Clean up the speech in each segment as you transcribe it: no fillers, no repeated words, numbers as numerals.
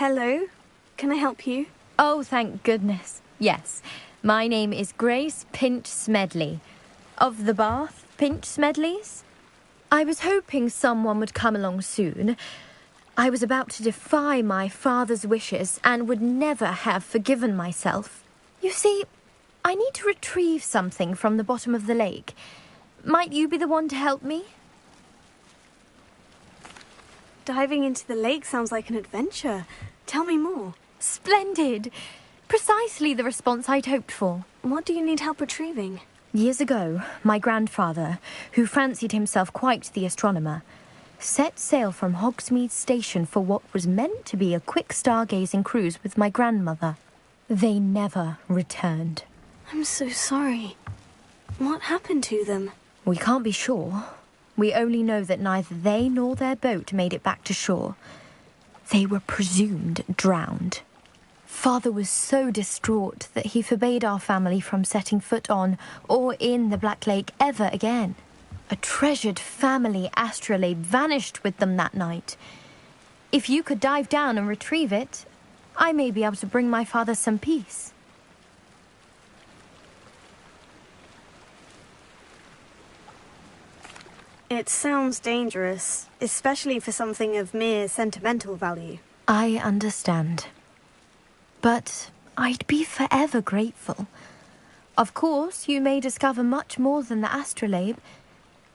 Hello. Can I help you? Oh, thank goodness. Yes. My name is Grace Pinch Smedley. Of the Bath Pinch Smedleys. I was hoping someone would come along soon. I was about to defy my father's wishes and would never have forgiven myself. You see, I need to retrieve something from the bottom of the lake. Might you be the one to help me? Diving into the lake sounds like an adventure. Tell me more. Splendid! Precisely the response I'd hoped for. What do you need help retrieving? Years ago, my grandfather, who fancied himself quite the astronomer, set sail from Hogsmeade Station for what was meant to be a quick stargazing cruise with my grandmother. They never returned. I'm so sorry. What happened to them? We can't be sure. We only know that neither they nor their boat made it back to shore. They were presumed drowned. Father was so distraught that he forbade our family from setting foot on or in the Black Lake ever again. A treasured family astrolabe vanished with them that night. If you could dive down and retrieve it, I may be able to bring my father some peace. It sounds dangerous, especially for something of mere sentimental value. I understand. But I'd be forever grateful. Of course, you may discover much more than the astrolabe.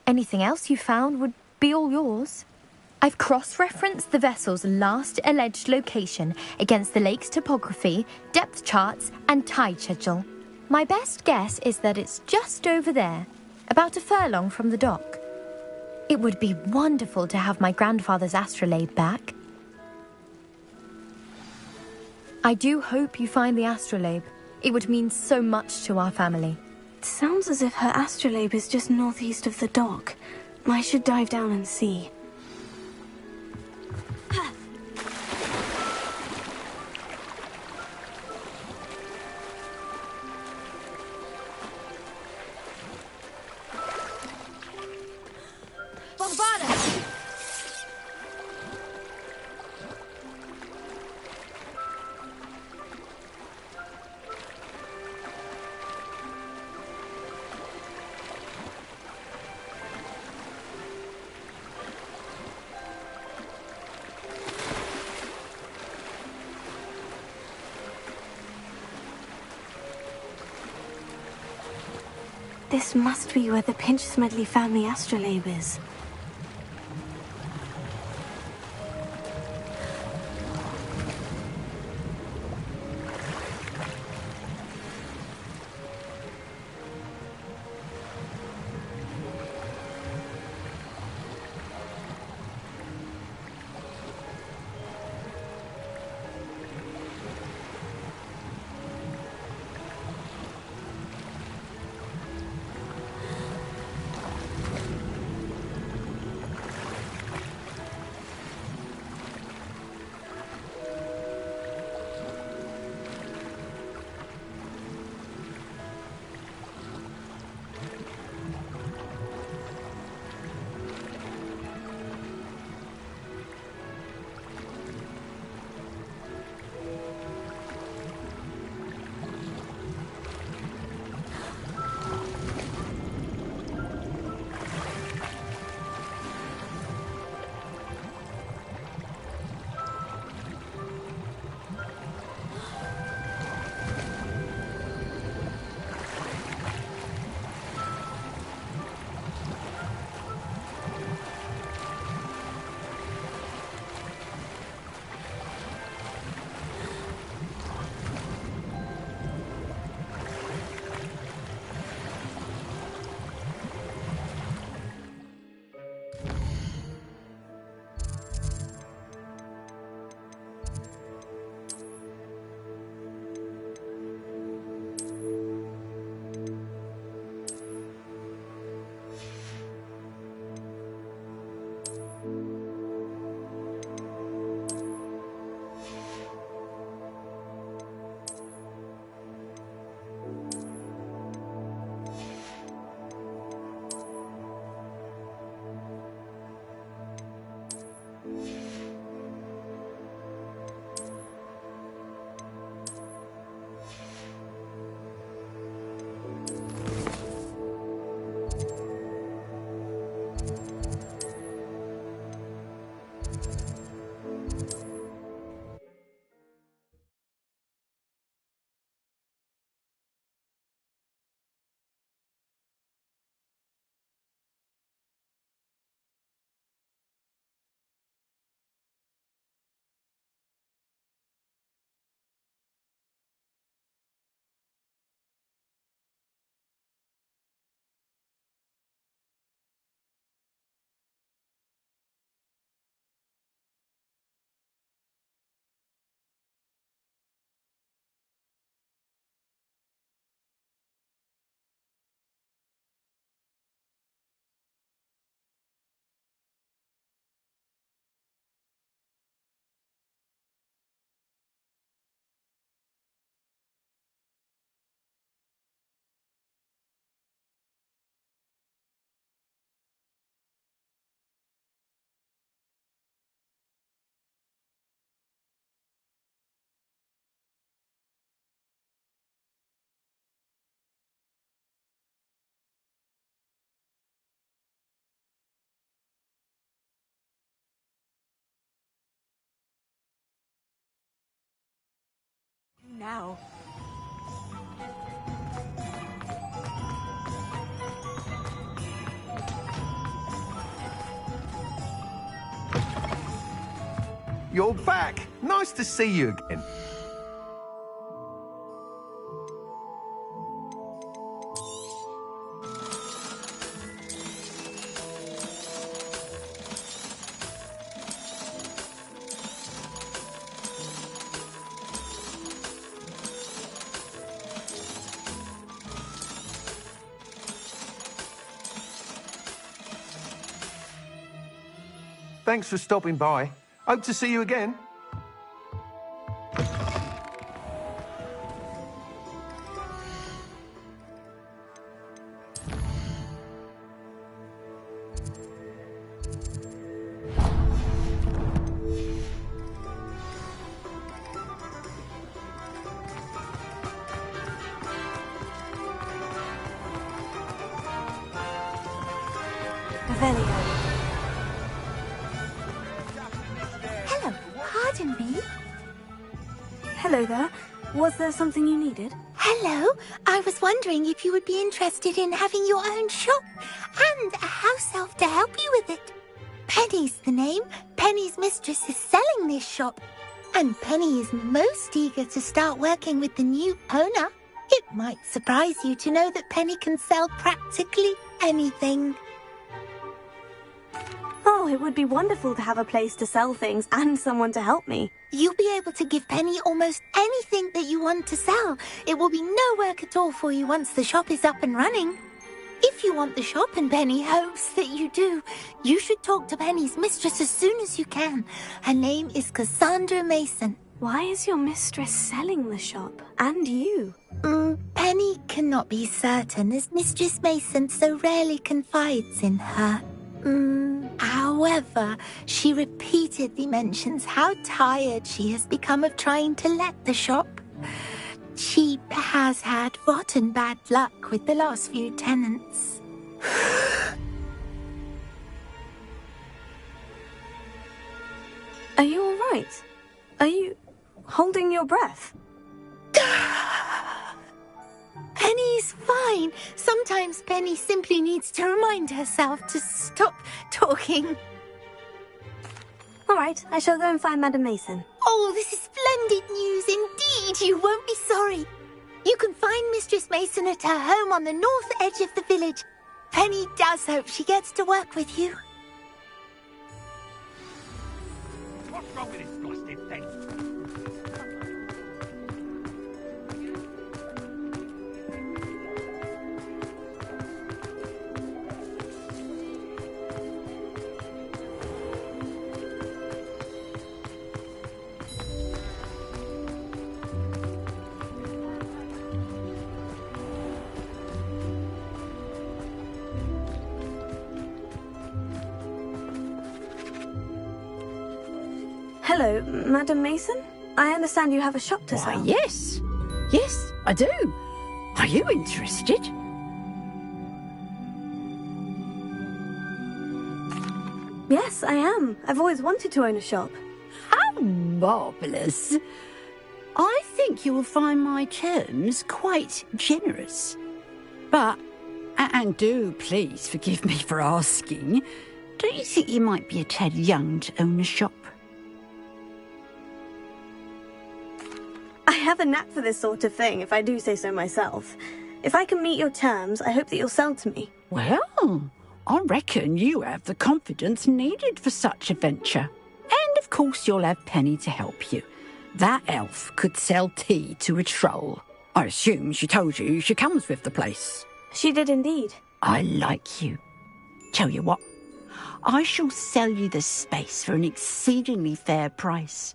Anything else you found would be all yours. I've cross-referenced the vessel's last alleged location against the lake's topography, depth charts, and tide schedule. My best guess is that it's just over there, about a furlong from the dock. It would be wonderful to have my grandfather's astrolabe back. I do hope you find the astrolabe. It would mean so much to our family. It sounds as if her astrolabe is just northeast of the dock. I should dive down and see. This must be where the Pinch Smedley family astrolabe is. now. You're back. Nice to see you again. Thanks for stopping by. Hope to see you again. Revelio. Hello, pardon me. Hello there. Was there something you needed? Hello, I was wondering if you would be interested in having your own shop and a house elf to help you with it. Penny's the name. Penny's mistress is selling this shop, and Penny is most eager to start working with the new owner. It might surprise you to know that Penny can sell practically anything. Oh, it would be wonderful to have a place to sell things and someone to help me. You'll be able to give Penny almost anything that you want to sell. It will be no work at all for you once the shop is up and running. If you want the shop and Penny hopes that you do, you should talk to Penny's mistress as soon as you can. Her name is Cassandra Mason. Why is your mistress selling the shop? And you? Penny cannot be certain, as Mistress Mason so rarely confides in her. However, she repeatedly mentions how tired she has become of trying to let the shop. She has had rotten bad luck with the last few tenants. Are you all right? Are you holding your breath? Penny's fine. Sometimes Penny simply needs to remind herself to stop talking. All right, I shall go and find Madam Mason. Oh, this is splendid news indeed. You won't be sorry. You can find Mistress Mason at her home on the north edge of the village. Penny does hope she gets to work with you. What's wrong with this blasted thing? Hello, Madam Mason. I understand you have a shop to sell. Why, yes. Yes, I do. Are you interested? Yes, I am. I've always wanted to own a shop. How marvellous. I think you will find my terms quite generous. But, and do please forgive me for asking, do you think you might be a tad young to own a shop? I have a knack for this sort of thing, if I do say so myself. If I can meet your terms, I hope that you'll sell to me. Well, I reckon you have the confidence needed for such a venture. And of course you'll have Penny to help you. That elf could sell tea to a troll. I assume she told you she comes with the place. She did indeed. I like you. Tell you what, I shall sell you the space for an exceedingly fair price.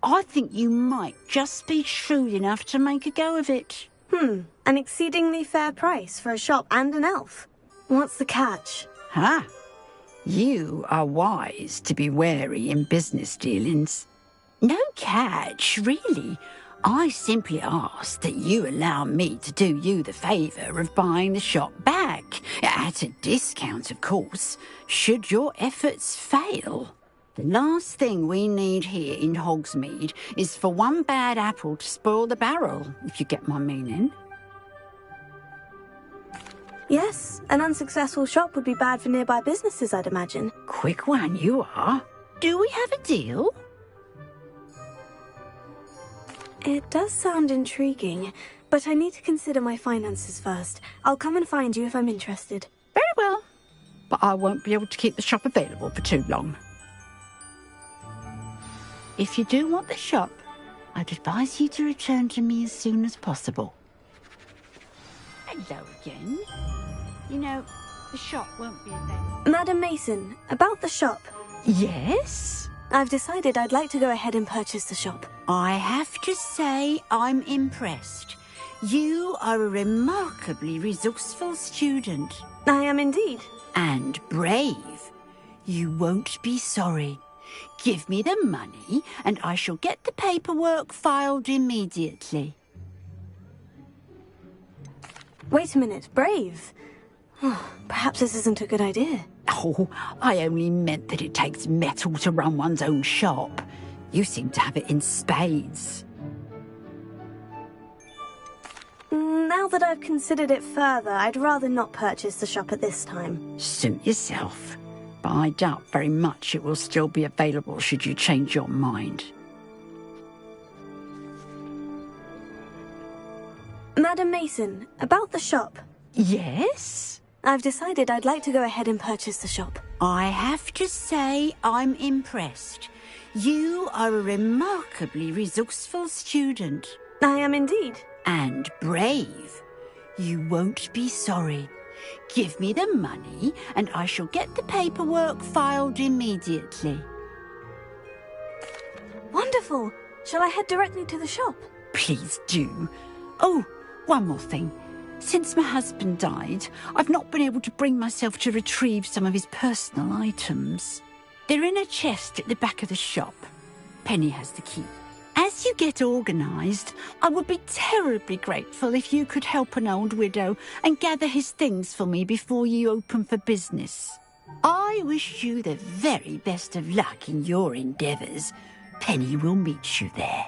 I think you might just be shrewd enough to make a go of it. An exceedingly fair price for a shop and an elf. What's the catch? Ah, you are wise to be wary in business dealings. No catch, really. I simply ask that you allow me to do you the favour of buying the shop back, at a discount, of course, should your efforts fail. The last thing we need here in Hogsmeade is for one bad apple to spoil the barrel, if you get my meaning. Yes, an unsuccessful shop would be bad for nearby businesses, I'd imagine. Quick one, you are. Do we have a deal? It does sound intriguing, but I need to consider my finances first. I'll come and find you if I'm interested. Very well. But I won't be able to keep the shop available for too long. If you do want the shop, I'd advise you to return to me as soon as possible. Hello again. You know, the shop won't be available. Madam Mason, about the shop. Yes? I've decided I'd like to go ahead and purchase the shop. I have to say I'm impressed. You are a remarkably resourceful student. I am indeed. And brave. You won't be sorry. Give me the money, and I shall get the paperwork filed immediately. Wait a minute, brave? Perhaps this isn't a good idea. Oh, I only meant that it takes metal to run one's own shop. You seem to have it in spades. Now that I've considered it further, I'd rather not purchase the shop at this time. Suit yourself. But I doubt very much it will still be available should you change your mind. Madam Mason, about the shop. Yes? I've decided I'd like to go ahead and purchase the shop. I have to say I'm impressed. You are a remarkably resourceful student. I am indeed. And brave. You won't be sorry. Give me the money, and I shall get the paperwork filed immediately. Wonderful. Shall I head directly to the shop? Please do. Oh, one more thing. Since my husband died, I've not been able to bring myself to retrieve some of his personal items. They're in a chest at the back of the shop. Penny has the key. As you get organised, I would be terribly grateful if you could help an old widow and gather his things for me before you open for business. I wish you the very best of luck in your endeavours. Penny will meet you there.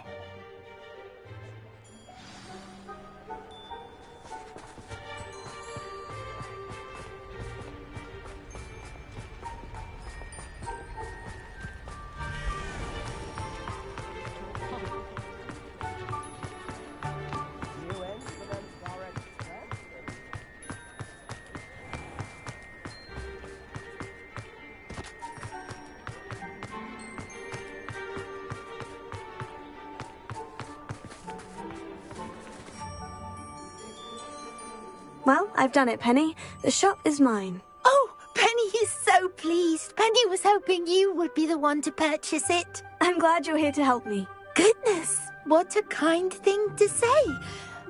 Well, I've done it, Penny. The shop is mine. Oh, Penny is so pleased. Penny was hoping you would be the one to purchase it. I'm glad you're here to help me. Goodness, what a kind thing to say.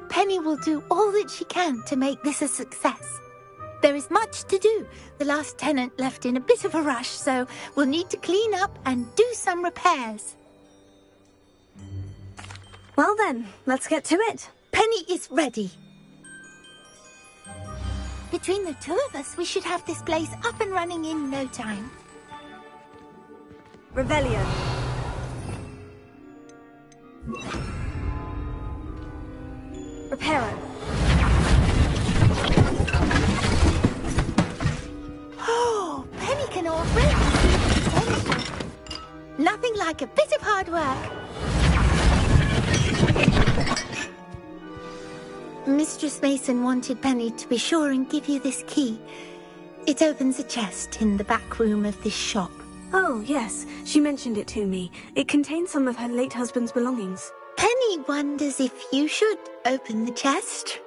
Penny will do all that she can to make this a success. There is much to do. The last tenant left in a bit of a rush, so we'll need to clean up and do some repairs. Well then, let's get to it. Penny is ready. Between the two of us, we should have this place up and running in no time. Revelio. Reparo. Oh, Penny can already see potential. Nothing like a bit of hard work. Mistress Mason wanted Penny to be sure and give you this key. It opens a chest in the back room of this shop. Oh, yes. She mentioned it to me. It contains some of her late husband's belongings. Penny wonders if you should open the chest.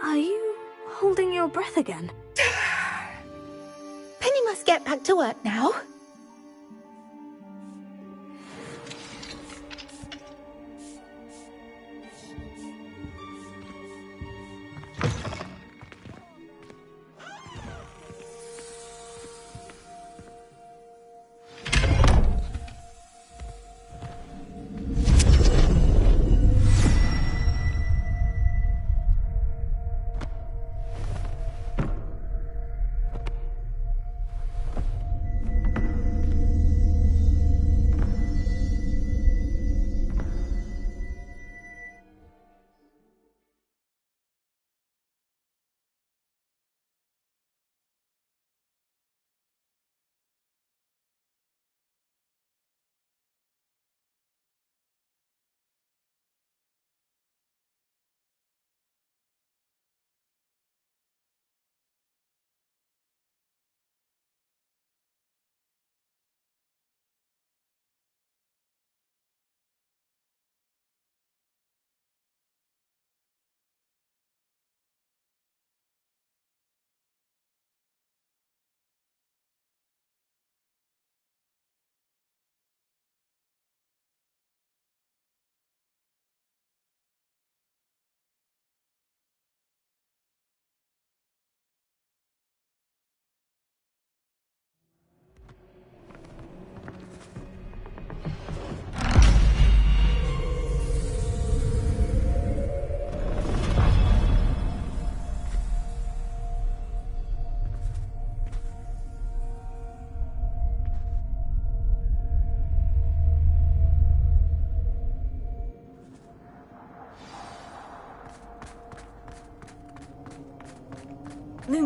Are you holding your breath again? Penny must get back to work now.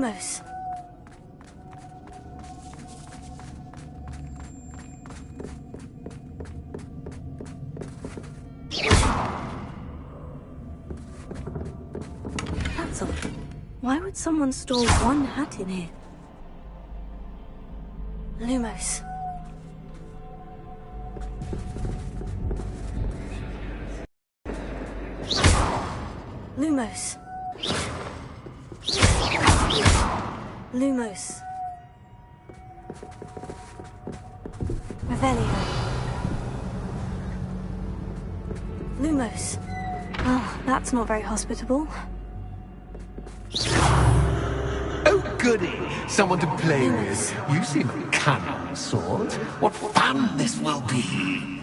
Lumos. That's odd. Why would someone store one hat in here? Lumos. Lumos. Lumos. Revelio. Lumos. Oh, that's not very hospitable. Oh, goody! Someone to play with. You seem a cunning sort. What fun this will be!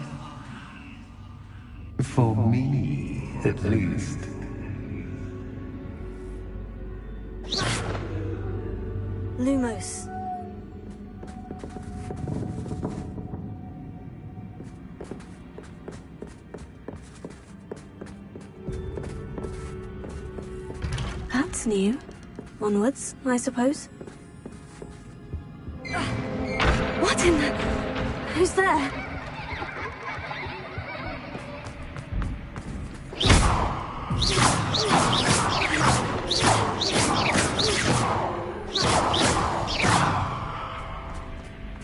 For me, at least. Lumos. That's new. Onwards, I suppose. What in the... Who's there?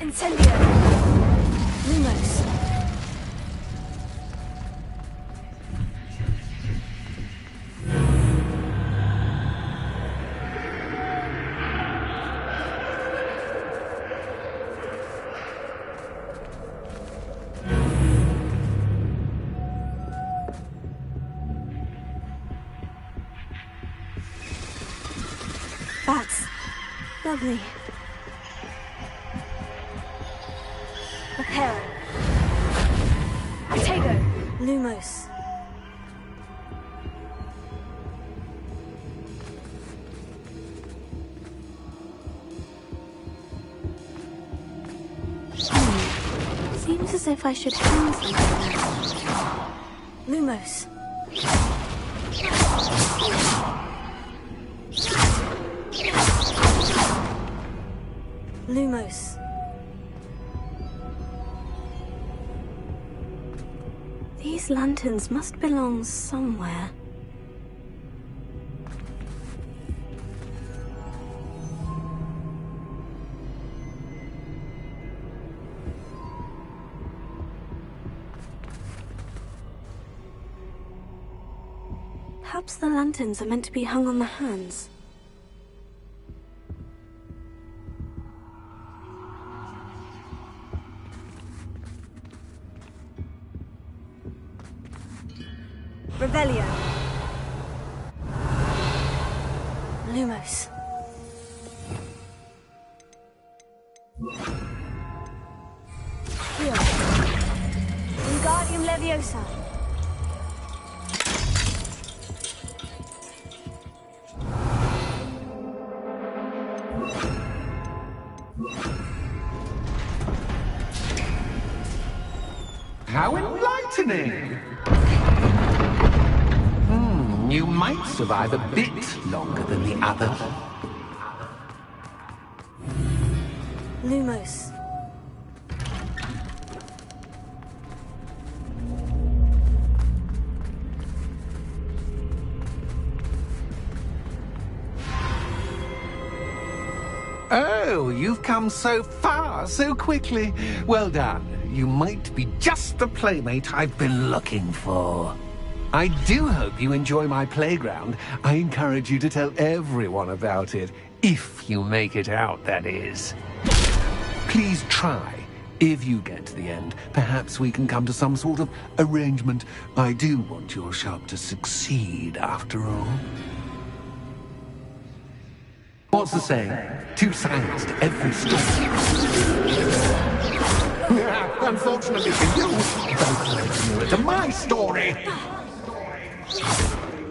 Incendio! Lumos. That's lovely. Reparo. Tego. Lumos. Seems as if I should hang something there. Lumos. Lumos. These lanterns must belong somewhere. Perhaps the lanterns are meant to be hung on the hands. Revelio. Lumos. Heal. Wingardium Leviosa. How enlightening! You might survive a bit longer than the others. Lumos. Oh, you've come so far, so quickly. Well done. You might be just the playmate I've been looking for. I do hope you enjoy my playground. I encourage you to tell everyone about it. If you make it out, that is. Please try. If you get to the end, perhaps we can come to some sort of arrangement. I do want your shop to succeed, after all. What's the saying? Two sides to every story. Unfortunately for you, both sides nearer to my story.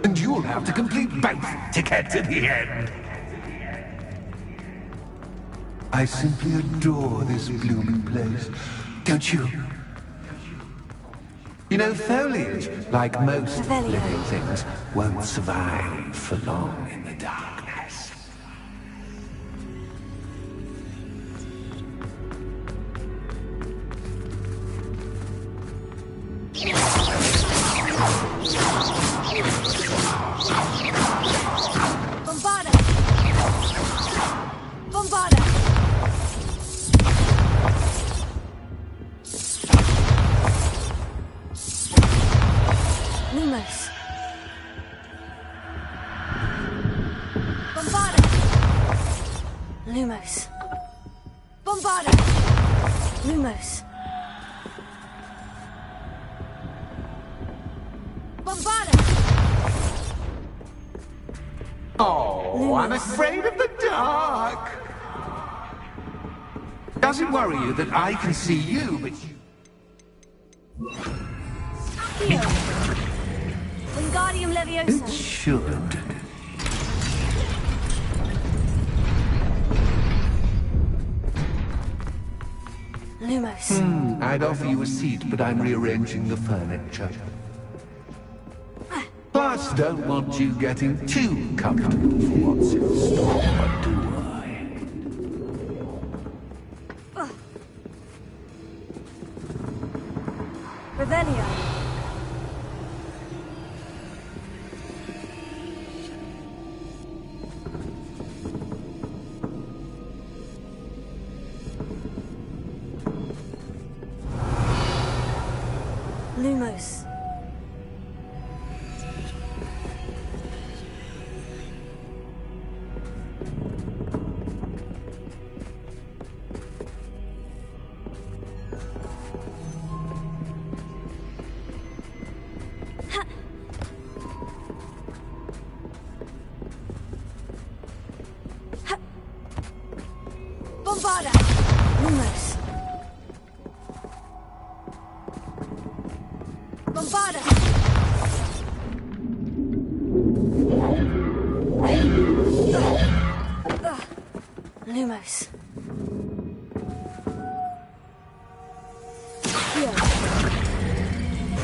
And you'll have to complete both to get to the end. I simply adore this blooming place, don't you? You know, foliage, like most living things, won't survive for long in the darkness. Lumos. Bombarda! Lumos. Bombarda! Oh, I'm afraid of the dark. Doesn't worry you that I can see you, but you... Accio. Wingardium It Leviosa. should. Lumos. I'd offer you a seat, but I'm rearranging the furniture. Plus, don't want you getting too comfortable for what's in store, do I? Revelio. Lumos. Bombarda! Lumos. Bombarda! Lumos. Accio.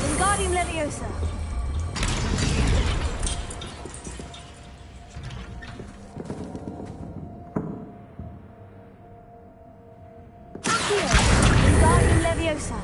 Wingardium Leviosa. Accio. Wingardium Leviosa.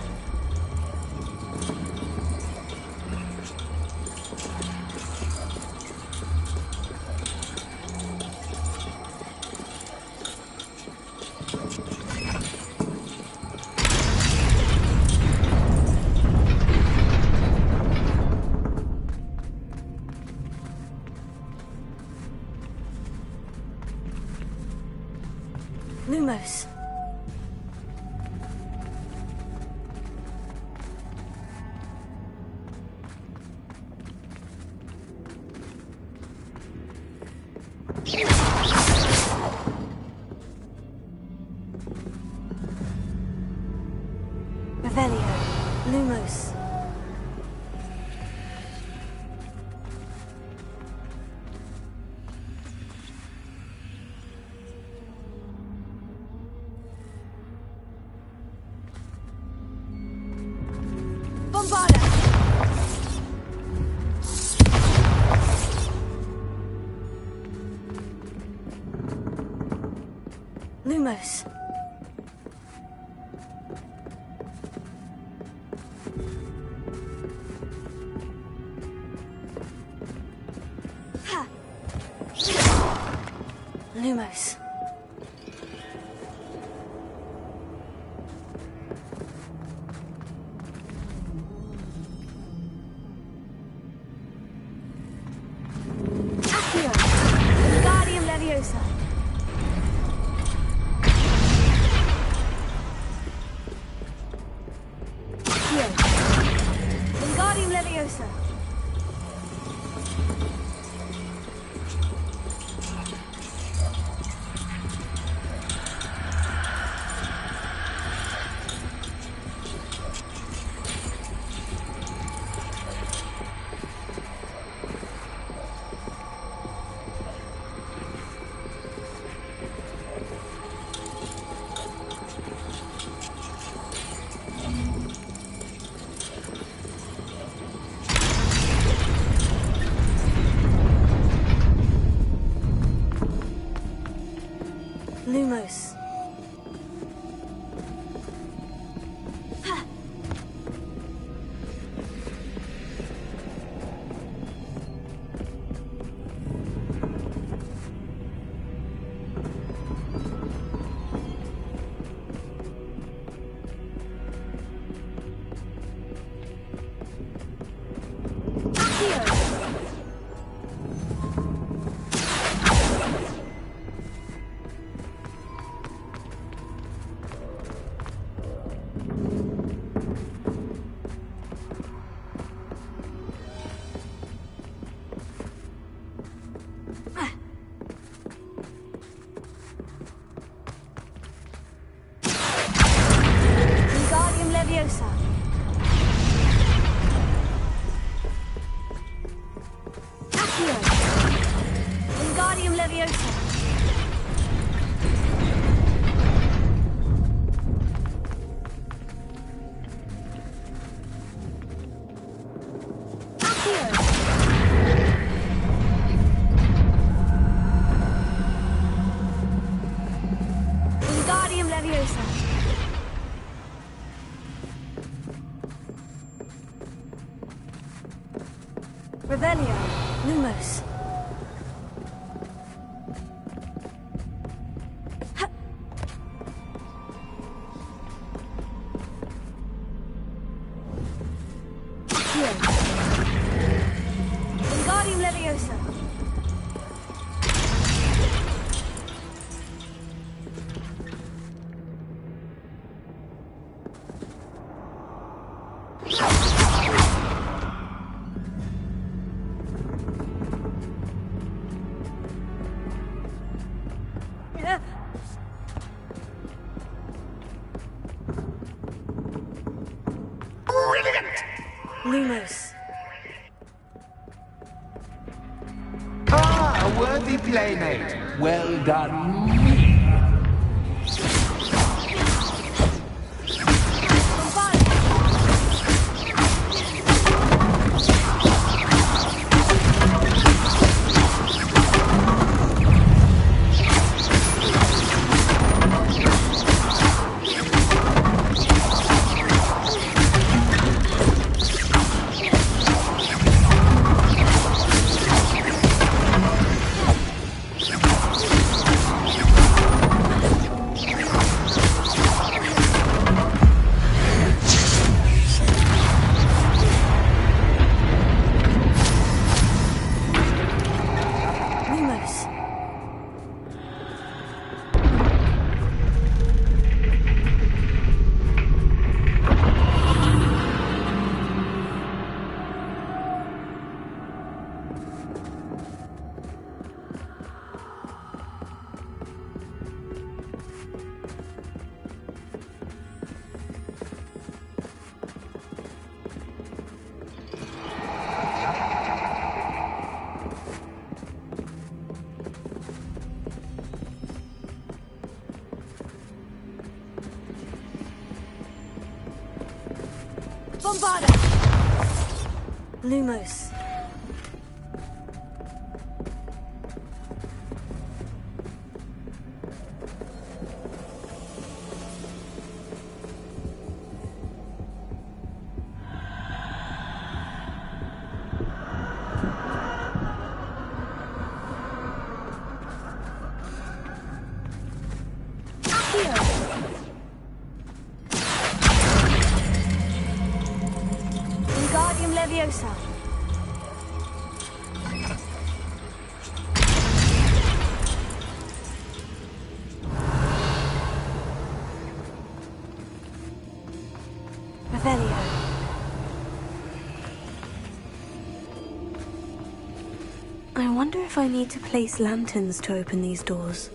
Lumos. Revelio. Lumos. Bombarda! Lumos. Ha. Lumos. Accio. Wingardium Leviosa. Accio. Wingardium Leviosa. Leviosa. Accio. Wingardium Leviosa. Wingardium Leviosa. Revelio. Lumos. Ha. Accio. Wingardium Leviosa. Lumos. Ah, a worthy playmate. Well done, me. Lumos. Bombarda. Lumos. Wingardium Leviosa. Revelio. I wonder if I need to place lanterns to open these doors.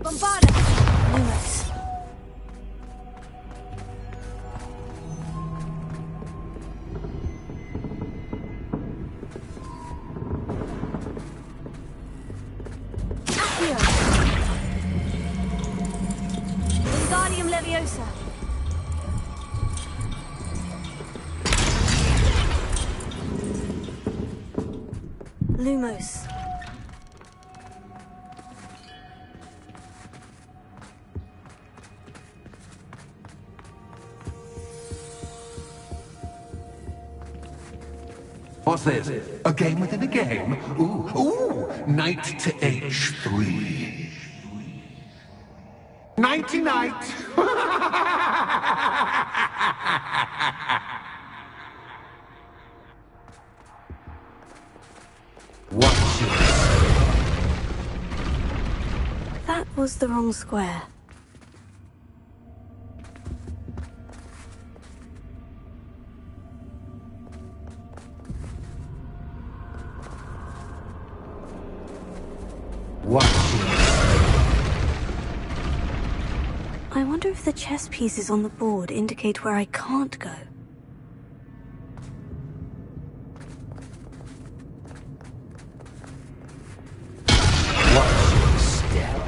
Bombarda! Lumos. Accio. Wingardium Leviosa. Lumos. What's this? A game within a game? Ooh, knight to H3. Nighty-night! Watch it. That was the wrong square. Watch yourself. I wonder if the chess pieces on the board indicate where I can't go. Watch your step.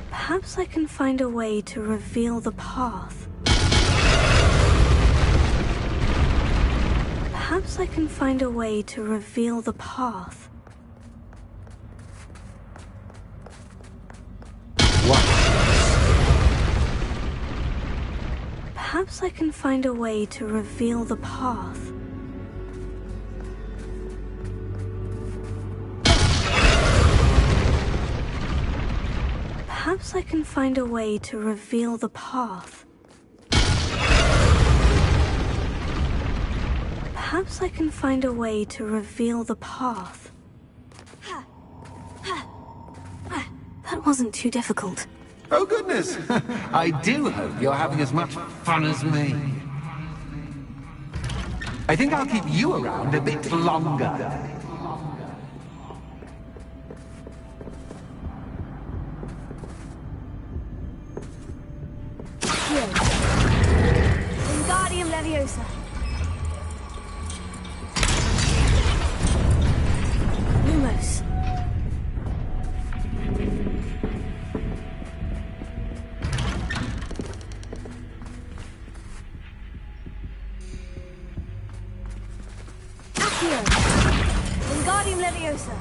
Perhaps I can find a way to reveal the path. Perhaps I can find a way to reveal the path. Perhaps I can find a way to reveal the path. Perhaps I can find a way to reveal the path. Perhaps I can find a way to reveal the path. That wasn't too difficult. Oh, goodness. I do hope you're having as much fun as me. I think I'll keep you around a bit longer. Wingardium Leviosa. Lumos. Accio. Wingardium Leviosa.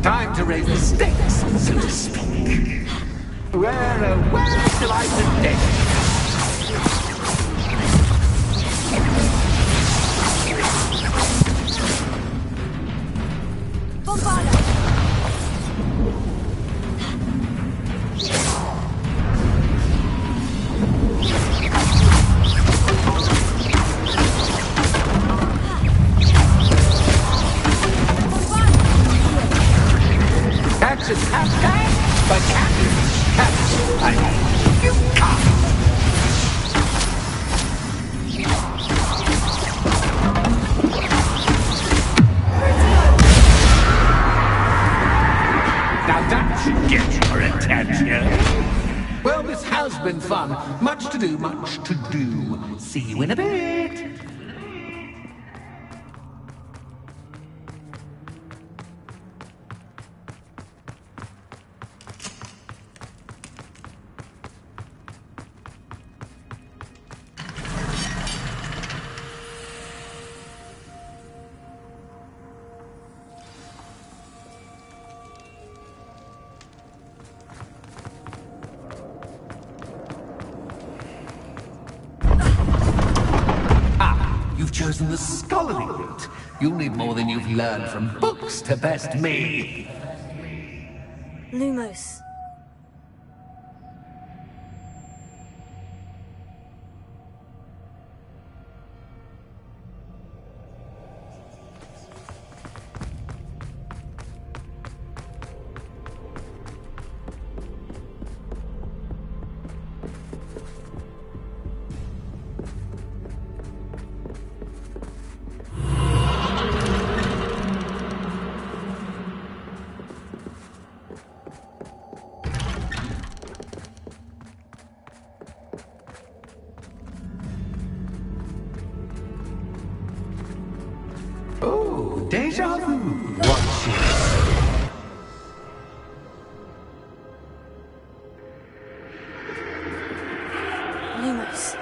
Time to raise the stakes, so to speak. Where shall I begin? Bombarda. Catches half-time, but catches you can't. Now that should get your attention. Well, this has been fun. Much to do, much to do. See you in a bit. You've chosen the scholarly route. You'll need more than you've learned from books to best me. Lumos. Oh, deja vu. Watch it. Lumos.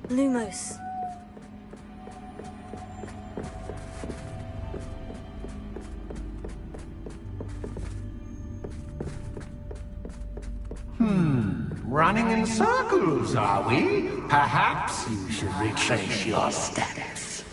Lumos. Running in circles, are we? Perhaps you should retrace your steps.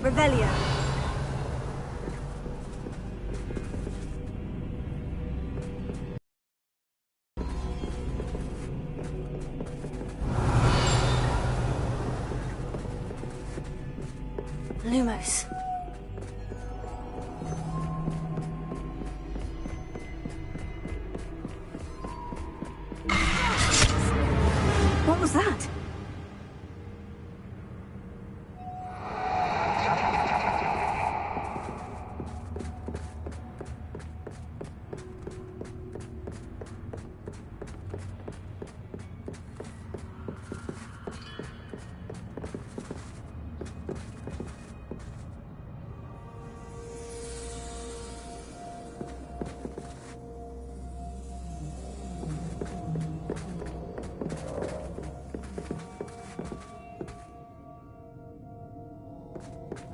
Revelio. Lumos. What was that?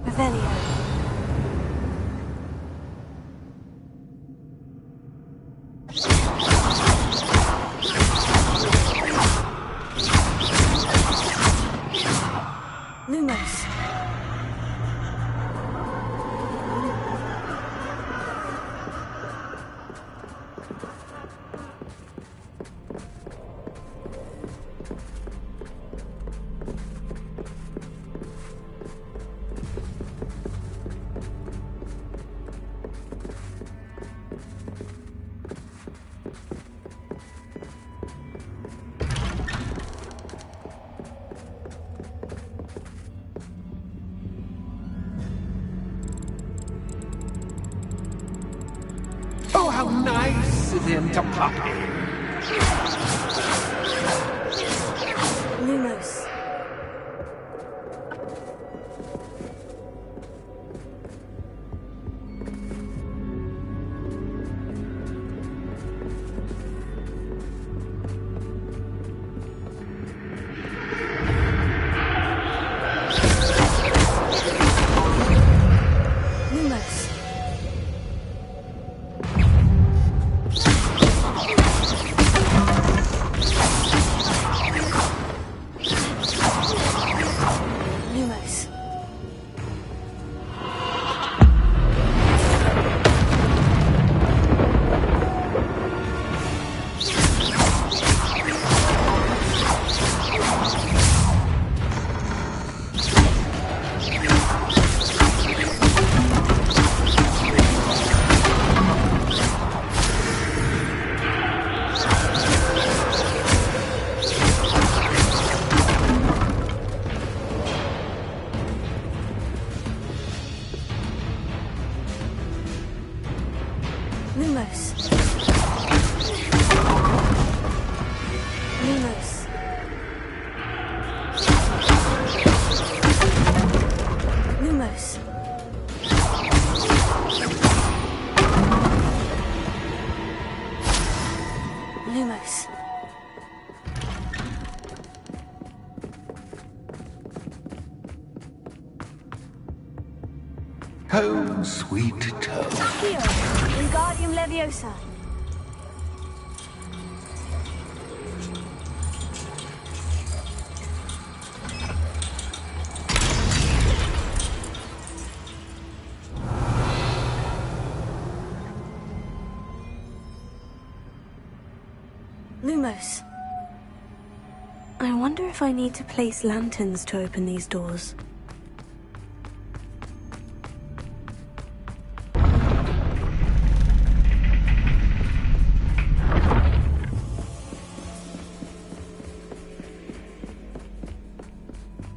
Revelio. Lumos. Oh, how nice of him to pop in. Lumos. Lumos. Lumos. Lumos. Lumos. Lumos. Lumos. Home, sweet toe. Accio. Wingardium Leviosa. Lumos. I wonder if I need to place lanterns to open these doors.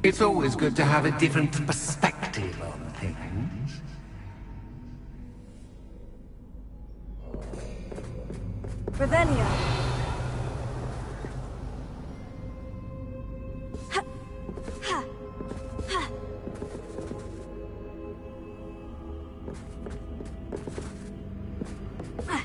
It's always good to have a different perspective on things. Revelio. Ha. Ha. Ha. Ah.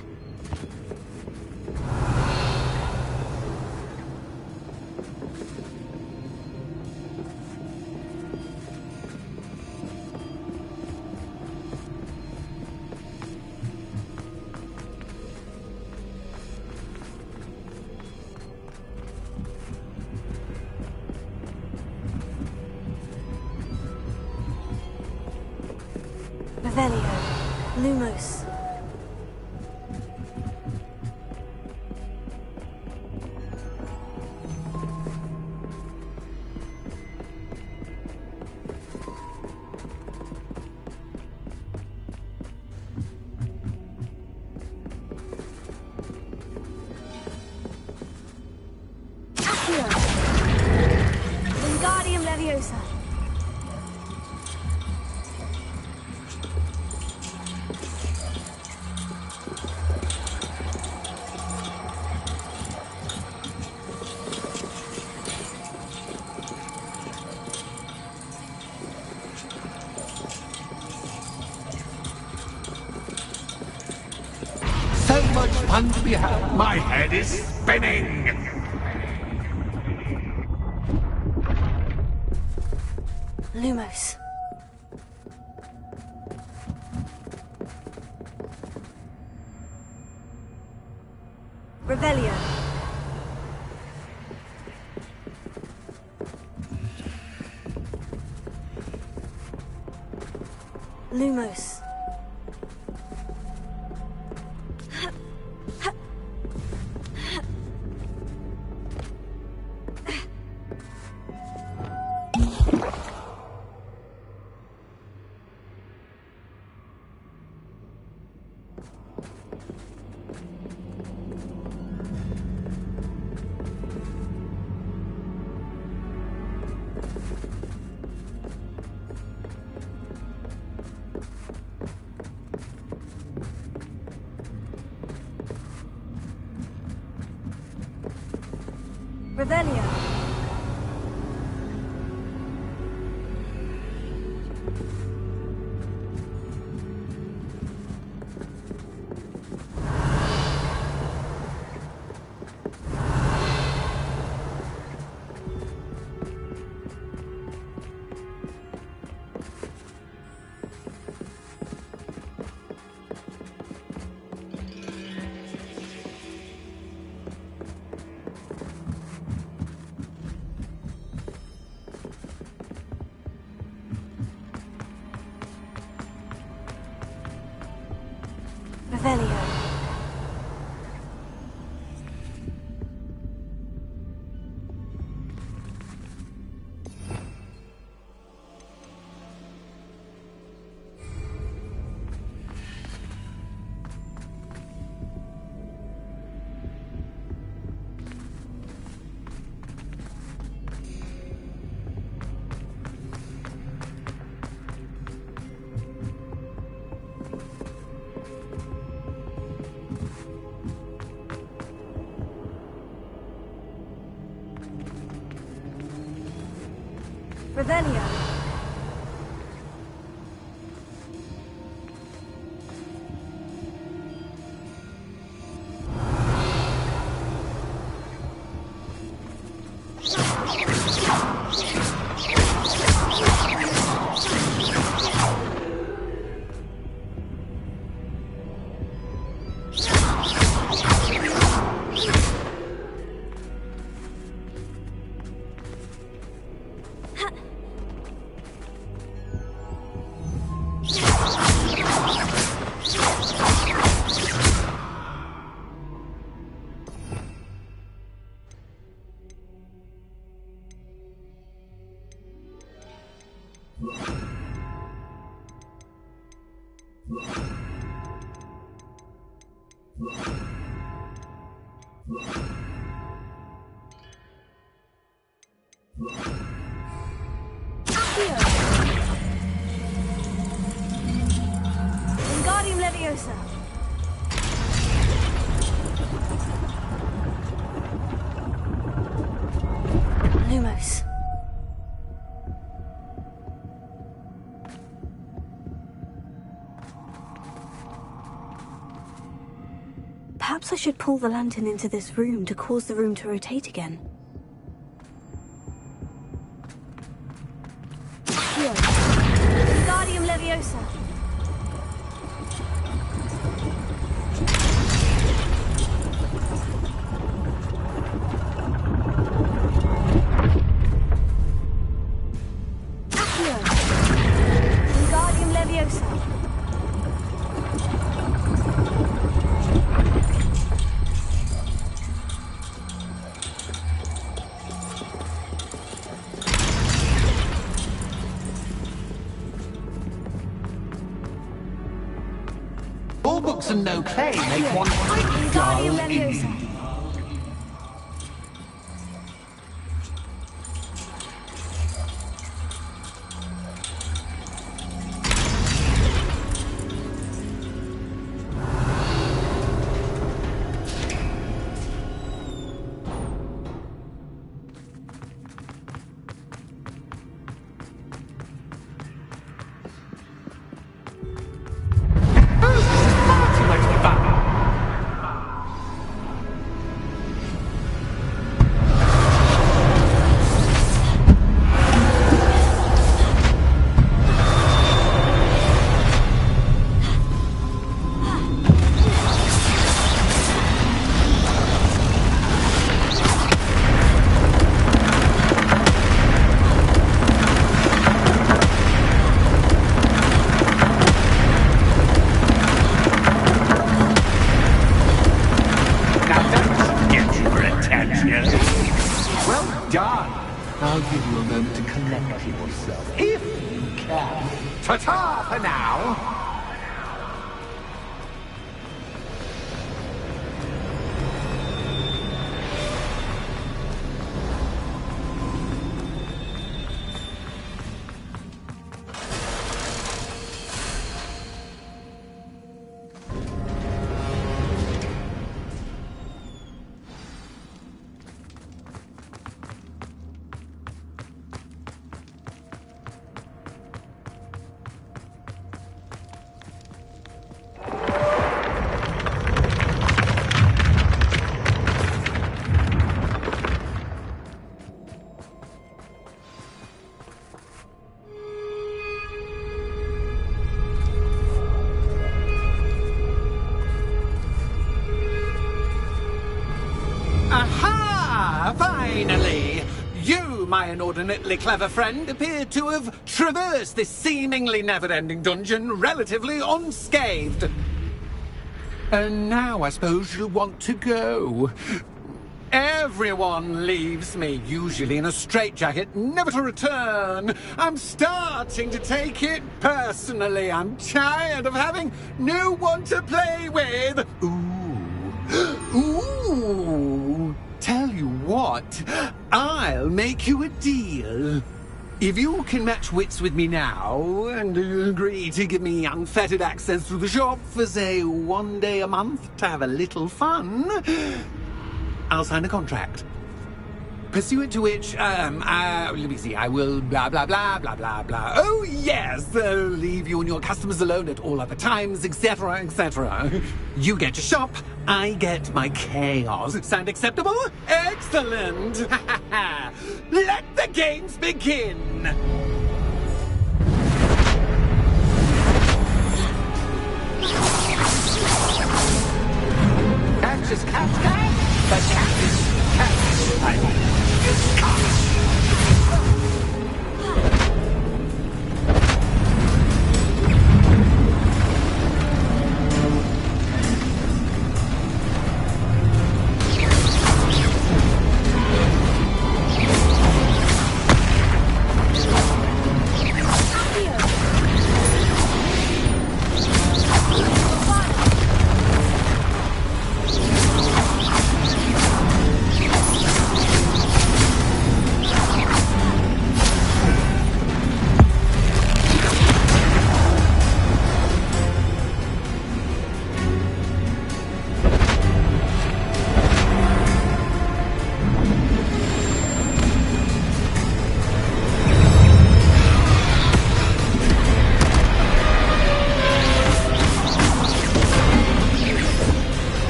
Revelio. Lumos. Accio. Wingardium Leviosa. So much fun to be had. My head is spinning. Lumos. Revelio. Lumos. Revelio. Revelio. Revelio. Wingardium Leviosa. Lumos. Perhaps I should pull the lantern into this room to cause the room to rotate again. Wingardium Leviosa. Wingardium Leviosa. All books and no play make one quite Wingardium dull Leviosa. indeed. Too much fun. Now don't get your attention. Well done. I'll give you a moment to collect yourself, if you can. Ta-ta for now. Aha! Finally! You, my inordinately clever friend, appear to have traversed this seemingly never-ending dungeon relatively unscathed. And now I suppose you'll want to go. Everyone leaves me, usually in a straitjacket, never to return. I'm starting to take it personally. I'm tired of having no one to play with. Ooh. Tell you what, I'll make you a deal. If you can match wits with me now, and agree to give me unfettered access to the shop for, say, 1 day a month to have a little fun, I'll sign a contract. Pursuant to which, let me see, I will blah, blah, blah, blah, blah, blah. Oh, yes, leave you and your customers alone at all other times, etc., etc. You get your shop, I get my chaos. Sound acceptable? Excellent! Let the games begin! Catch is cat, but cat is cat. I mean, it's cat.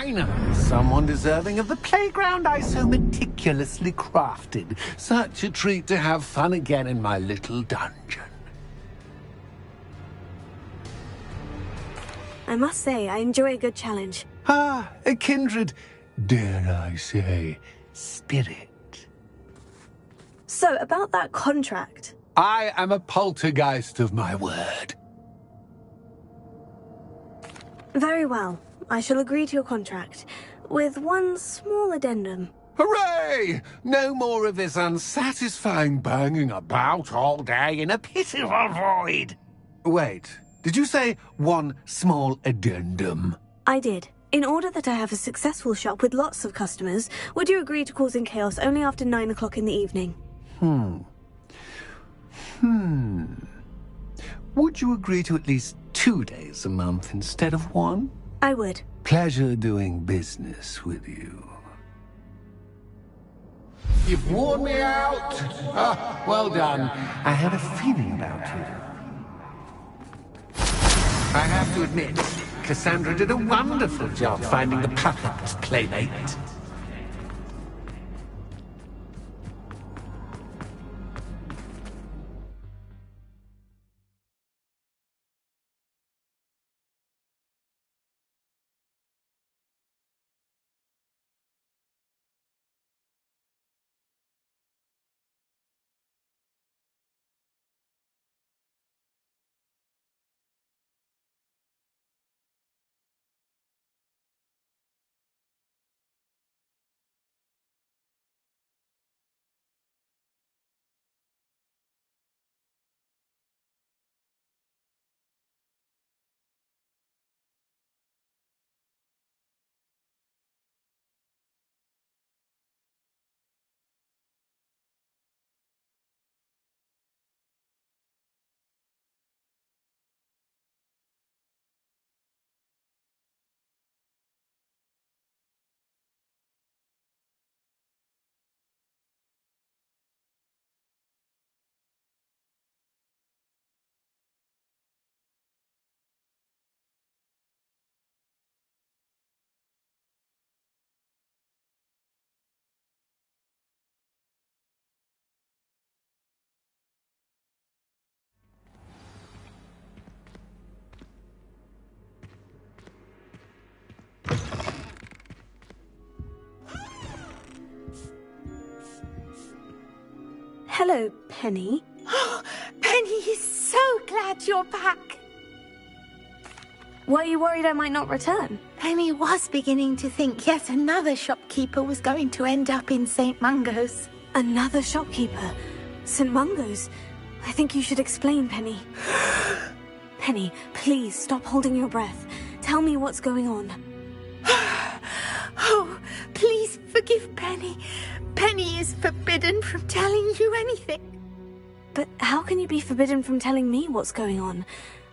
Finally, someone deserving of the playground I so meticulously crafted. Such a treat to have fun again in my little dungeon. I must say, I enjoy a good challenge. Ah, a kindred, dare I say, spirit. So, about that contract. I am a poltergeist of my word. Very well. I shall agree to your contract, with one small addendum. Hooray! No more of this unsatisfying banging about all day in a pitiful void. Wait, did you say one small addendum? I did. In order that I have a successful shop with lots of customers, would you agree to causing chaos only after 9 o'clock in the evening? Would you agree to at least 2 days a month instead of 1? I would. Pleasure doing business with you. You've worn me out. Ah, well done. I had a feeling about you. I have to admit, Cassandra did a wonderful job finding the perfect playmate. Hello, Penny. Penny is so glad you're back. Were you worried I might not return? Penny was beginning to think yet another shopkeeper was going to end up in St. Mungo's. Another shopkeeper? St. Mungo's? I think you should explain, Penny. Penny, please stop holding your breath. Tell me what's going on. Oh, please forgive Penny. Penny is forbidden from telling you anything. But how can you be forbidden from telling me what's going on?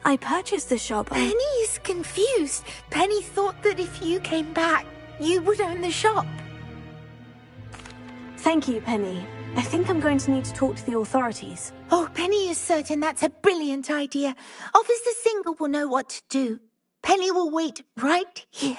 I purchased the shop. Penny is confused. Penny thought that if you came back, you would own the shop. Thank you, Penny. I think I'm going to need to talk to the authorities. Oh, Penny is certain that's a brilliant idea. Officer Singer will know what to do. Penny will wait right here.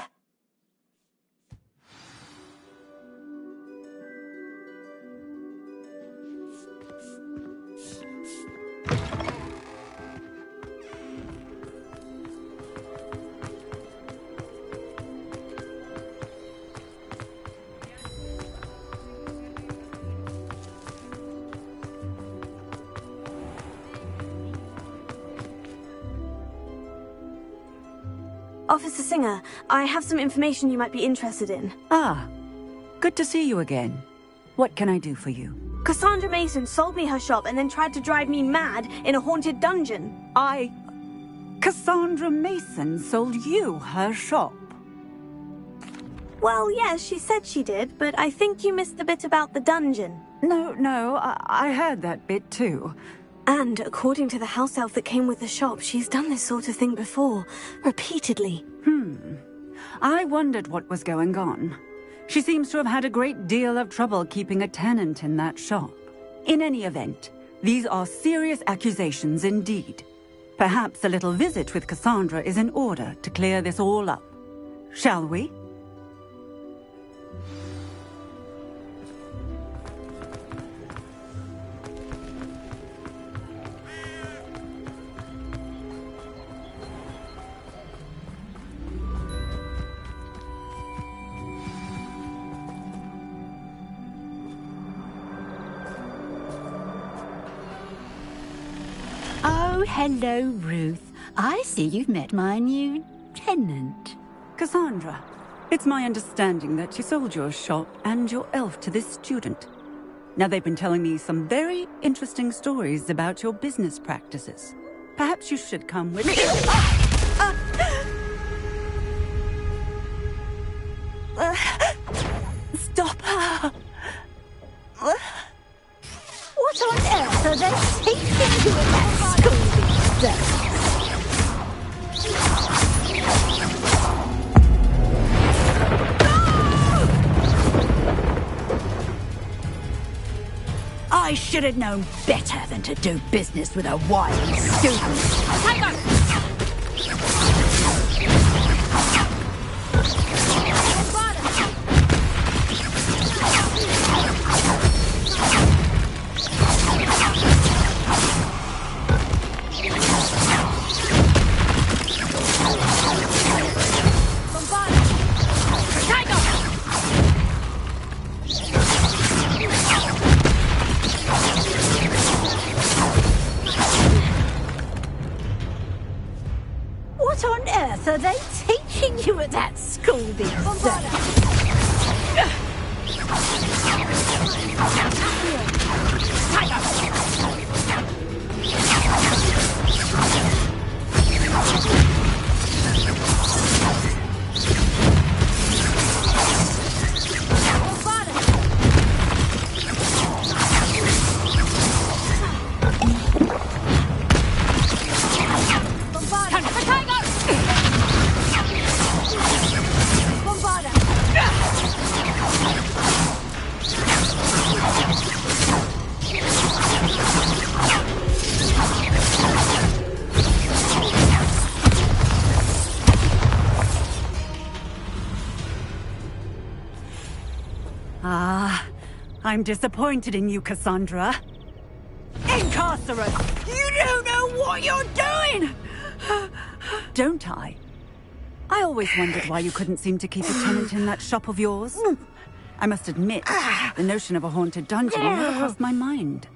Officer Singer, I have some information you might be interested in. Ah, good to see you again. What can I do for you? Cassandra Mason sold me her shop and then tried to drive me mad in a haunted dungeon. Cassandra Mason sold you her shop? Well, yes, she said she did, but I think you missed the bit about the dungeon. No, I heard that bit too. And according to the house elf that came with the shop, she's done this sort of thing before, repeatedly. I wondered what was going on. She seems to have had a great deal of trouble keeping a tenant in that shop. In any event, these are serious accusations indeed. Perhaps a little visit with Cassandra is in order to clear this all up. Shall we? Oh, hello, Ruth. I see you've met my new tenant. Cassandra, it's my understanding that you sold your shop and your elf to this student. Now, they've been telling me some very interesting stories about your business practices. Perhaps you should come with me. Stop her! What on earth are they taking you at that school these days? I should have known better than to do business with a wily student. Tiger! What on earth are they teaching you at that school these days? I'm disappointed in you, Cassandra. Incarcerate! You don't know what you're doing! Don't I? I always wondered why you couldn't seem to keep a tenant in that shop of yours. I must admit, the notion of a haunted dungeon never crossed my mind.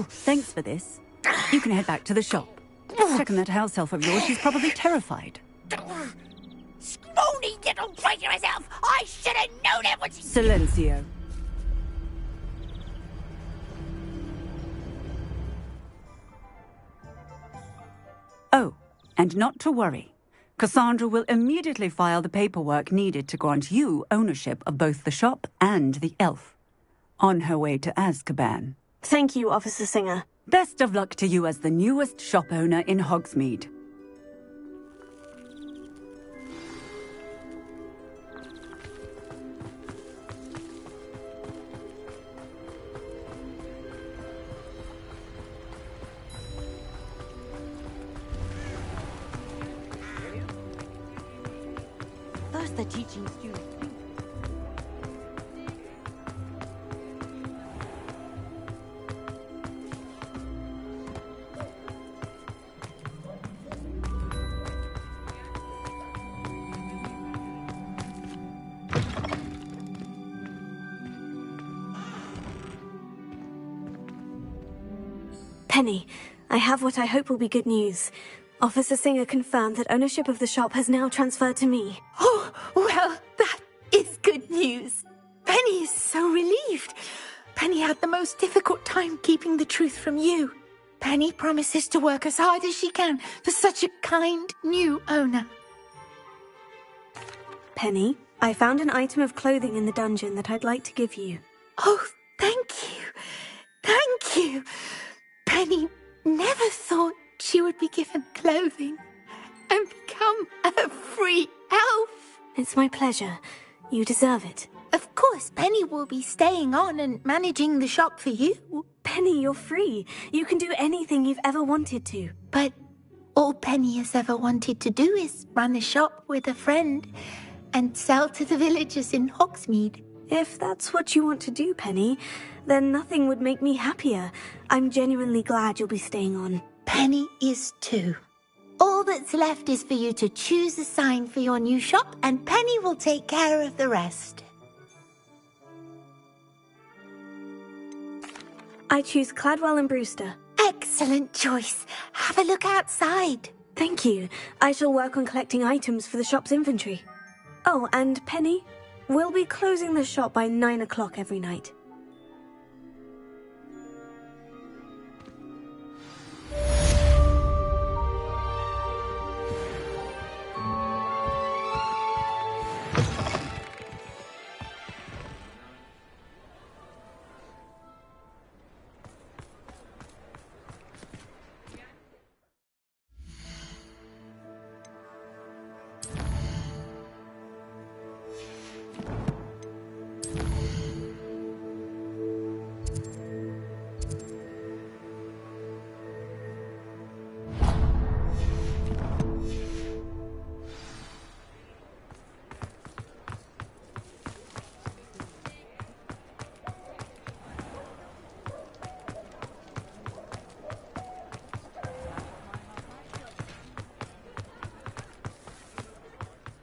Thanks for this. You can head back to the shop. Check on that house elf of yours, she's probably terrified. Scrawny little traitor herself! I should have known it was... Silencio. Oh, and not to worry. Cassandra will immediately file the paperwork needed to grant you ownership of both the shop and the elf. On her way to Azkaban. Thank you, Officer Singer. Best of luck to you as the newest shop owner in Hogsmeade. First they're teaching students. Penny, I have what I hope will be good news. Officer Singer confirmed that ownership of the shop has now transferred to me. Oh, well, that is good news. Penny is so relieved. Penny had the most difficult time keeping the truth from you. Penny promises to work as hard as she can for such a kind new owner. Penny, I found an item of clothing in the dungeon that I'd like to give you. Oh, thank you. Thank you. Penny never thought she would be given clothing and become a free elf. It's my pleasure. You deserve it. Of course, Penny will be staying on and managing the shop for you. Penny, you're free. You can do anything you've ever wanted to. But all Penny has ever wanted to do is run a shop with a friend. and sell to the villagers in Hogsmeade. If that's what you want to do, Penny, then nothing would make me happier. I'm genuinely glad you'll be staying on. Penny is too. All that's left is for you to choose a sign for your new shop, and Penny will take care of the rest. I choose Cladwell and Brewster. Excellent choice. Have a look outside. Thank you. I shall work on collecting items for the shop's inventory. Oh, and Penny, we'll be closing the shop by 9 o'clock every night.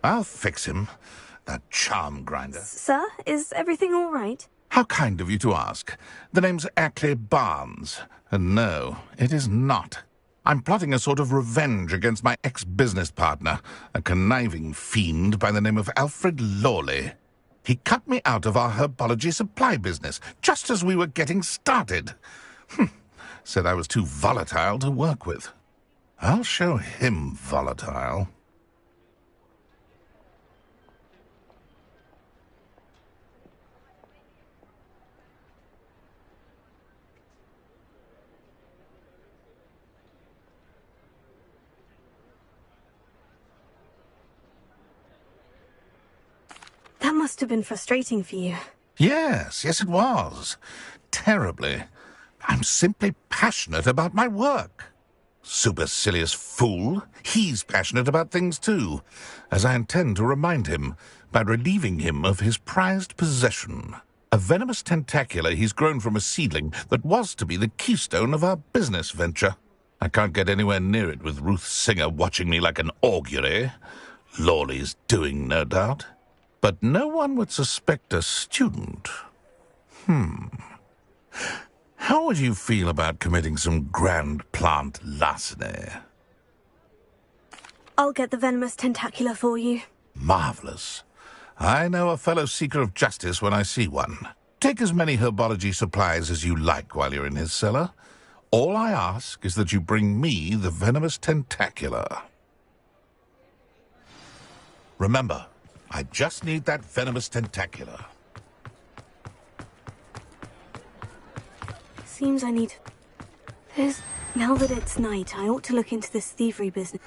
I'll fix him, that charm grinder. Sir, is everything all right? How kind of you to ask. The name's Ackley Barnes. And no, it is not. I'm plotting a sort of revenge against my ex-business partner, a conniving fiend by the name of Alfred Lawley. He cut me out of our herbology supply business, just as we were getting started. Said I was too volatile to work with. I'll show him volatile. That must have been frustrating for you. Yes, it was. Terribly. I'm simply passionate about my work. Supercilious fool. He's passionate about things too, as I intend to remind him by relieving him of his prized possession. A venomous tentacula he's grown from a seedling that was to be the keystone of our business venture. I can't get anywhere near it with Ruth Singer watching me like an augury. Lawley's doing, no doubt. But no one would suspect a student. How would you feel about committing some grand plant larceny? I'll get the venomous tentacula for you. Marvelous. I know a fellow seeker of justice when I see one. Take as many herbology supplies as you like while you're in his cellar. All I ask is that you bring me the venomous tentacula. Remember, I just need that venomous tentacula. Seems I need... Now that it's night, I ought to look into this thievery business.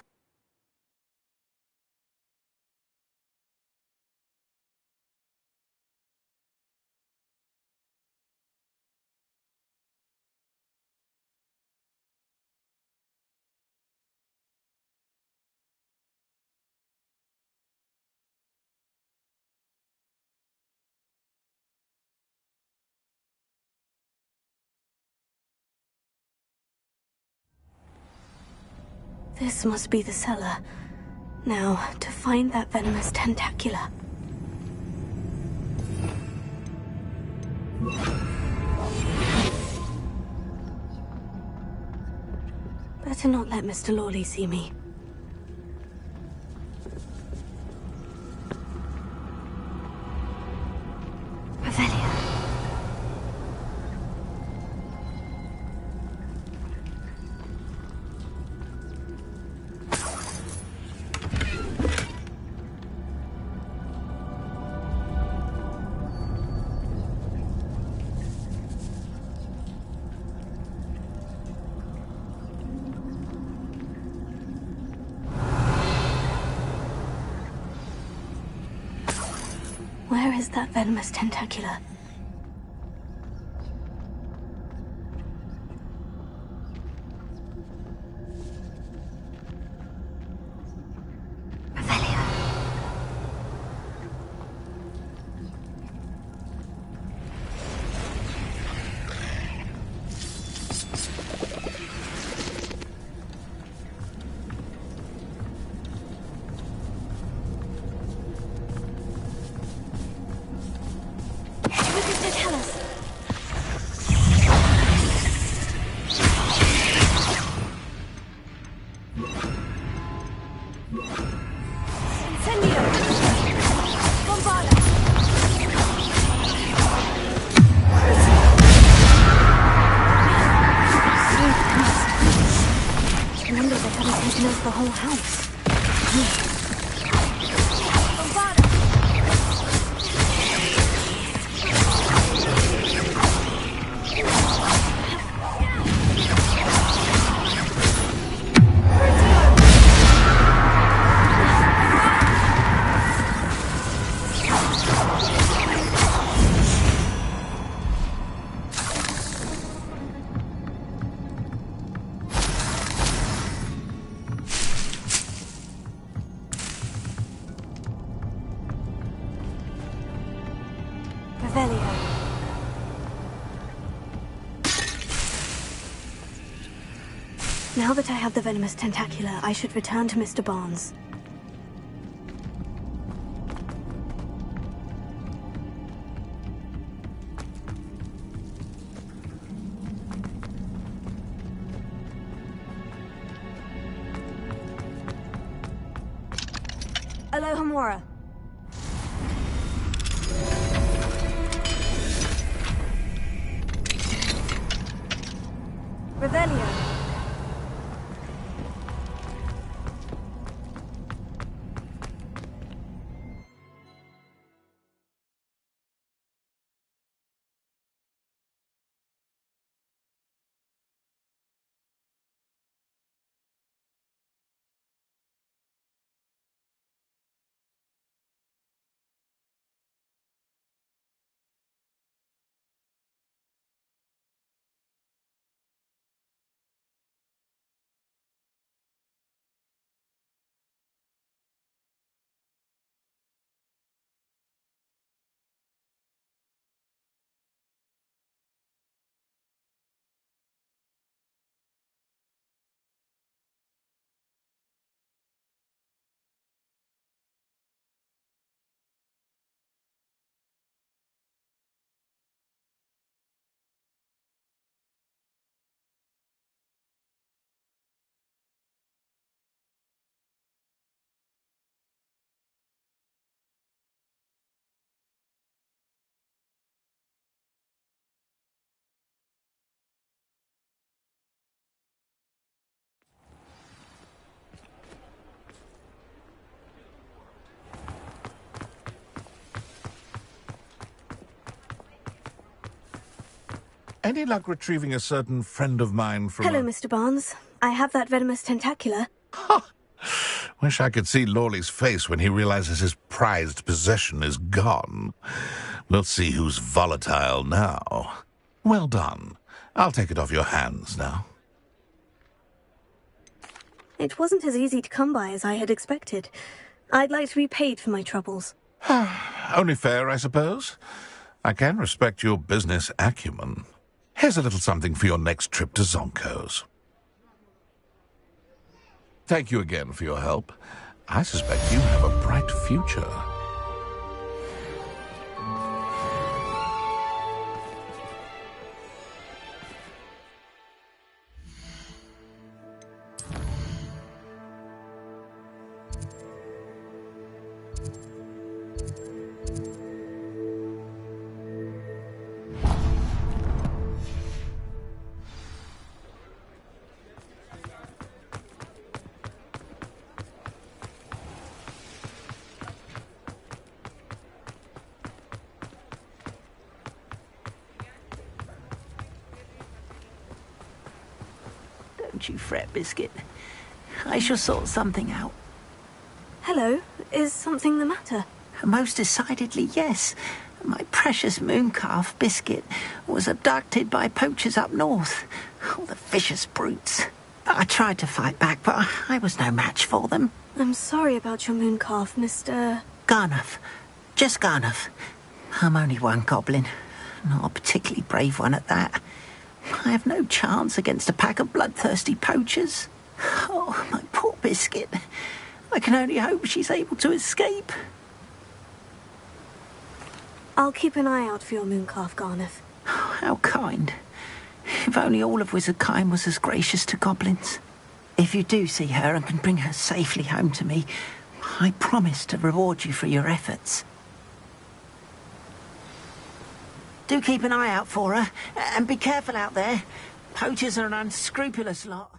This must be the cellar. Now, to find that venomous tentacula. Better not let Mr. Lawley see me. Revelia. Where is that venomous tentacula? Revelia. house. Now that I have the venomous tentacula, I should return to Mr. Barnes. Alohomora. Revelio. Any luck retrieving a certain friend of mine from... Hello, Mr. Barnes. I have that venomous tentacula. Wish I could see Lawley's face when he realizes his prized possession is gone. We'll see who's volatile now. Well done. I'll take it off your hands now. It wasn't as easy to come by as I had expected. I'd like to be paid for my troubles. Only fair, I suppose. I can respect your business acumen. Here's a little something for your next trip to Zonko's. Thank you again for your help. I suspect you have a bright future. Don't you fret, Biscuit. I shall sort something out. Hello. Is something the matter? Most decidedly, yes. My precious mooncalf, Biscuit, was abducted by poachers up north. Oh, the vicious brutes. I tried to fight back, but I was no match for them. I'm sorry about your mooncalf, Mr... Garnuff. Just Garnuff. I'm only one goblin. Not a particularly brave one at that. I have no chance against a pack of bloodthirsty poachers. Oh, my poor Biscuit. I can only hope she's able to escape. I'll keep an eye out for your mooncalf, Garnuff. Oh, how kind. If only all of Wizardkind was as gracious to goblins. If you do see her and can bring her safely home to me, I promise to reward you for your efforts. Do keep an eye out for her, and be careful out there. Poachers are an unscrupulous lot.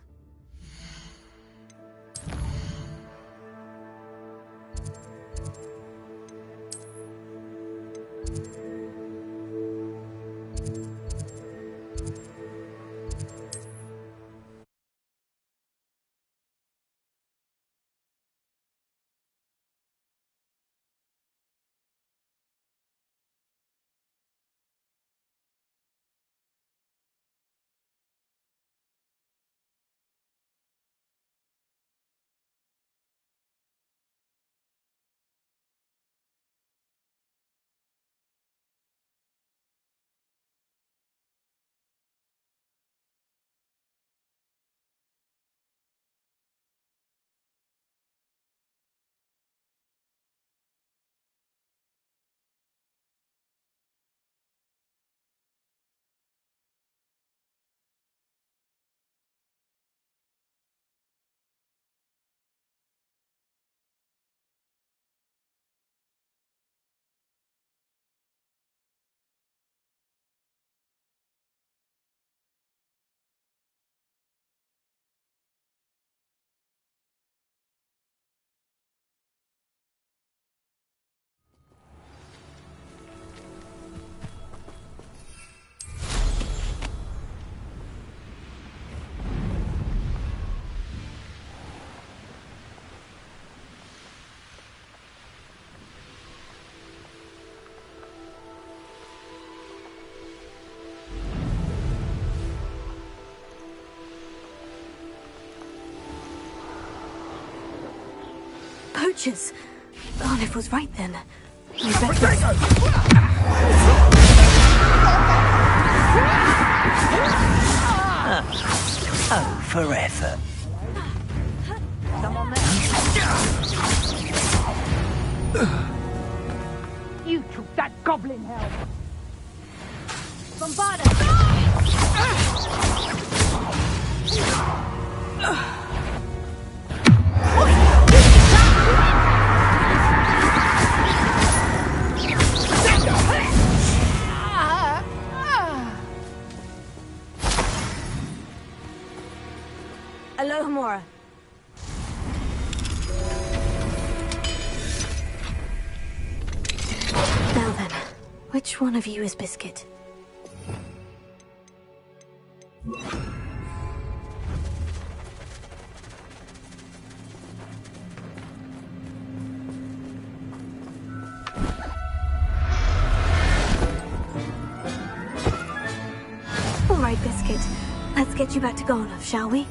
poachers. Garniff was right then. We better... Oh, forever. Come on then. You took that goblin help. Bombard Alohomora. Now then, which one of you is Biscuit? All right, Biscuit. Let's get you back to Garnoff, shall we?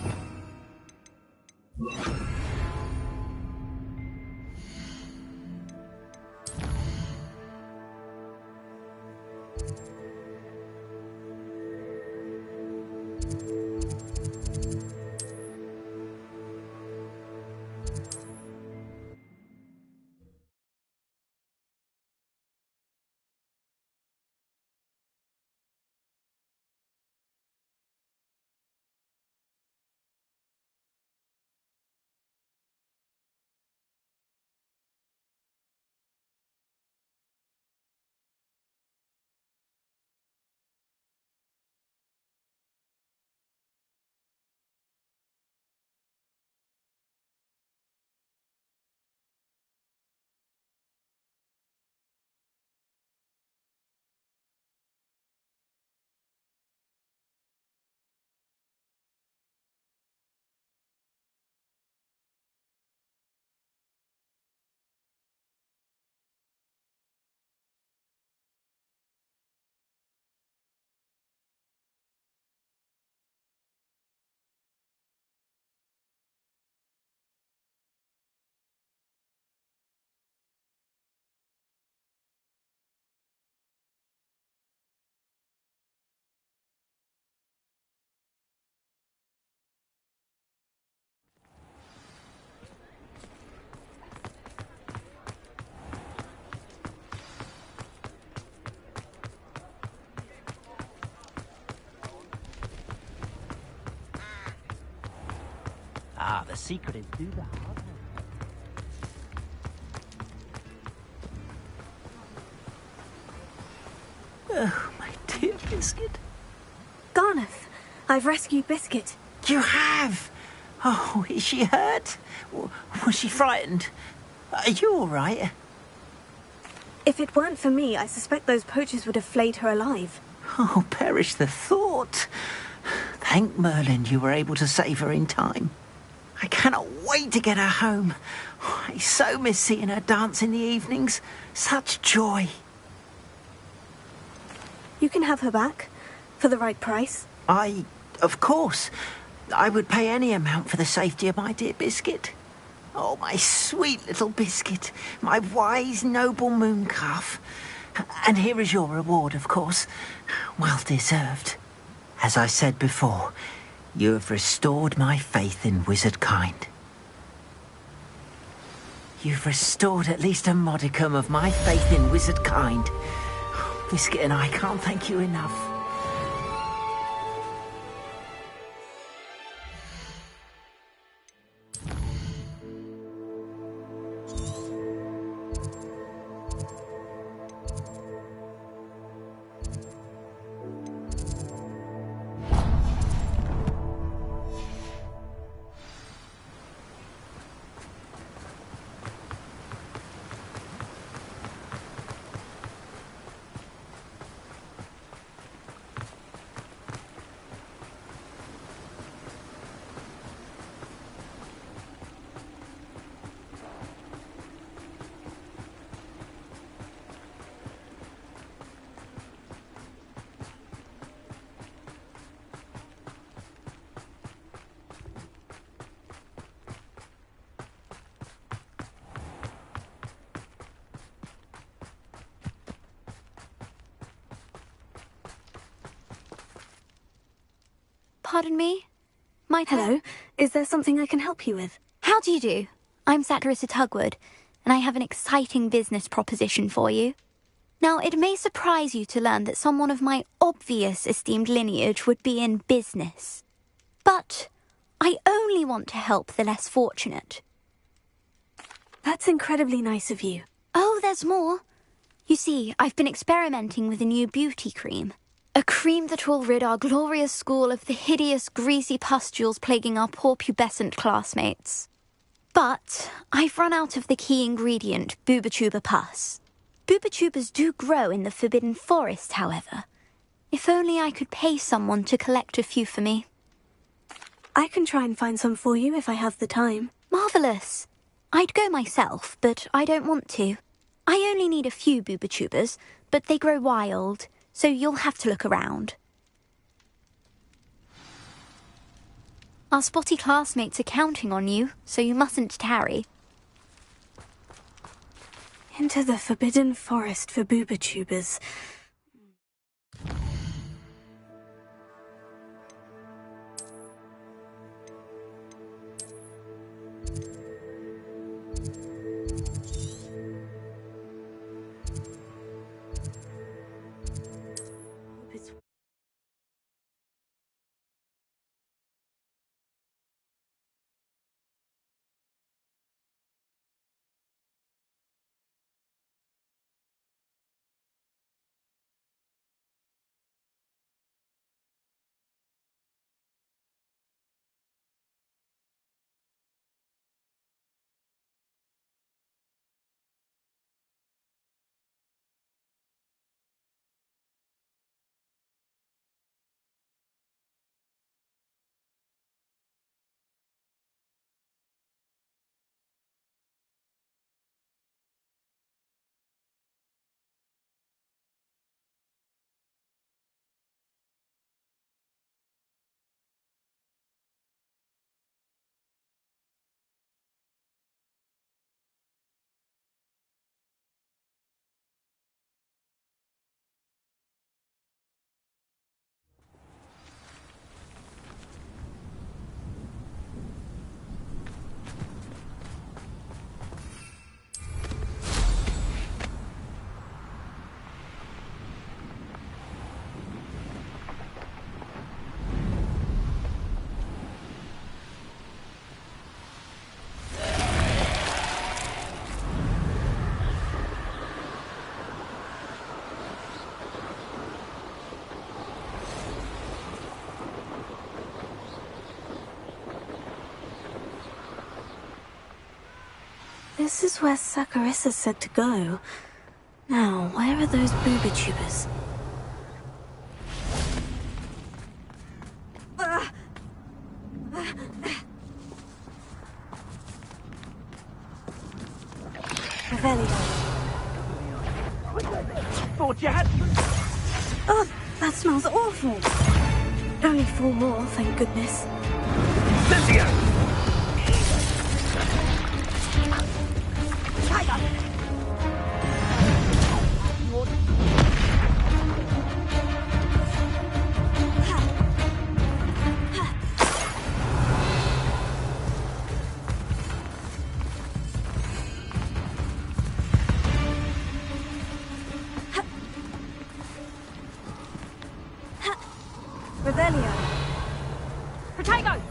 Ah, the secret is do the hard work. Oh, my dear Biscuit. Garnoff, I've rescued Biscuit. You have? Oh, is she hurt? Was she frightened? Are you all right? If it weren't for me, I suspect those poachers would have flayed her alive. Oh, perish the thought. Thank Merlin you were able to save her in time. I cannot wait to get her home. I so miss seeing her dance in the evenings. Such joy. You can have her back, for the right price. Of course, I would pay any amount for the safety of my dear Biscuit. Oh, my sweet little Biscuit, my wise, noble moon calf. And here is your reward, of course. Well deserved. As I said before, you have restored my faith in wizard kind. You've restored at least a modicum of my faith in wizard kind. Biscuit and I can't thank you enough. pardon me? Hello, is there something I can help you with? How do you do? I'm Satirissa Tugwood, and I have an exciting business proposition for you. Now, it may surprise you to learn that someone of my obvious esteemed lineage would be in business. But I only want to help the less fortunate. That's incredibly nice of you. Oh, there's more. You see, I've been experimenting with a new beauty cream. A cream that will rid our glorious school of the hideous, greasy pustules plaguing our poor pubescent classmates. But I've run out of the key ingredient, Booba-Tuba pus. Booba-Tubas do grow in the Forbidden Forest, however. If only I could pay someone to collect a few for me. I can try and find some for you if I have the time. Marvellous. I'd go myself, but I don't want to. I only need a few Booba-Tubas, but they grow wild, so you'll have to look around. Our spotty classmates are counting on you, so you mustn't tarry. Into the Forbidden Forest for Booba-Tubas. This is where Saccharissa said to go. Now, where are those Booba-Tubas? Revelio. Thought you had... Oh, that smells awful. Only 4 more, thank goodness. Cynthia! Revelio. Potato!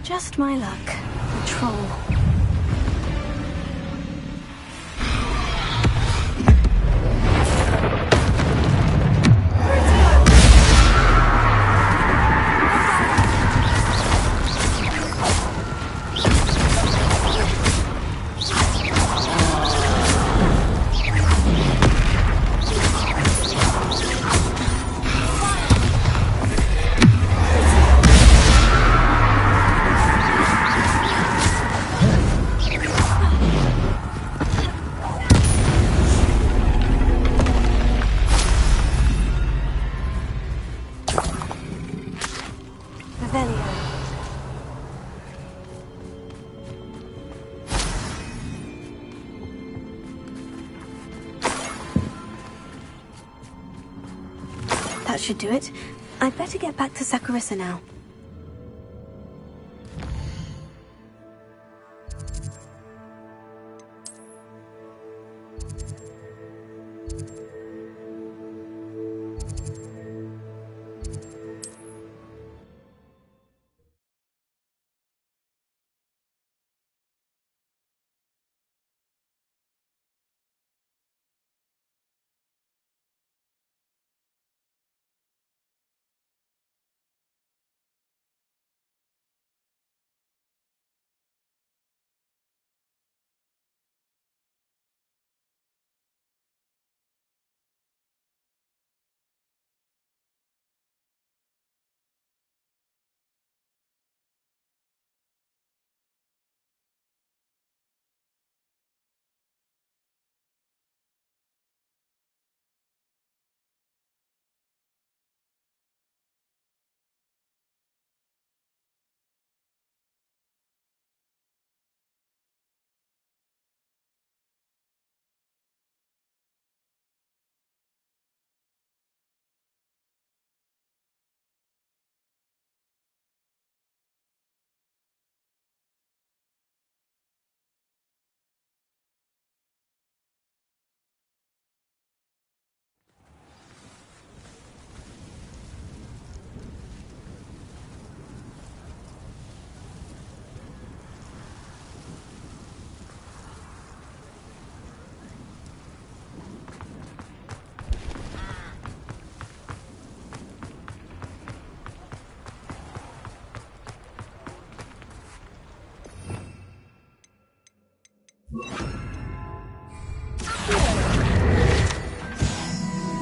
Just my luck. A troll. That should do it. I'd better get back to Sakurissa now.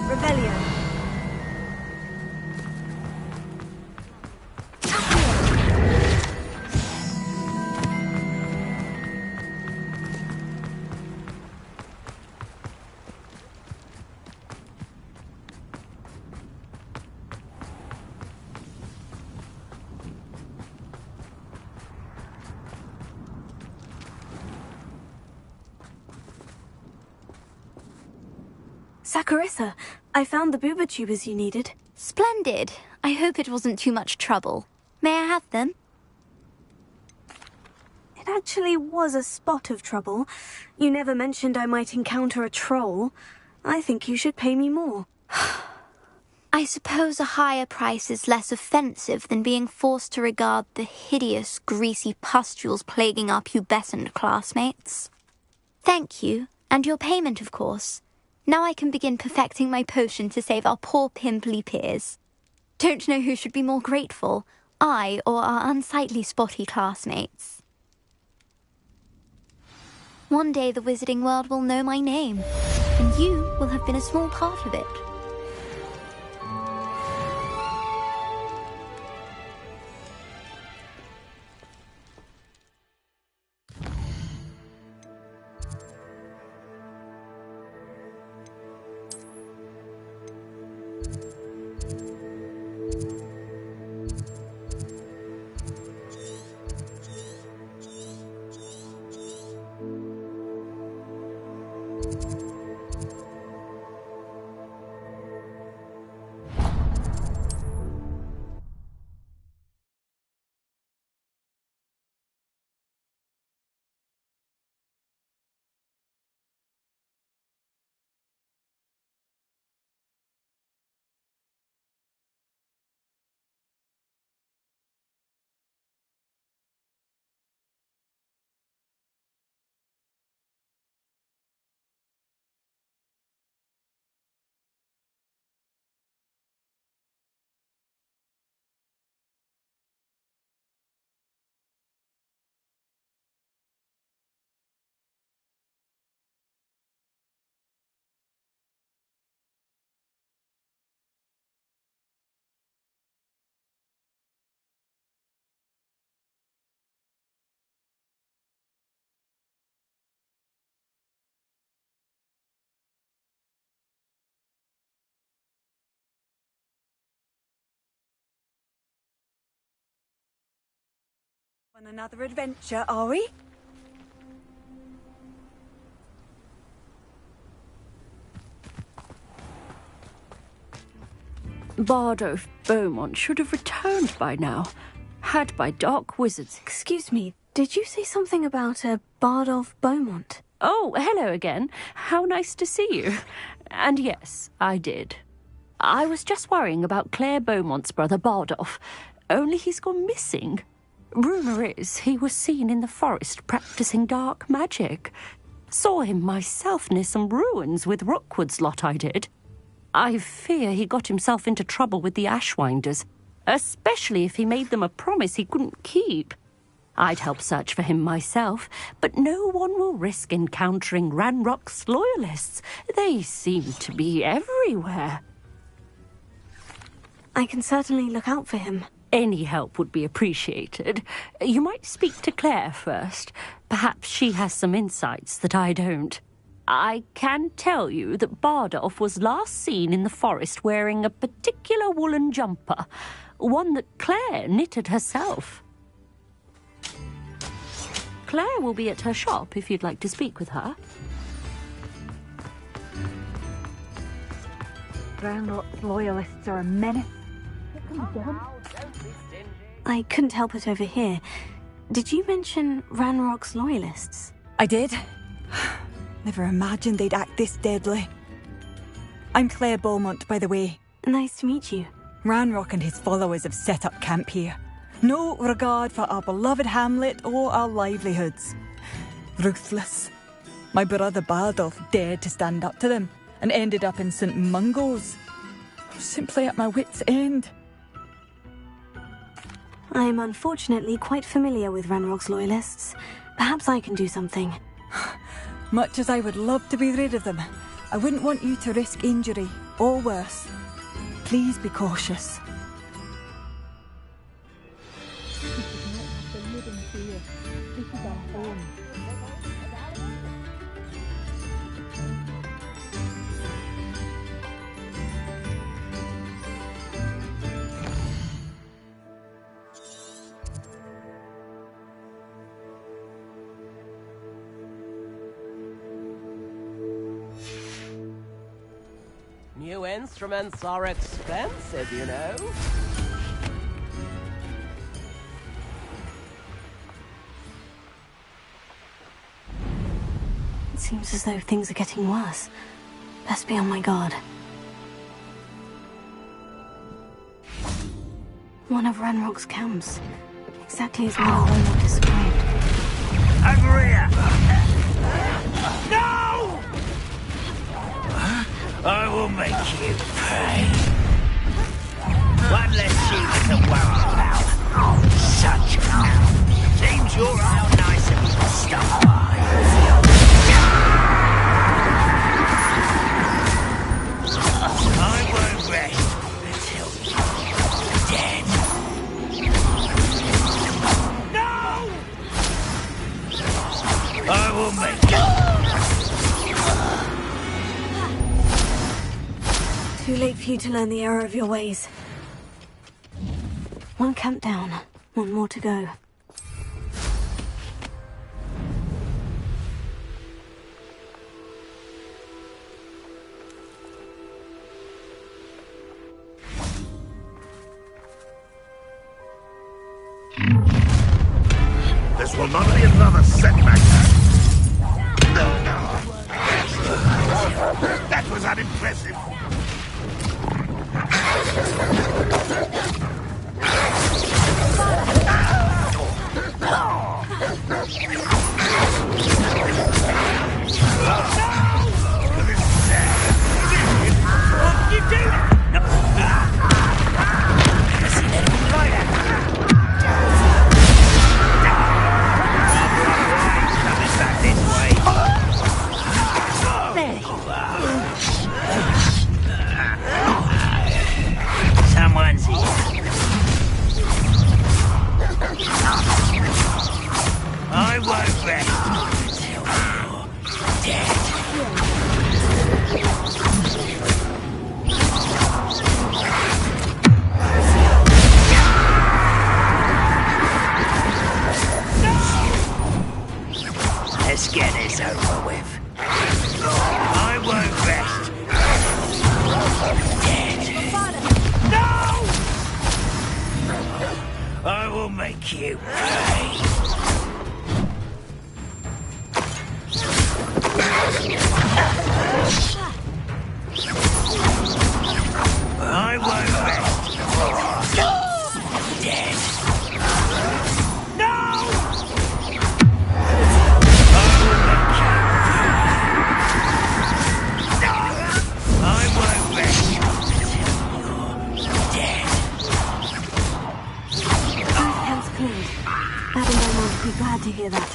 Rebellion. Sakurissa, I found the booba tubers you needed. Splendid. I hope it wasn't too much trouble. May I have them? It actually was a spot of trouble. You never mentioned I might encounter a troll. I think you should pay me more. I suppose a higher price is less offensive than being forced to regard the hideous, greasy pustules plaguing our pubescent classmates. Thank you, and your payment, of course. Now I can begin perfecting my potion to save our poor pimply peers. Don't know who should be more grateful, I or our unsightly spotty classmates. One day the wizarding world will know my name, and you will have been a small part of it. On another adventure, are we? Bardolph Beaumont should have returned by now, had by dark wizards. Excuse me, did you say something about a Bardolph Beaumont? Oh, hello again. How nice to see you. And yes, I did. I was just worrying about Claire Beaumont's brother Bardolph, only he's gone missing. Rumour is he was seen in the forest practising dark magic. Saw him myself near some ruins with Rookwood's lot I did. I fear he got himself into trouble with the Ashwinders, especially if he made them a promise he couldn't keep. I'd help search for him myself, but no one will risk encountering Ranrock's loyalists. They seem to be everywhere. I can certainly look out for him. Any help would be appreciated. You might speak to Claire first. Perhaps she has some insights that I don't. I can tell you that Bardolph was last seen in the forest wearing a particular woolen jumper, one that Claire knitted herself. Claire will be at her shop if you'd like to speak with her. Ranrock's loyalists are a menace. I couldn't help it over here. Did you mention Ranrock's loyalists? I did. Never imagined they'd act this deadly. I'm Claire Beaumont, by the way. Nice to meet you. Ranrock and his followers have set up camp here. No regard for our beloved hamlet or our livelihoods. Ruthless. My brother Bardolph dared to stand up to them and ended up in St. Mungo's. I'm simply at my wit's end. I am unfortunately quite familiar with Ranrock's loyalists. Perhaps I can do something. Much as I would love to be rid of them, I wouldn't want you to risk injury, or worse. Please be cautious. New instruments are expensive, you know. It seems as though things are getting worse. Best be on my guard. One of Ranrock's camps. Exactly as Mother Beaumont described. Over here! No! I will make you pay. One less sheep to worry about. Such a seems you're how nice of you to stop by. I won't rest until you're dead. No! I will make you. Too late for you to learn the error of your ways. One camp down, one more to go. This will not be another setback. That was unimpressive. What you doing? Someone's here. I won't rest until you're dead. Let's get this over with. I won't rest. Dead. No! you pay. I won't rest. Dead. No! I won't rest until you're dead. Both camps cleared. Madam Beaumont would be glad to hear that.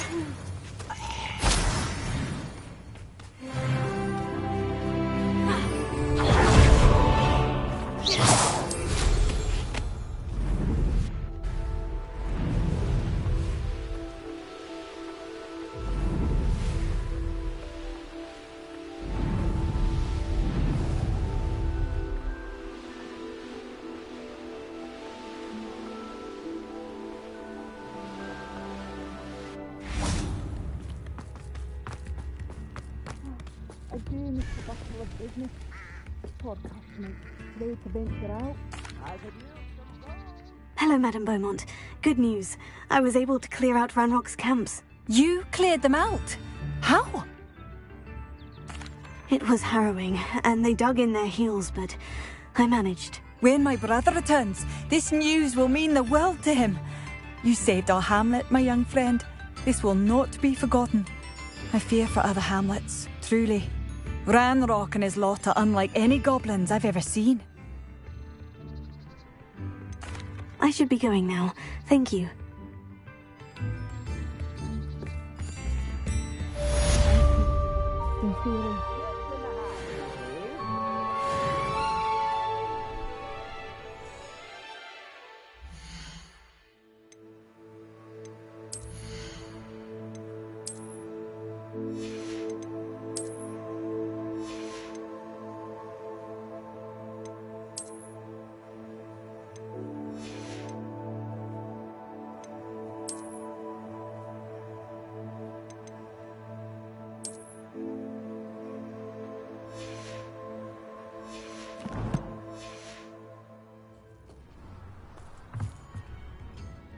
Again, it's a battle of business. Poor customers, ready to venture out. Hello, Madam Beaumont. Good news. I was able to clear out Ranrock's camps. You cleared them out? How? It was harrowing, and they dug in their heels, but I managed. When my brother returns, this news will mean the world to him. You saved our hamlet, my young friend. This will not be forgotten. I fear for other hamlets, truly. Ranrock and his lot are unlike any goblins I've ever seen. I should be going now. Thank you. Sincerely.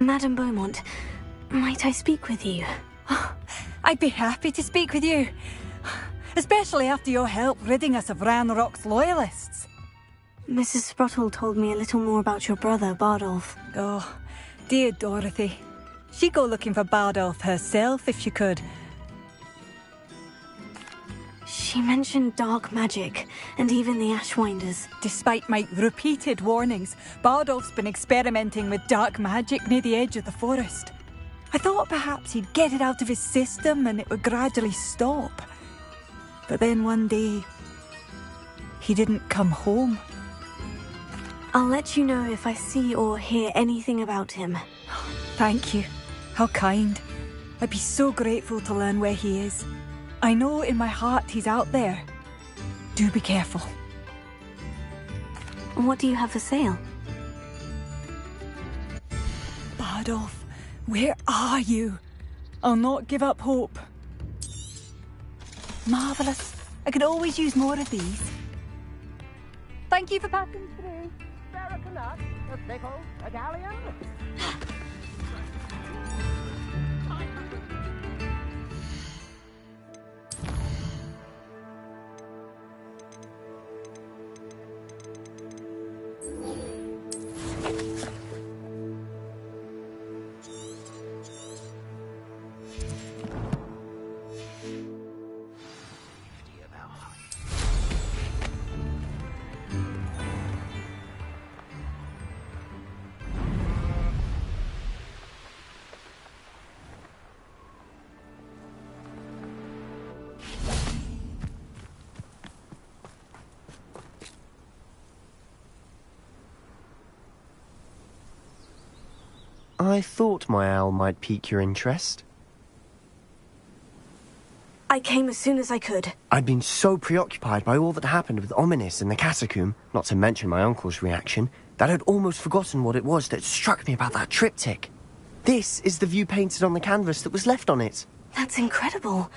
Madam Beaumont, might I speak with you? I'd be happy to speak with you. Especially after your help ridding us of Ranrock's loyalists. Mrs. Sprottle told me a little more about your brother, Bardolph. Oh, dear Dorothy. She'd go looking for Bardolph herself if she could. She mentioned dark magic, and even the Ashwinders. Despite my repeated warnings, Bardolph's been experimenting with dark magic near the edge of the forest. I thought perhaps he'd get it out of his system and it would gradually stop. But then one day, he didn't come home. I'll let you know if I see or hear anything about him. Thank you. How kind. I'd be so grateful to learn where he is. I know in my heart he's out there. Do be careful. What do you have for sale? Bardolph, where are you? I'll not give up hope. Marvellous. I could always use more of these. Thank you for passing through. Barracanut, a pickle, a galleon. I thought my owl might pique your interest. I came as soon as I could. I'd been so preoccupied by all that happened with Ominis and the catacomb, not to mention my uncle's reaction, that I'd almost forgotten what it was that struck me about that triptych. This is the view painted on the canvas that was left on it. That's incredible.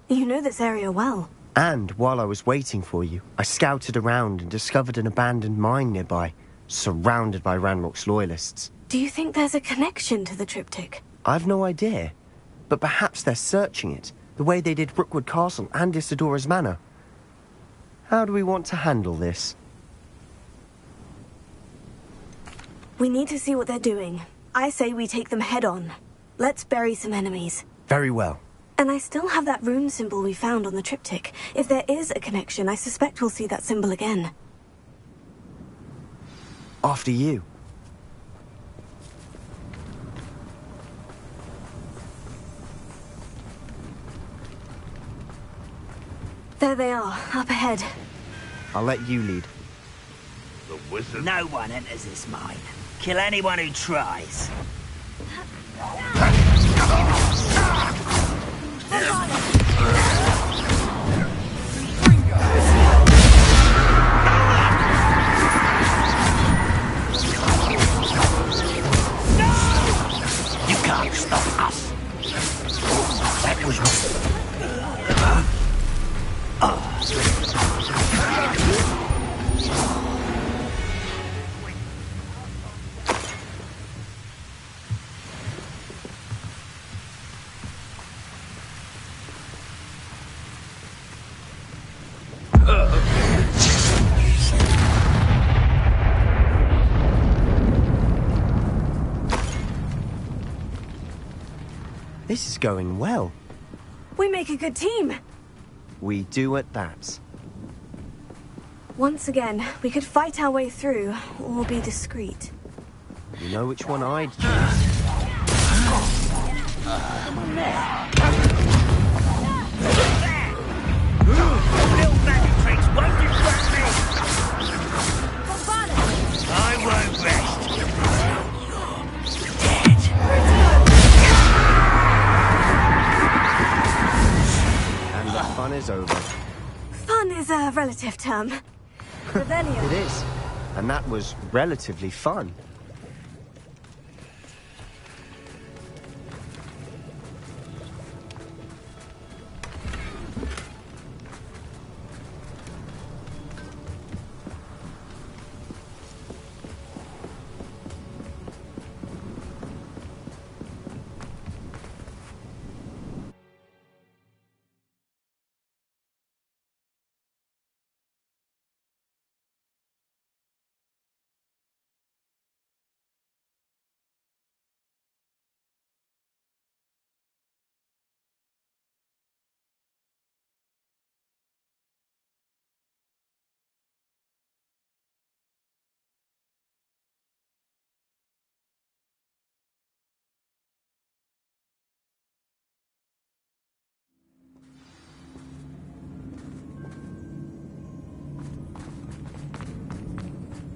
You know this area well. And while I was waiting for you, I scouted around and discovered an abandoned mine nearby, surrounded by Ranrock's loyalists. Do you think there's a connection to the triptych? I've no idea. But perhaps they're searching it, the way they did Brookwood Castle and Isidora's Manor. How do we want to handle this? We need to see what they're doing. I say we take them head on. Let's bury some enemies. Very well. And I still have that rune symbol we found on the triptych. If there is a connection, I suspect we'll see that symbol again. After you. There they are, up ahead. I'll let you lead. The wizard... No one enters this mine. Kill anyone who tries. You can't stop us. That was wrong. This is going well. We make a good team. We do at that. Once again, we could fight our way through, or be discreet. You know which one I'd choose. Little magic tricks won't distract me. I won't rest. You're dead. And the fun is over. Fun is a relative term. Rebellion. It is. And that was relatively fun.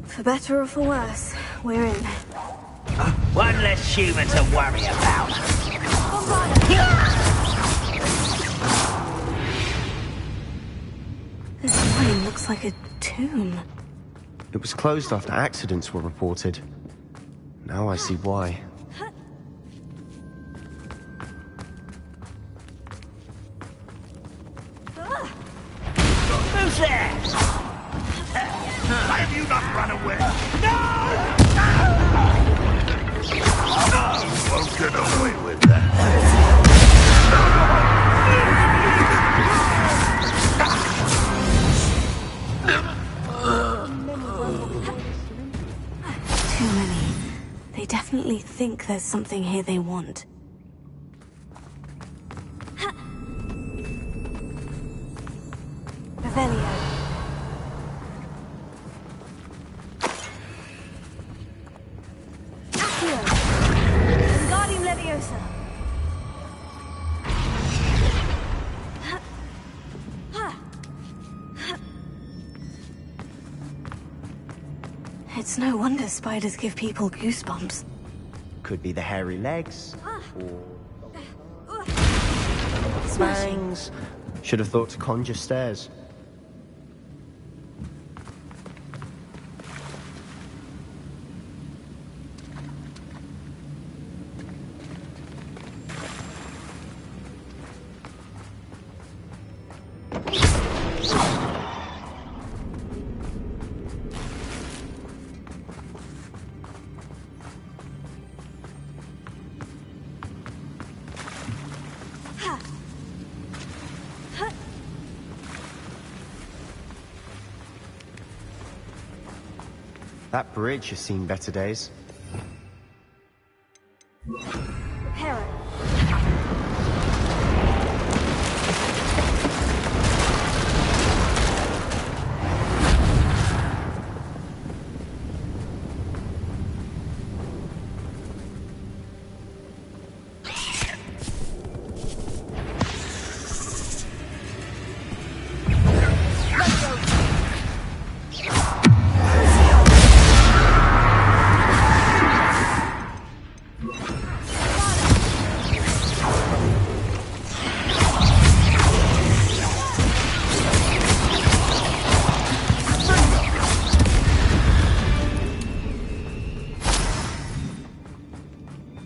For better or for worse, we're in. One less human to worry about. This mine looks like a tomb. It was closed after accidents were reported. Now I see why. Who's there? Why have you not run away? No! Won't get away with Too many. They definitely think there's something here they want. Revelio. Accio. Wingardium Leviosa. It's no wonder spiders give people goosebumps. Could be the hairy legs. Or... fangs. Should have thought to conjure stairs. That bridge has seen better days. Hera.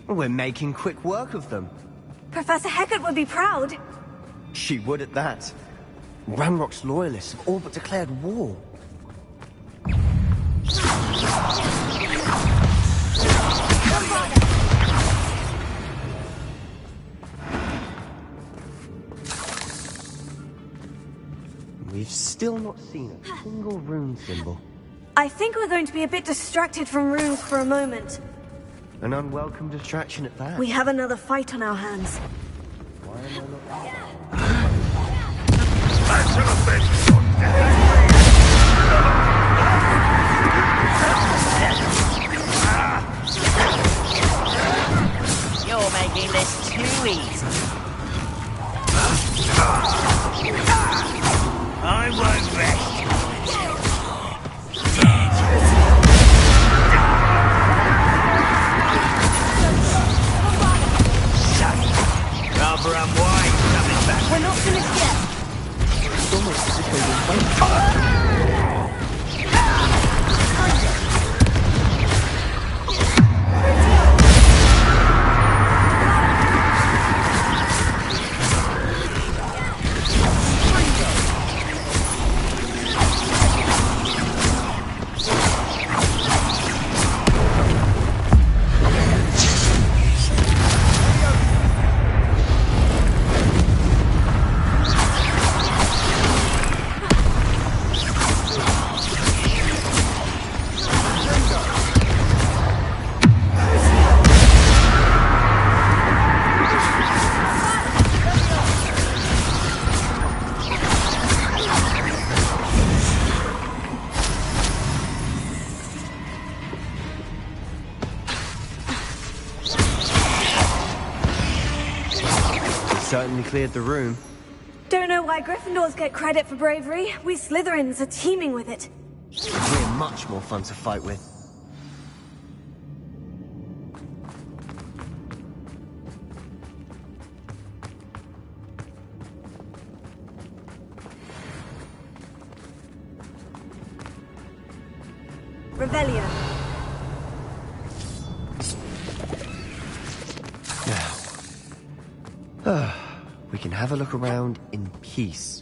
We're making quick work of them. Professor Hecat would be proud. She would at that. Ranrock's loyalists have all but declared war. We've still not seen a single rune symbol. I think we're going to be a bit distracted from runes for a moment. An unwelcome distraction at that. We have another fight on our hands. Why am I not... You're making this too easy. I won't rest. Rather unwise coming back. We're not finished yet. It's almost as if they were waiting. Certainly cleared the room. Don't know why Gryffindors get credit for bravery. We Slytherins are teeming with it. We're much more fun to fight with. Revelio. We can have a look around in peace.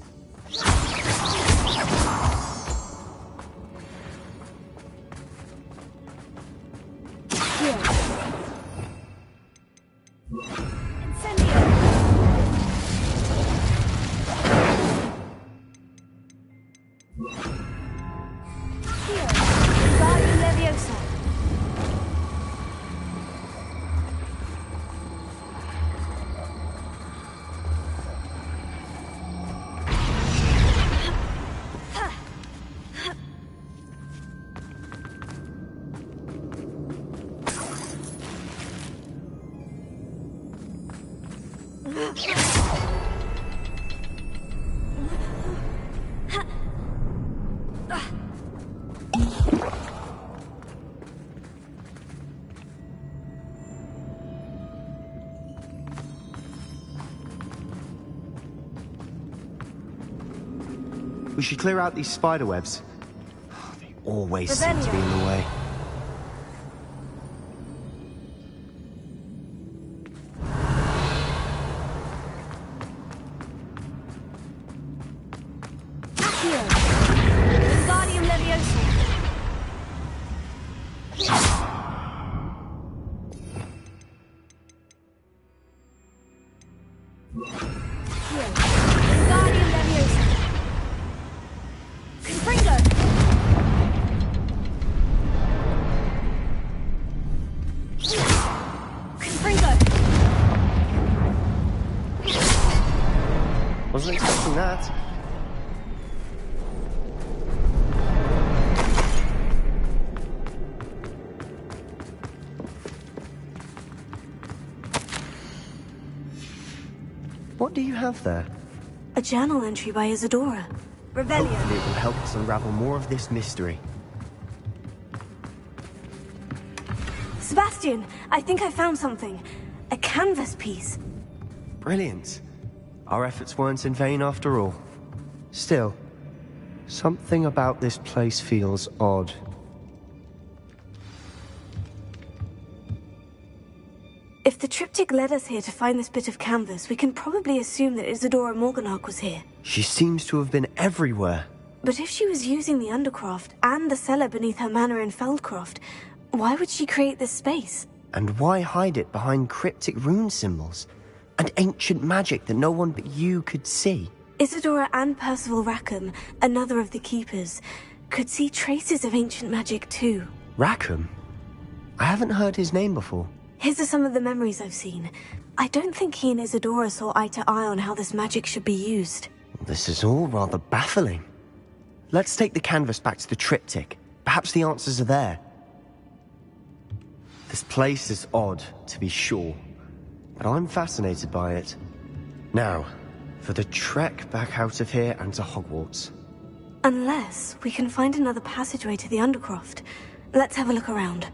We should clear out these spider webs. They always seem to be in the way. Guardian Leviosa. Confringo. Confringo. Wasn't expecting that. What do you have there? A journal entry by Isadora. Revelio. Hopefully it will help us unravel more of this mystery. Sebastian, I think I found something. A canvas piece. Brilliant. Our efforts weren't in vain after all. Still, something about this place feels odd. If the triptych led us here to find this bit of canvas, we can probably assume that Isadora Morganach was here. She seems to have been everywhere. But if she was using the Undercroft and the cellar beneath her manor in Feldcroft, why would she create this space? And why hide it behind cryptic rune symbols? And ancient magic that no one but you could see? Isadora and Percival Rackham, another of the Keepers, could see traces of ancient magic too. Rackham? I haven't heard his name before. His are some of the memories I've seen. I don't think he and Isadora saw eye to eye on how this magic should be used. This is all rather baffling. Let's take the canvas back to the triptych. Perhaps the answers are there. This place is odd, to be sure, but I'm fascinated by it. Now, for the trek back out of here and to Hogwarts. Unless we can find another passageway to the Undercroft. Let's have a look around.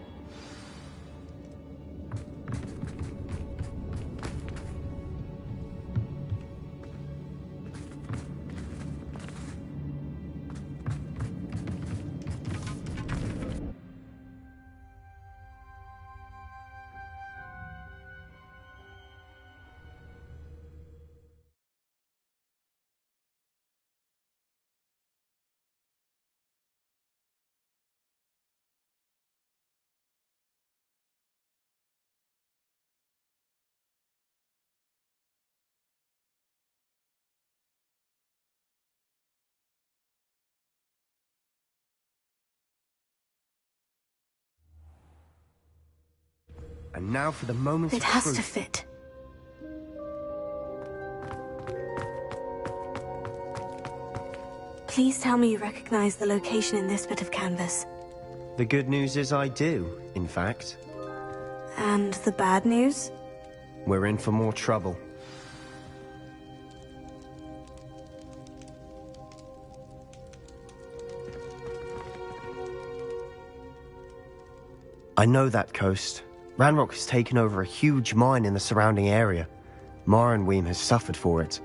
And now for the moment of It has truth. to fit. Please tell me you recognize the location in this bit of canvas. The good news is I do, in fact. And the bad news? We're in for more trouble. I know that coast. Ranrock has taken over a huge mine in the surrounding area. Morinweem has suffered for it.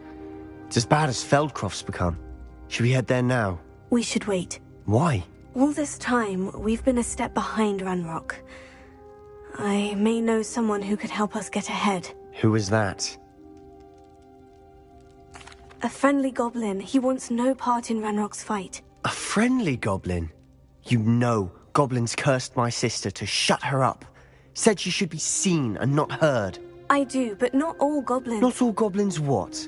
It's as bad as Feldcroft's become. Should we head there now? We should wait. Why? All this time, we've been a step behind Ranrock. I may know someone who could help us get ahead. Who is that? A friendly goblin. He wants no part in Ranrock's fight. A friendly goblin? You know goblins cursed my sister to shut her up. Said she should be seen and not heard. I do, but not all goblins. Not all goblins what?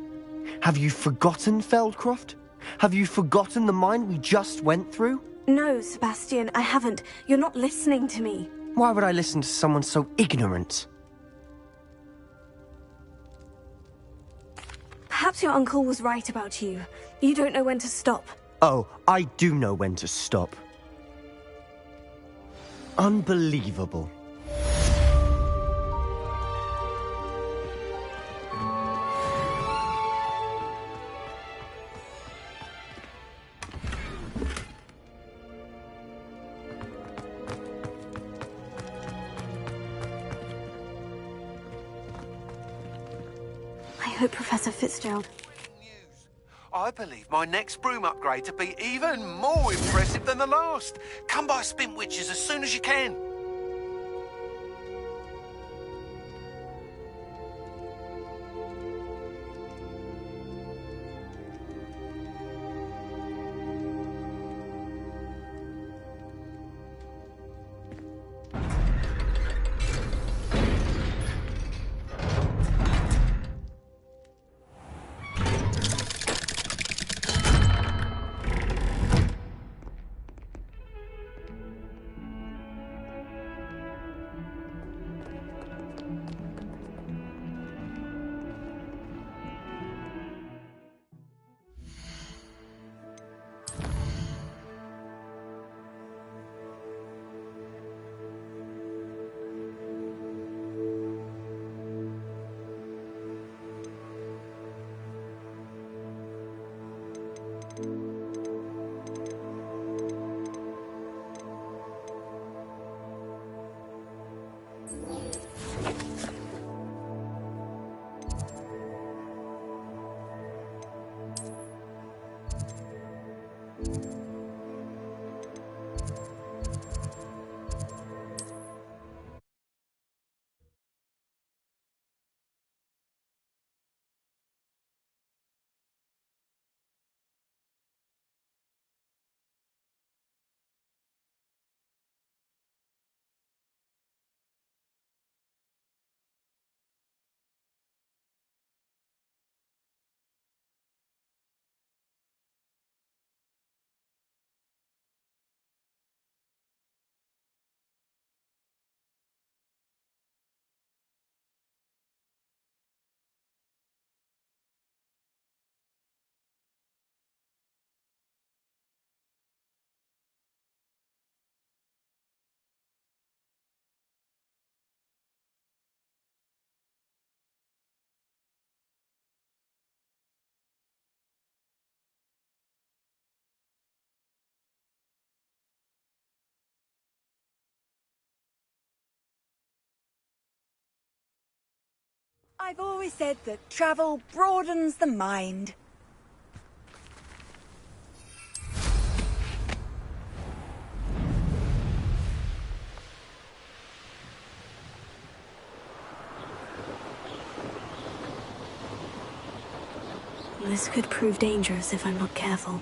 Have you forgotten Feldcroft? Have you forgotten the mine we just went through? No, Sebastian, I haven't. You're not listening to me. Why would I listen to someone so ignorant? Perhaps your uncle was right about you. You don't know when to stop. Oh, I do know when to stop. Unbelievable. I hope Professor Fitzgerald... I believe my next broom upgrade to be even more impressive than the last. Come by Spintwitches as soon as you can. I've always said that travel broadens the mind. This could prove dangerous if I'm not careful.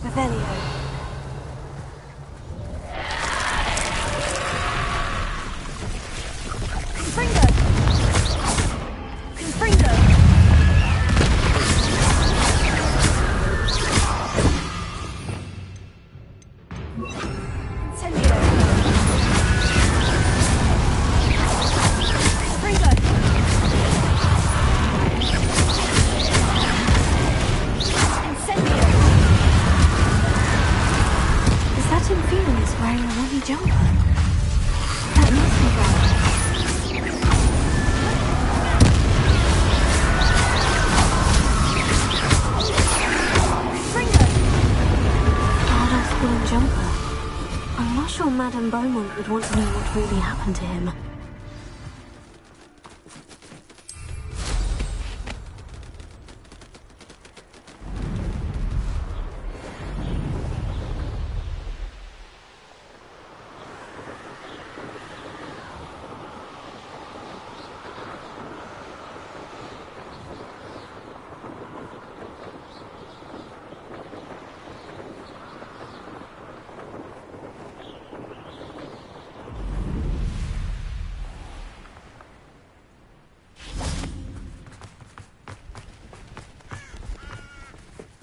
Revelio. Confringo! Confringo! Incendio! Confringo! Incendio! Is that Inferius wearing a woolly jumper? That must be right. Bardolph's woolen jumper. I'm not sure Madame Beaumont would want to know what really happened to him.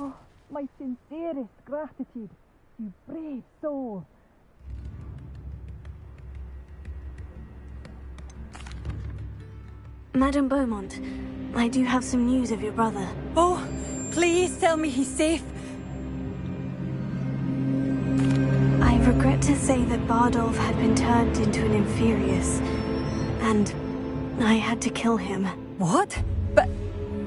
Oh, my sincerest gratitude, you brave soul. Madame Beaumont, I do have some news of your brother. Oh, please tell me he's safe. I regret to say that Bardolph had been turned into an Inferius, and I had to kill him. What?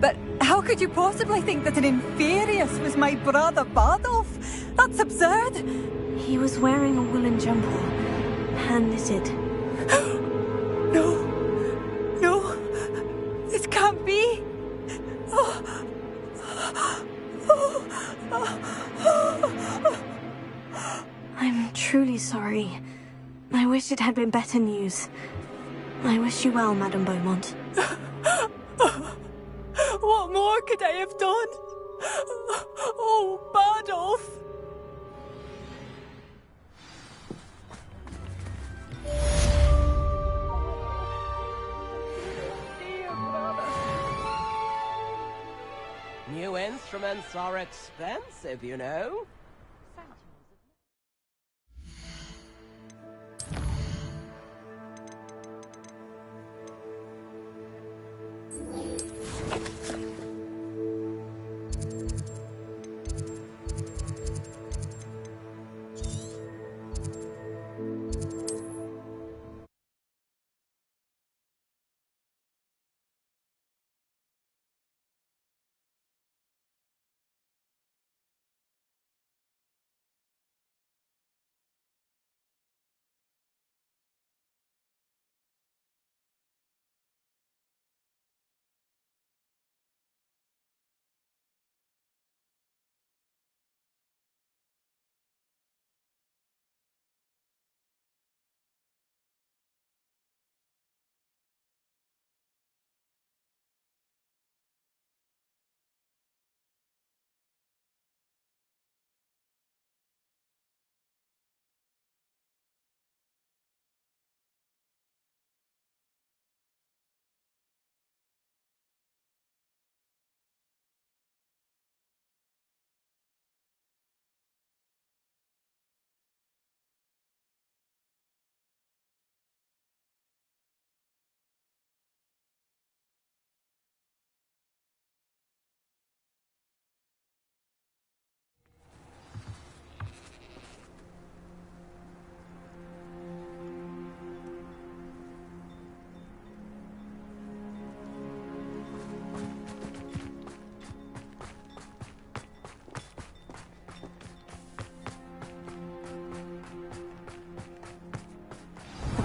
But how could you possibly think that an Inferius was my brother Bardolph? That's absurd. He was wearing a woolen jumper, hand-knitted. No. No. This can't be. I'm truly sorry. I wish it had been better news. I wish you well, Madame Beaumont. What more could I have done? Oh, Bardolph! Dear brother. New instruments are expensive, you know.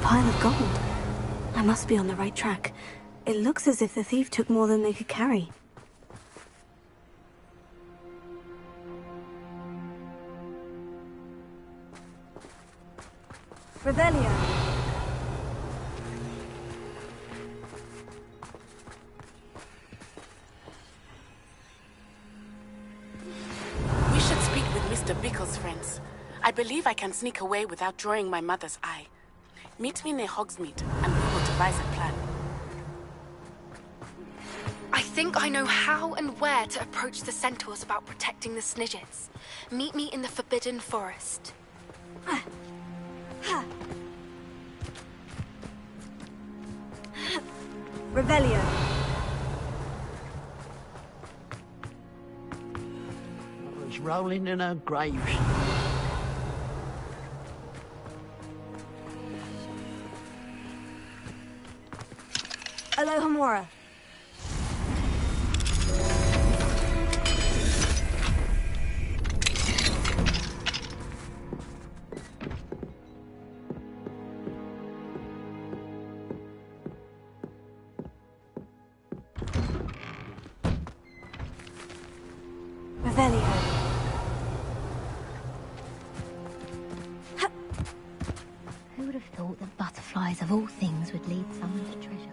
pile of gold. I must be on the right track. It looks as if the thief took more than they could carry. Revelio. We should speak with Mr. Bickle's friends. I believe I can sneak away without drawing my mother's eye. Meet me near Hogsmeade, and we will devise a plan. I think I know how and where to approach the centaurs about protecting the Snidgets. Meet me in the Forbidden Forest. Revelio. Mother's rolling in her grave. Alohomora. Revelio. Who would have thought that butterflies of all things would lead someone to treasure?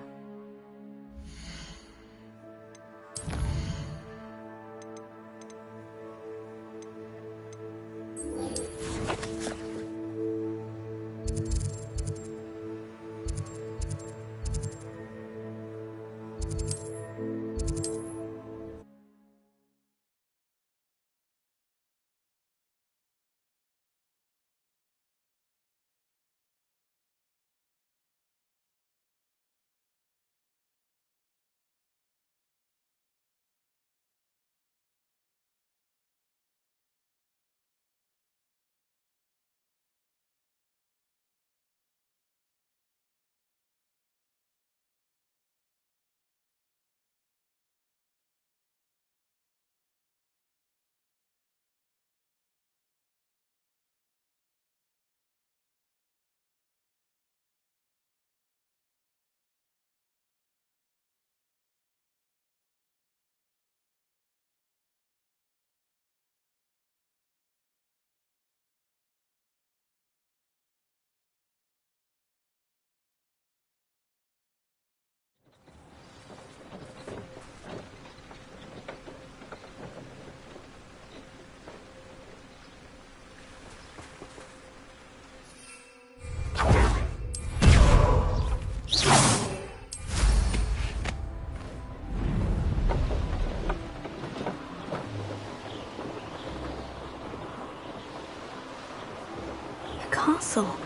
Castle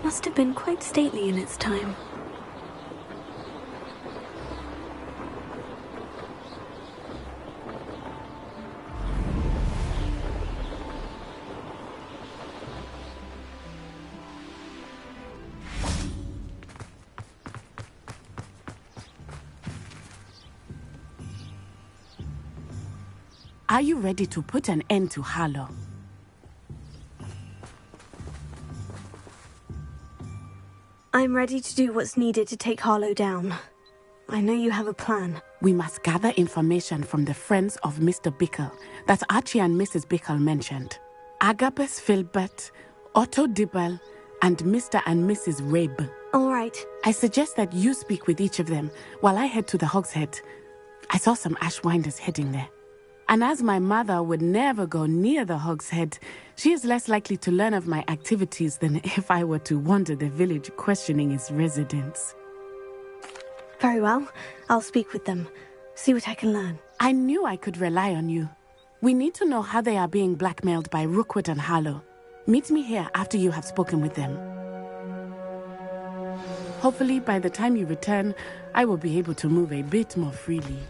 must have been quite stately in its time. Are you ready to put an end to Harlow? I'm ready to do what's needed to take Harlow down. I know you have a plan. We must gather information from the friends of Mr. Bickle that Archie and Mrs. Bickle mentioned. Agabus Filbert, Otto Dibble, and Mr. and Mrs. Rabe. All right. I suggest that you speak with each of them while I head to the Hogshead. I saw some Ashwinders heading there. And as my mother would never go near the Hogshead, she is less likely to learn of my activities than if I were to wander the village questioning its residents. Very well. I'll speak with them. See what I can learn. I knew I could rely on you. We need to know how they are being blackmailed by Rookwood and Harlow. Meet me here after you have spoken with them. Hopefully, by the time you return, I will be able to move a bit more freely.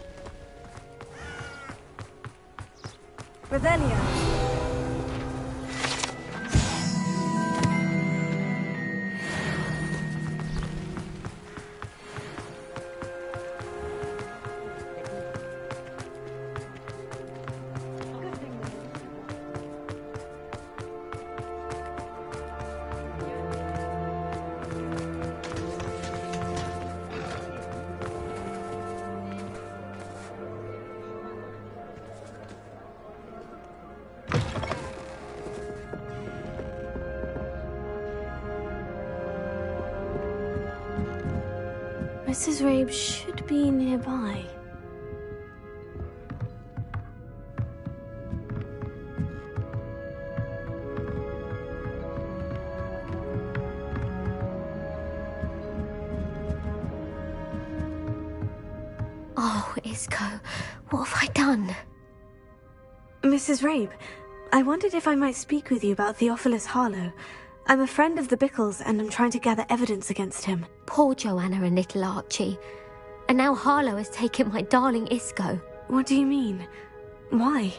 Revelio. Mrs. Rabe should be nearby. Oh, Isco, what have I done? Mrs. Rabe, I wondered if I might speak with you about Theophilus Harlow. I'm a friend of the Bickles and I'm trying to gather evidence against him. Poor Joanna and little Archie. And now Harlow has taken my darling Isco. What do you mean? Why?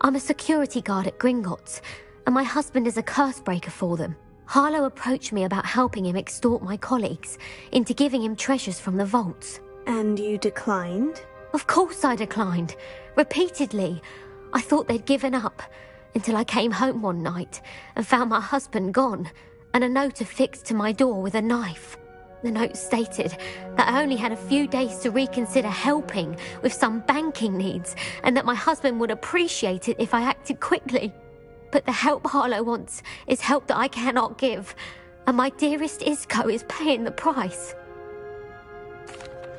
I'm a security guard at Gringotts, and my husband is a curse breaker for them. Harlow approached me about helping him extort my colleagues into giving him treasures from the vaults. And you declined? Of course I declined. Repeatedly. I thought they'd given up, until I came home one night and found my husband gone, and a note affixed to my door with a knife. The note stated that I only had a few days to reconsider helping with some banking needs, and that my husband would appreciate it if I acted quickly. But the help Harlow wants is help that I cannot give, and my dearest Isco is paying the price.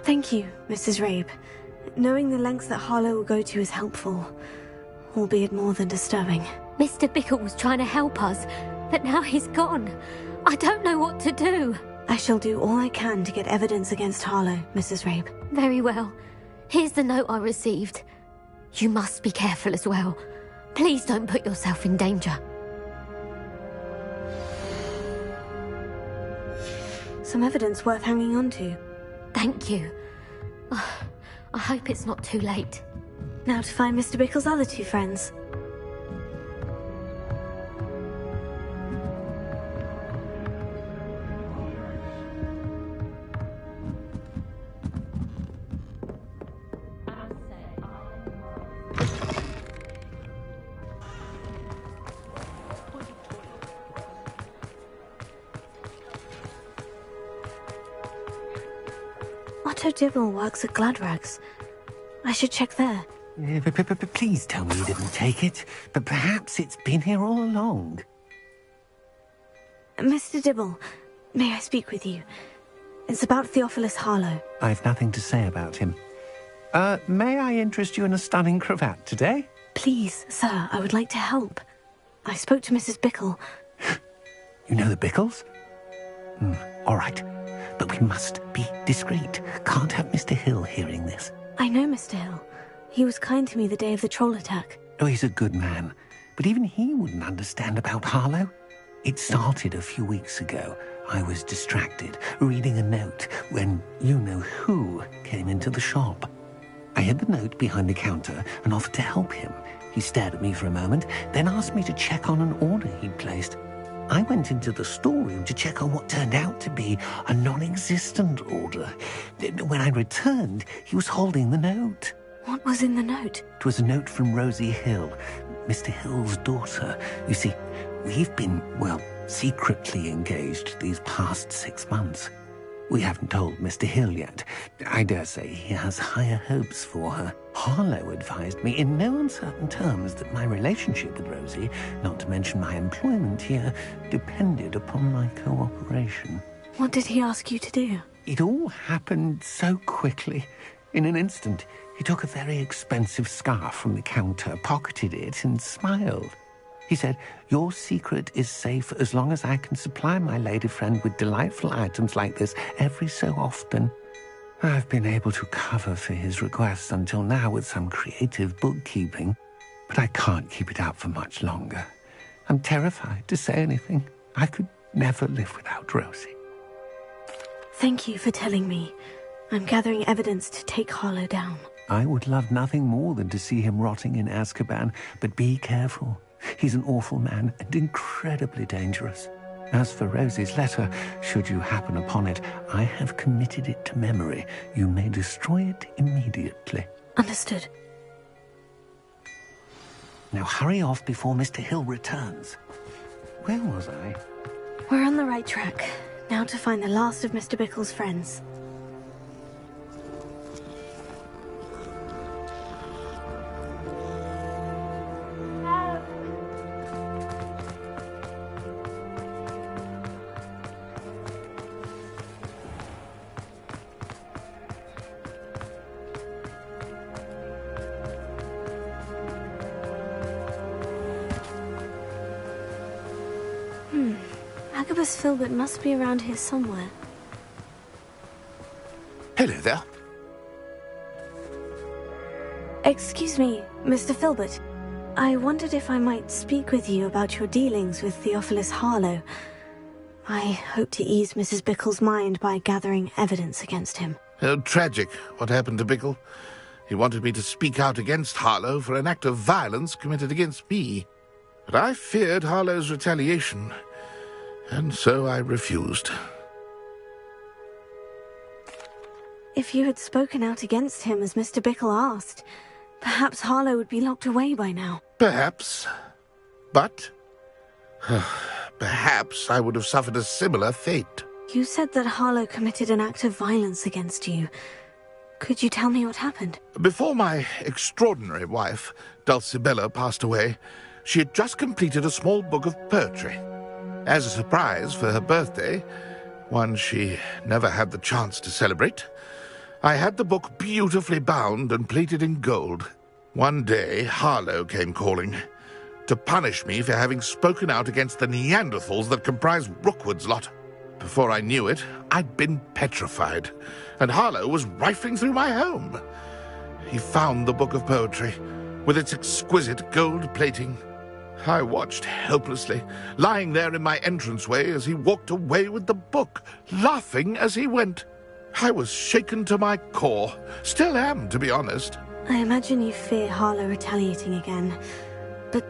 Thank you, Mrs. Rabe. Knowing the lengths that Harlow will go to is helpful, albeit more than disturbing. Mr. Bickle was trying to help us, but now he's gone. I don't know what to do. I shall do all I can to get evidence against Harlow, Mrs. Rabe. Very well. Here's the note I received. You must be careful as well. Please don't put yourself in danger. Some evidence worth hanging on to. Thank you. I hope it's not too late. Now to find Mr. Bickle's other two friends. Otto Dibble works at Gladrags. I should check there. But please tell me you didn't take it. But perhaps it's been here all along. Mr. Dibble, may I speak with you? It's about Theophilus Harlow. I've nothing to say about him. May I interest you in a stunning cravat today? Please, sir, I would like to help. I spoke to Mrs. Bickle. You know the Bickles? All right. But we must be discreet. Can't have Mr. Hill hearing this. I know Mr. Hill. He was kind to me the day of the troll attack. Oh, he's a good man. But even he wouldn't understand about Harlow. It started a few weeks ago. I was distracted, reading a note, when you-know-who came into the shop. I hid the note behind the counter and offered to help him. He stared at me for a moment, then asked me to check on an order he'd placed. I went into the storeroom to check on what turned out to be a non-existent order. When I returned, he was holding the note. What was in the note? It was a note from Rosie Hill, Mr. Hill's daughter. You see, we've been, secretly engaged these past 6 months. We haven't told Mr. Hill yet. I dare say he has higher hopes for her. Harlow advised me in no uncertain terms that my relationship with Rosie, not to mention my employment here, depended upon my cooperation. What did he ask you to do? It all happened so quickly. In an instant, he took a very expensive scarf from the counter, pocketed it, and smiled. He said, "Your secret is safe as long as I can supply my lady friend with delightful items like this every so often." I've been able to cover for his requests until now with some creative bookkeeping, but I can't keep it up for much longer. I'm terrified to say anything. I could never live without Rosie. Thank you for telling me. I'm gathering evidence to take Harlow down. I would love nothing more than to see him rotting in Azkaban, but be careful. He's an awful man and incredibly dangerous. As for Rosie's letter, should you happen upon it, I have committed it to memory. You may destroy it immediately. Understood. Now hurry off before Mr. Hill returns. Where was I? We're on the right track. Now to find the last of Mr. Bickle's friends. Agabus Filbert must be around here somewhere. Hello there. Excuse me, Mr. Filbert. I wondered if I might speak with you about your dealings with Theophilus Harlow. I hope to ease Mrs. Bickle's mind by gathering evidence against him. Oh, tragic what happened to Bickle. He wanted me to speak out against Harlow for an act of violence committed against me. But I feared Harlow's retaliation, and so I refused. If you had spoken out against him as Mr. Bickle asked, perhaps Harlow would be locked away by now. Perhaps. But perhaps I would have suffered a similar fate. You said that Harlow committed an act of violence against you. Could you tell me what happened? Before my extraordinary wife, Dulcibella, passed away, she had just completed a small book of poetry. As a surprise for her birthday, one she never had the chance to celebrate, I had the book beautifully bound and plated in gold. One day, Harlow came calling to punish me for having spoken out against the Neanderthals that comprise Rookwood's lot. Before I knew it, I'd been petrified, and Harlow was rifling through my home. He found the book of poetry, with its exquisite gold plating. I watched helplessly, lying there in my entranceway as he walked away with the book, laughing as he went. I was shaken to my core. Still am, to be honest. I imagine you fear Harlow retaliating again. But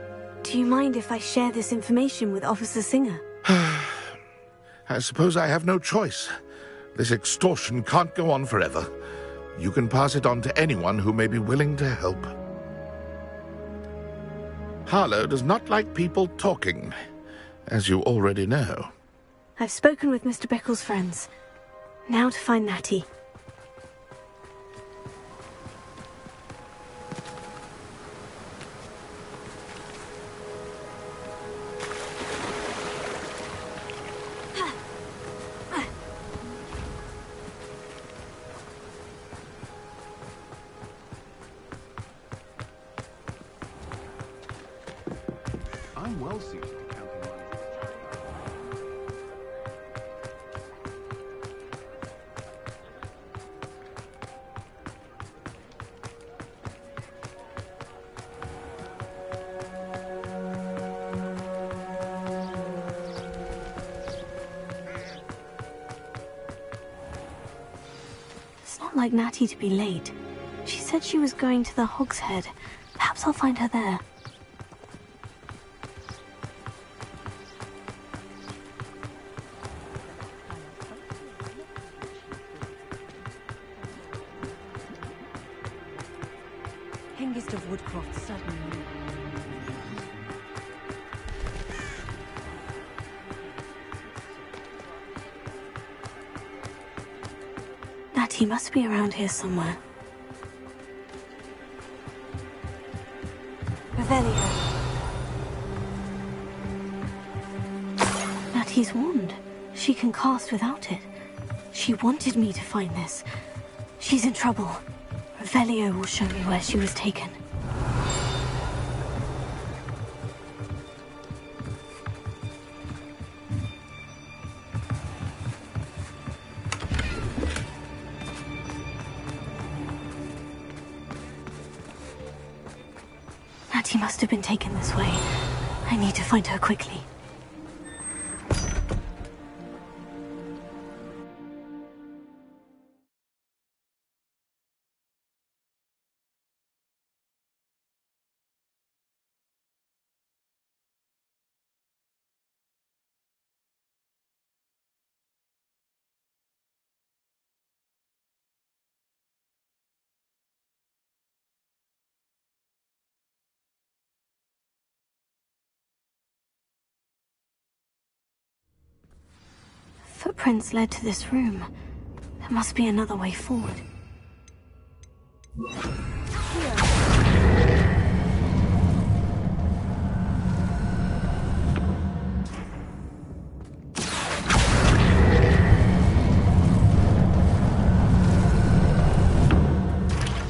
do you mind if I share this information with Officer Singer? I suppose I have no choice. This extortion can't go on forever. You can pass it on to anyone who may be willing to help. Harlow does not like people talking, as you already know. I've spoken with Mr. Bickle's friends. Now to find Natty. I'm well suited to counting money. It's not like Natty to be late. She said she was going to the Hog's Head. Perhaps I'll find her there. Hengist of Woodcroft, certainly. Natty must be around here somewhere. Revelio. Natty's wand. She can cast without it. She wanted me to find this. She's in trouble. Revelio will show me where she was taken. Natty must have been taken this way. I need to find her quickly. Footprints led to this room. There must be another way forward.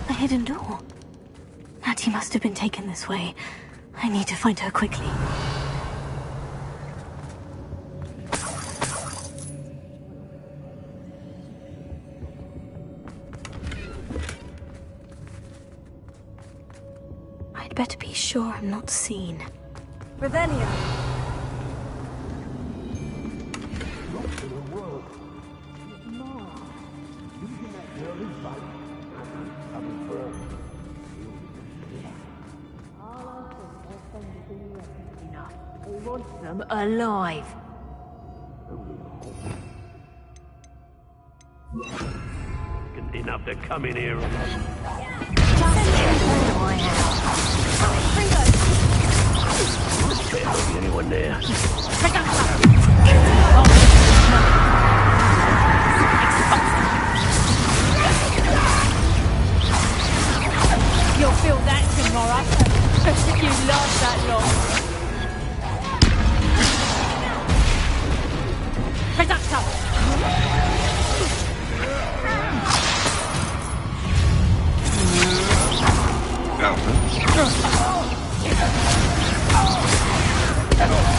A hidden door. Natty must have been taken this way. I need to find her quickly. better be sure I'm not seen. Revelio. I want them alive. Enough to come in here. There'll be anyone there. You'll feel that tomorrow, if you last that long.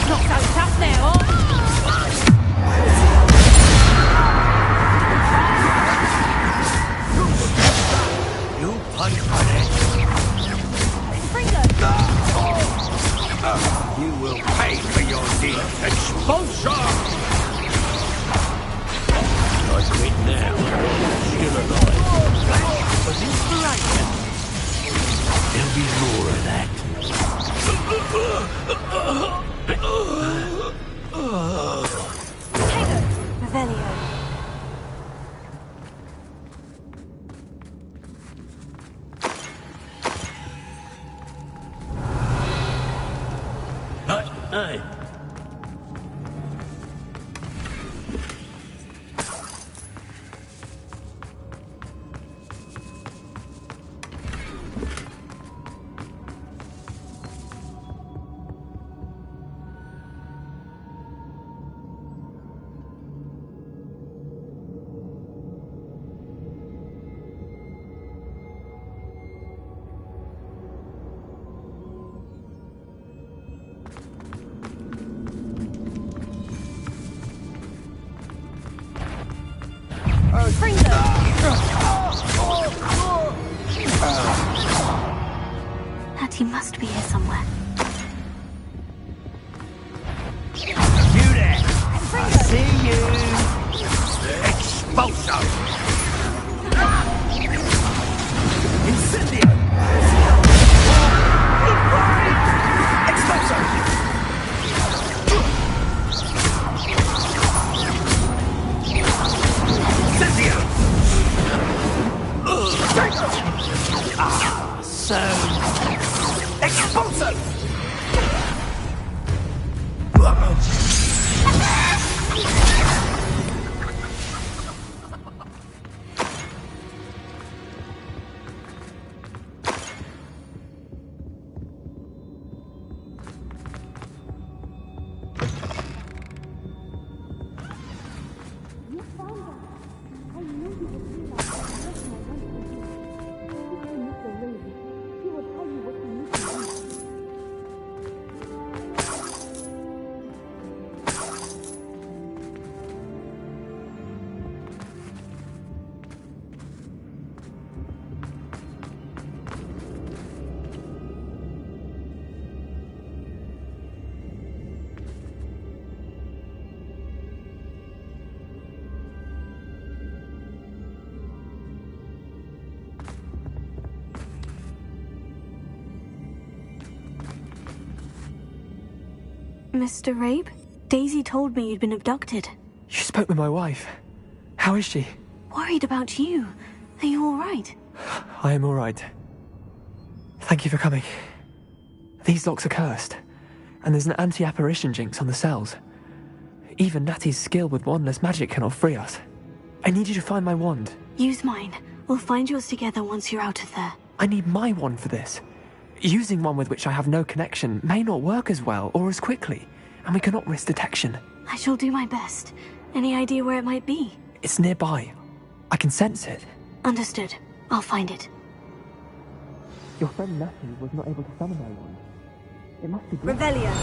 Not so tough now, You pay for that. You will pay for your deeds. Exposure! I quit now. Still alive. For inspiration. There'll be more of that. Revelio. Hey. Hattie must be here somewhere. You there! I see you! Expulso! Incendio! Expulso! Ah, so... Expulso! Mr. Rabe? Daisy told me you'd been abducted. You spoke with my wife. How is she? Worried about you. Are you all right? I am all right. Thank you for coming. These locks are cursed, and there's an anti-apparition jinx on the cells. Even Natty's skill with wandless magic cannot free us. I need you to find my wand. Use mine. We'll find yours together once you're out of there. I need my wand for this. Using one with which I have no connection may not work as well or as quickly, and we cannot risk detection. I shall do my best. Any idea where it might be? It's nearby. I can sense it. Understood. I'll find it. Your friend Natty was not able to summon my wand. It must be... Revelio.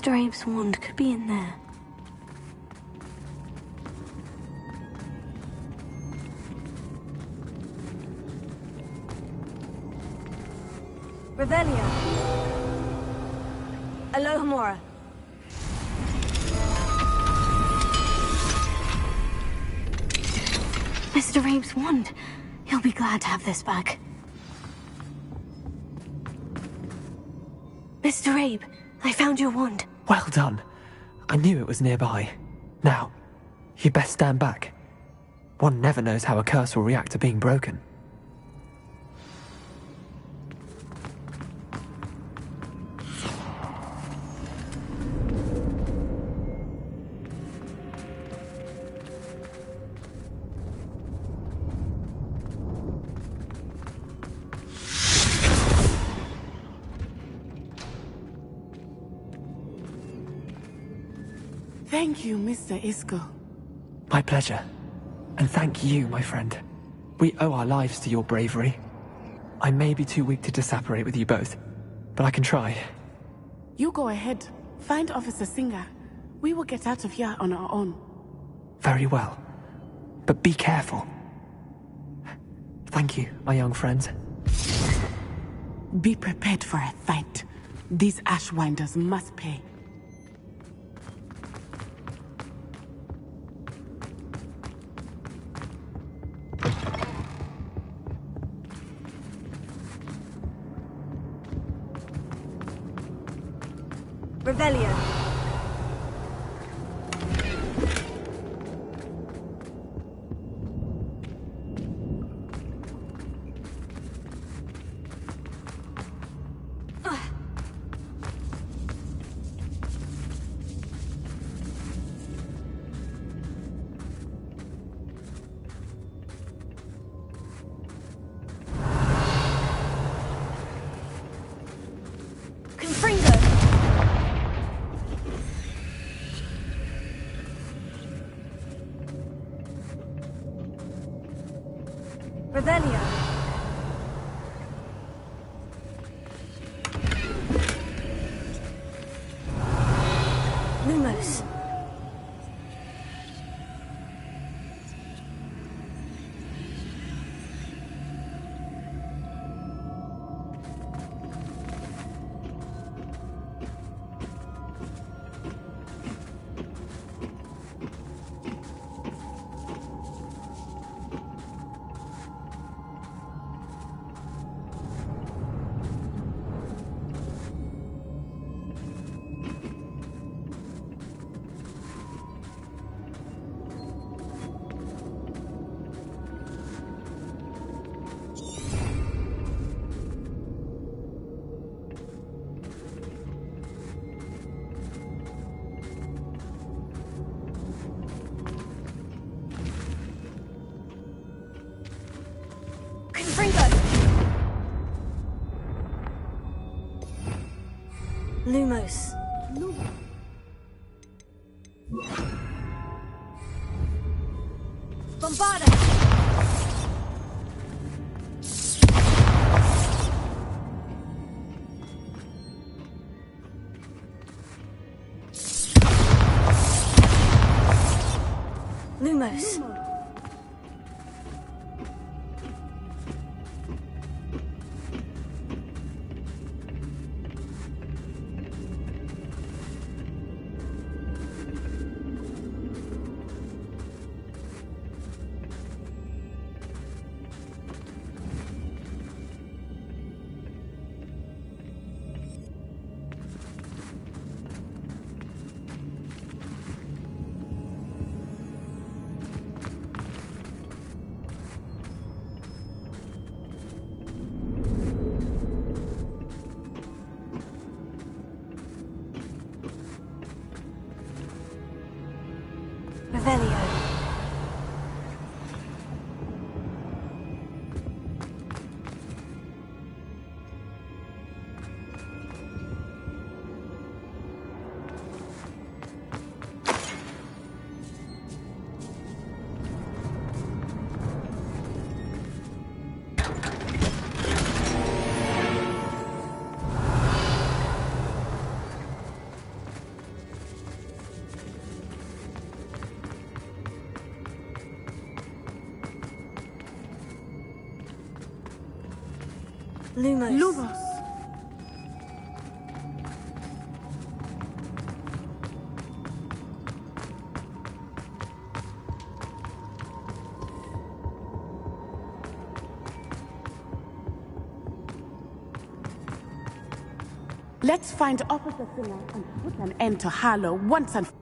Mr. Abe's wand could be in there. Revelia. Alohomora. Mr. Abe's wand. He'll be glad to have this back. Mr. Abe, I found your wand. Well done. I knew it was nearby. Now, you best stand back. One never knows how a curse will react to being broken. Thank you, Mr. Isco. My pleasure. And thank you, my friend. We owe our lives to your bravery. I may be too weak to disapparate with you both, but I can try. You go ahead. Find Officer Singer. We will get out of here on our own. Very well. But be careful. Thank you, my young friends. Be prepared for a fight. These Ashwinders must pay. Revelio. Revelio. Lumos. Lumos. Bombarda. Lumos. Lumos. Lumos. Let's find Officer Singer and put an end to Harlow once and for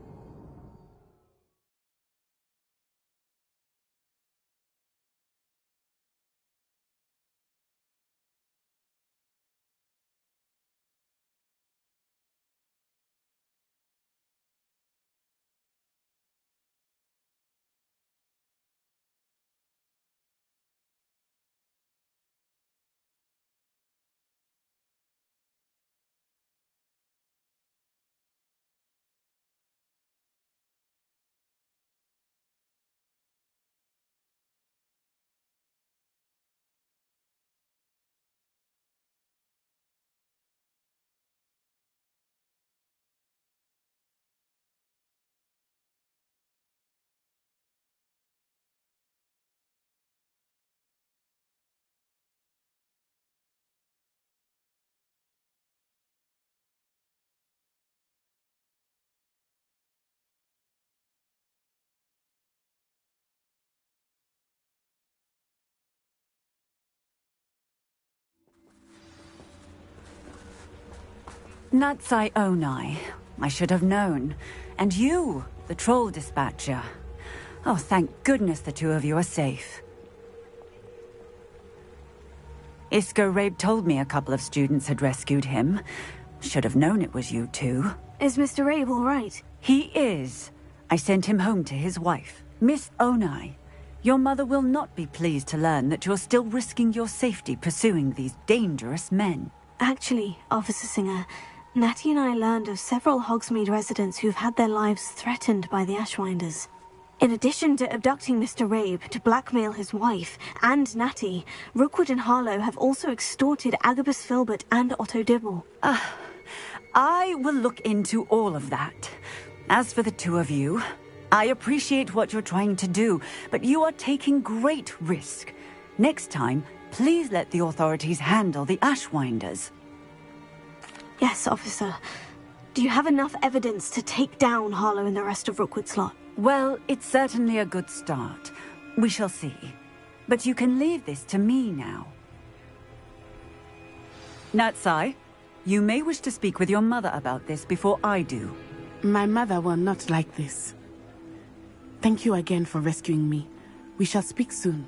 Natsai Onai. I should have known. And you, the troll dispatcher. Oh, thank goodness the two of you are safe. Isco Rabe told me a couple of students had rescued him. Should have known it was you two. Is Mr. Rabe all right? He is. I sent him home to his wife, Miss Onai. Your mother will not be pleased to learn that you're still risking your safety pursuing these dangerous men. Actually, Officer Singer, Natty and I learned of several Hogsmeade residents who've had their lives threatened by the Ashwinders. In addition to abducting Mr. Rabe to blackmail his wife and Natty, Rookwood and Harlow have also extorted Agabus Filbert and Otto Dibble. I will look into all of that. As for the two of you, I appreciate what you're trying to do, but you are taking great risk. Next time, please let the authorities handle the Ashwinders. Yes, officer. Do you have enough evidence to take down Harlow and the rest of Rookwood's lot? Well, it's certainly a good start. We shall see. But you can leave this to me now. Natsai, you may wish to speak with your mother about this before I do. My mother will not like this. Thank you again for rescuing me. We shall speak soon.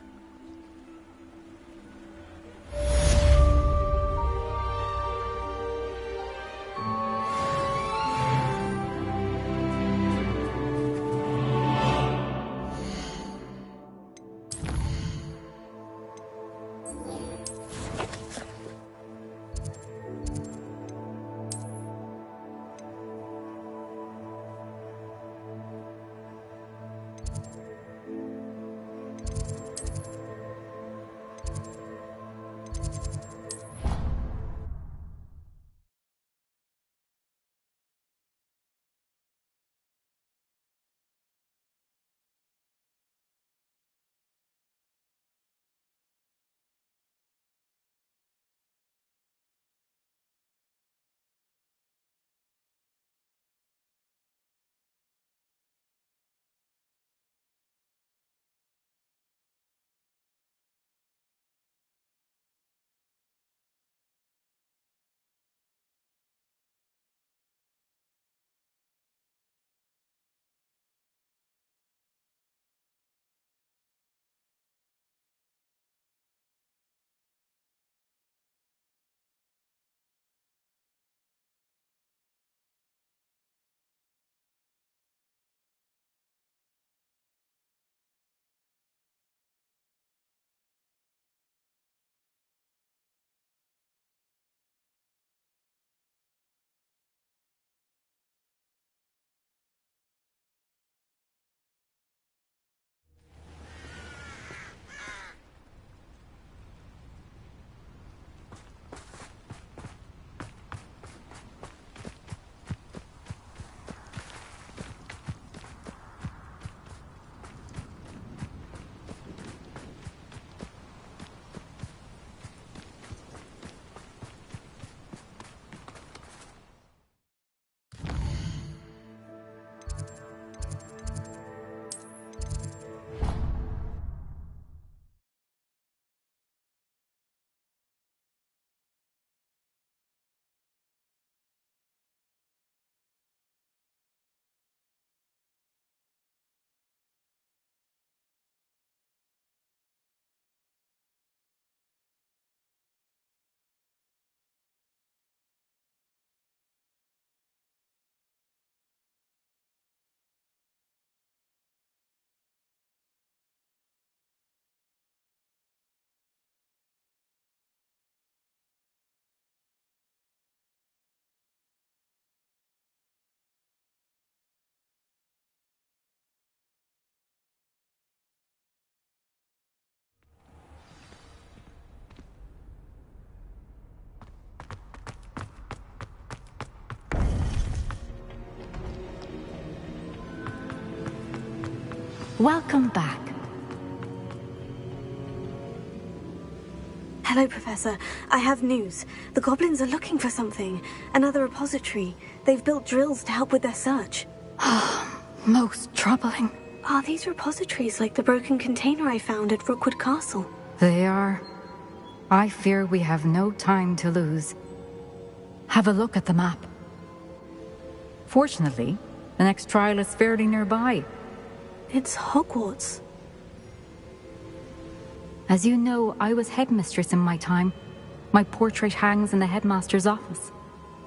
Welcome back. Hello, Professor. I have news. The goblins are looking for something. Another repository. They've built drills to help with their search. Most troubling. Are these repositories like the broken container I found at Rookwood Castle? They are. I fear we have no time to lose. Have a look at the map. Fortunately, the next trial is fairly nearby. It's Hogwarts. As you know, I was headmistress in my time. My portrait hangs in the headmaster's office.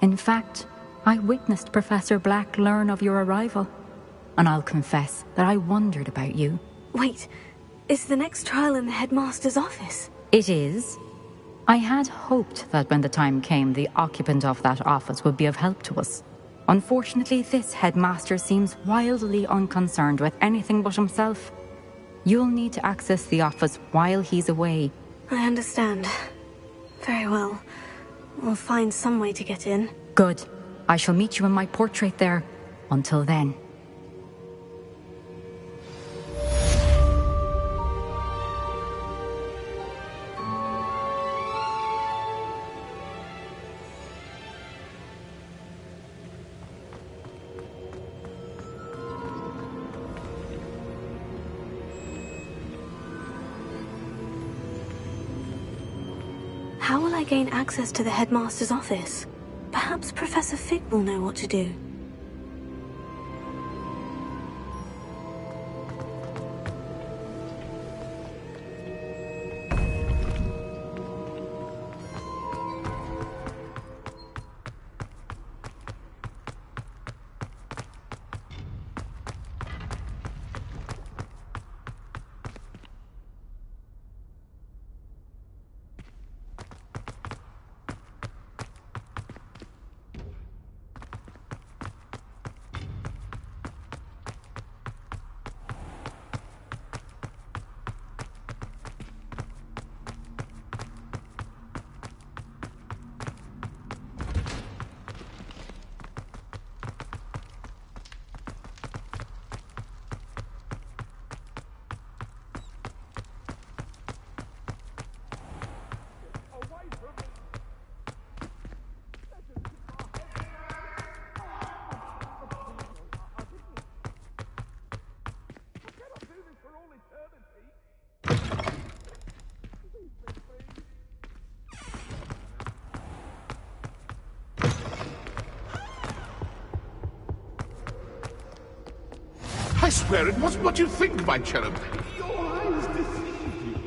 In fact, I witnessed Professor Black learn of your arrival. And I'll confess that I wondered about you. Wait, is the next trial in the headmaster's office? It is. I had hoped that when the time came, the occupant of that office would be of help to us. Unfortunately, this headmaster seems wildly unconcerned with anything but himself. You'll need to access the office while he's away. I understand. Very well. We'll find some way to get in. Good. I shall meet you in my portrait there. Until then. How will I gain access to the headmaster's office? Perhaps Professor Fig will know what to do. I swear it wasn't what you think, my cherub. Your eyes deceived you.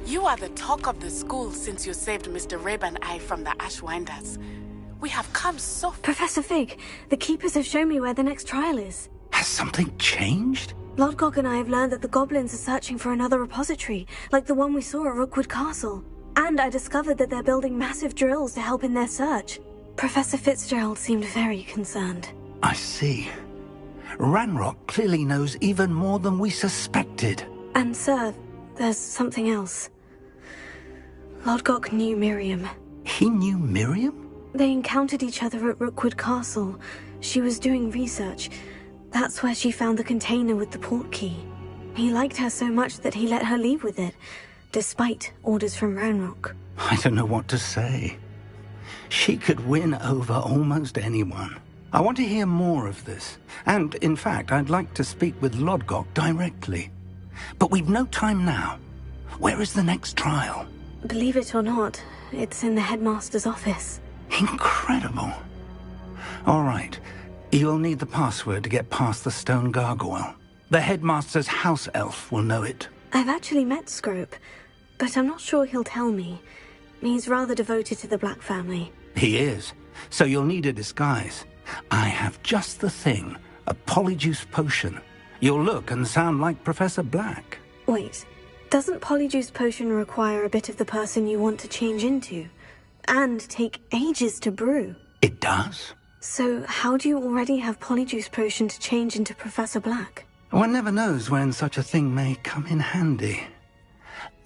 You are the talk of the school since you saved Mr. Reb and I from the Ashwinders. We have come so far. Professor Fig, the Keepers have shown me where the next trial is. Has something changed? Lodgok and I have learned that the goblins are searching for another repository, like the one we saw at Rookwood Castle. And I discovered that they're building massive drills to help in their search. Professor Fitzgerald seemed very concerned. I see. Ranrock clearly knows even more than we suspected. And, sir, there's something else. Lodgok knew Miriam. He knew Miriam? They encountered each other at Rookwood Castle. She was doing research. That's where she found the container with the port key. He liked her so much that he let her leave with it, despite orders from Ranrock. I don't know what to say. She could win over almost anyone. I want to hear more of this. And, in fact, I'd like to speak with Lodgok directly. But we've no time now. Where is the next trial? Believe it or not, it's in the headmaster's office. Incredible. All right. You'll need the password to get past the stone gargoyle. The headmaster's house elf will know it. I've actually met Scrope, but I'm not sure he'll tell me. He's rather devoted to the Black family. He is. So you'll need a disguise. I have just the thing. A polyjuice potion. You'll look and sound like Professor Black. Wait, doesn't polyjuice potion require a bit of the person you want to change into? And take ages to brew? It does. So how do you already have polyjuice potion to change into Professor Black? One never knows when such a thing may come in handy.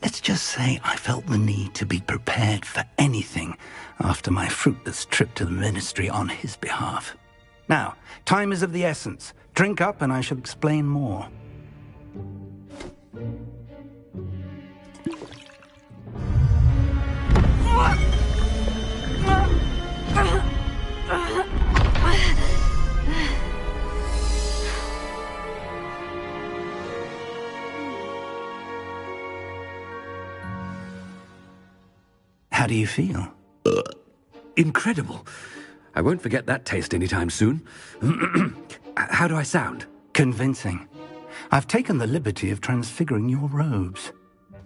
Let's just say I felt the need to be prepared for anything after my fruitless trip to the Ministry on his behalf. Now, time is of the essence. Drink up and I shall explain more. How do you feel? Incredible. I won't forget that taste anytime soon. How do I sound? Convincing. I've taken the liberty of transfiguring your robes.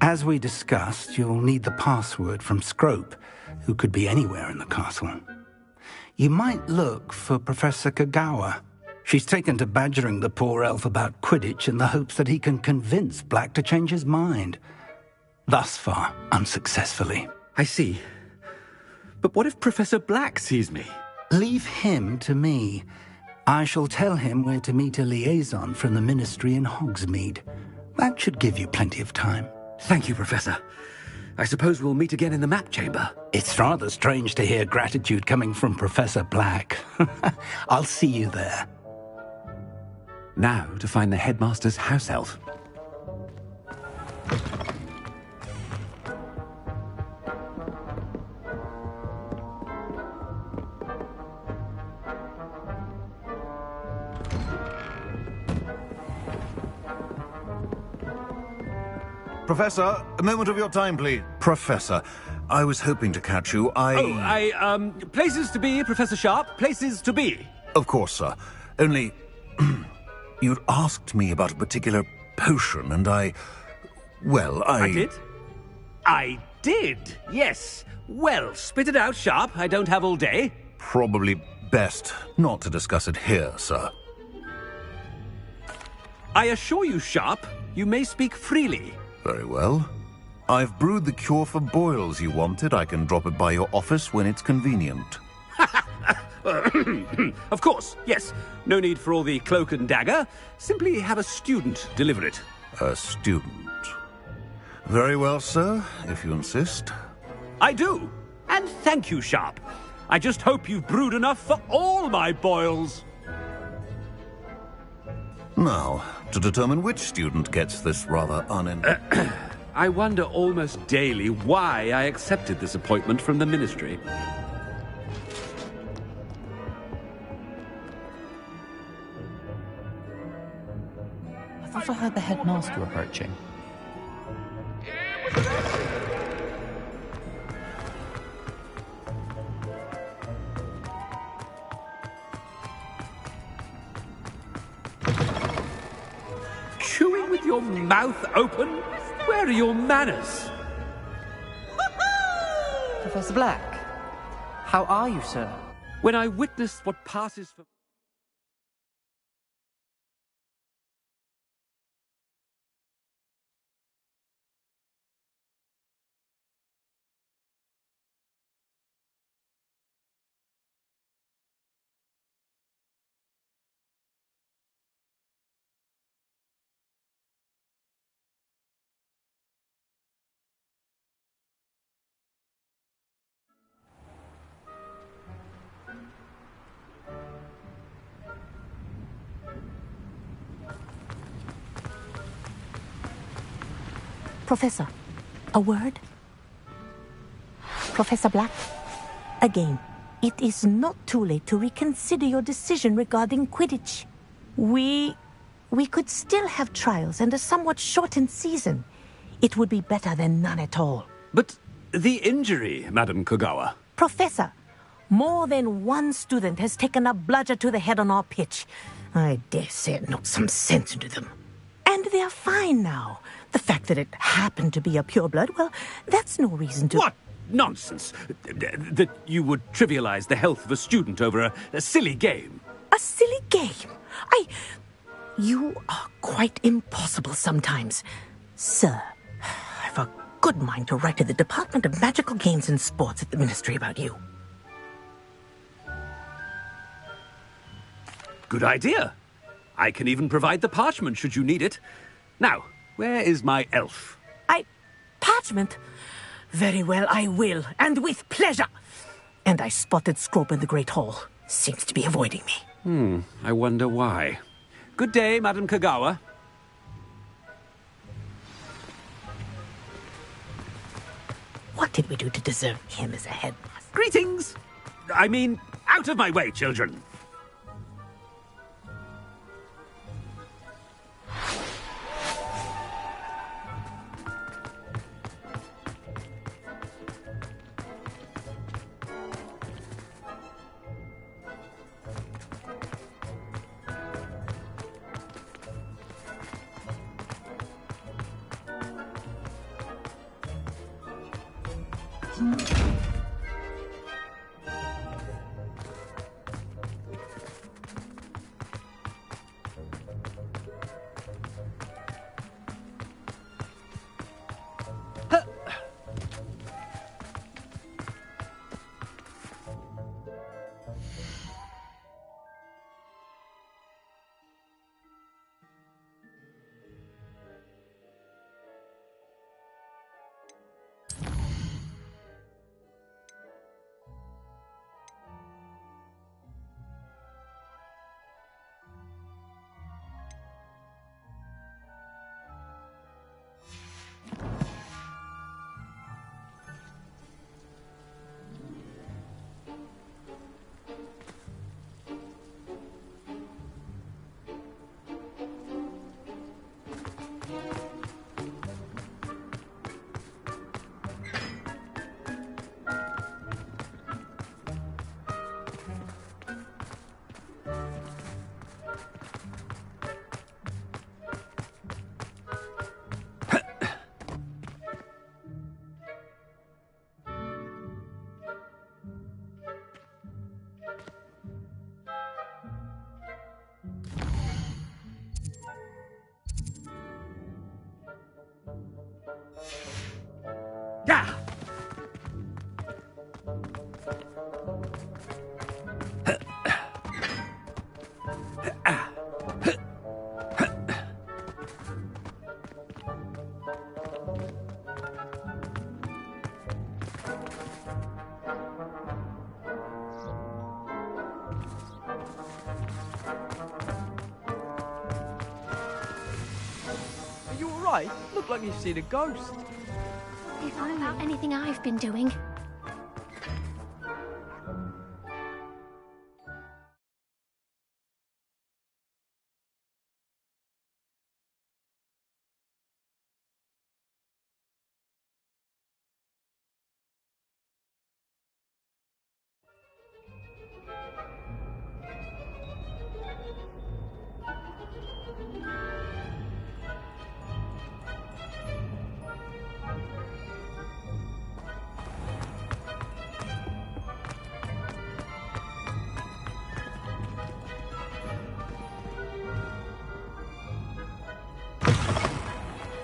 As we discussed, you'll need the password from Scrope, who could be anywhere in the castle. You might look for Professor Kagawa. She's taken to badgering the poor elf about Quidditch in the hopes that he can convince Black to change his mind. Thus far, unsuccessfully. I see. But what if Professor Black sees me? Leave him to me. I shall tell him where to meet a liaison from the Ministry in Hogsmeade. That should give you plenty of time. Thank you, Professor. I suppose we'll meet again in the map chamber. It's rather strange to hear gratitude coming from Professor Black. I'll see you there. Now to find the headmaster's house elf. Professor, a moment of your time, please. Professor, I was hoping to catch you. Places to be, Professor Sharp. Places to be. Of course, sir. Only, you'd asked me about a particular potion, and I did? I did, yes. Well, spit it out, Sharp. I don't have all day. Probably best not to discuss it here, sir. I assure you, Sharp, you may speak freely. Very well. I've brewed the cure for boils you wanted. I can drop it by your office when it's convenient. Of course, yes. No need for all the cloak and dagger. Simply have a student deliver it. A student? Very well, sir, if you insist. I do. And thank you, Sharp. I just hope you've brewed enough for all my boils. Now, to determine which student gets this rather I wonder almost daily why I accepted this appointment from the Ministry. I thought I heard the headmaster approaching. Chewing with your mouth open? Where are your manners? Professor Black, how are you, sir? When I witnessed what passes for... Professor, a word? Professor Black, again, it is not too late to reconsider your decision regarding Quidditch. We could still have trials and a somewhat shortened season. It would be better than none at all. But the injury, Madam Kogawa. Professor, more than one student has taken a bludger to the head on our pitch. I dare say it knocked some sense into them. And they're fine now. The fact that it happened to be a pureblood, well, that's no reason to... What nonsense! That you would trivialize the health of a student over a silly game. A silly game? You are quite impossible sometimes. Sir, I've a good mind to write to the Department of Magical Games and Sports at the Ministry about you. Good idea. I can even provide the parchment should you need it. Now, where is my elf? Parchment? Very well, I will, and with pleasure. And I spotted Scrope in the Great Hall. Seems to be avoiding me. I wonder why. Good day, Madam Kogawa. What did we do to deserve him as a headmaster? Greetings! I mean, out of my way, children. Look like you've seen a ghost. It's not about anything I've been doing.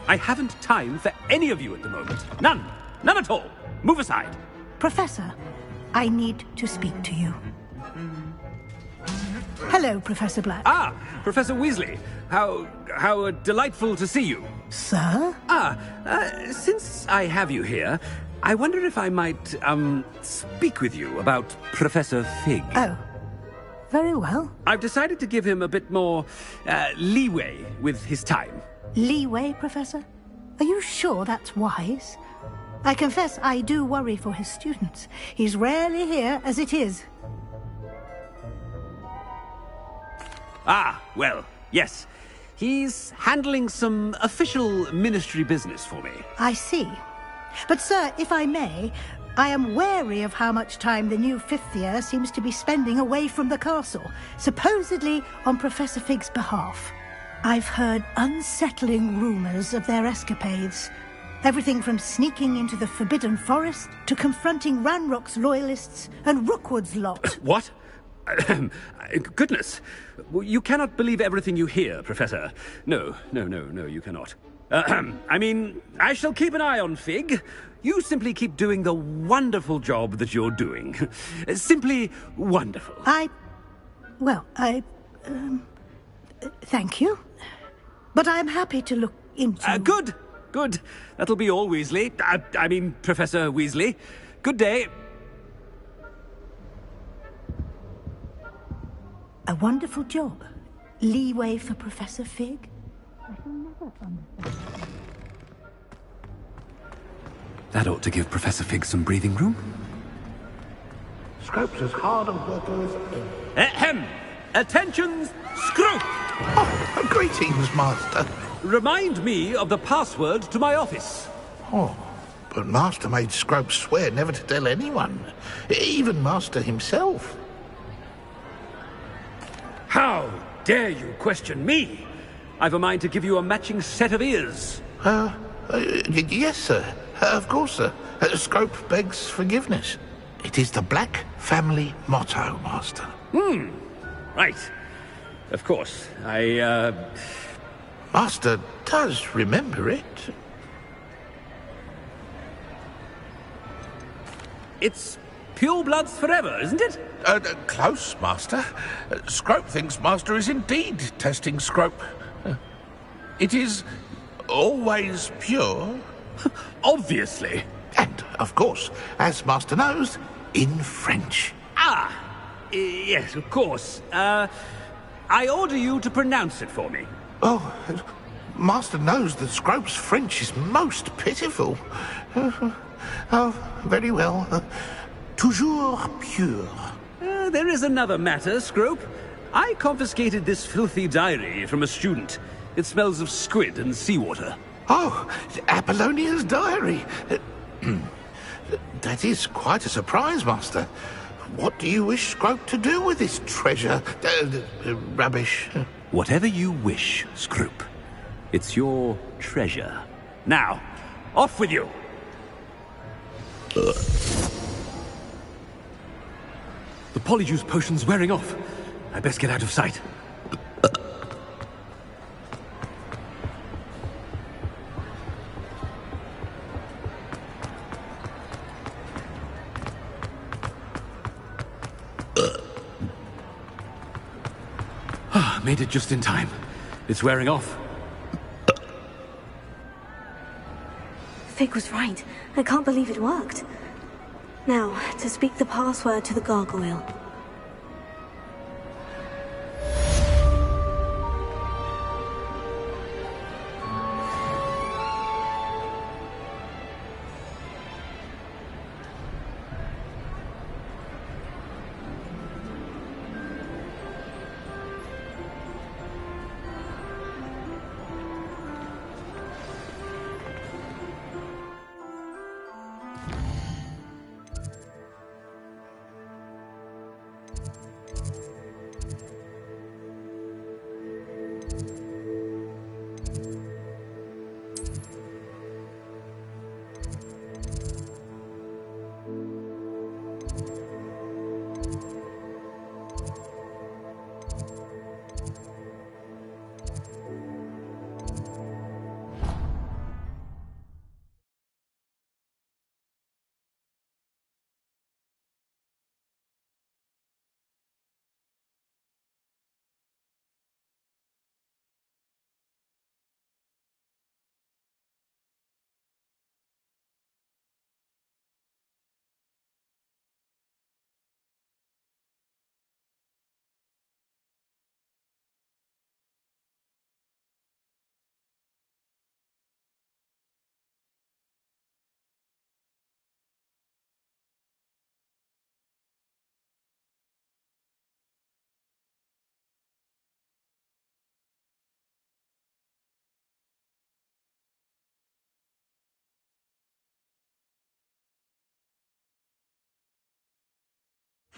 I haven't time for any of you at the moment. None. None at all. Move aside. Professor, I need to speak to you. Hello, Professor Black. Ah, Professor Weasley. How delightful to see you. Sir? Since I have you here, I wonder if I might, speak with you about Professor Fig. Oh, very well. I've decided to give him a bit more, leeway with his time. Leeway, Professor? Are you sure that's wise? I confess I do worry for his students. He's rarely here as it is. Ah, well, yes. He's handling some official ministry business for me. I see. But, sir, if I may, I am wary of how much time the new fifth year seems to be spending away from the castle, supposedly on Professor Fig's behalf. I've heard unsettling rumours of their escapades. Everything from sneaking into the Forbidden Forest to confronting Ranrock's loyalists and Rookwood's lot. What? Goodness. You cannot believe everything you hear, Professor. No, you cannot. I mean, I shall keep an eye on Fig. You simply keep doing the wonderful job that you're doing. Simply wonderful. Thank you. But I'm happy to look into... Good. That'll be all, Weasley. I mean, Professor Weasley. Good day. A wonderful job. Leeway for Professor Fig. That ought to give Professor Fig some breathing room. Scrope's as hard a worker as any. Ahem! Attention, Scrope! Oh, greetings, Master. Remind me of the password to my office. Oh, but Master made Scrope swear never to tell anyone, even Master himself. How dare you question me? I've a mind to give you a matching set of ears. Yes, sir. Of course, sir. Scrope begs forgiveness. It is the Black family motto, Master. Right. Of course. Master does remember it. It's pure bloods forever, isn't it? Close, Master. Scrope thinks Master is indeed testing Scrope. It is always pure. Obviously. And, of course, as Master knows, in French. Yes, of course. I order you to pronounce it for me. Oh, Master knows that Scrope's French is most pitiful. Very well. Toujours pure. There is another matter, Scrope. I confiscated this filthy diary from a student. It smells of squid and seawater. Oh, Apollonia's diary. That is quite a surprise, Master. What do you wish Scrope to do with this treasure? Rubbish. Whatever you wish, Scrope. It's your treasure. Now, off with you! The Polyjuice potion's wearing off. I best get out of sight. Made it just in time. It's wearing off. Fig was right. I can't believe it worked. Now, to speak the password to the gargoyle.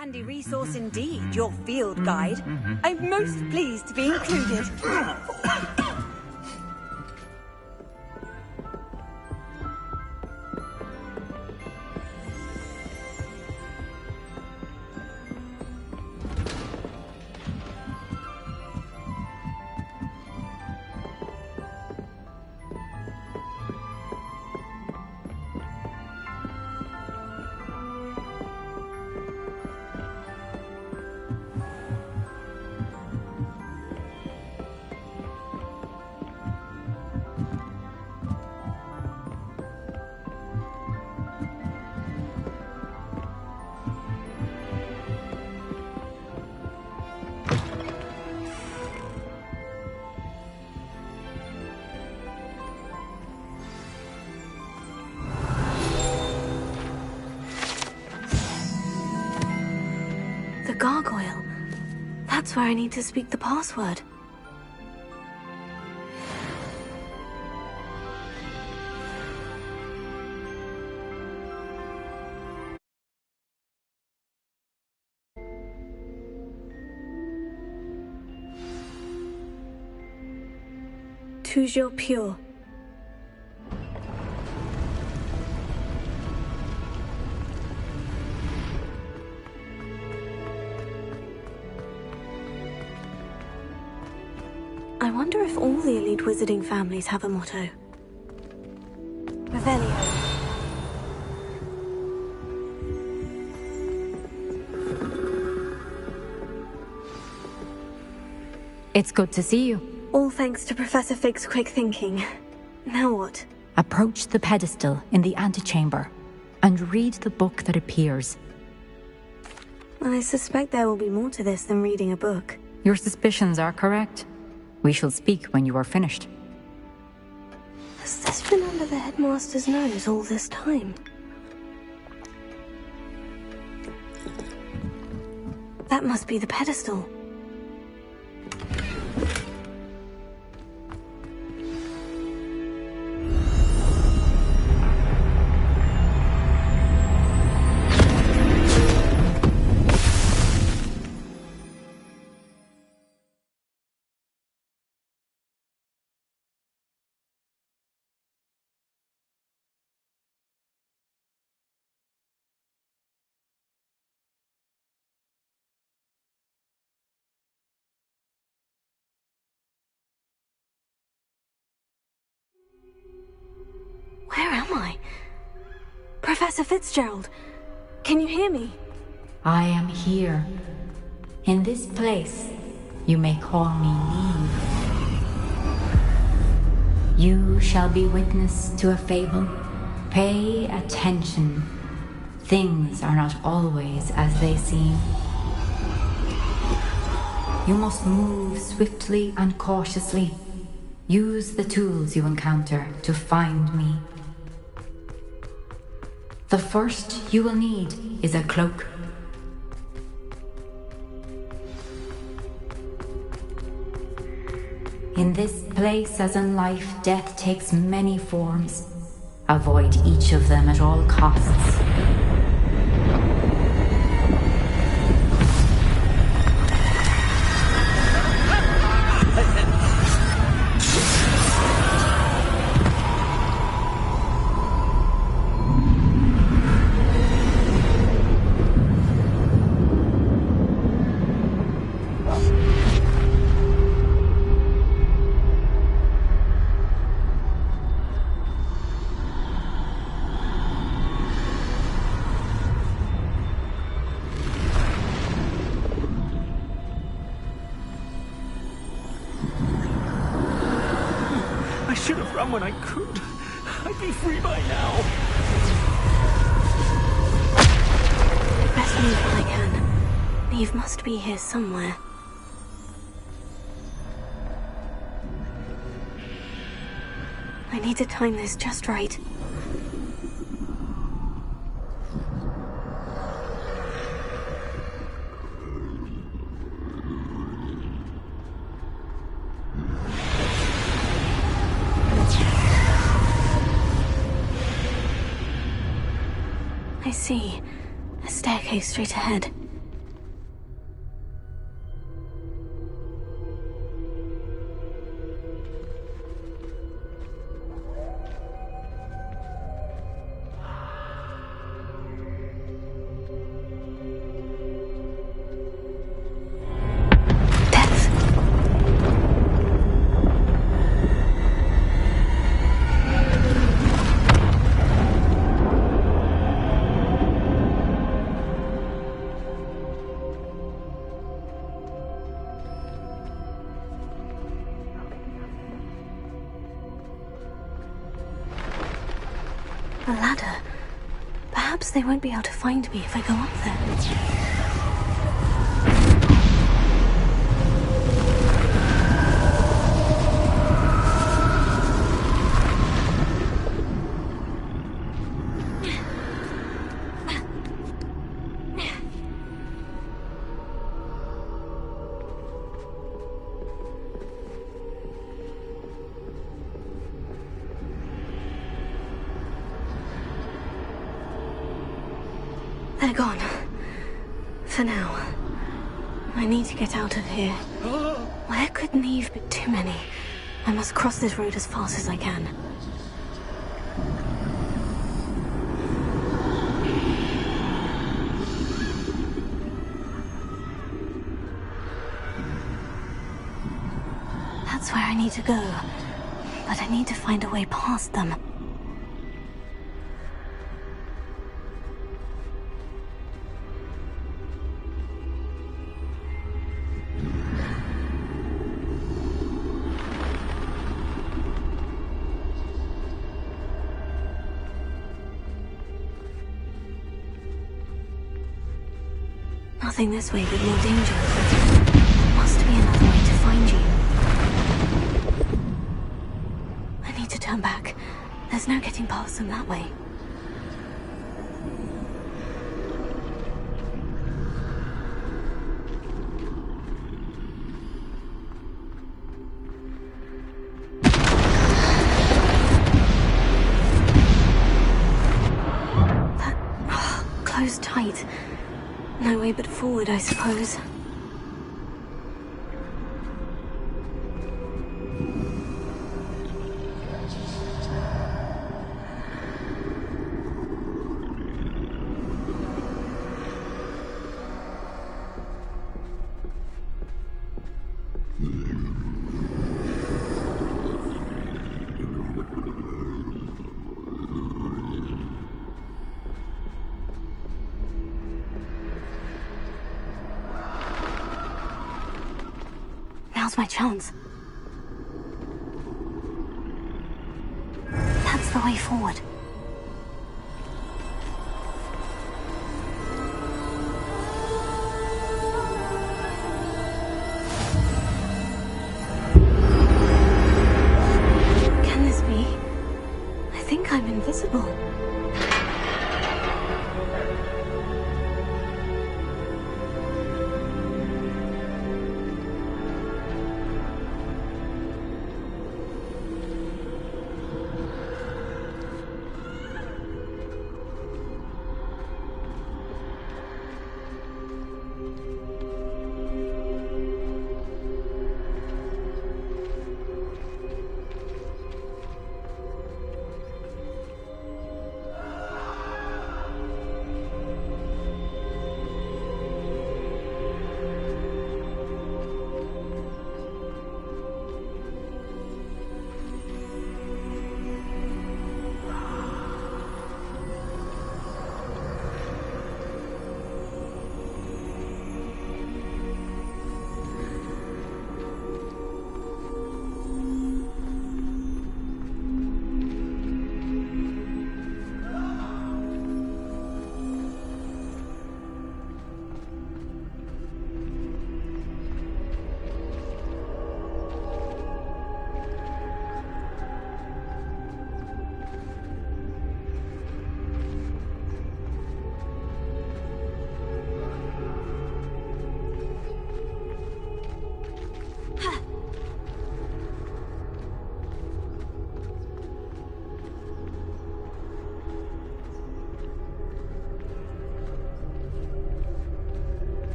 Handy resource indeed, your field guide. I'm most pleased to be included. The gargoyle. That's where I need to speak the password. Toujours pure. I wonder if all the elite wizarding families have a motto. Revelio. It's good to see you. All thanks to Professor Fig's quick thinking. Now what? Approach the pedestal in the antechamber and read the book that appears. I suspect there will be more to this than reading a book. Your suspicions are correct. We shall speak when you are finished. Has this been under the headmaster's nose all this time? That must be the pedestal. Where am I? Professor Fitzgerald, can you hear me? I am here. In this place, you may call me Neve. You shall be witness to a fable. Pay attention. Things are not always as they seem. You must move swiftly and cautiously. Use the tools you encounter to find me. The first you will need is a cloak. In this place, as in life, death takes many forms. Avoid each of them at all costs. When I could, I'd be free by now. Best leave when I can. Neve must be here somewhere. I need to time this just right. I see. A staircase straight ahead. A ladder. Perhaps they won't be able to find me if I go up there. They're gone. For now. I need to get out of here. Where could Neve be too many? I must cross this road as fast as I can. That's where I need to go. But I need to find a way past them. Nothing this way but more danger. There must be another way to find you. I need to turn back. There's no getting past them that way. Closed tight. No way but forward, I suppose. Now's my chance. That's the way forward. Can this be? I think I'm invisible.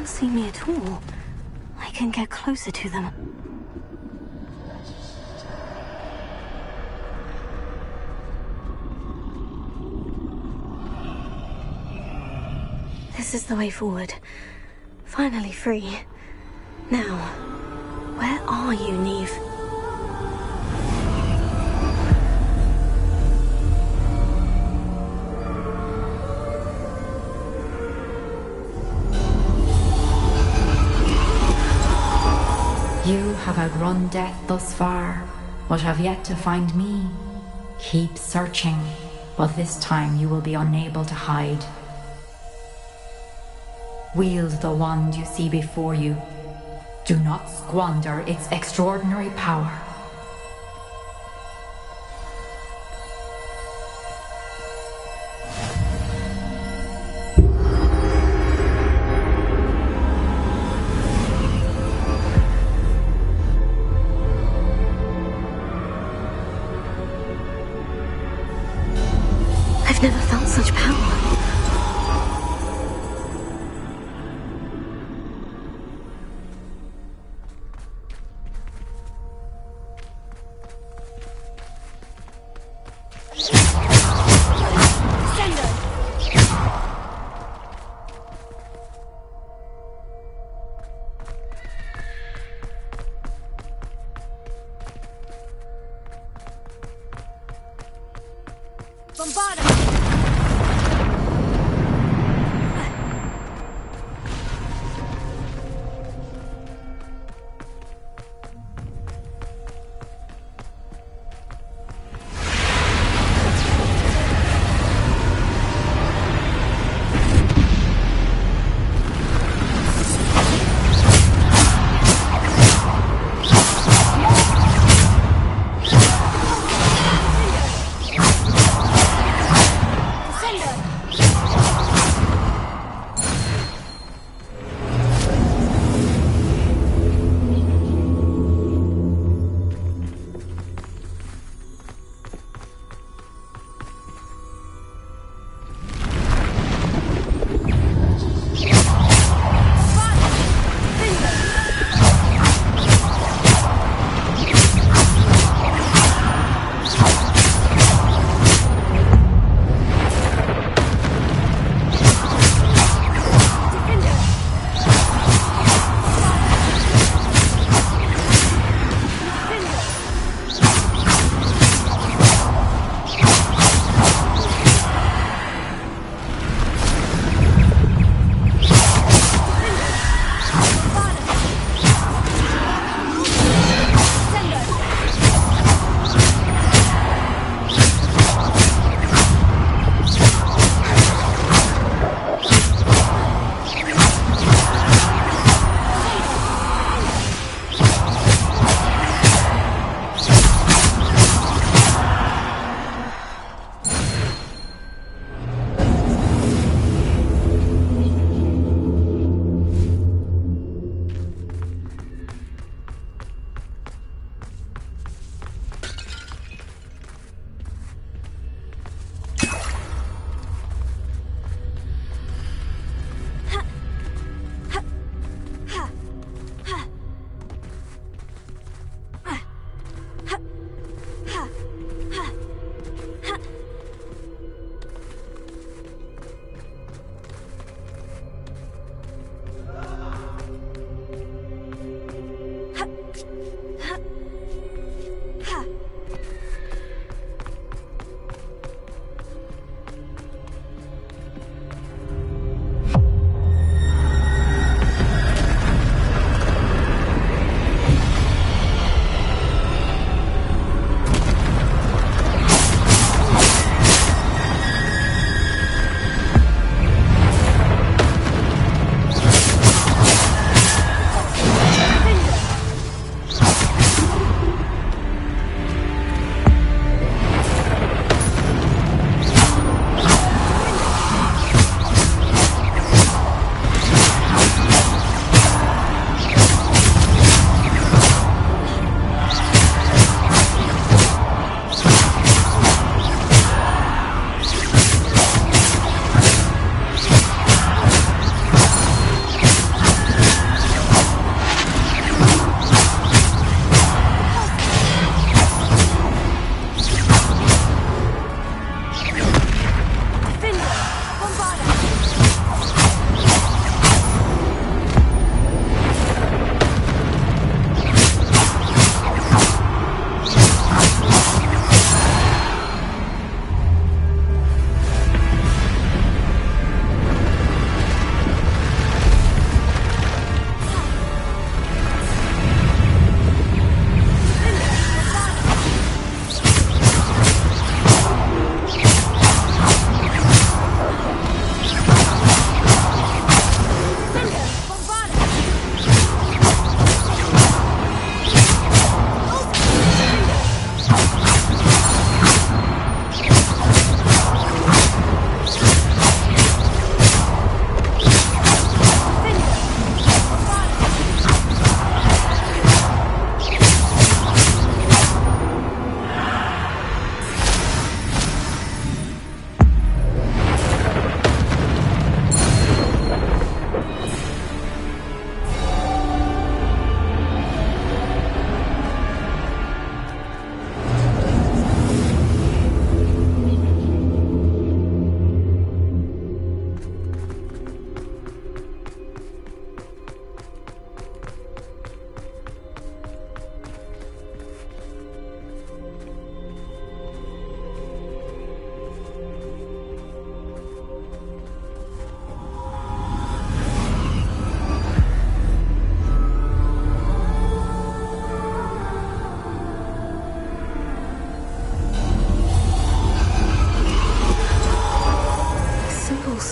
can't see me at all. I can get closer to them. This is the way forward. Finally free. Now, where are you, Neve? You have outrun death thus far, but have yet to find me. Keep searching, but this time you will be unable to hide. Wield the wand you see before you. Do not squander its extraordinary power. I've never felt such power.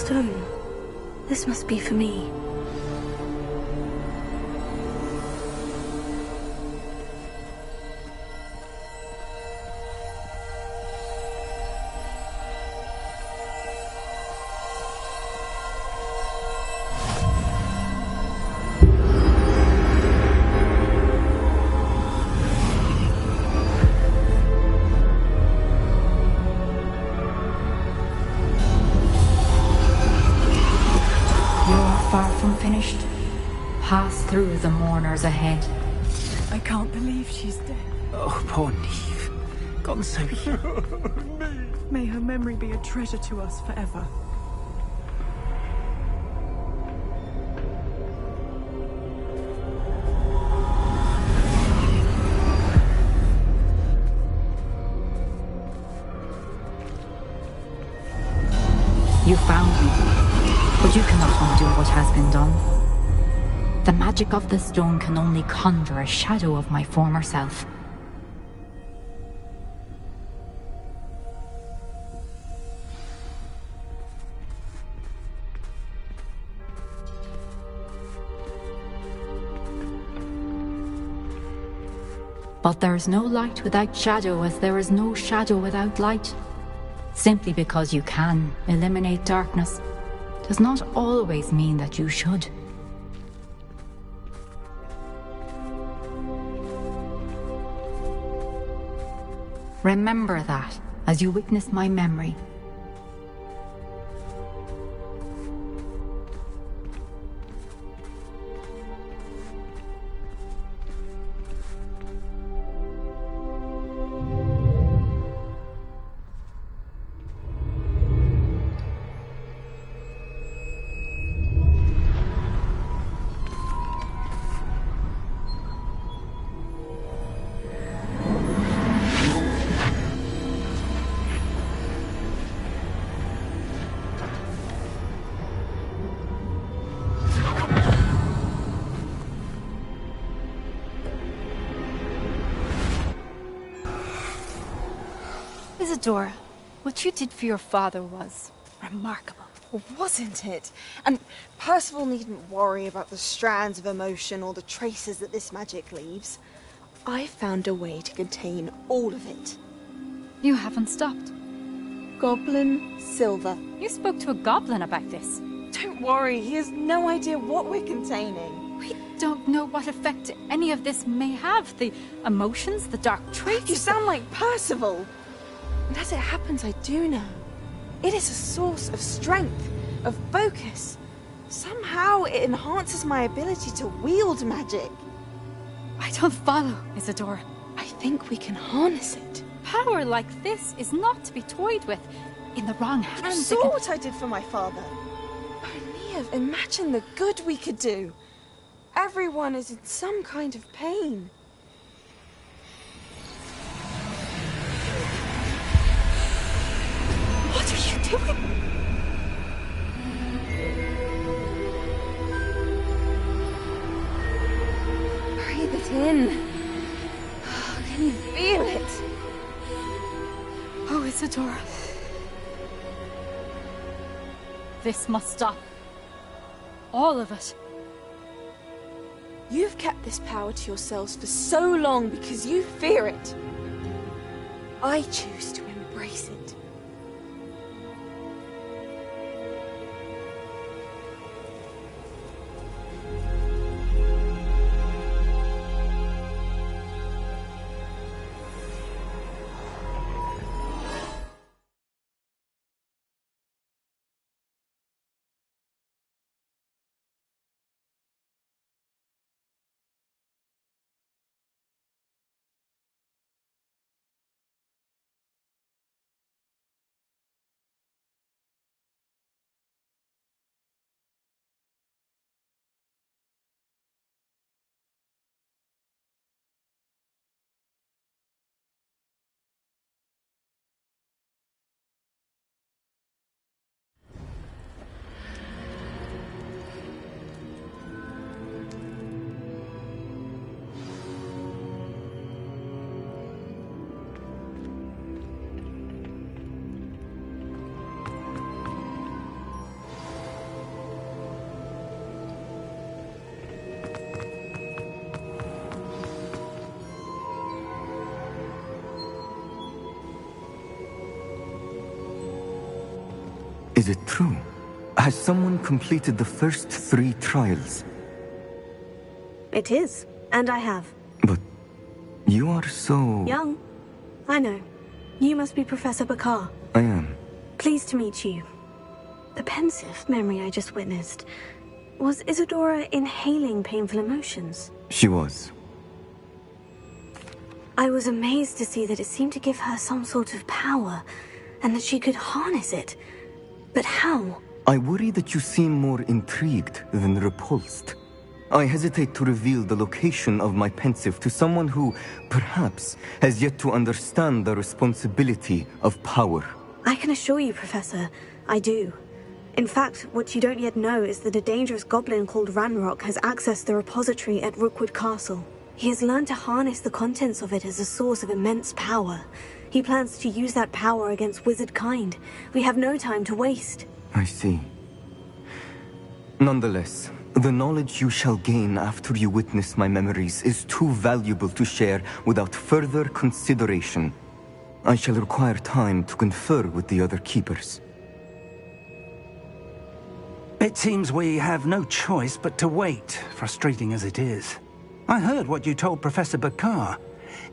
stone. This must be for me. Far from finished. Pass through the mourners ahead. I can't believe she's dead. Oh, poor Neve. Gone so young. May her memory be a treasure to us forever. You found me, but you cannot undo what has been done. The magic of the stone can only conjure a shadow of my former self. But there is no light without shadow, as there is no shadow without light. Simply because you can eliminate darkness does not always mean that you should. Remember that as you witness my memory. Isadora, what you did for your father was remarkable. Well, wasn't it? And Percival needn't worry about the strands of emotion or the traces that this magic leaves. I found a way to contain all of it. You haven't stopped. Goblin Silver. You spoke to a goblin about this. Don't worry, he has no idea what we're containing. We don't know what effect any of this may have. The emotions, the dark traits. You sound like Percival. And as it happens, I do know. It is a source of strength, of focus. Somehow it enhances my ability to wield magic. I don't follow, Isadora. I think we can harness it. Power like this is not to be toyed with. In the wrong hands, You saw what I did for my father. Neve, imagine the good we could do. Everyone is in some kind of pain. What are you doing? Breathe it in. Can you feel it? Oh, Isadora. This must stop. All of it. You've kept this power to yourselves for so long because you fear it. I choose to embrace it. Is it true? Has someone completed the first 3 trials? It is, and I have. But you are so... Young. I know. You must be Professor Bakar. I am. Pleased to meet you. The pensive memory I just witnessed. Was Isadora inhaling painful emotions? She was. I was amazed to see that it seemed to give her some sort of power, and that she could harness it. But how? I worry that you seem more intrigued than repulsed. I hesitate to reveal the location of my pensive to someone who, perhaps, has yet to understand the responsibility of power. I can assure you, Professor, I do. In fact, what you don't yet know is that a dangerous goblin called Ranrock has accessed the repository at Rookwood Castle. He has learned to harness the contents of it as a source of immense power. He plans to use that power against wizard kind. We have no time to waste. I see. Nonetheless, the knowledge you shall gain after you witness my memories is too valuable to share without further consideration. I shall require time to confer with the other keepers. It seems we have no choice but to wait, frustrating as it is. I heard what you told Professor Bakar.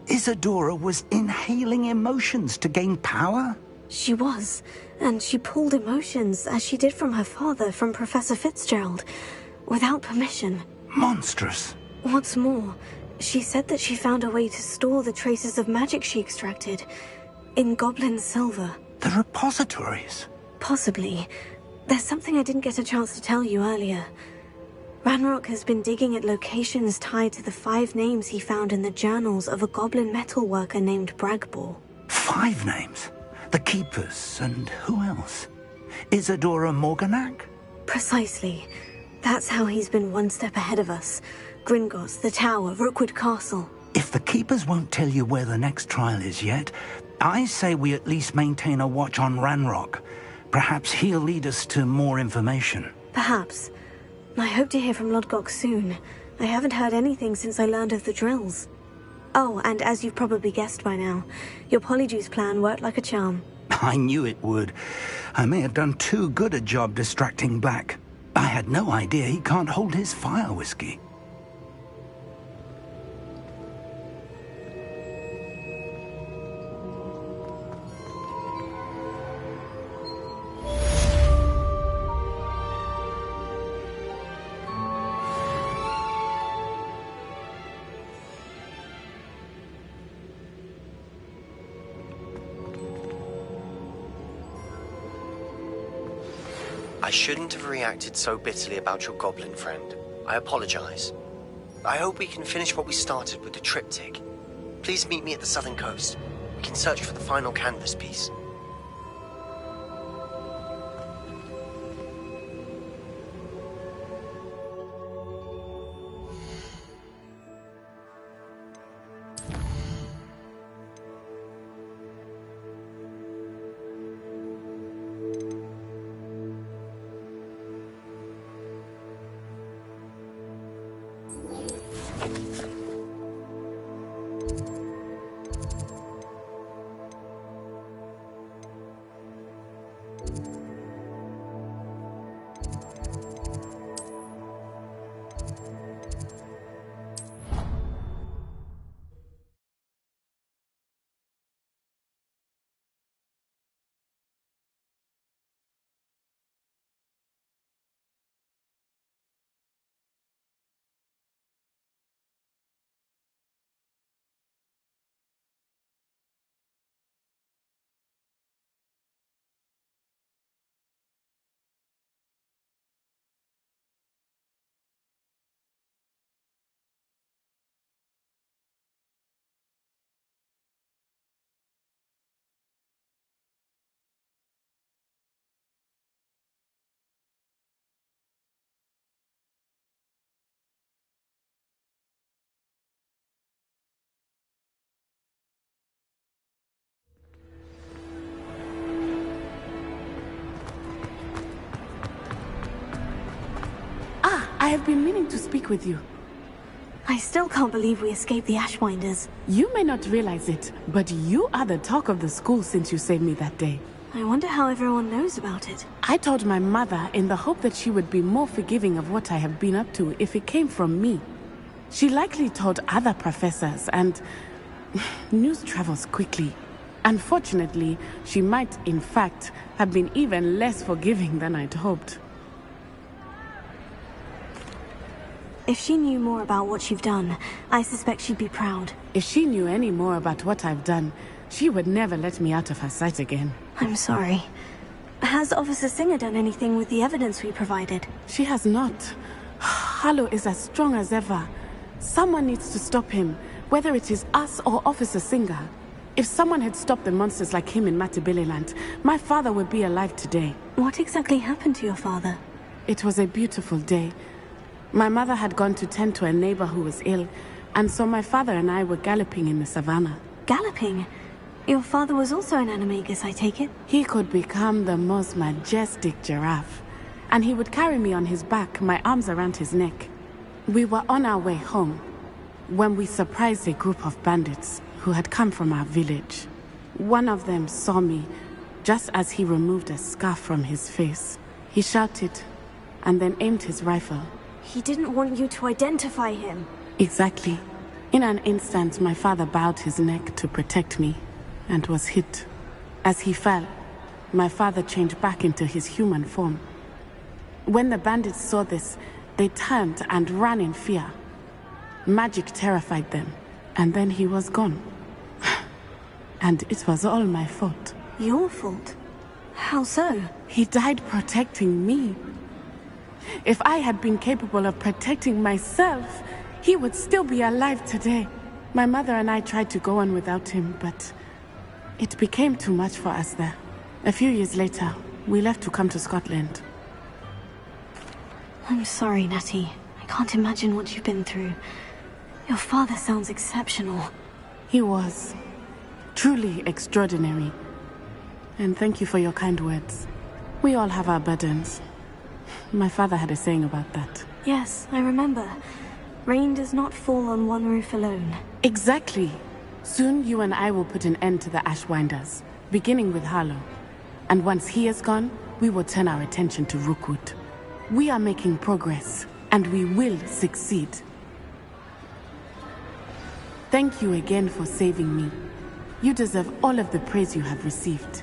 Isadora was inhaling emotions to gain power? She was, and she pulled emotions, as she did from her father, from Professor Fitzgerald, without permission. Monstrous. What's more, she said that she found a way to store the traces of magic she extracted in goblin silver. The repositories? Possibly. There's something I didn't get a chance to tell you earlier. Ranrock has been digging at locations tied to the 5 names he found in the journals of a goblin metalworker named Bragbor. 5 names? The Keepers, and who else? Isadora Morganac? Precisely. That's how he's been one step ahead of us. Gringotts, the Tower, Rookwood Castle. If the Keepers won't tell you where the next trial is yet, I say we at least maintain a watch on Ranrock. Perhaps he'll lead us to more information. Perhaps. I hope to hear from Lodgok soon. I haven't heard anything since I learned of the drills. Oh, and as you've probably guessed by now, your Polyjuice plan worked like a charm. I knew it would. I may have done too good a job distracting Black. I had no idea he can't hold his fire whiskey. I shouldn't have reacted so bitterly about your goblin friend. I apologize. I hope we can finish what we started with the triptych. Please meet me at the southern coast. We can search for the final canvas piece. I have been meaning to speak with you. I still can't believe we escaped the Ashwinders. You may not realize it, but you are the talk of the school since you saved me that day. I wonder how everyone knows about it. I told my mother in the hope that she would be more forgiving of what I have been up to if it came from me. She likely told other professors, and news travels quickly. Unfortunately, she might, in fact, have been even less forgiving than I'd hoped. If she knew more about what you've done, I suspect she'd be proud. If she knew any more about what I've done, she would never let me out of her sight again. I'm sorry. Has Officer Singer done anything with the evidence we provided? She has not. Harlow is as strong as ever. Someone needs to stop him, whether it is us or Officer Singer. If someone had stopped the monsters like him in Matabeleland, my father would be alive today. What exactly happened to your father? It was a beautiful day. My mother had gone to tend to a neighbor who was ill, and so my father and I were galloping in the savannah. Galloping? Your father was also an animagus, I take it? He could become the most majestic giraffe, and he would carry me on his back, my arms around his neck. We were on our way home when we surprised a group of bandits who had come from our village. One of them saw me just as he removed a scarf from his face. He shouted and then aimed his rifle. He didn't want you to identify him. Exactly. In an instant, my father bowed his neck to protect me and was hit. As he fell, my father changed back into his human form. When the bandits saw this, they turned and ran in fear. Magic terrified them, and then he was gone. And it was all my fault. Your fault? How so? He died protecting me. If I had been capable of protecting myself, he would still be alive today. My mother and I tried to go on without him, but it became too much for us there. A few years later, we left to come to Scotland. I'm sorry, Natty. I can't imagine what you've been through. Your father sounds exceptional. He was. Truly extraordinary. And thank you for your kind words. We all have our burdens. My father had a saying about that. Yes, I remember. Rain does not fall on one roof alone. Exactly. Soon you and I will put an end to the Ashwinders, beginning with Harlow. And once he is gone, we will turn our attention to Rookwood. We are making progress, and we will succeed. Thank you again for saving me. You deserve all of the praise you have received.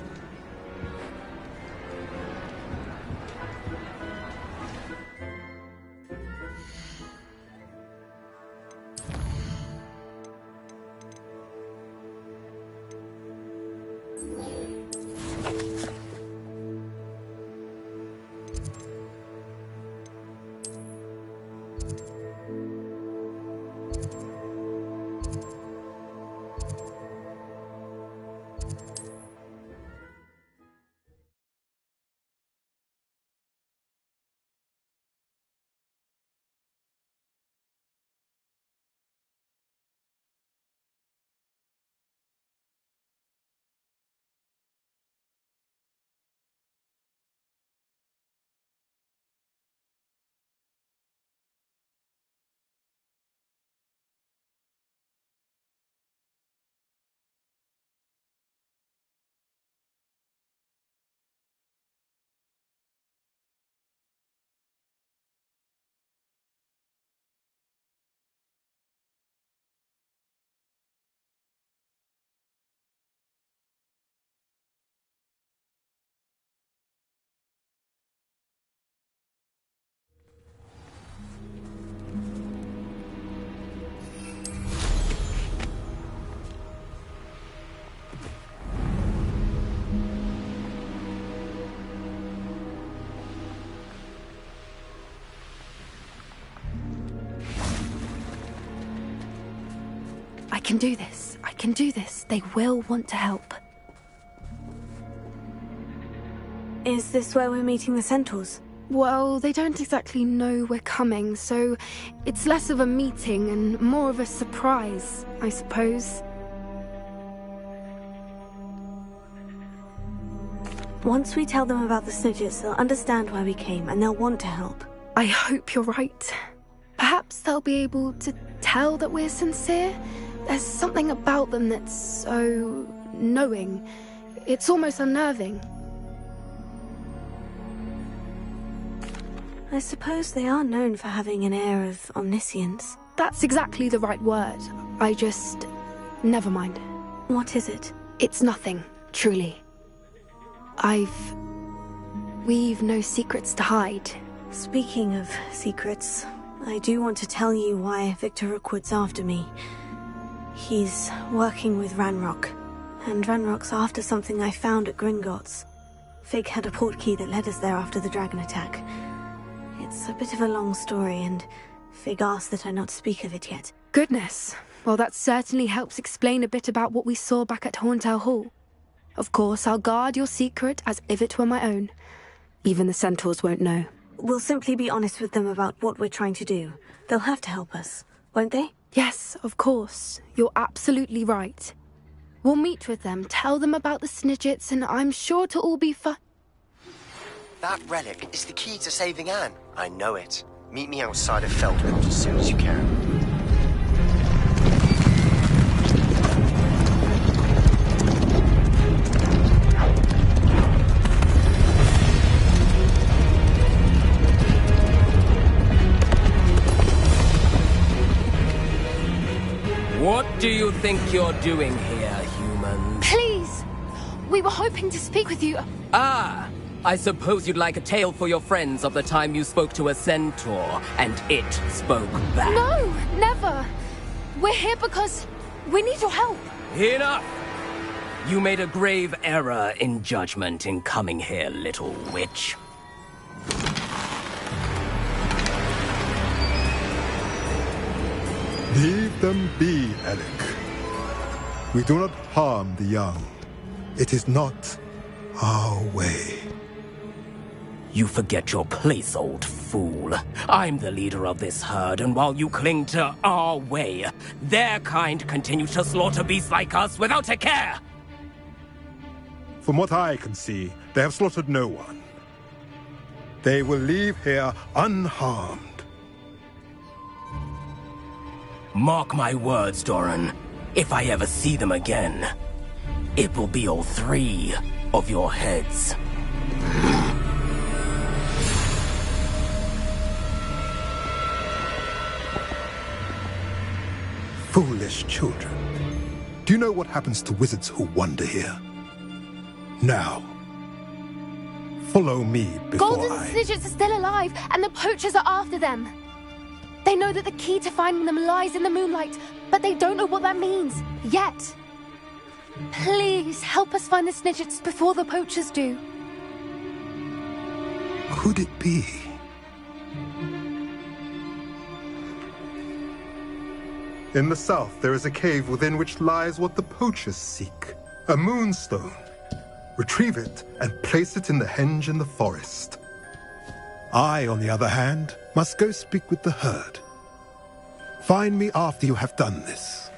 I can do this. I can do this. They will want to help. Is this where we're meeting the Centaurs? Well, they don't exactly know we're coming, so it's less of a meeting and more of a surprise, I suppose. Once we tell them about the Snidgets, they'll understand why we came and they'll want to help. I hope you're right. Perhaps they'll be able to tell that we're sincere. There's something about them that's so knowing. It's almost unnerving. I suppose they are known for having an air of omniscience. That's exactly the right word. Never mind. What is it? It's nothing, truly. We've no secrets to hide. Speaking of secrets, I do want to tell you why Victor Rookwood's after me. He's working with Ranrock, and Ranrock's after something I found at Gringotts. Fig had a portkey that led us there after the dragon attack. It's a bit of a long story, and Fig asked that I not speak of it yet. Goodness. Well, that certainly helps explain a bit about what we saw back at Horntail Hall. Of course, I'll guard your secret as if it were my own. Even the centaurs won't know. We'll simply be honest with them about what we're trying to do. They'll have to help us, won't they? Yes, of course. You're absolutely right. We'll meet with them, tell them about the Snidgets, and I'm sure it'll all be fun. That relic is the key to saving Anne. I know it. Meet me outside of Feldcroft as soon as you can. What do you think you're doing here, humans? Please! We were hoping to speak with you. Ah! I suppose you'd like a tale for your friends of the time you spoke to a centaur, and it spoke back. No! Never! We're here because we need your help. Enough! You made a grave error in judgment in coming here, little witch. Leave them be, Alec. We do not harm the young. It is not our way. You forget your place, old fool. I'm the leader of this herd, and while you cling to our way, their kind continue to slaughter beasts like us without a care! From what I can see, they have slaughtered no one. They will leave here unharmed. Mark my words, Doran. If I ever see them again, it will be all 3 of your heads. Foolish children. Do you know what happens to wizards who wander here? Now, follow me before Golden Snidgets are still alive, and the poachers are after them. They know that the key to finding them lies in the moonlight, but they don't know what that means, yet. Please, help us find the Snidgets before the poachers do. Could it be? In the south, there is a cave within which lies what the poachers seek. A moonstone. Retrieve it and place it in the henge in the forest. I, on the other hand, must go speak with the herd. Find me after you have done this.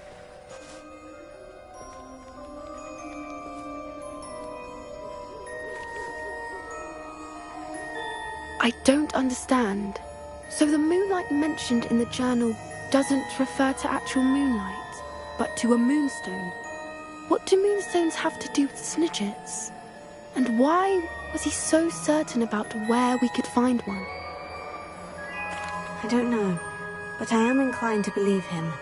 I don't understand. So the moonlight mentioned in the journal doesn't refer to actual moonlight, but to a moonstone. What do moonstones have to do with Snidgets? And why was he so certain about where we could find one? I don't know, but I am inclined to believe him,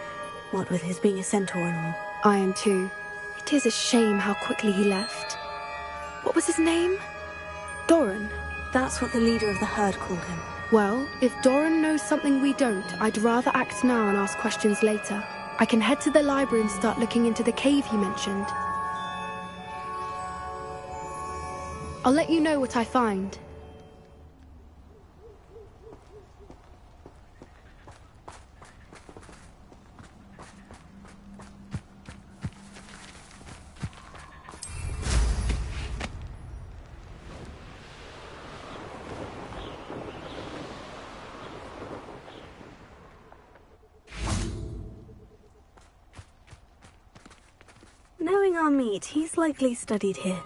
what with his being a centaur and all. I am too. It is a shame how quickly he left. What was his name? Doran? That's what the leader of the herd called him. Well, if Doran knows something we don't, I'd rather act now and ask questions later. I can head to the library and start looking into the cave he mentioned. I'll let you know what I find. Knowing our meat, he's likely studied here.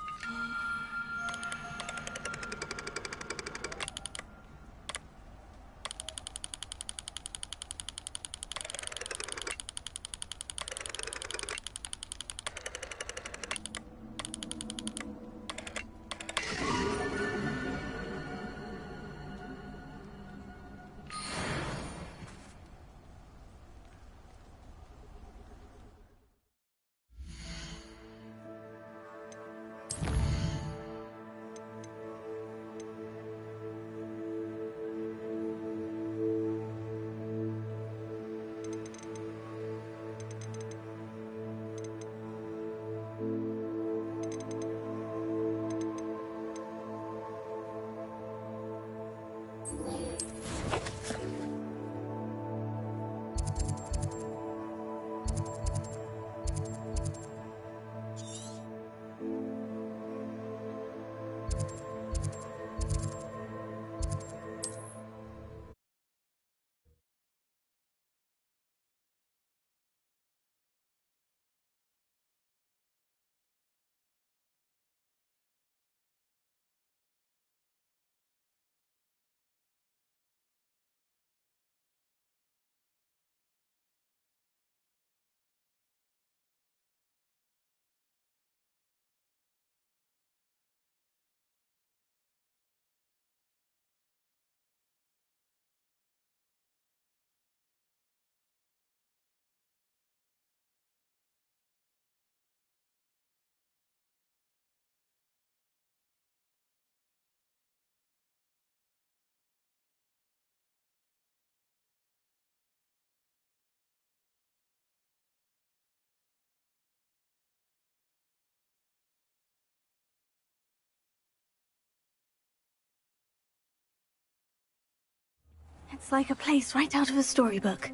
It's like a place right out of a storybook.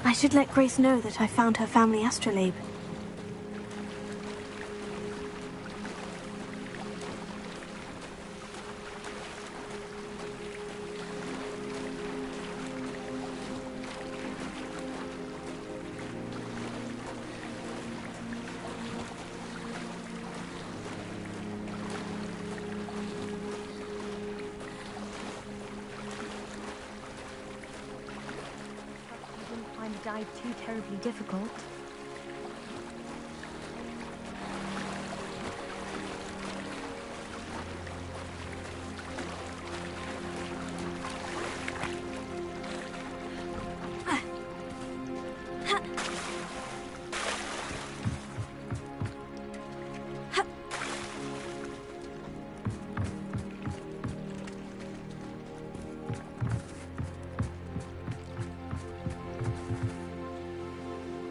I should let Grace know that I found her family astrolabe. Dive too terribly difficult.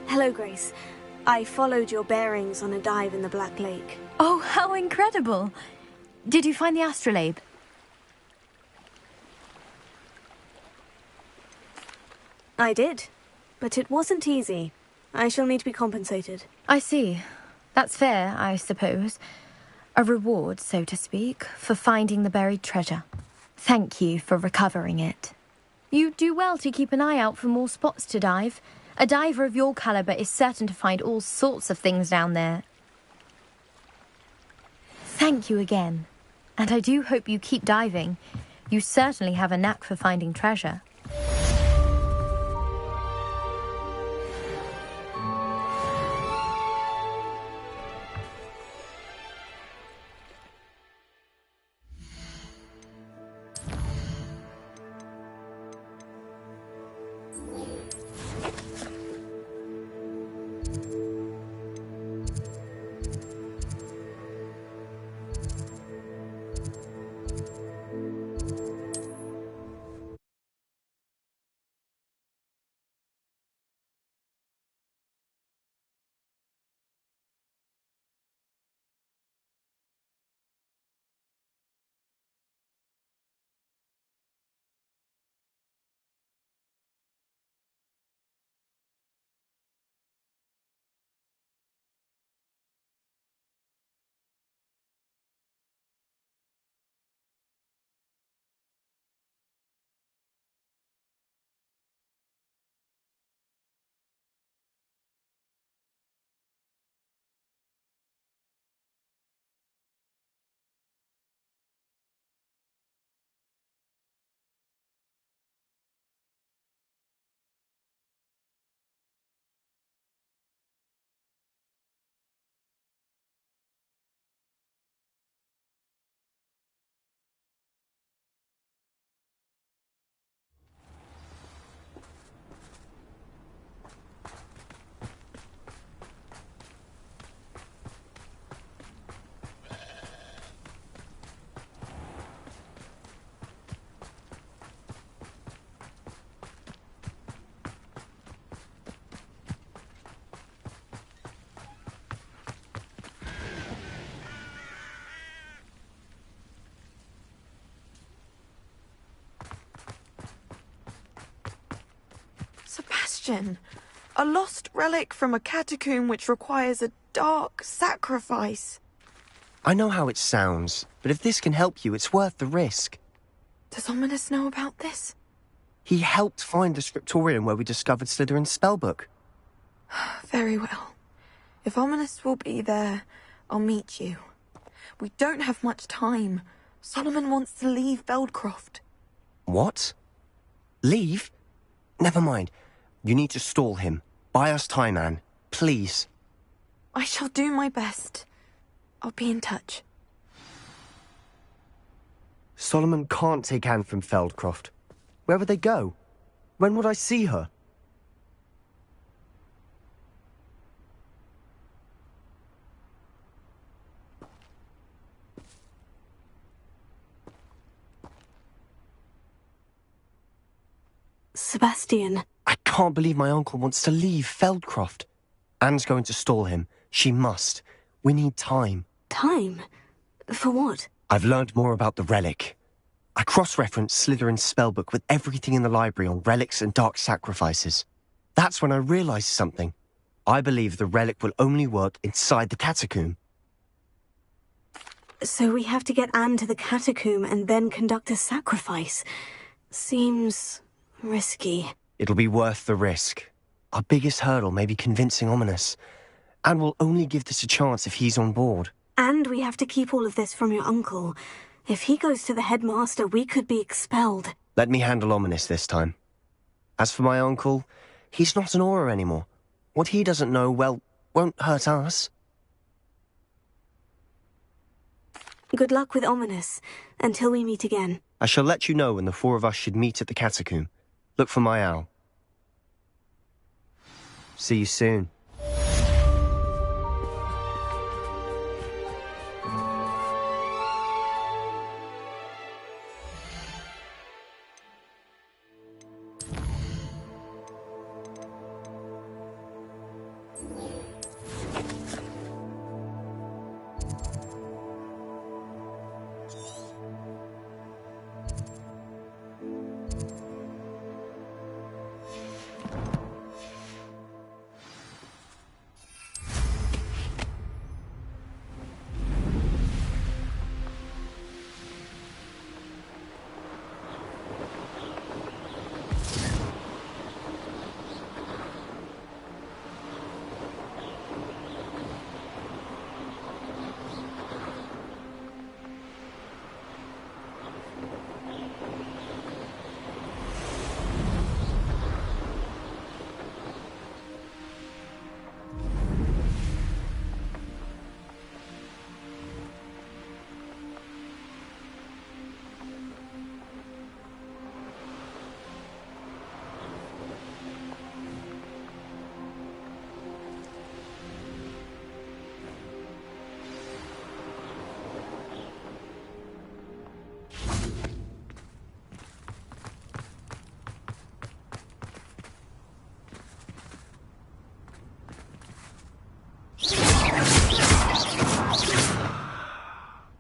Hello, Grace. I followed your bearings on a dive in the Black Lake. Oh, how incredible! Did you find the astrolabe? I did, but it wasn't easy. I shall need to be compensated. I see. That's fair, I suppose. A reward, so to speak, for finding the buried treasure. Thank you for recovering it. You do well to keep an eye out for more spots to dive. A diver of your caliber is certain to find all sorts of things down there. Thank you again. And I do hope you keep diving. You certainly have a knack for finding treasure. question. A lost relic from a catacomb which requires a dark sacrifice. I know how it sounds, but if this can help you, it's worth the risk. Does Ominous know about this? He helped find the scriptorium where we discovered Slytherin's spellbook. Very well. If Ominous will be there, I'll meet you. We don't have much time. Solomon wants to leave Beldcroft. What? Leave? Never mind. You need to stall him. Buy us time, Anne. Please. I shall do my best. I'll be in touch. Solomon can't take Anne from Feldcroft. Where would they go? When would I see her? Sebastian. I can't believe my uncle wants to leave Feldcroft. Anne's going to stall him. She must. We need time. Time? For what? I've learned more about the relic. I cross-referenced Slytherin's spellbook with everything in the library on relics and dark sacrifices. That's when I realized something. I believe the relic will only work inside the catacomb. So we have to get Anne to the catacomb and then conduct a sacrifice. Seems risky. It'll be worth the risk. Our biggest hurdle may be convincing Ominous. And we'll only give this a chance if he's on board. And we have to keep all of this from your uncle. If he goes to the headmaster, we could be expelled. Let me handle Ominous this time. As for my uncle, he's not an Auror anymore. What he doesn't know, well, won't hurt us. Good luck with Ominous, until we meet again. I shall let you know when the four of us should meet at the catacomb. Look for my owl. See you soon.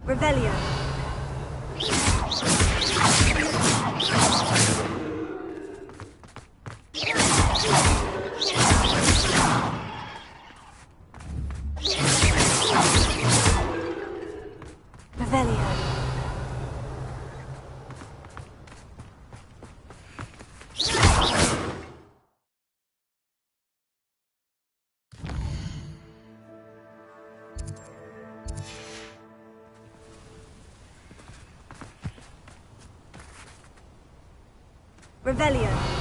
Revelio. Revelio. Revelio.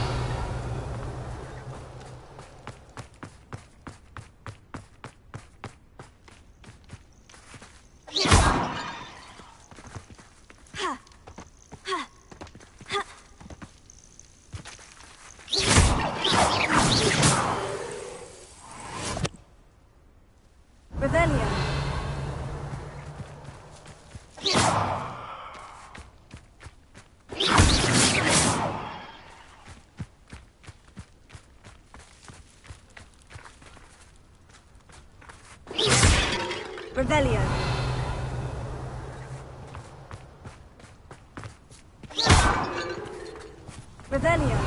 Revelio. Revelio. Revelio.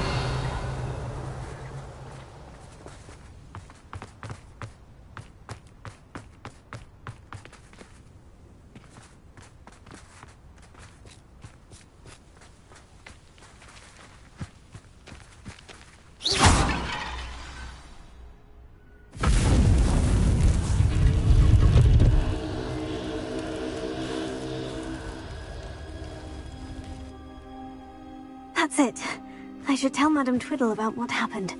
That's it. I should tell Madame Twiddle about what happened.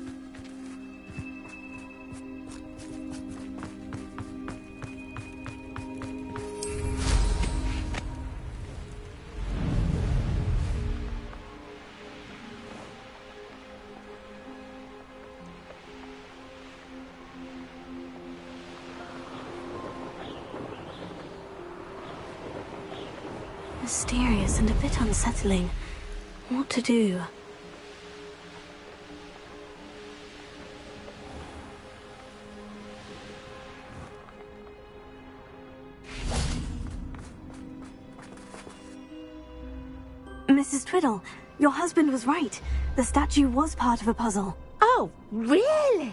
Mysterious and a bit unsettling. What to do? Mrs. Twiddle, your husband was right. The statue was part of a puzzle. Oh, really?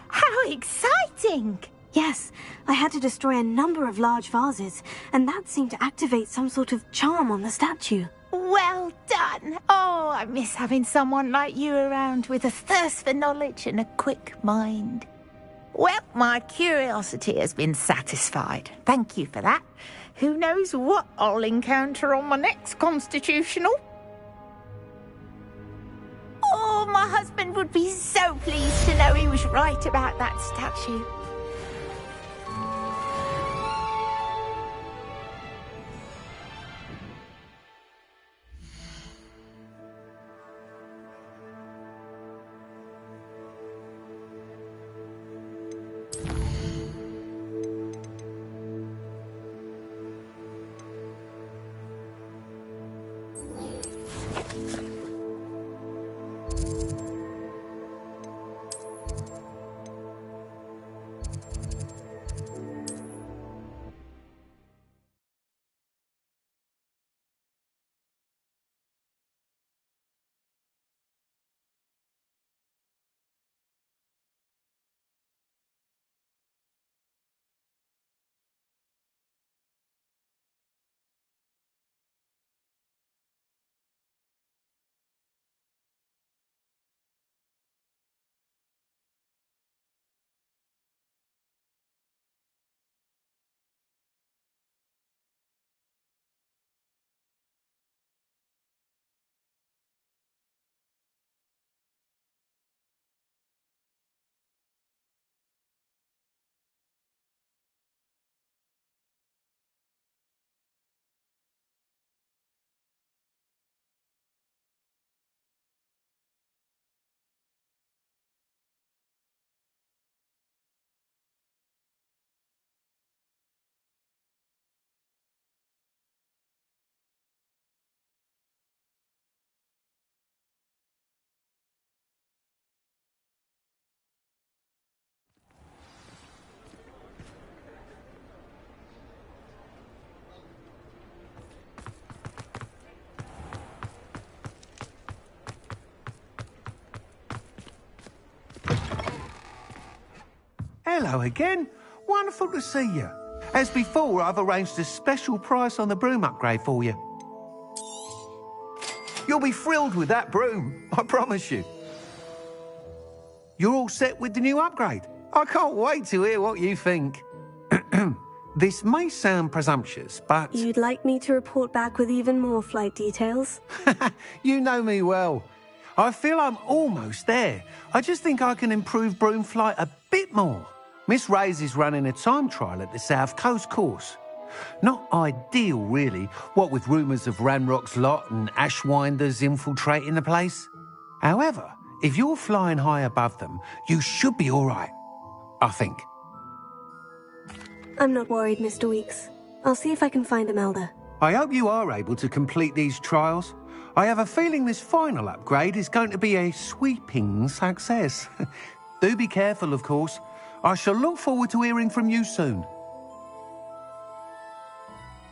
How exciting! Yes, I had to destroy a number of large vases, and that seemed to activate some sort of charm on the statue. Well done. Oh, I miss having someone like you around with a thirst for knowledge and a quick mind. Well, my curiosity has been satisfied. Thank you for that. Who knows what I'll encounter on my next constitutional? Oh, my husband would be so pleased to know he was right about that statue. Hello again. Wonderful to see you. As before, I've arranged a special price on the broom upgrade for you. You'll be thrilled with that broom, I promise you. You're all set with the new upgrade. I can't wait to hear what you think. This may sound presumptuous, but... You'd like me to report back with even more flight details? You know me well. I feel I'm almost there. I just think I can improve broom flight a bit more. Miss Ray's is running a time trial at the South Coast course. Not ideal, really, what with rumours of Ranrock's lot and Ashwinders infiltrating the place. However, if you're flying high above them, you should be all right, I think. I'm not worried, Mr. Weeks. I'll see if I can find Imelda. I hope you are able to complete these trials. I have a feeling this final upgrade is going to be a sweeping success. Do be careful, of course. I shall look forward to hearing from you soon.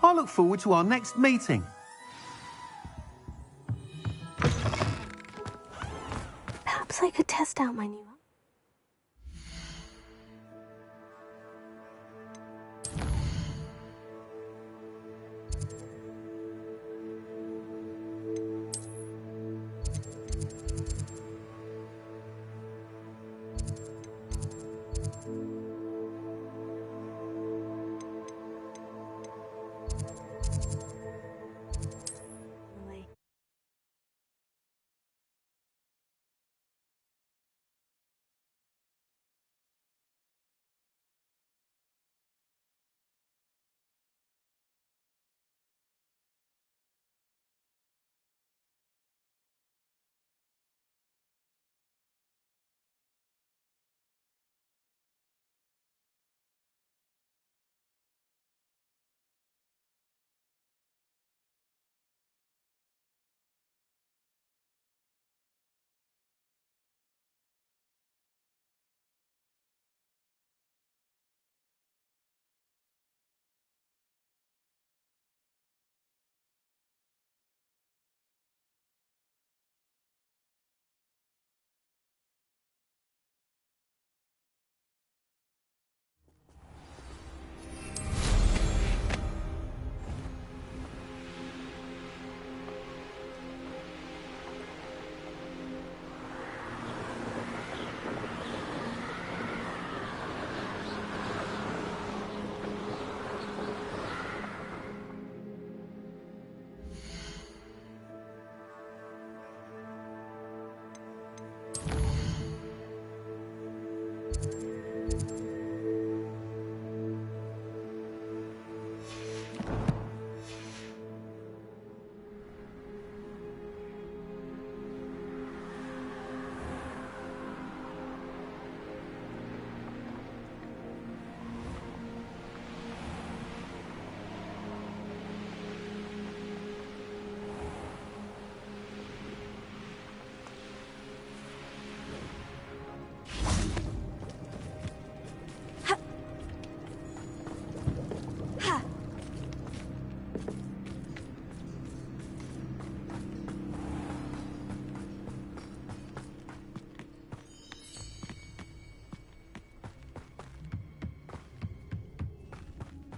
I look forward to our next meeting. Perhaps I could test out my new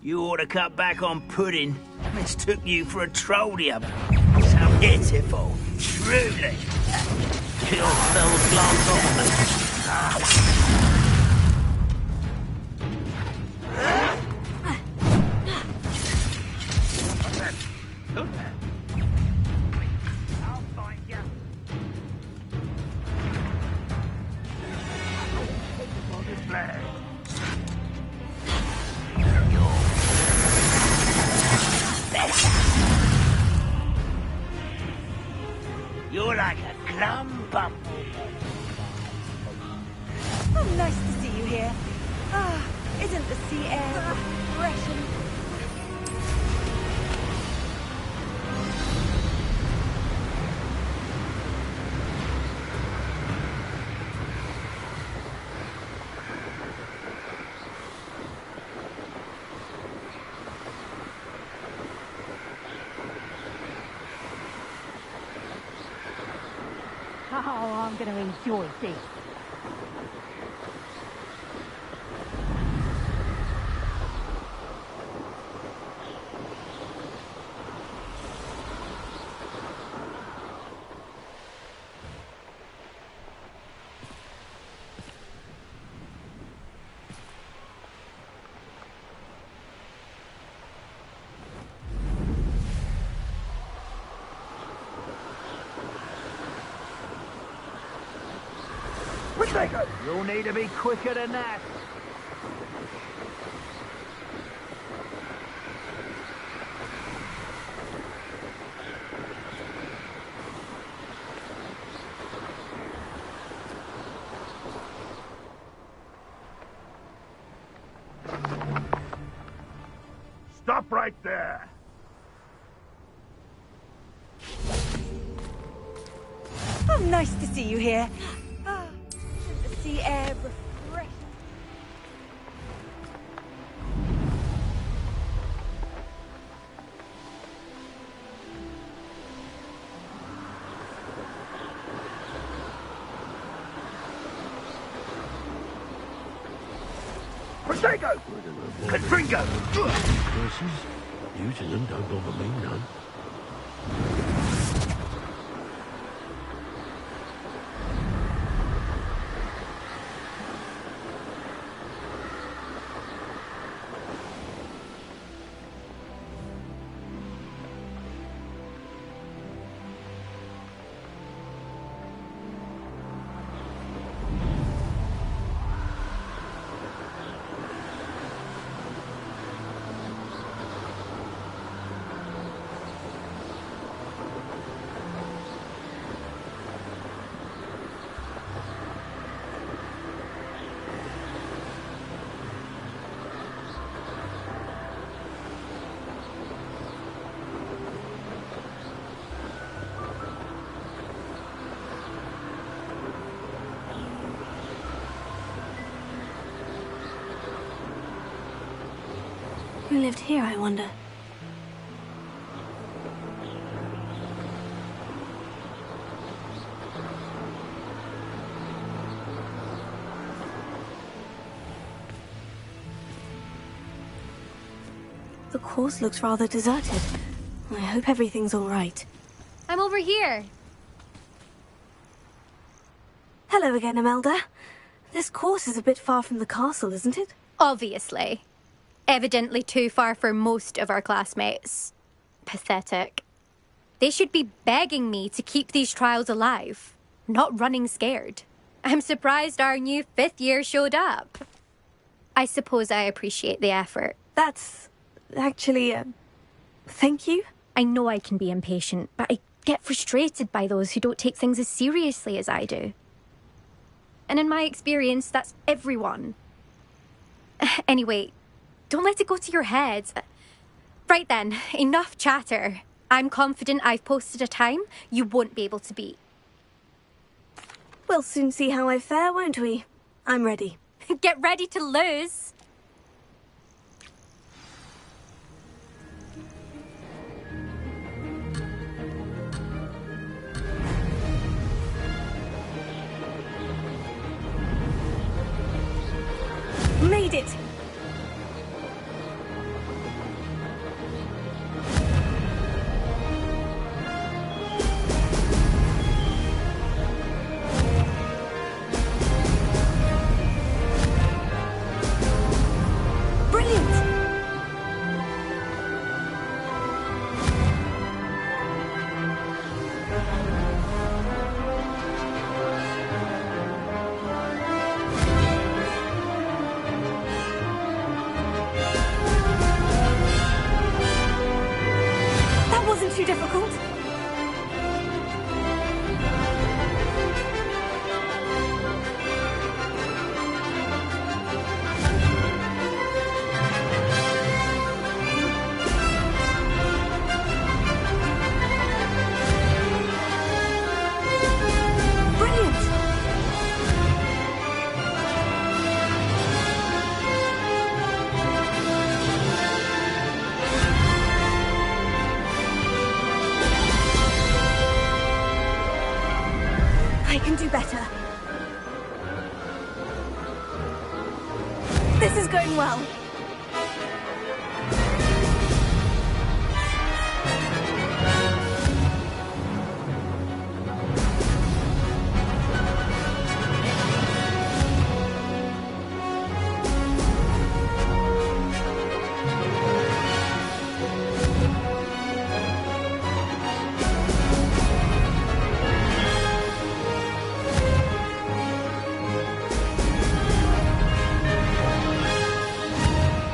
You ought to cut back on pudding. Mistook you for a troll the other. So pitiful, truly. Kill fell's glance off. You're like a glum bump. Oh, nice to see you here. Ah, isn't the sea air refreshing? Oh, I'm going to enjoy this. You'll need to be quicker than that. Stop right there! Oh, nice to see you here. Ah, isn't the sea air refreshing? Protego! Confringo! Curses? Using them don't bother me none. Who lived here, I wonder? The course looks rather deserted. I hope everything's all right. I'm over here. Hello again, Imelda. This course is a bit far from the castle, isn't it? Obviously. Evidently too far for most of our classmates. Pathetic. They should be begging me to keep these trials alive, not running scared. I'm surprised our new 5th year showed up. I suppose I appreciate the effort. That's actually, thank you. I know I can be impatient, but I get frustrated by those who don't take things as seriously as I do. And in my experience, that's everyone. Anyway, don't let it go to your head. Right then, enough chatter. I'm confident I've posted a time you won't be able to beat. We'll soon see how I fare, won't we? I'm ready. Get ready to lose. Made it! wasn't too difficult. I can do better. This is going well.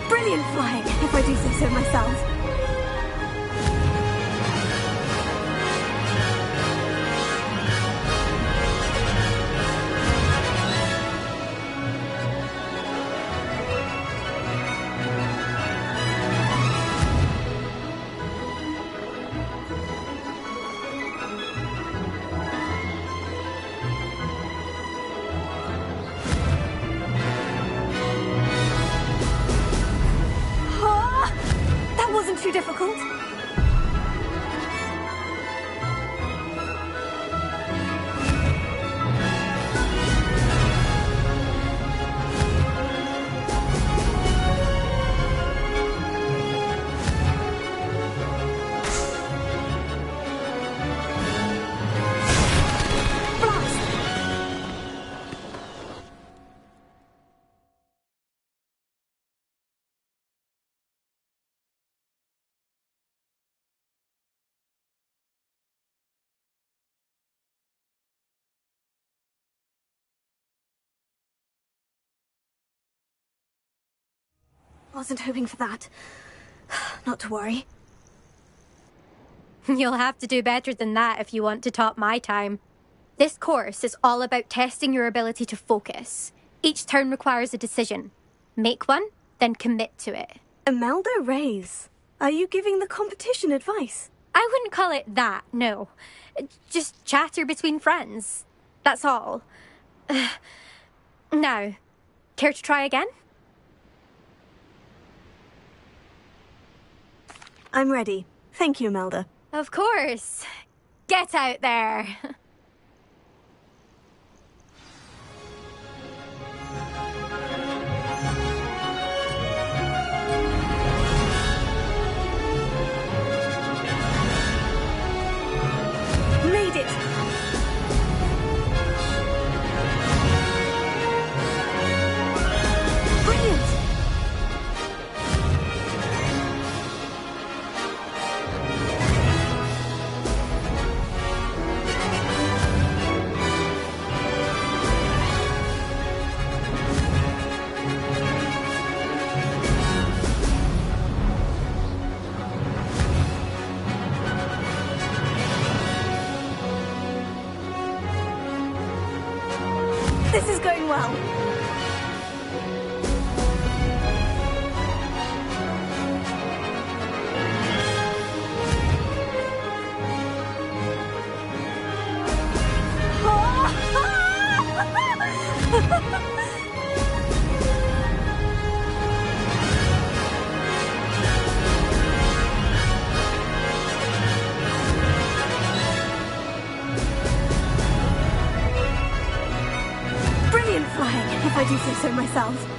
Brilliant flying, if I do say so myself. That wasn't too difficult. Wasn't hoping for that. Not to worry. You'll have to do better than that if you want to top my time. This course is all about testing your ability to focus. Each turn requires a decision. Make one, then commit to it. Imelda Reyes, are you giving the competition advice? I wouldn't call it that, no. Just chatter between friends. That's all. Now, care to try again? I'm ready. Thank you, Imelda. Of course. Get out there. Made it! Brilliant! This is going well. Brilliant flying, if I do say so myself.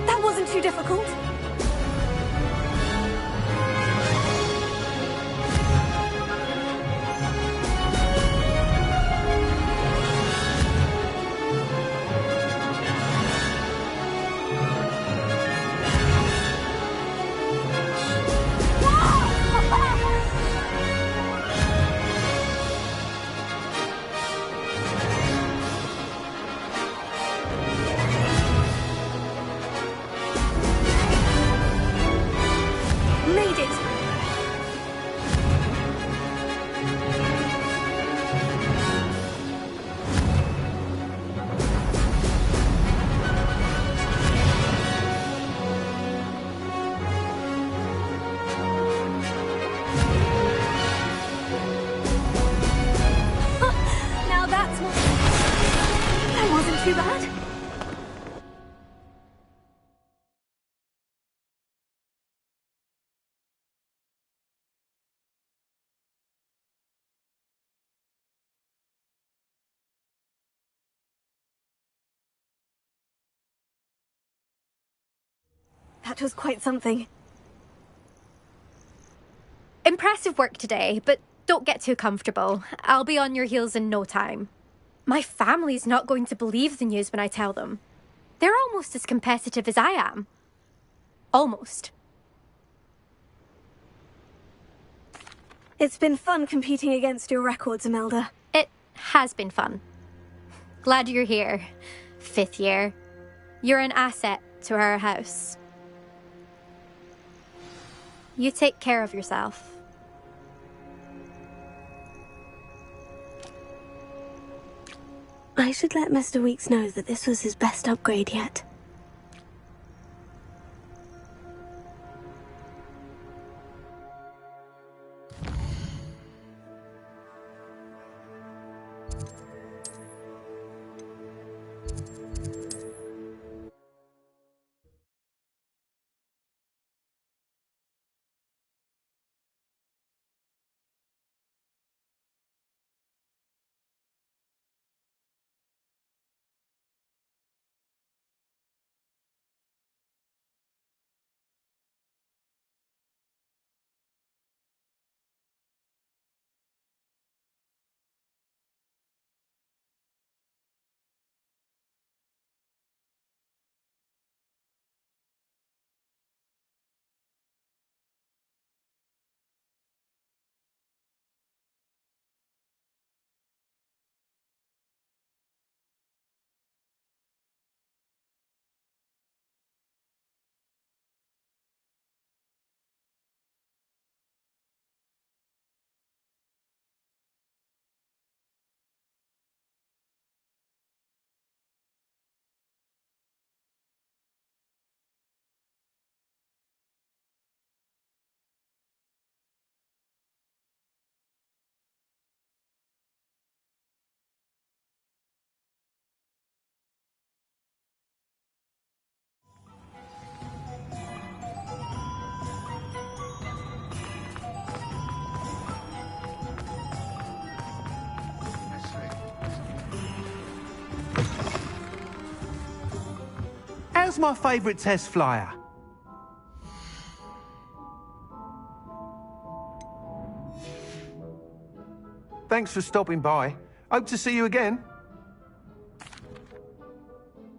That wasn't too difficult. That was quite something. Impressive work today, but don't get too comfortable. I'll be on your heels in no time. My family's not going to believe the news when I tell them. They're almost as competitive as I am. Almost. It's been fun competing against your records, Imelda. It has been fun. Glad you're here. 5th year. You're an asset to our house. You take care of yourself. I should let Mr. Weeks know that this was his best upgrade yet. How's my favourite test flyer? Thanks for stopping by. Hope to see you again.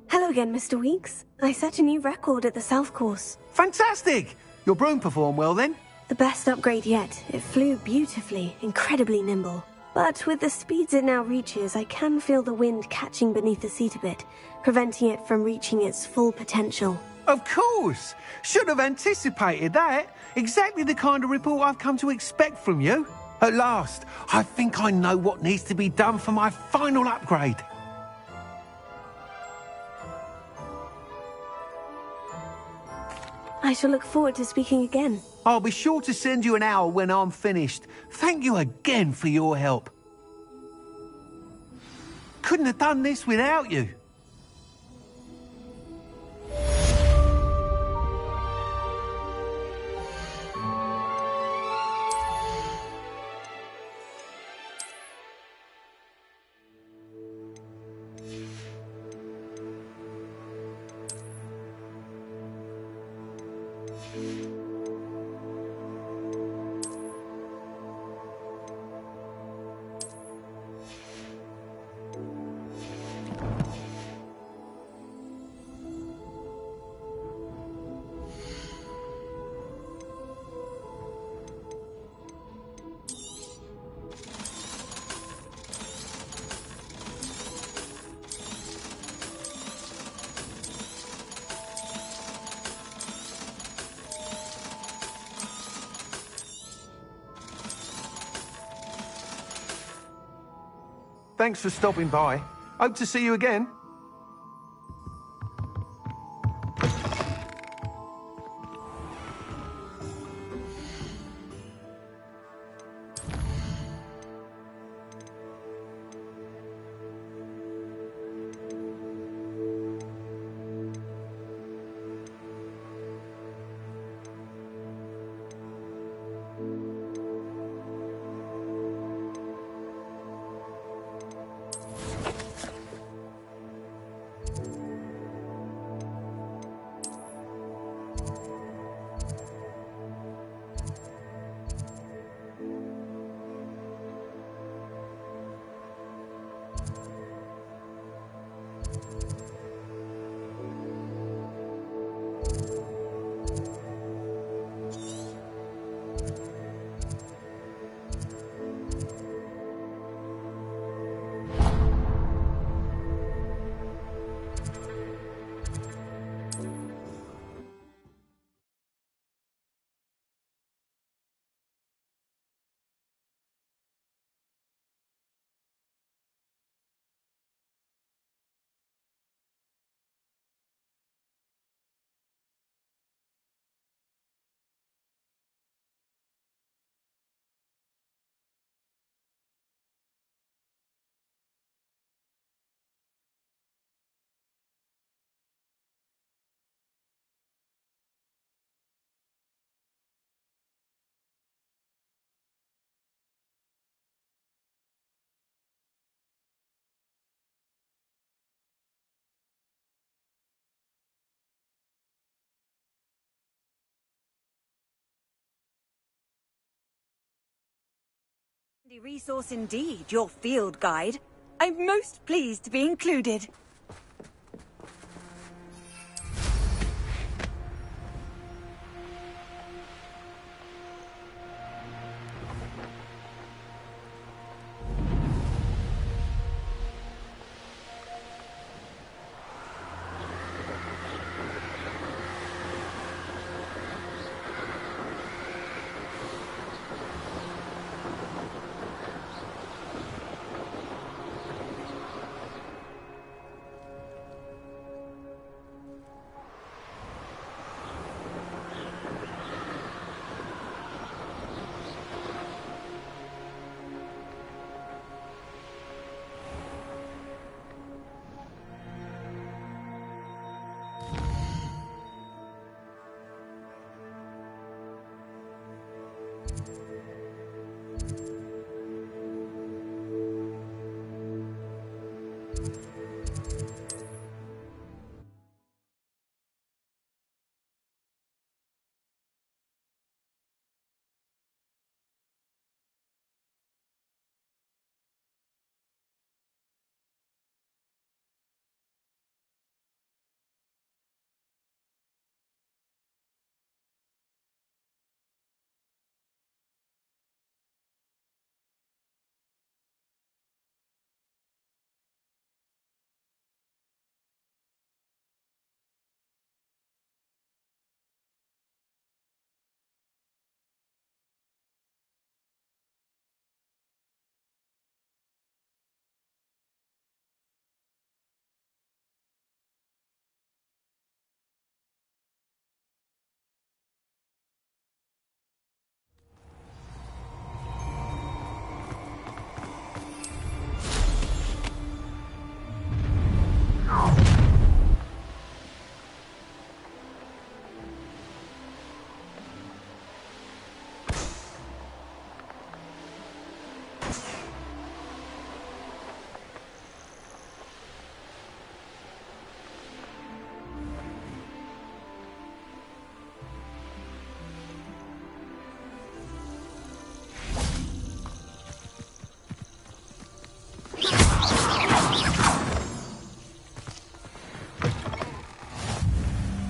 Hello again, Mr. Weeks. I set a new record at the South course. Fantastic! Your broom performed well then? The best upgrade yet. It flew beautifully, incredibly nimble. But with the speeds it now reaches, I can feel the wind catching beneath the seat a bit, preventing it from reaching its full potential. Of course! Should have anticipated that. Exactly the kind of report I've come to expect from you. At last, I think I know what needs to be done for my final upgrade. I shall look forward to speaking again. I'll be sure to send you an hour when I'm finished. Thank you again for your help. Couldn't have done this without you. Thanks for stopping by. Hope to see you again. Resource indeed, your field guide. I'm most pleased to be included.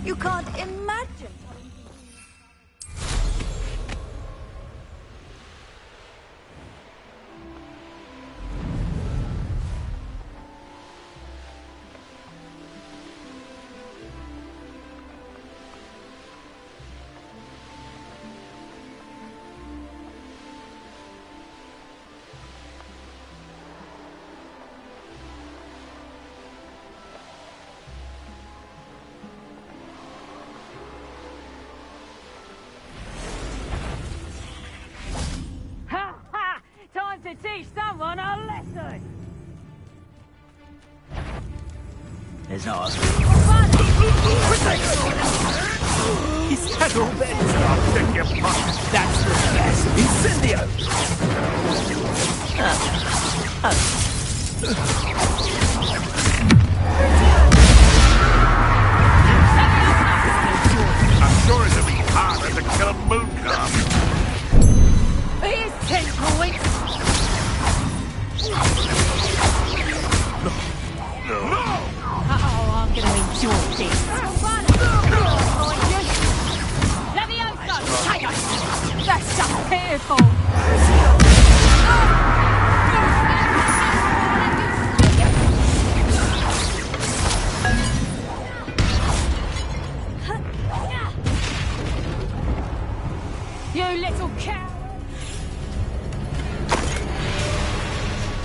You can't imagine. To teach someone a lesson! There's ours. Is that all there is? I'll take your mind. That's the best. Incendio! I'm sure it'll be harder to kill a moon calf. Here's 10 points! No! Oh, I'm gonna enjoy this. Levioso! That's just pitiful! You little cow!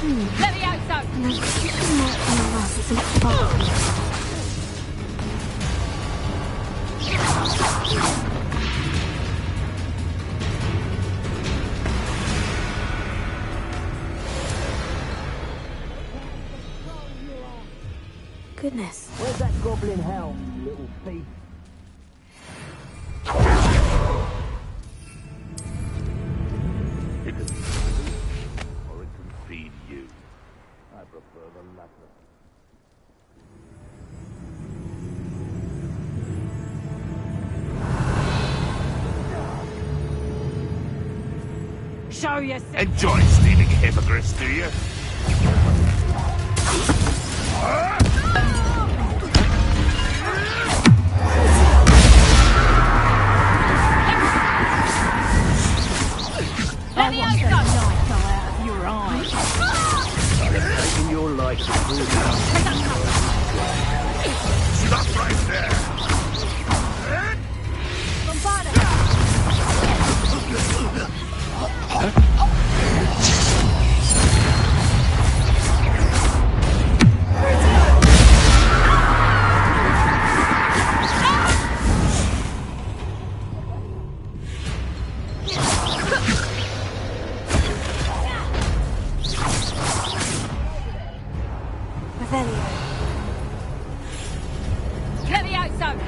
Levioso! Goodness. Where's that goblin hell, you little thief? It can feed you, or it can feed you. I prefer the latter. show yourself. Enjoy stealing hippogriffs, do you? Let me out, light go out of your eyes. Taking your life to prove Stop right there! Let me out, so.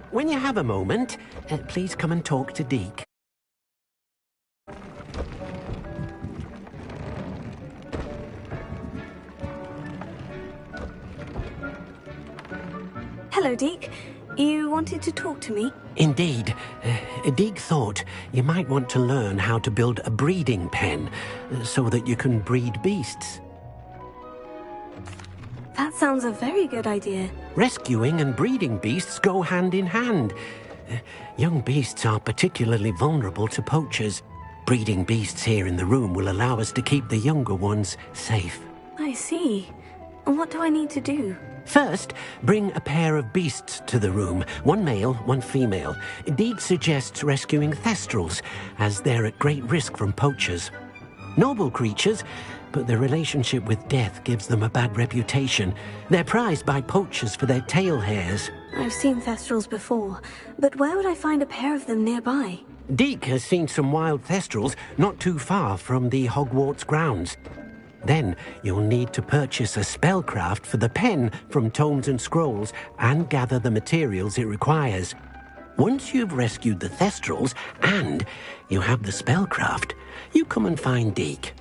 When you have a moment, please come and talk to Deke. Hello, Deke. You wanted to talk to me? Indeed. Deke thought you might want to learn how to build a breeding pen so that you can breed beasts. That sounds a very good idea. Rescuing and breeding beasts go hand in hand. Young beasts are particularly vulnerable to poachers. Breeding beasts here in the room will allow us to keep the younger ones safe. I see. And what do I need to do? First, bring a pair of beasts to the room. One male, one female. Deke suggests rescuing thestrals, as they're at great risk from poachers. Noble creatures, but their relationship with death gives them a bad reputation. They're prized by poachers for their tail hairs. I've seen thestrals before, but where would I find a pair of them nearby? Deke has seen some wild thestrals not too far from the Hogwarts grounds. Then you'll need to purchase a spellcraft for the pen from Tomes and Scrolls and gather the materials it requires. Once you've rescued the thestrals and you have the spellcraft, you come and find Deke.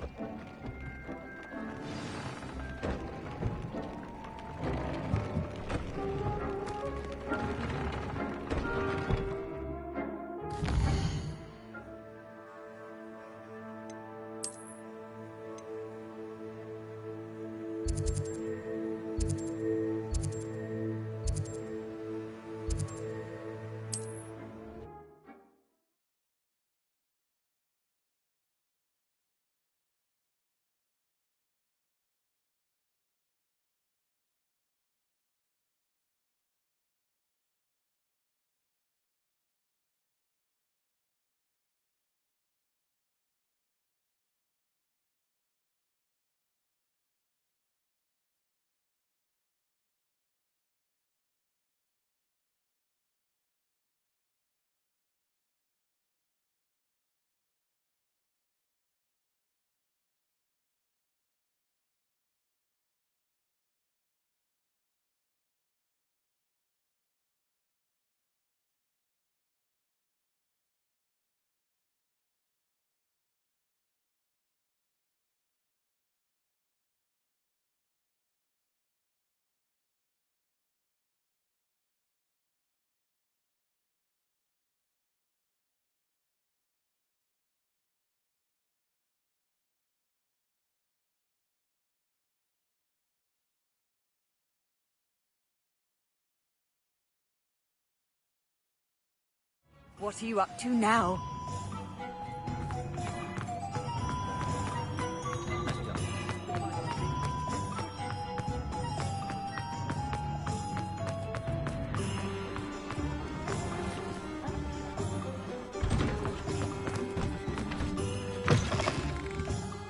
What are you up to now?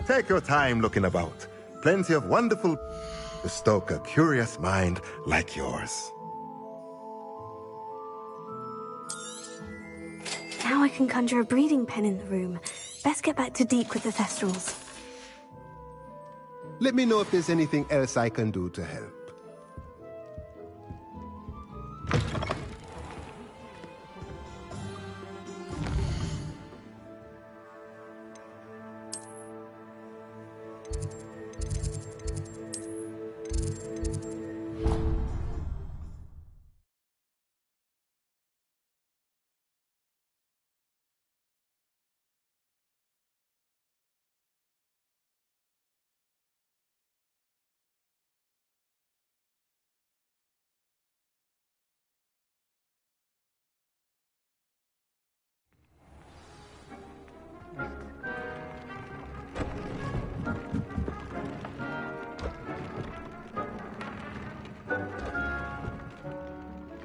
Take your time looking about. Plenty of wonderful to stoke a curious mind like yours. Now I can conjure a breeding pen in the room. Best get back to Deke with the Thestrals. Let me know if there's anything else I can do to help.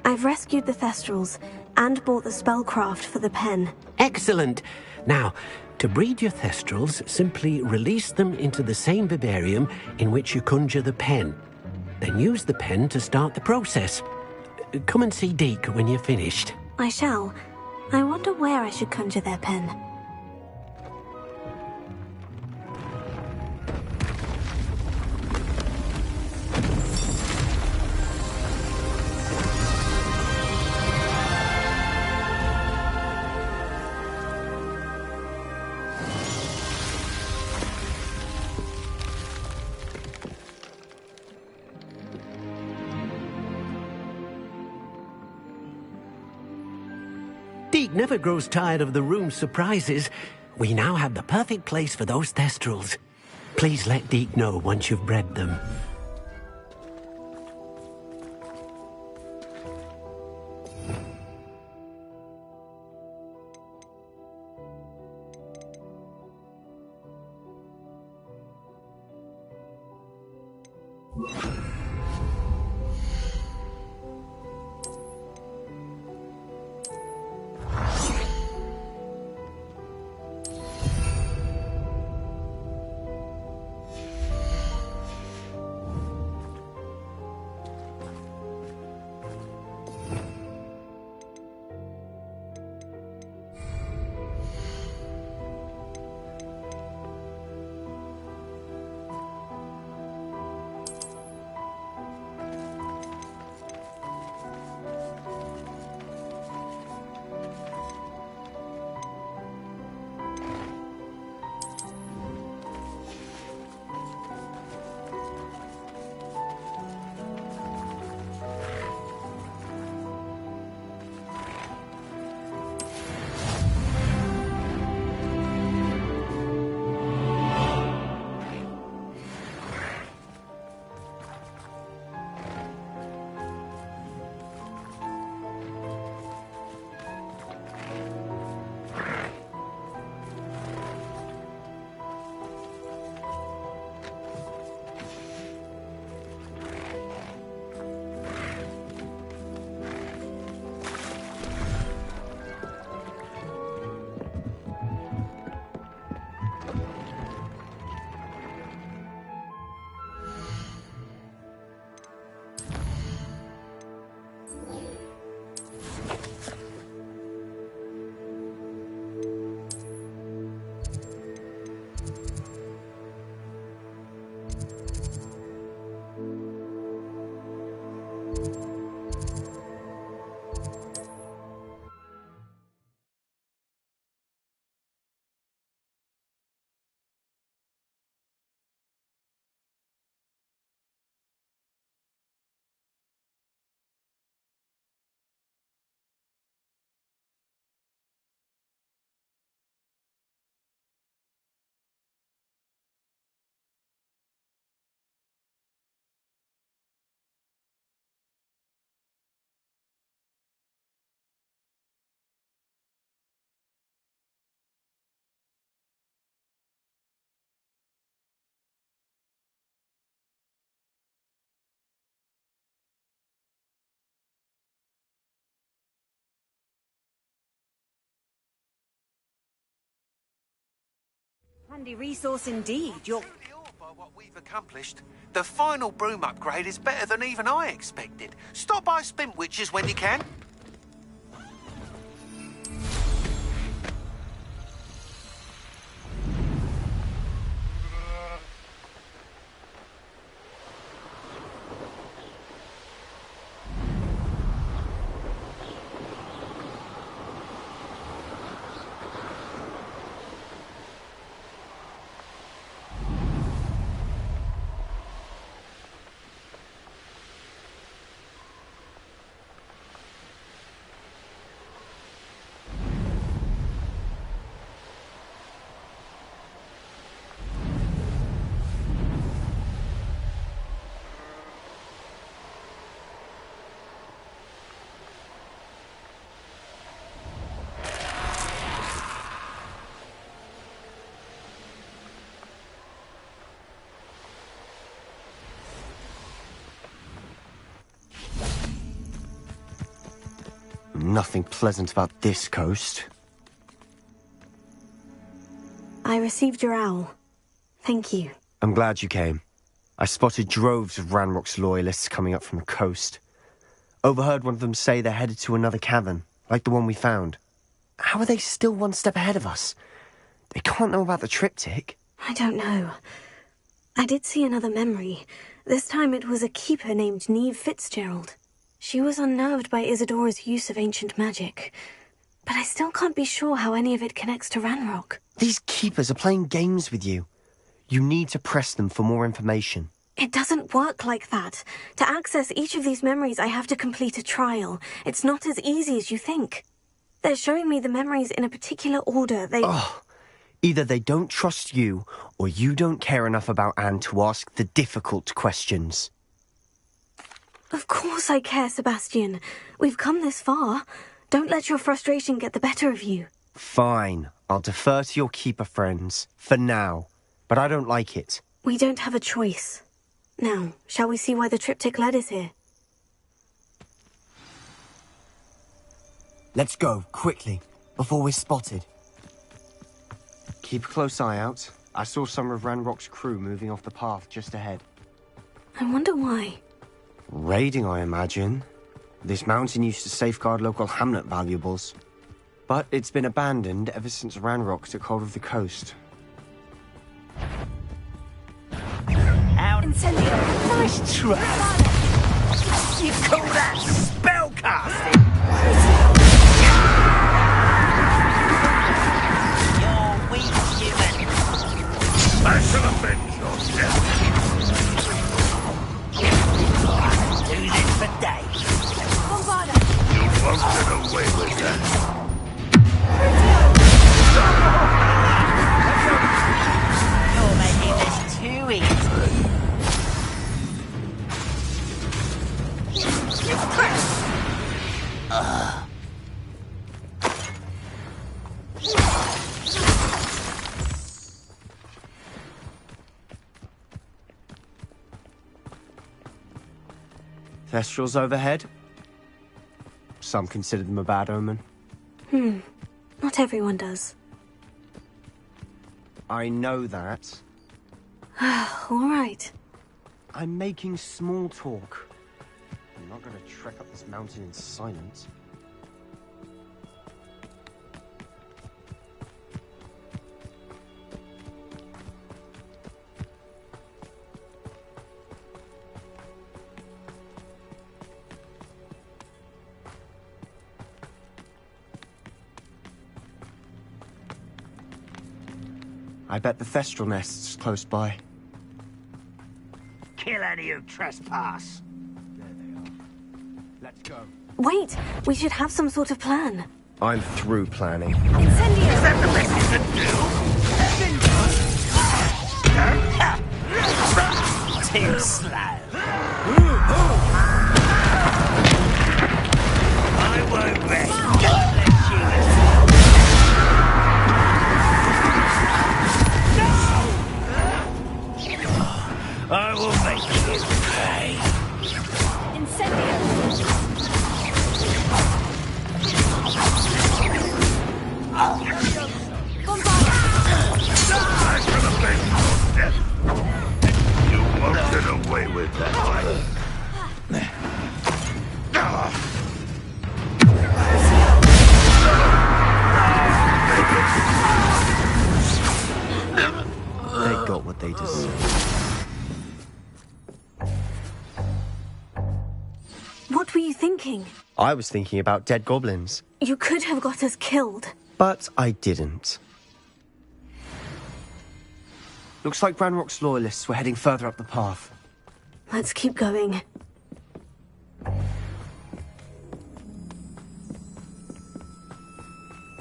I've rescued the Thestrals and bought the spellcraft for the pen. Excellent. Now, to breed your Thestrals, simply release them into the same vivarium in which you conjure the pen. Then use the pen to start the process. Come and see Deke when you're finished. I shall. I wonder where I should conjure their pen. Deke never grows tired of the room's surprises. We now have the perfect place for those Thestrals. Please let Deke know once you've bred them. Handy resource indeed. You're by what we've accomplished. The final broom upgrade is better than even I expected. Stop by Spintwitches when you can. Nothing pleasant about this coast. I received your owl. Thank you. I'm glad you came. I spotted droves of Ranrock's loyalists coming up from the coast. Overheard one of them say they're headed to another cavern, like the one we found. How are they still one step ahead of us? They can't know about the triptych. I don't know. I did see another memory. This time it was a keeper named Neve Fitzgerald. She was unnerved by Isadora's use of ancient magic. But I still can't be sure how any of it connects to Ranrock. These keepers are playing games with you. You need to press them for more information. It doesn't work like that. To access each of these memories, I have to complete a trial. It's not as easy as you think. They're showing me the memories in a particular order. Either they don't trust you, or you don't care enough about Anne to ask the difficult questions. Of course I care, Sebastian. We've come this far. Don't let your frustration get the better of you. Fine. I'll defer to your keeper friends. For now. But I don't like it. We don't have a choice. Now, shall we see why the triptych led us here? Let's go, quickly, before we're spotted. Keep a close eye out. I saw some of Ranrock's crew moving off the path just ahead. I wonder why. Raiding, I imagine. This mountain used to safeguard local hamlet valuables. But it's been abandoned ever since Ranrock took hold of the coast. Incendio! Nice try! You call that spellcasting? You're weak, human. I shall avenge your death. Do this for days. You won't get away with that. You're making this too easy. Thestrals overhead? Some consider them a bad omen. Not everyone does. I know that. All right. I'm making small talk. I'm not going to trek up this mountain in silence. I bet the Thestral nest's close by. Kill any who trespass. There they are. Let's go. Wait, we should have some sort of plan. I'm through planning. Incendio! Is that the best you can do? Too slow. I won't rest. I will make you pay. Incendio! Bombard! monsters. What were you thinking? I was thinking about dead goblins. You could have got us killed. But I didn't. Looks like Ranrock's loyalists were heading further up the path. Let's keep going.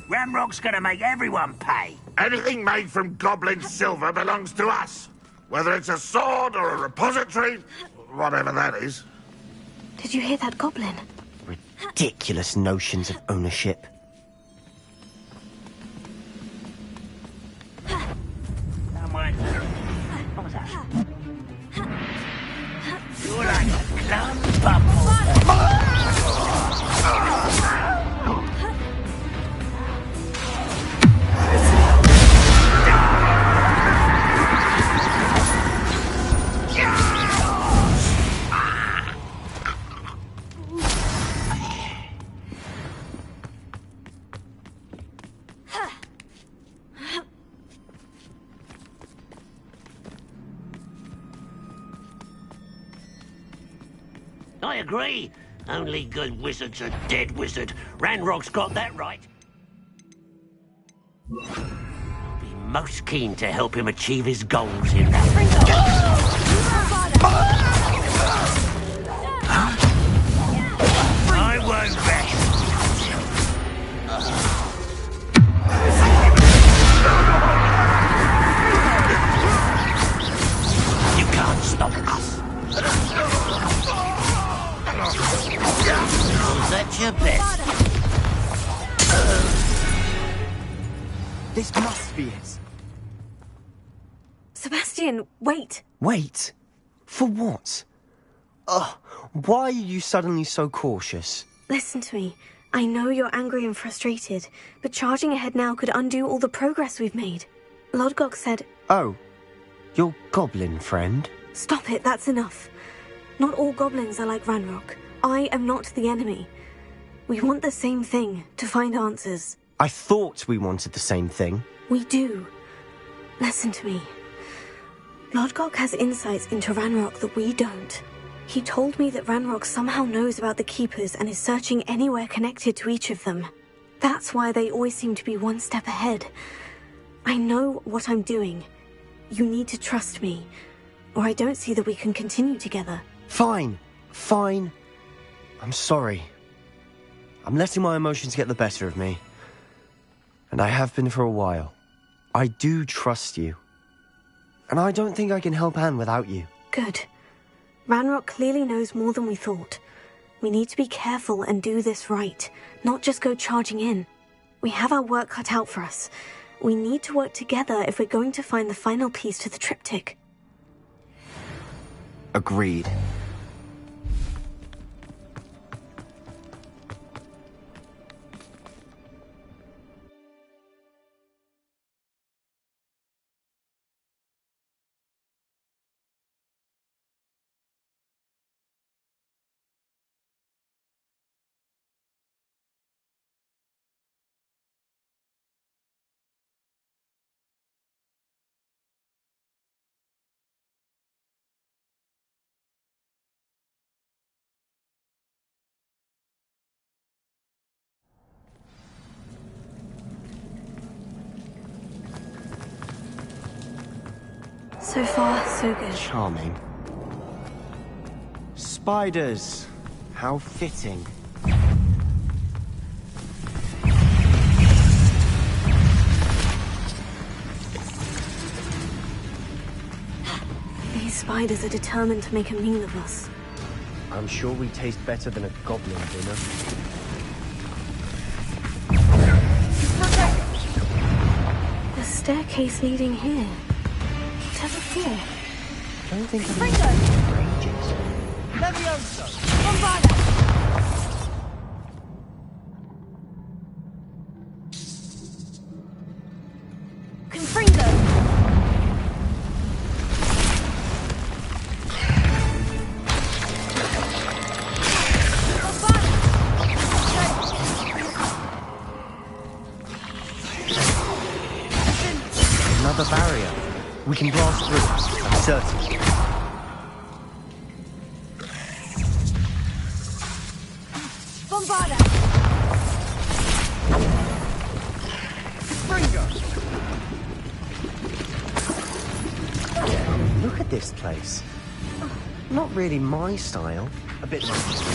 Ranrock's gonna make everyone pay. Anything made from goblin silver belongs to us. Whether it's a sword or a repository, whatever that is. Did you hear that goblin? Ridiculous notions of ownership. You're like a clump bubble. I agree. Only good wizard's a dead wizard. Ranrock's got that right. I'll be most keen to help him achieve his goals in that. I won't rest. You can't stop us. Was that your best? This must be it. Sebastian, wait. Wait? For what? Ugh, why are you suddenly so cautious? Listen to me. I know you're angry and frustrated, but charging ahead now could undo all the progress we've made. Lodgok said... Oh, your goblin friend? Stop it, that's enough. Not all goblins are like Ranrock. I am not the enemy. We want the same thing, to find answers. I thought we wanted the same thing. We do. Listen to me. Lodgok has insights into Ranrock that we don't. He told me that Ranrock somehow knows about the Keepers and is searching anywhere connected to each of them. That's why they always seem to be one step ahead. I know what I'm doing. You need to trust me, or I don't see that we can continue together. Fine. I'm sorry. I'm letting my emotions get the better of me. And I have been for a while. I do trust you. And I don't think I can help Anne without you. Good. Ranrock clearly knows more than we thought. We need to be careful and do this right, not just go charging in. We have our work cut out for us. We need to work together if we're going to find the final piece to the triptych. Agreed. So far, so good. Charming. Spiders. How fitting. These spiders are determined to make a meal of us. I'm sure we taste better than a goblin dinner. The staircase leading here. Whatever for? Don't think of Levioso! Bombada! Confringo! Another barrier. We can blast through. certain. Bombarda! Look at this place. Not really my style. A bit like...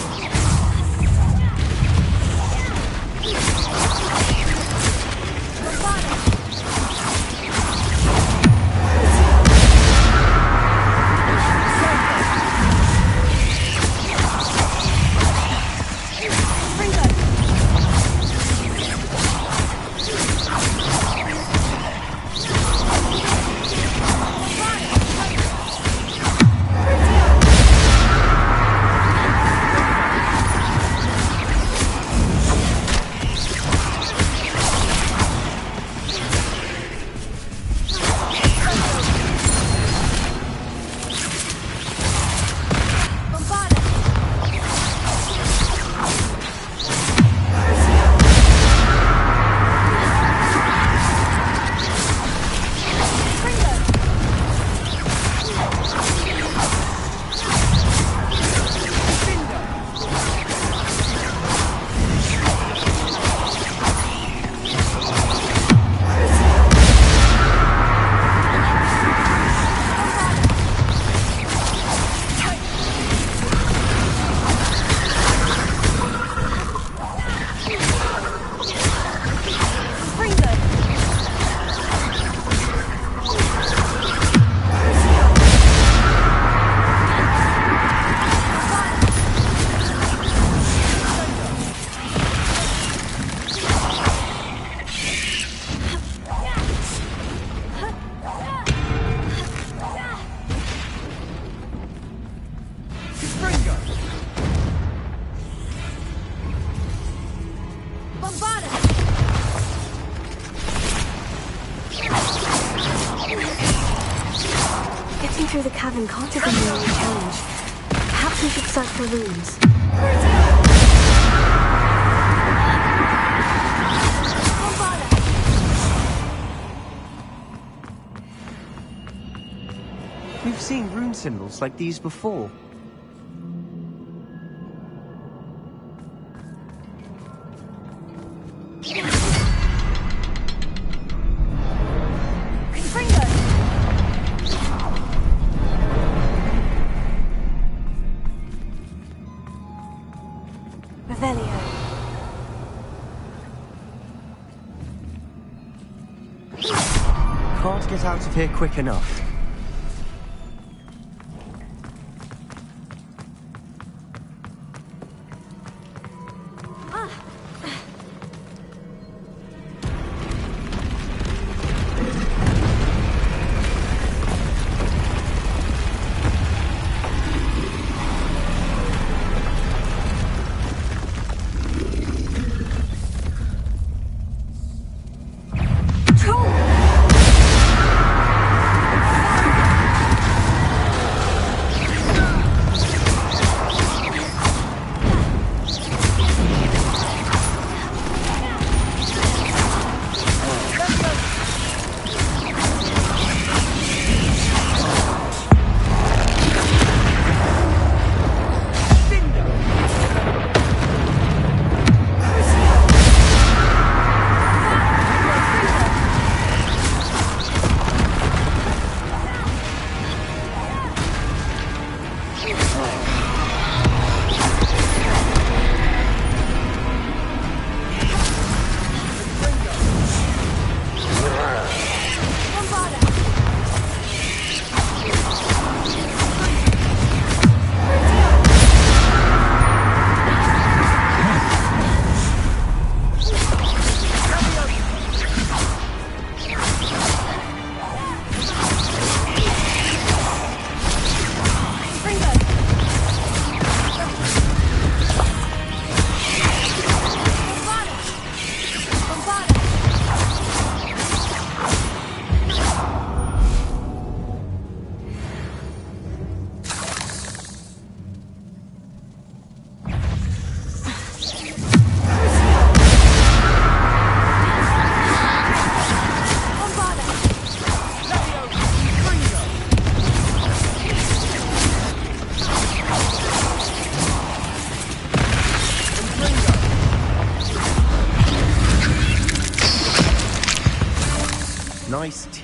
Through the cavern can't have been a real challenge. Perhaps we should search for rooms. We've seen rune symbols like these before. Can't get out of here quick enough.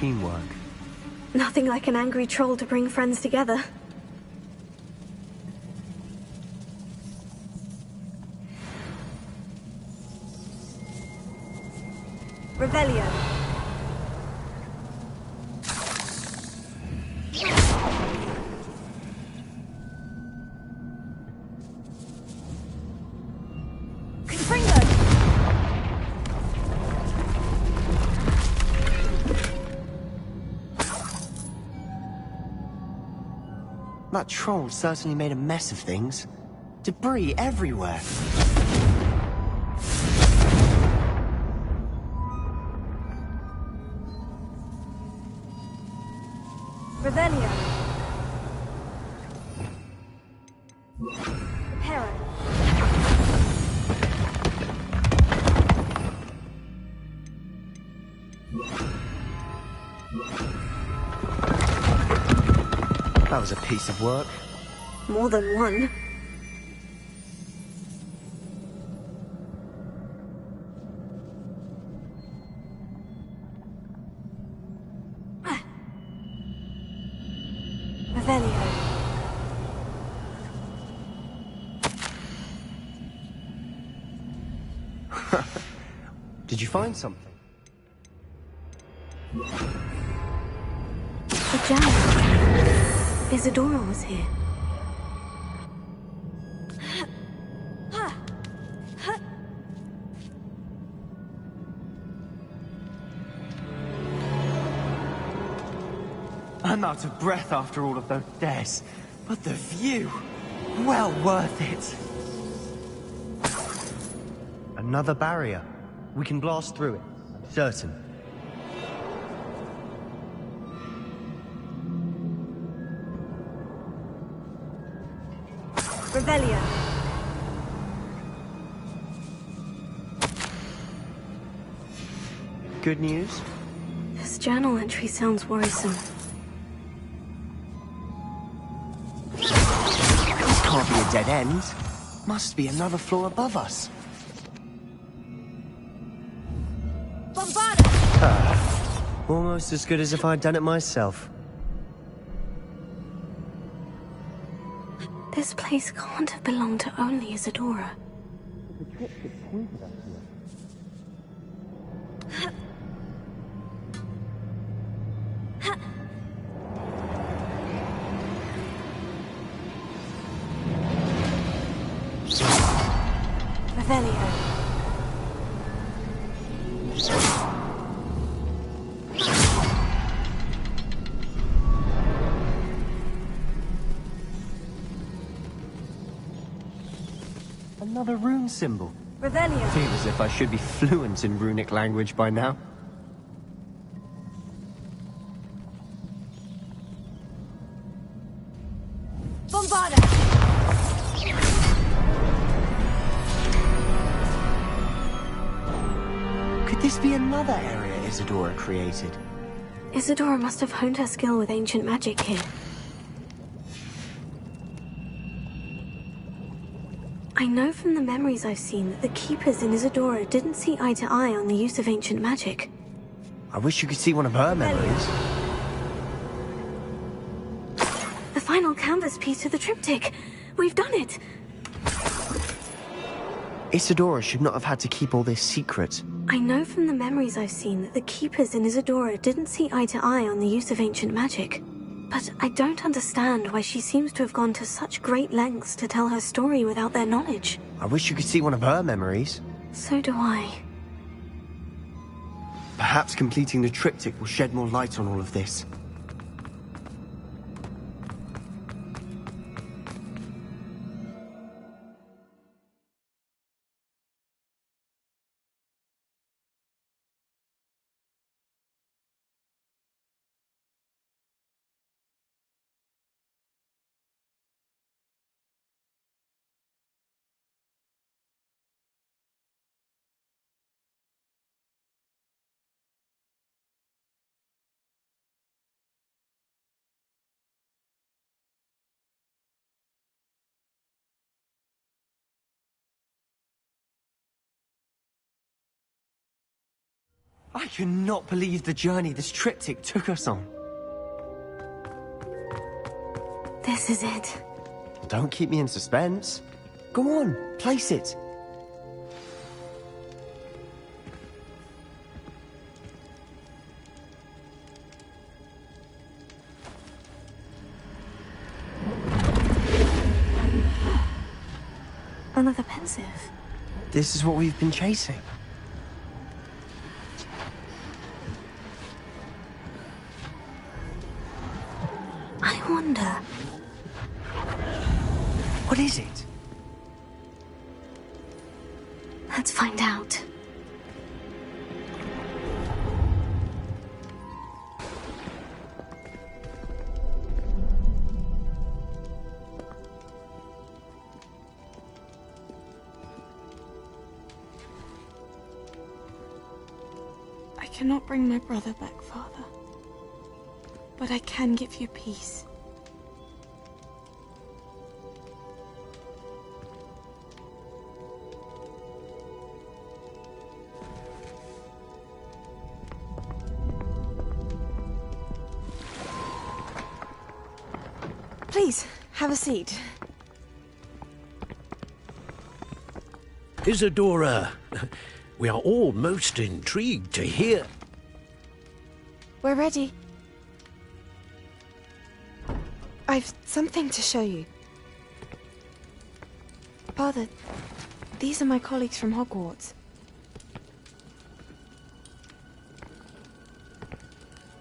teamwork. Nothing like an angry troll to bring friends together. Revelio. That troll certainly made a mess of things. Debris everywhere. Revelio. Reparo. That was a piece of work. More than one. Revelio. Did you find something? The jam. Isadora was here. I'm out of breath after all of those stairs. But the view, well worth it. Another barrier. We can blast through it, I'm certain. Revelio. Good news? This journal entry sounds worrisome. This can't be a dead end. Must be another floor above us. Almost as good as if I'd done it myself. This place can't have belonged to only Isadora. Revelio. Another rune symbol. Revelio. Feel as if I should be fluent in runic language by now. Bombarda. Could this be another area Isadora created? Isadora must have honed her skill with ancient magic here. I know from the memories I've seen that the Keepers in Isadora didn't see eye to eye on the use of ancient magic. I wish you could see one of her memories. The final canvas piece of the triptych. We've done it. Isadora should not have had to keep all this secret. I know from the memories I've seen that the Keepers in Isadora didn't see eye to eye on the use of ancient magic. But I don't understand why she seems to have gone to such great lengths to tell her story without their knowledge. I wish you could see one of her memories. So do I. Perhaps completing the triptych will shed more light on all of this. I cannot believe the journey this triptych took us on. This is it. Don't keep me in suspense. Go on, place it. Another pensive. This is what we've been chasing. I wonder... What is it? Let's find out. I cannot bring my brother back, Father. But I can give you peace. Please, have a seat. Isadora, we are all most intrigued to hear. We're ready. I've something to show you. Father, these are my colleagues from Hogwarts.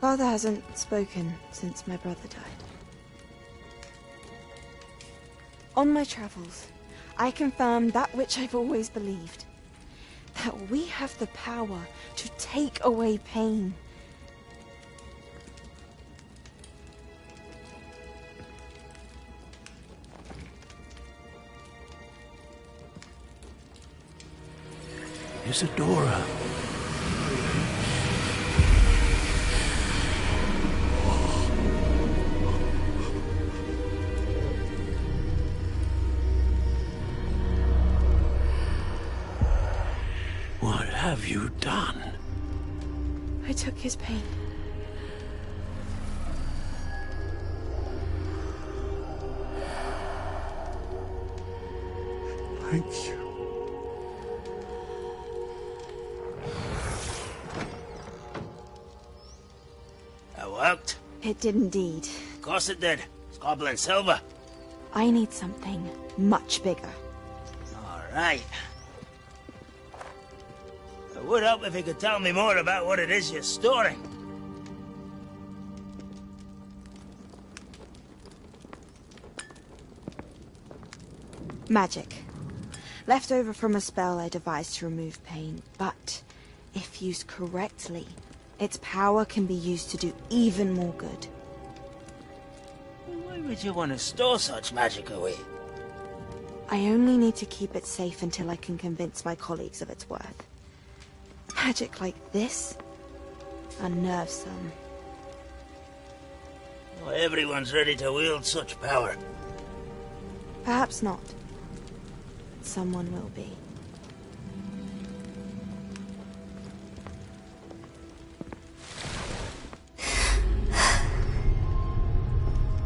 Father hasn't spoken since my brother died. On my travels, I confirmed that which I've always believed. That we have the power to take away pain. Isadora. What have you done? I took his pain. Thank you. That worked. It did indeed. Of course it did. It's goblin silver. I need something much bigger. All right. It would help if you could tell me more about what it is you're storing. Magic. Left over from a spell I devised to remove pain, but if used correctly, its power can be used to do even more good. Why would you want to store such magic away? I only need to keep it safe until I can convince my colleagues of its worth. Magic like this unnerves some. Not everyone's ready to wield such power. Perhaps not. Someone will be.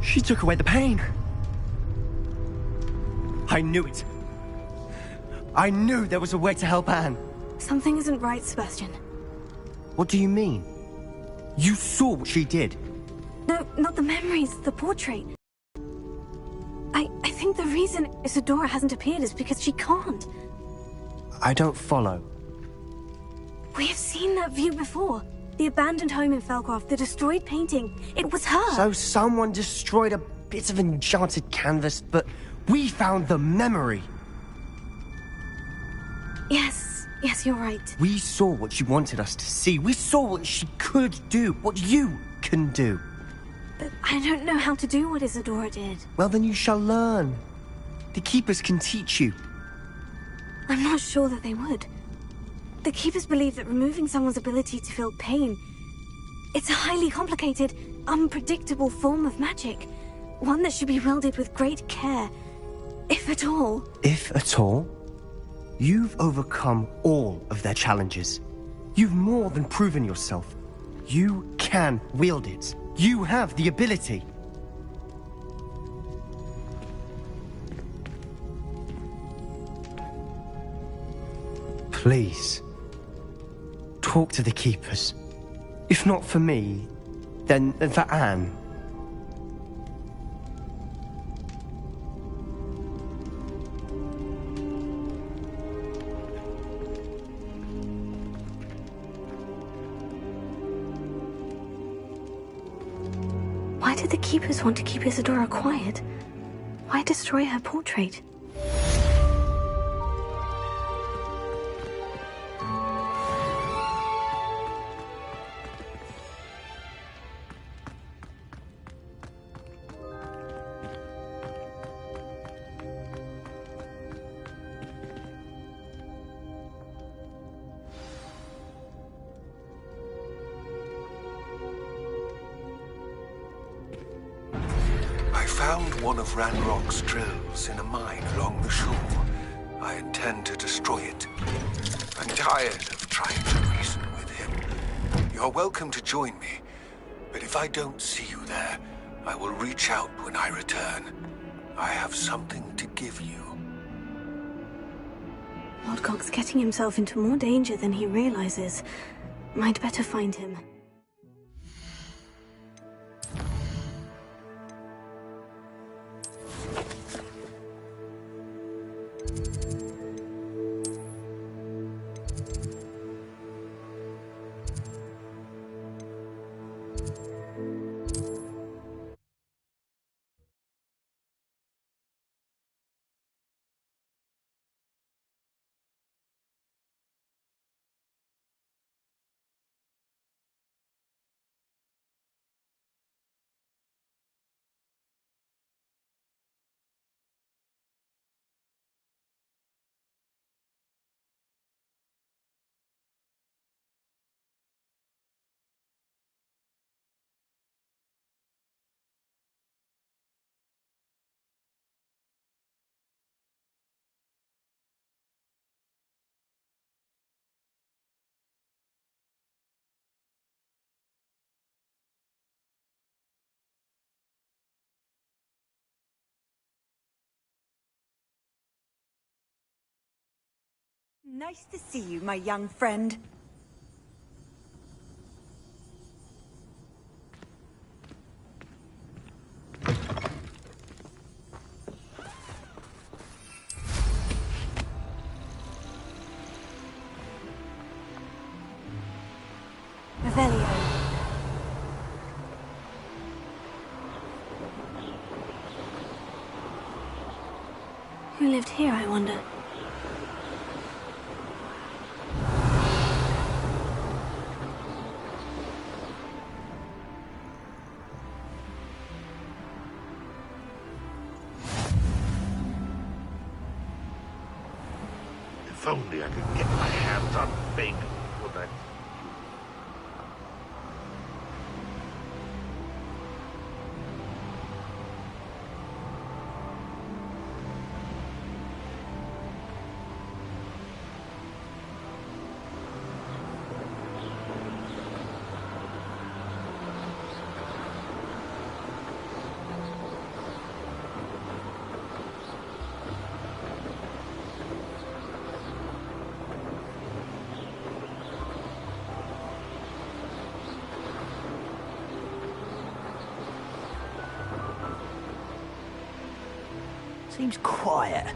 She took away the pain. I knew it. I knew there was a way to help Anne. Something isn't right, Sebastian. What do you mean? You saw what she did. No, not the memories, the portrait. I think the reason Isadora hasn't appeared is because she can't. I don't follow. We have seen that view before. The abandoned home in Felcroft, the destroyed painting. It was her. So someone destroyed a bit of enchanted canvas, but we found the memory. Yes, you're right. We saw what she wanted us to see. We saw what she could do, what you can do. But I don't know how to do what Isadora did. Well, then you shall learn. The Keepers can teach you. I'm not sure that they would. The Keepers believe that removing someone's ability to feel pain, it's a highly complicated, unpredictable form of magic. One that should be wielded with great care, if at all. If at all? You've overcome all of their challenges. You've more than proven yourself. You can wield it. You have the ability. Please, talk to the keepers. If not for me, then for Anne. Why did the keepers want to keep Isadora quiet? Why destroy her portrait? I found one of Ranrock's drills in a mine along the shore. I intend to destroy it. I'm tired of trying to reason with him. You're welcome to join me, but if I don't see you there, I will reach out when I return. I have something to give you. Lodgok's getting himself into more danger than he realizes. I'd better find him. Nice to see you, my young friend. Revelio. Who lived here, I wonder? If only I could get my hands on big, would I? Seems quiet.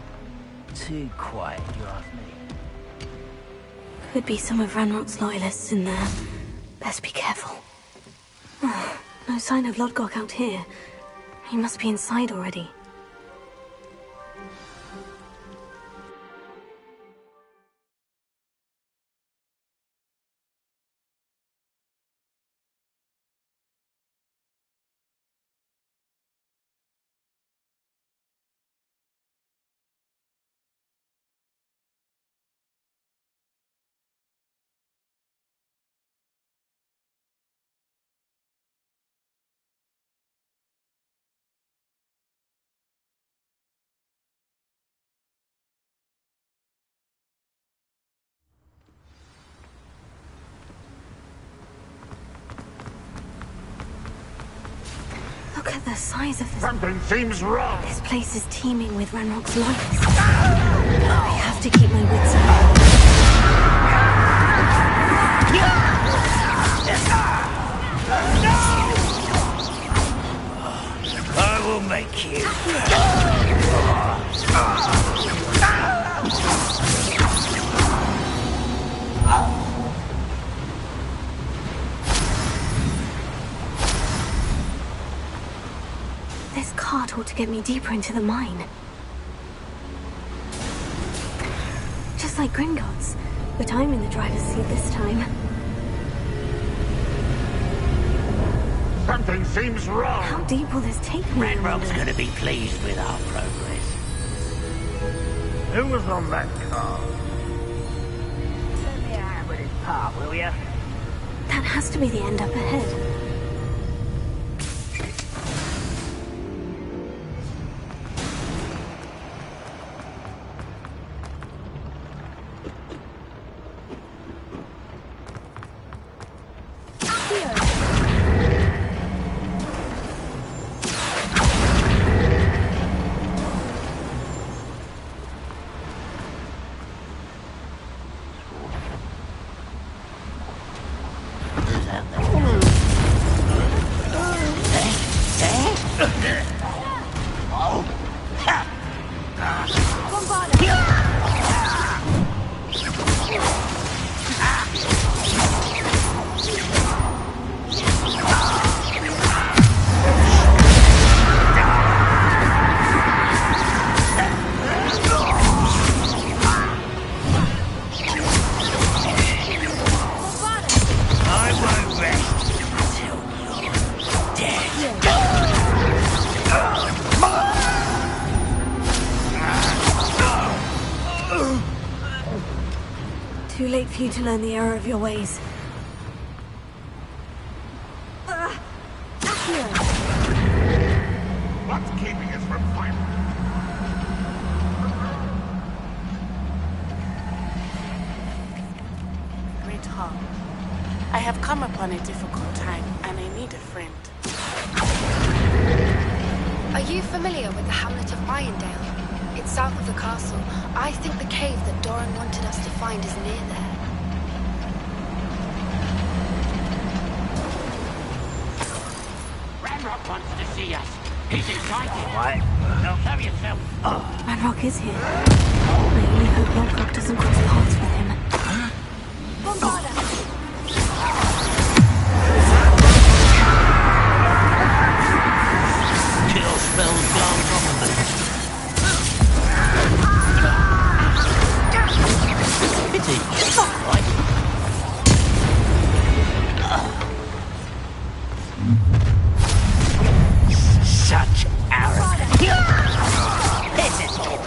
Too quiet, if you ask me. Could be some of Ranrock's loyalists in there. Best be careful. No sign of Lodgok out here. He must be inside already. at the size of this. Something seems wrong. This place is teeming with Ranrock's locusts. I have to keep my wits about me. I will make you. This cart ought to get me deeper into the mine. Just like Gringotts, but I'm in the driver's seat this time. Something seems wrong. How deep will this take me? Ranrock's gonna be pleased with our progress. Who was on that car? Let me out with his part, will ya? That has to be the end up ahead. Too late for you to learn the error of your ways. What's keeping us from fighting? Great Hall. I have come upon a difficult time, and I need a friend. Are you familiar with the hamlet of Irondale? It's south of the castle. I think the cave that Doran wanted us to find is near there. Ranrock wants to see us. He's excited. What? Now show yourself. Ranrock is here. I only hope Lodgok doesn't cross paths with him. Kill spells glance off of them. Pity. Right. Such arrogance. Pitiful.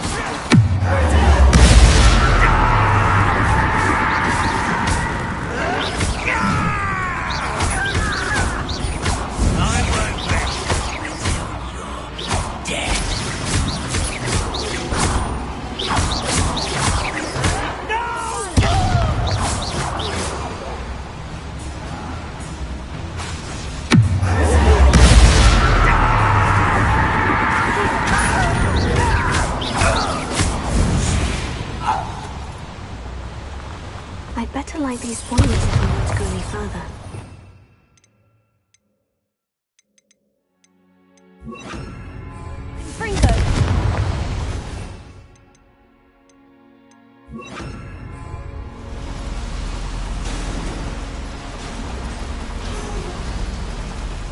I'd better light these boilers if I want to go any further.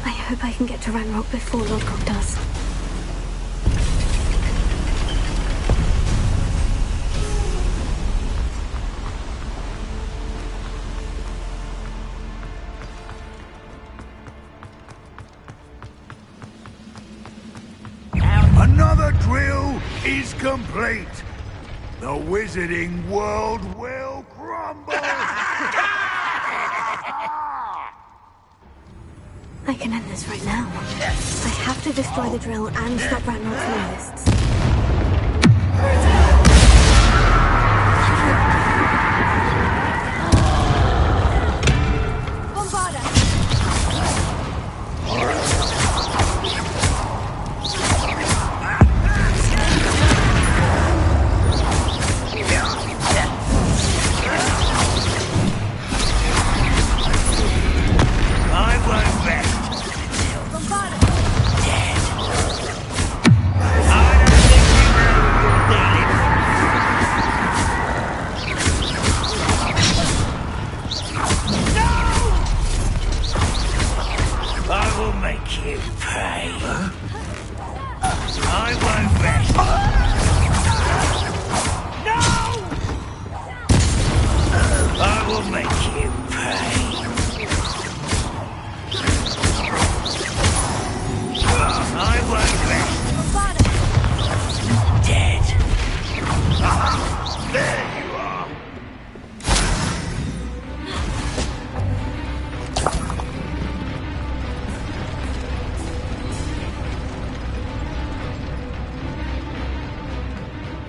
I hope I can get to Ranrock before Lodgok does. Another drill is complete. The wizarding world will crumble. I can end this right now. I have to destroy the drill and stop Ranrock's loyalists. I won't rest. No! I will make you pay. I won't rest. Dead. There you are.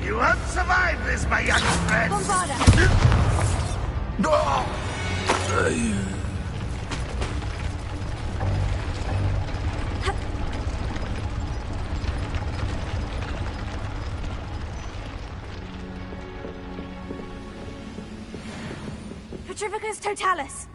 You won't survive this, my young friend. Bombarda! No! Petrificus totalis!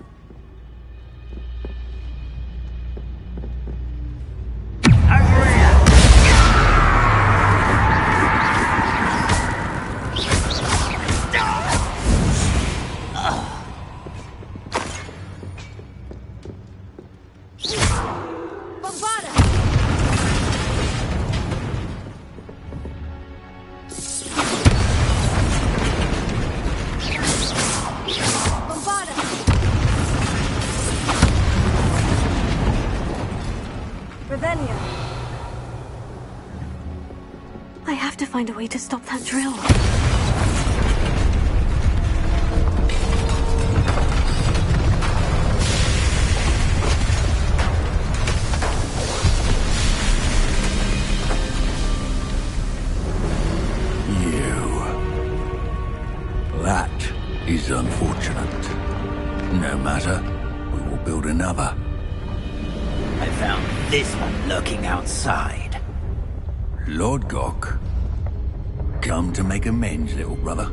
I have to find a way to stop that drill. That is unfortunate. No matter, we will build another. I found this one lurking outside. Lord Gok, come to make amends, little brother.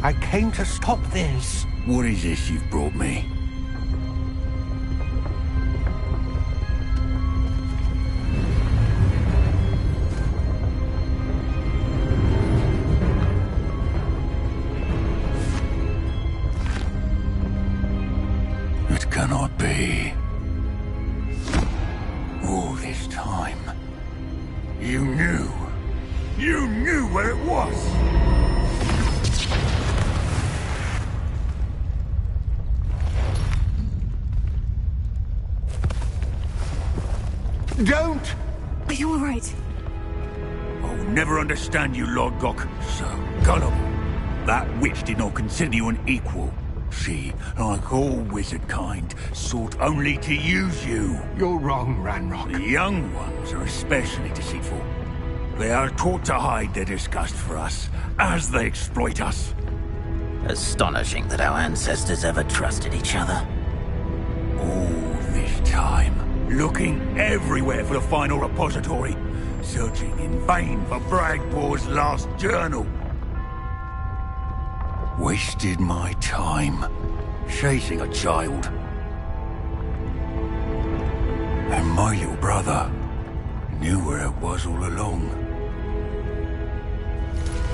I came to stop this. What is this you've brought me? It cannot be. All this time, you knew. You knew where it was. Don't! Are you all right? I'll never understand you, Lord Gok. So gullible. That witch did not consider you an equal. She, like all wizard kind, sought only to use you. You're wrong, Ranrock. The young ones are especially deceitful. They are taught to hide their disgust for us, as they exploit us. Astonishing that our ancestors ever trusted each other. All this time, looking everywhere for the final repository, searching in vain for Bragpor's last journal. Wasted my time, chasing a child. And my little brother knew where it was all along.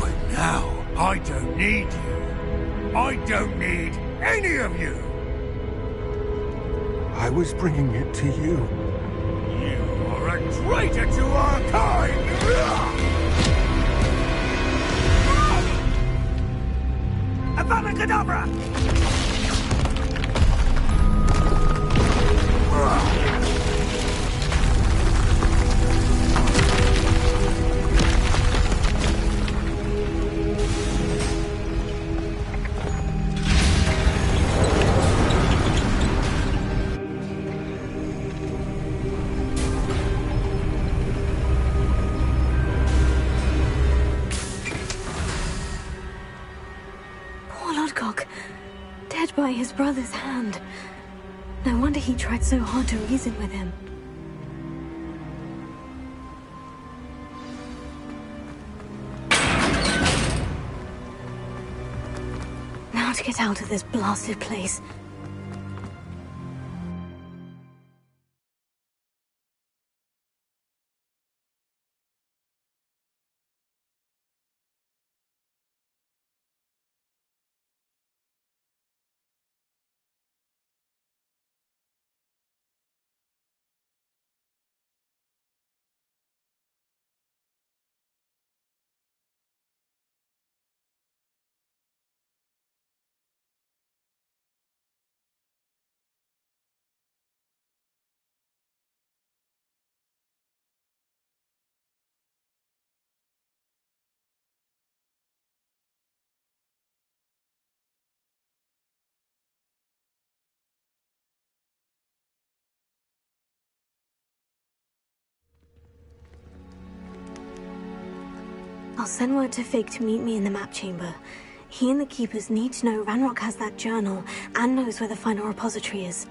But now, I don't need you. I don't need any of you. I was bringing it to you. You are a traitor to our kind! Avada Kedavra! Dead by his brother's hand. No wonder he tried so hard to reason with him. Now to get out of this blasted place. I'll send word to Fig to meet me in the map chamber. He and the Keepers need to know Ranrock has that journal and knows where the final repository is.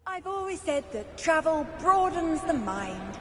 I've always said that travel broadens the mind.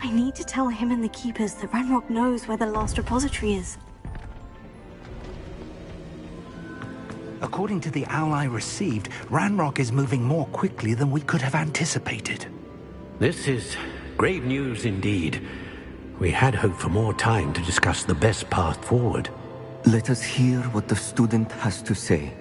I need to tell him and the Keepers that Ranrock knows where the last repository is. According to the owl I received, Ranrock is moving more quickly than we could have anticipated. This is grave news indeed. We had hoped for more time to discuss the best path forward. Let us hear what the student has to say.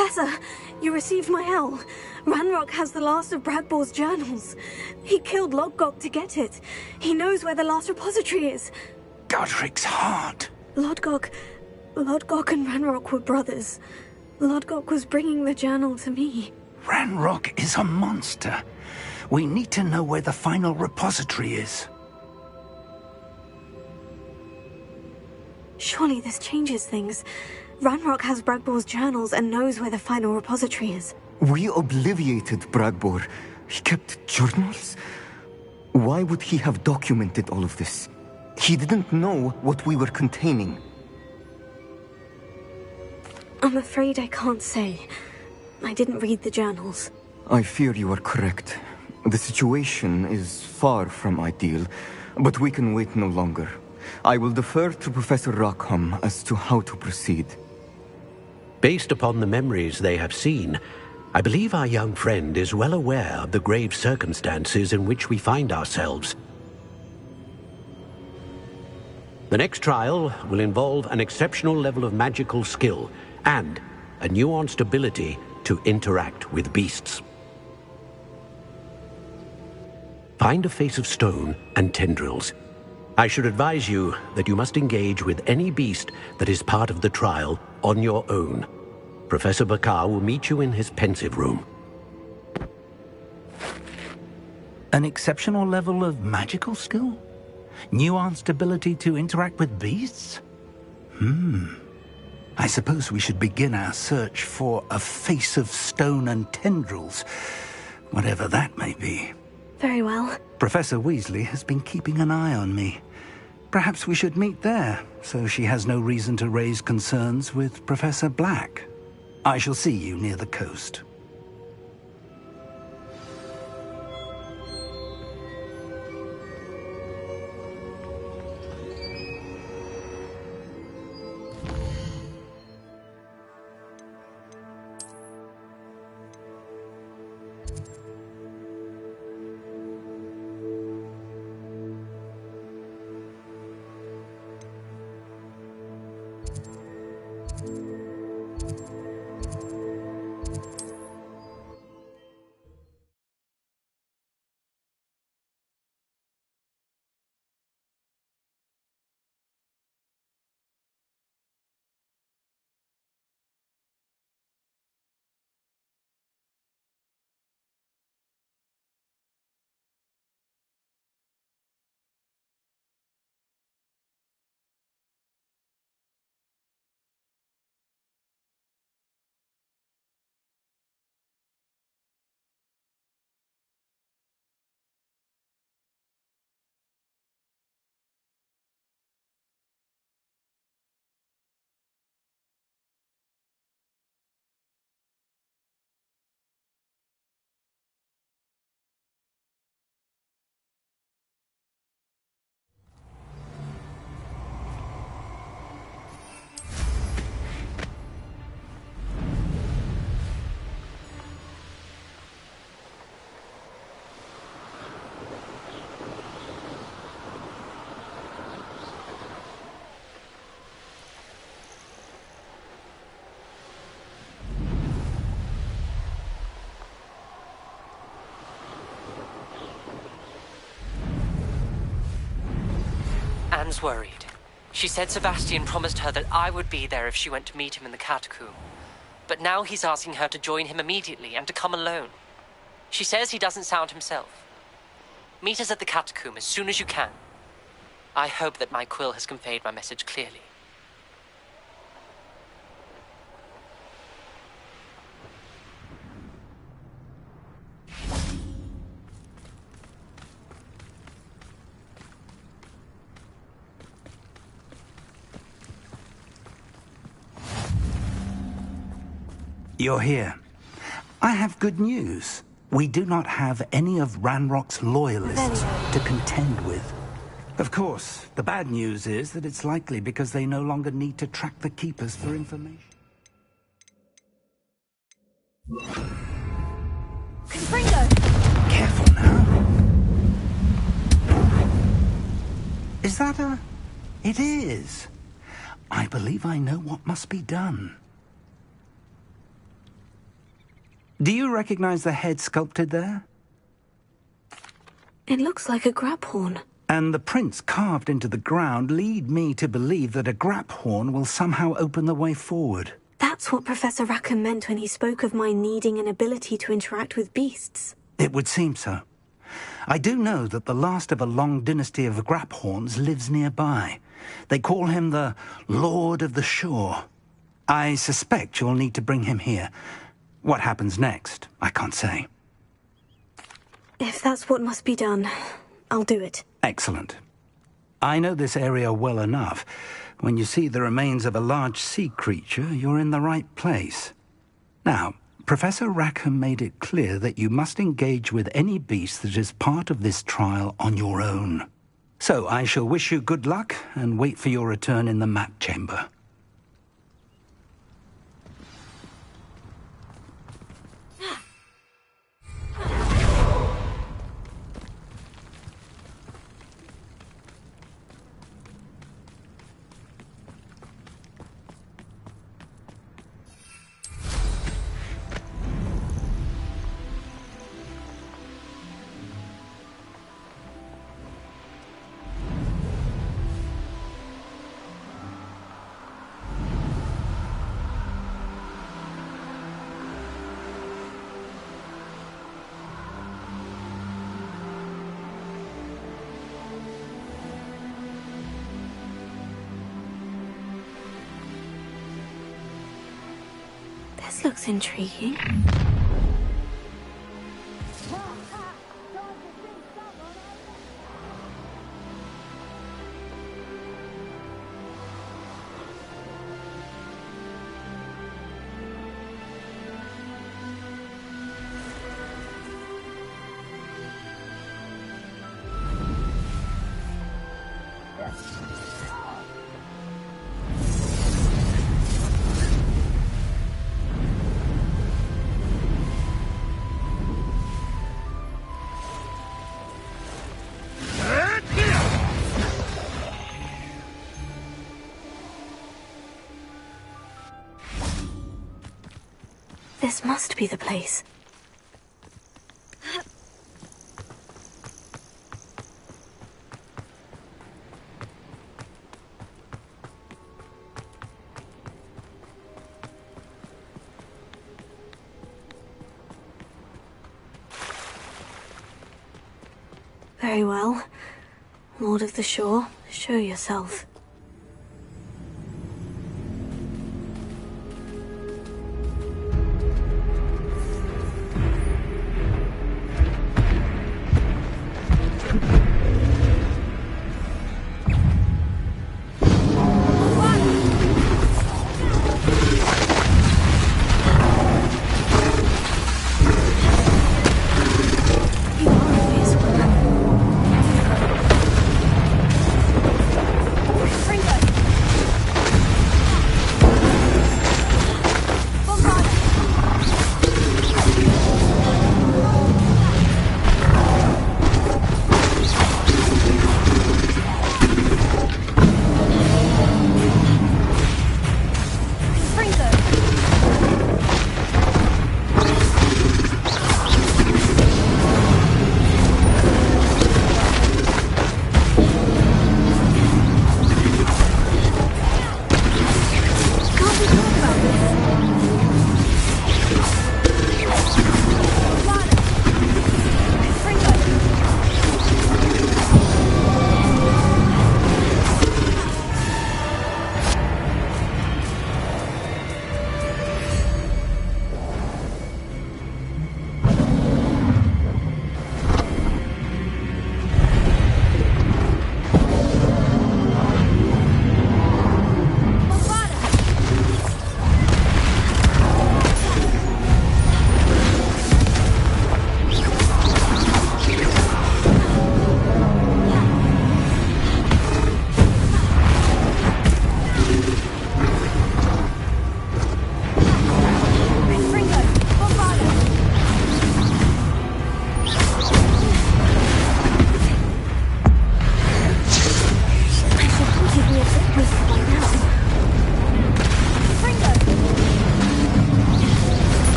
Professor, you received my L. Ranrock has the last of Bradbor's journals. He killed Lodgok to get it. He knows where the last repository is. Godric's heart. Lodgok and Ranrock were brothers. Lodgok was bringing the journal to me. Ranrock is a monster. We need to know where the final repository is. Surely this changes things. Ranrock has Bradbor's journals and knows where the final repository is. We obliviated Bradbor. He kept journals? Why would he have documented all of this? He didn't know what we were containing. I'm afraid I can't say. I didn't read the journals. I fear you are correct. The situation is far from ideal, but we can wait no longer. I will defer to Professor Rackham as to how to proceed. Based upon the memories they have seen, I believe our young friend is well aware of the grave circumstances in which we find ourselves. The next trial will involve an exceptional level of magical skill and a nuanced ability to interact with beasts. Find a face of stone and tendrils. I should advise you that you must engage with any beast that is part of the trial on your own. Professor Bakar will meet you in his pensive room. An exceptional level of magical skill? Nuanced ability to interact with beasts? I suppose we should begin our search for a face of stone and tendrils, whatever that may be. Very well. Professor Weasley has been keeping an eye on me. Perhaps we should meet there, so she has no reason to raise concerns with Professor Black. I shall see you near the coast. Anne's worried. She said Sebastian promised her that I would be there if she went to meet him in the catacomb. But now he's asking her to join him immediately and to come alone. She says he doesn't sound himself. Meet us at the catacomb as soon as you can. I hope that my quill has conveyed my message clearly. You're here. I have good news. We do not have any of Ranrock's loyalists to contend with. Of course, the bad news is that it's likely because they no longer need to track the Keepers for information. Confringo! Careful now. Is that a... It is. I believe I know what must be done. Do you recognize the head sculpted there? It looks like a grab horn. And the prints carved into the ground lead me to believe that a grab horn will somehow open the way forward. That's what Professor Rackham meant when he spoke of my needing an ability to interact with beasts. It would seem so. I do know that the last of a long dynasty of Graphorns lives nearby. They call him the Lord of the Shore. I suspect you'll need to bring him here. What happens next, I can't say. If that's what must be done, I'll do it. Excellent. I know this area well enough. When you see the remains of a large sea creature, you're in the right place. Now, Professor Rackham made it clear that you must engage with any beast that is part of this trial on your own. So I shall wish you good luck and wait for your return in the map chamber. This looks intriguing. This must be the place. Very well. Lord of the Shore, show yourself.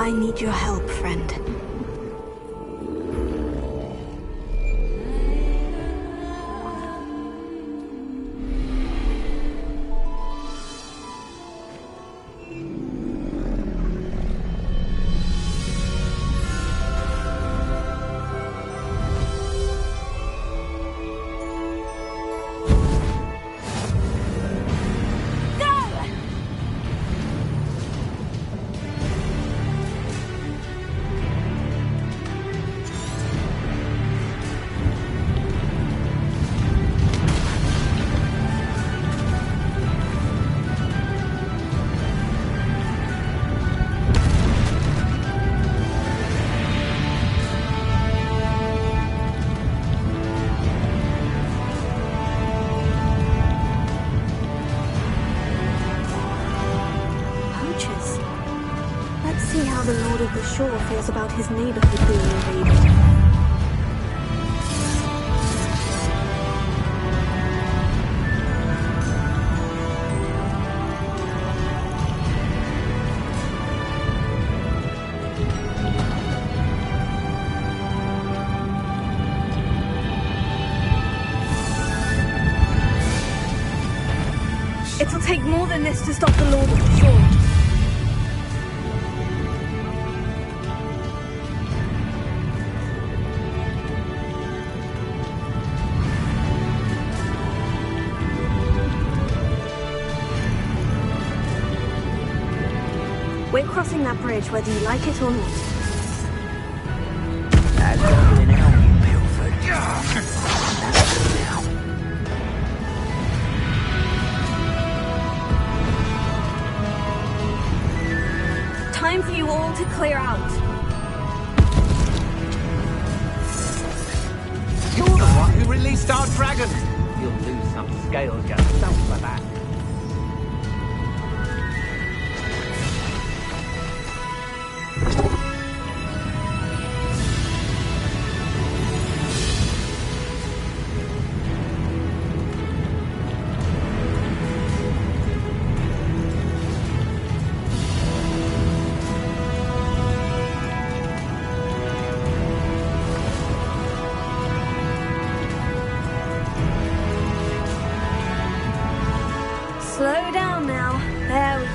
I need your help, friend. Sure feels about his neighborhood being invaded. It'll take more than this to stop the Lord of the Shore. We're crossing that bridge whether you like it or not. That's goblin out, you pilfered. That's now. Time for you all to clear out. You're the one who released our dragon. You'll lose some scales yourself for that. Slow down now. There we go.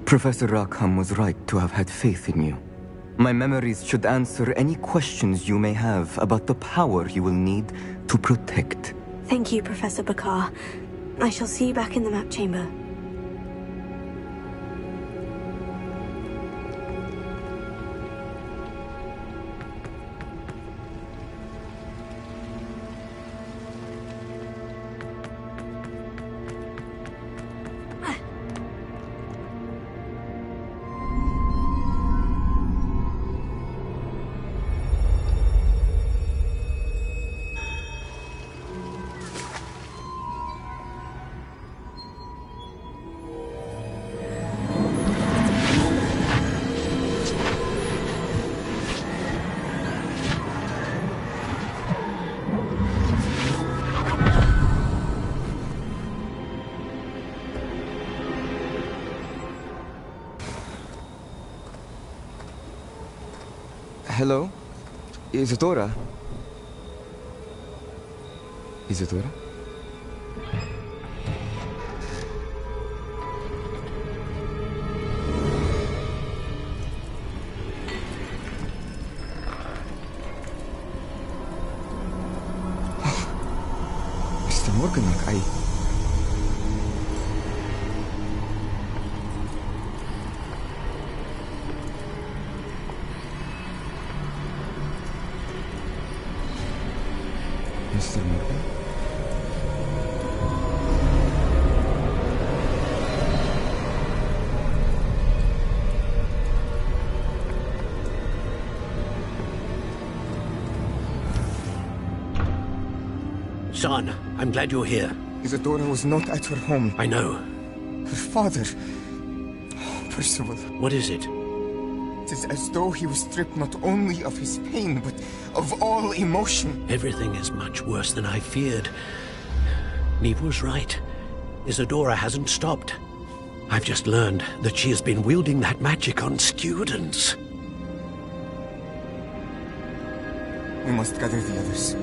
Professor Rackham was right to have had faith in you. My memories should answer any questions you may have about the power you will need to protect. Thank you, Professor Bakar. I shall see you back in the map chamber. Hello? Isadora? Isadora? Mr. Morganach, Mr. Morgan? Son, I'm glad you're here. Isadora was not at her home. I know. Her father... Percival. What is it? It is as though he was stripped not only of his pain, but of all emotion. Everything is much worse than I feared. Neve was right. Isadora hasn't stopped. I've just learned that she has been wielding that magic on students. We must gather the others.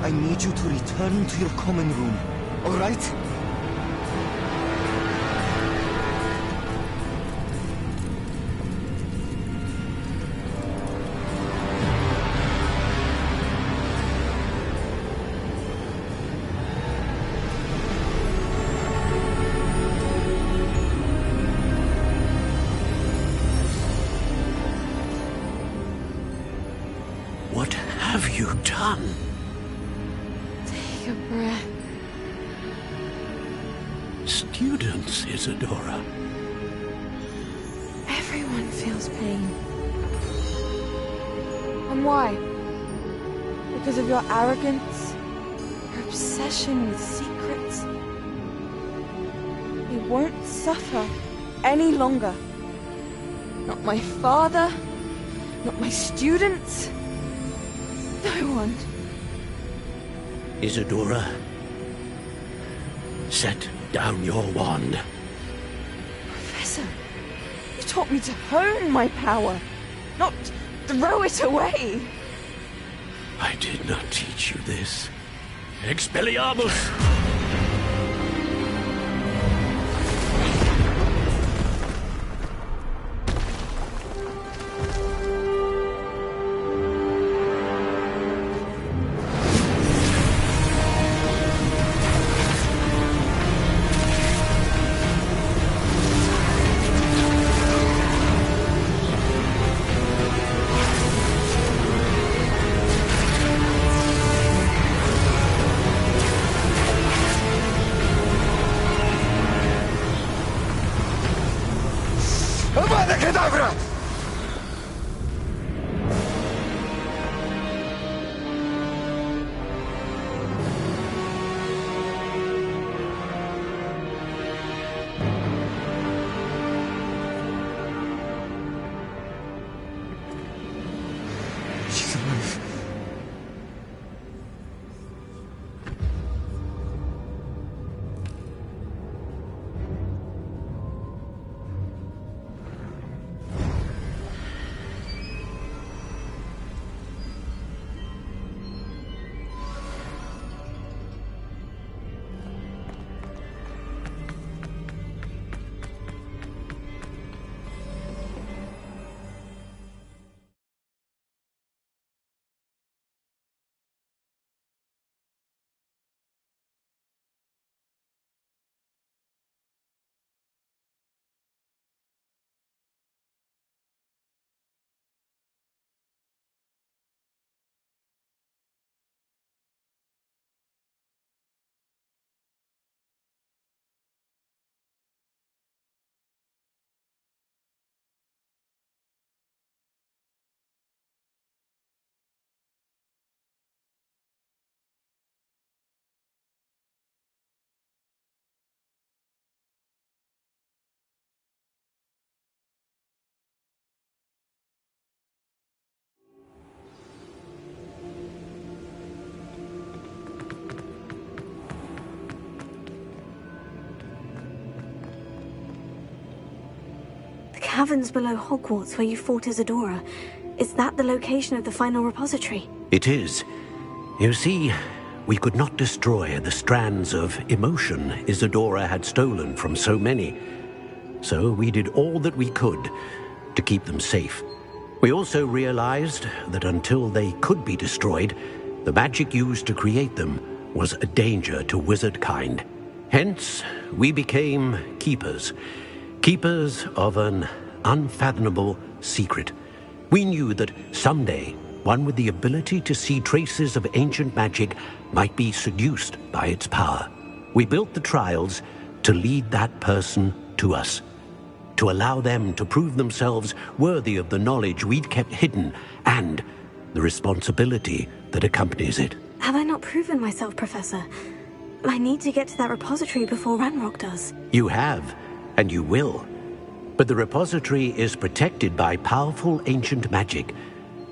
I need you to return to your common room, all right? What have you done? Take a breath. Students, Isadora. Everyone feels pain. And why? Because of your arrogance? Your obsession with secrets? We won't suffer any longer. Not my father, not my students, no one. Isadora, set down your wand. Professor, you taught me to hone my power, not throw it away. I did not teach you this. Expelliarmus! Avada Kedavra! She's alive. caverns below Hogwarts where you fought Isadora. Is that the location of the final repository? It is. You see, we could not destroy the strands of emotion Isadora had stolen from so many. So we did all that we could to keep them safe. We also realized that until they could be destroyed, the magic used to create them was a danger to wizard kind. Hence, we became keepers. Keepers of an unfathomable secret. We knew that someday, one with the ability to see traces of ancient magic might be seduced by its power. We built the trials to lead that person to us, to allow them to prove themselves worthy of the knowledge we'd kept hidden and the responsibility that accompanies it. Have I not proven myself, Professor? I need to get to that repository before Ranrock does. You have, and you will. But the repository is protected by powerful ancient magic.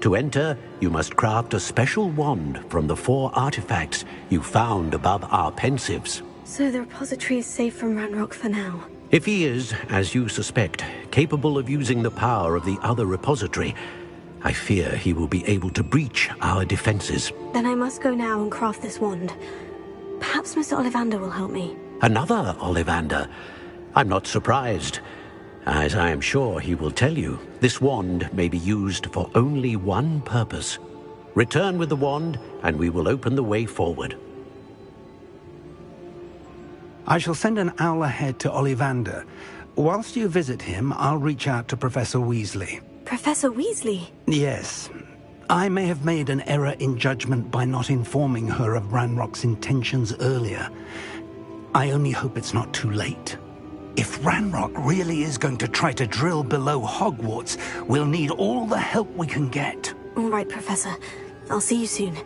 To enter, you must craft a special wand from the 4 artifacts you found above our pensives. So the repository is safe from Ranrock for now. If he is, as you suspect, capable of using the power of the other repository, I fear he will be able to breach our defenses. Then I must go now and craft this wand. Perhaps Mr. Ollivander will help me. Another Ollivander? I'm not surprised. As I am sure he will tell you, this wand may be used for only one purpose. Return with the wand, and we will open the way forward. I shall send an owl ahead to Ollivander. Whilst you visit him, I'll reach out to Professor Weasley. Professor Weasley? Yes. I may have made an error in judgment by not informing her of Ranrock's intentions earlier. I only hope it's not too late. If Ranrock really is going to try to drill below Hogwarts, we'll need all the help we can get. All right, Professor. I'll see you soon.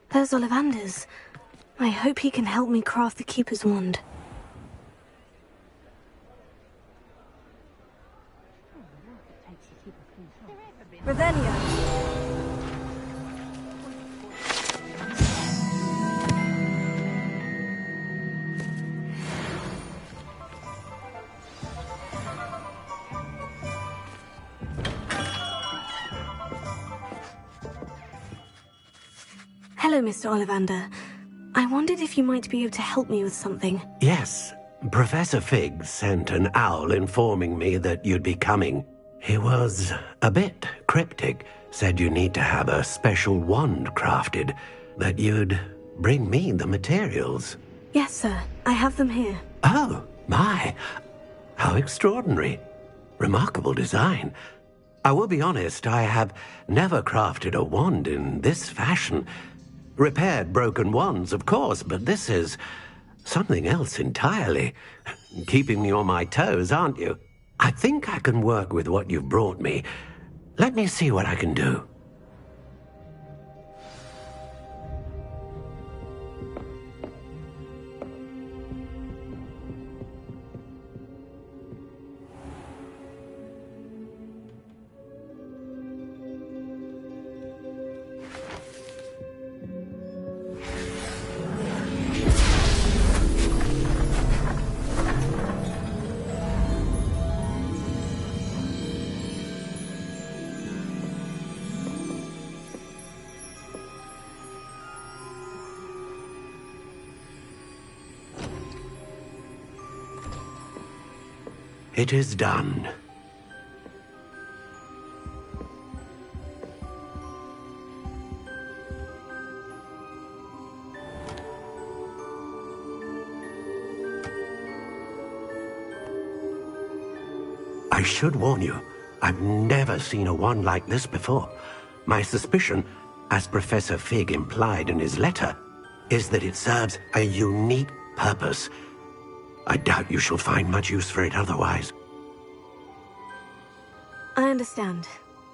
There's Ollivander's. I hope he can help me craft the Keeper's wand. Revelio. Hello, Mr. Ollivander. I wondered if you might be able to help me with something. Yes, Professor Fig sent an owl informing me that you'd be coming. He was a bit cryptic, said you need to have a special wand crafted, that you'd bring me the materials. Yes, sir. I have them here. Oh, my. How extraordinary. Remarkable design. I will be honest, I have never crafted a wand in this fashion. Repaired broken wands, of course, but this is something else entirely. Keeping me on my toes, aren't you? I think I can work with what you've brought me. Let me see what I can do. It is done. I should warn you, I've never seen a wand like this before. My suspicion, as Professor Fig implied in his letter, is that it serves a unique purpose. I doubt you shall find much use for it otherwise. I understand.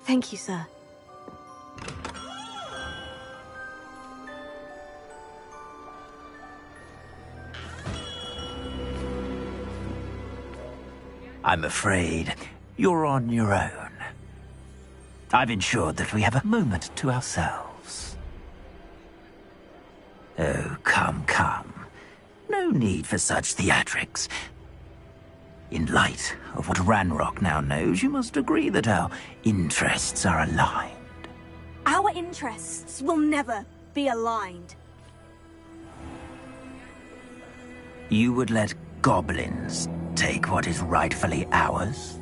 Thank you, sir. I'm afraid you're on your own. I've ensured that we have a moment to ourselves. Oh, come, come. No need for such theatrics. In light of what Ranrock now knows, you must agree that our interests are aligned. Our interests will never be aligned. You would let goblins take what is rightfully ours?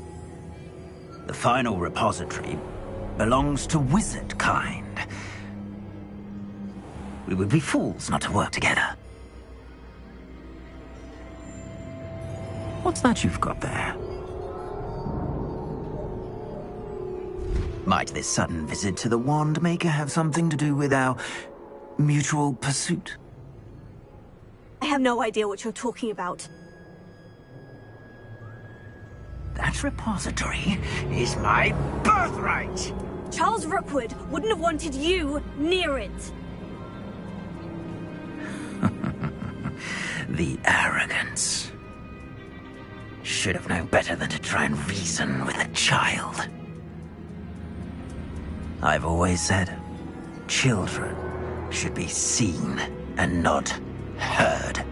The final repository belongs to wizard kind. We would be fools not to work together. What's that you've got there? Might this sudden visit to the Wand Maker have something to do with our mutual pursuit? I have no idea what you're talking about. That repository is my birthright! Charles Rookwood wouldn't have wanted you near it. The arrogance. Should have known better than to try and reason with a child. I've always said, children should be seen and not heard.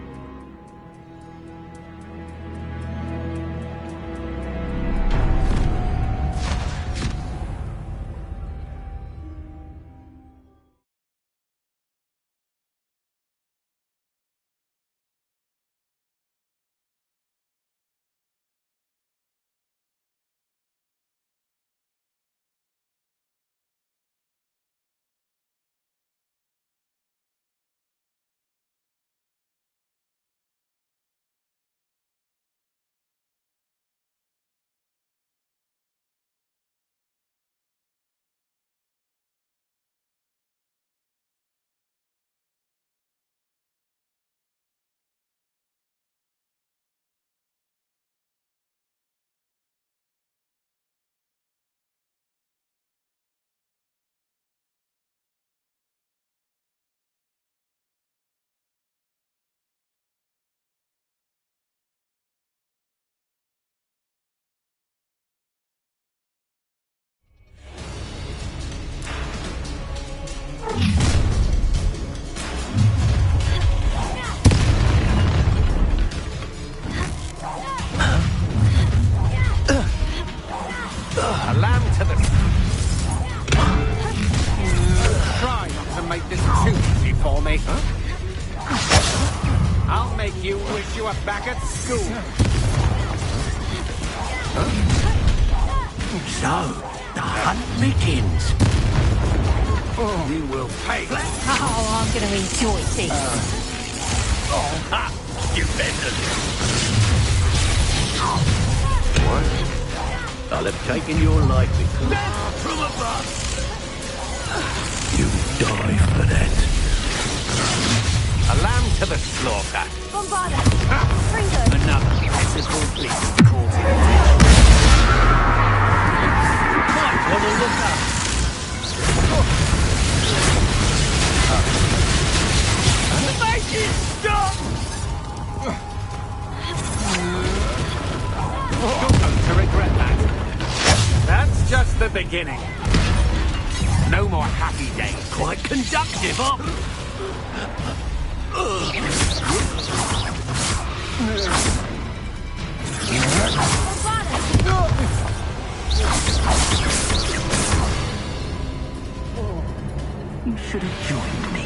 A lamb to the... Try not to make this too easy for me. I'll make you wish you were back at school. So, the hunt begins. You will pay. Oh, I'm going to enjoy this. Stupendous. What? I'll have taken your life because... Death from above! You die for that. A lamb to the slaughter. Bombarda! Fringo! Another pitiful bleeding caught in Might want to look up. Make it stop! You're going to regret that. That's just the beginning. No more happy days. Quite conductive, up. You should have joined me.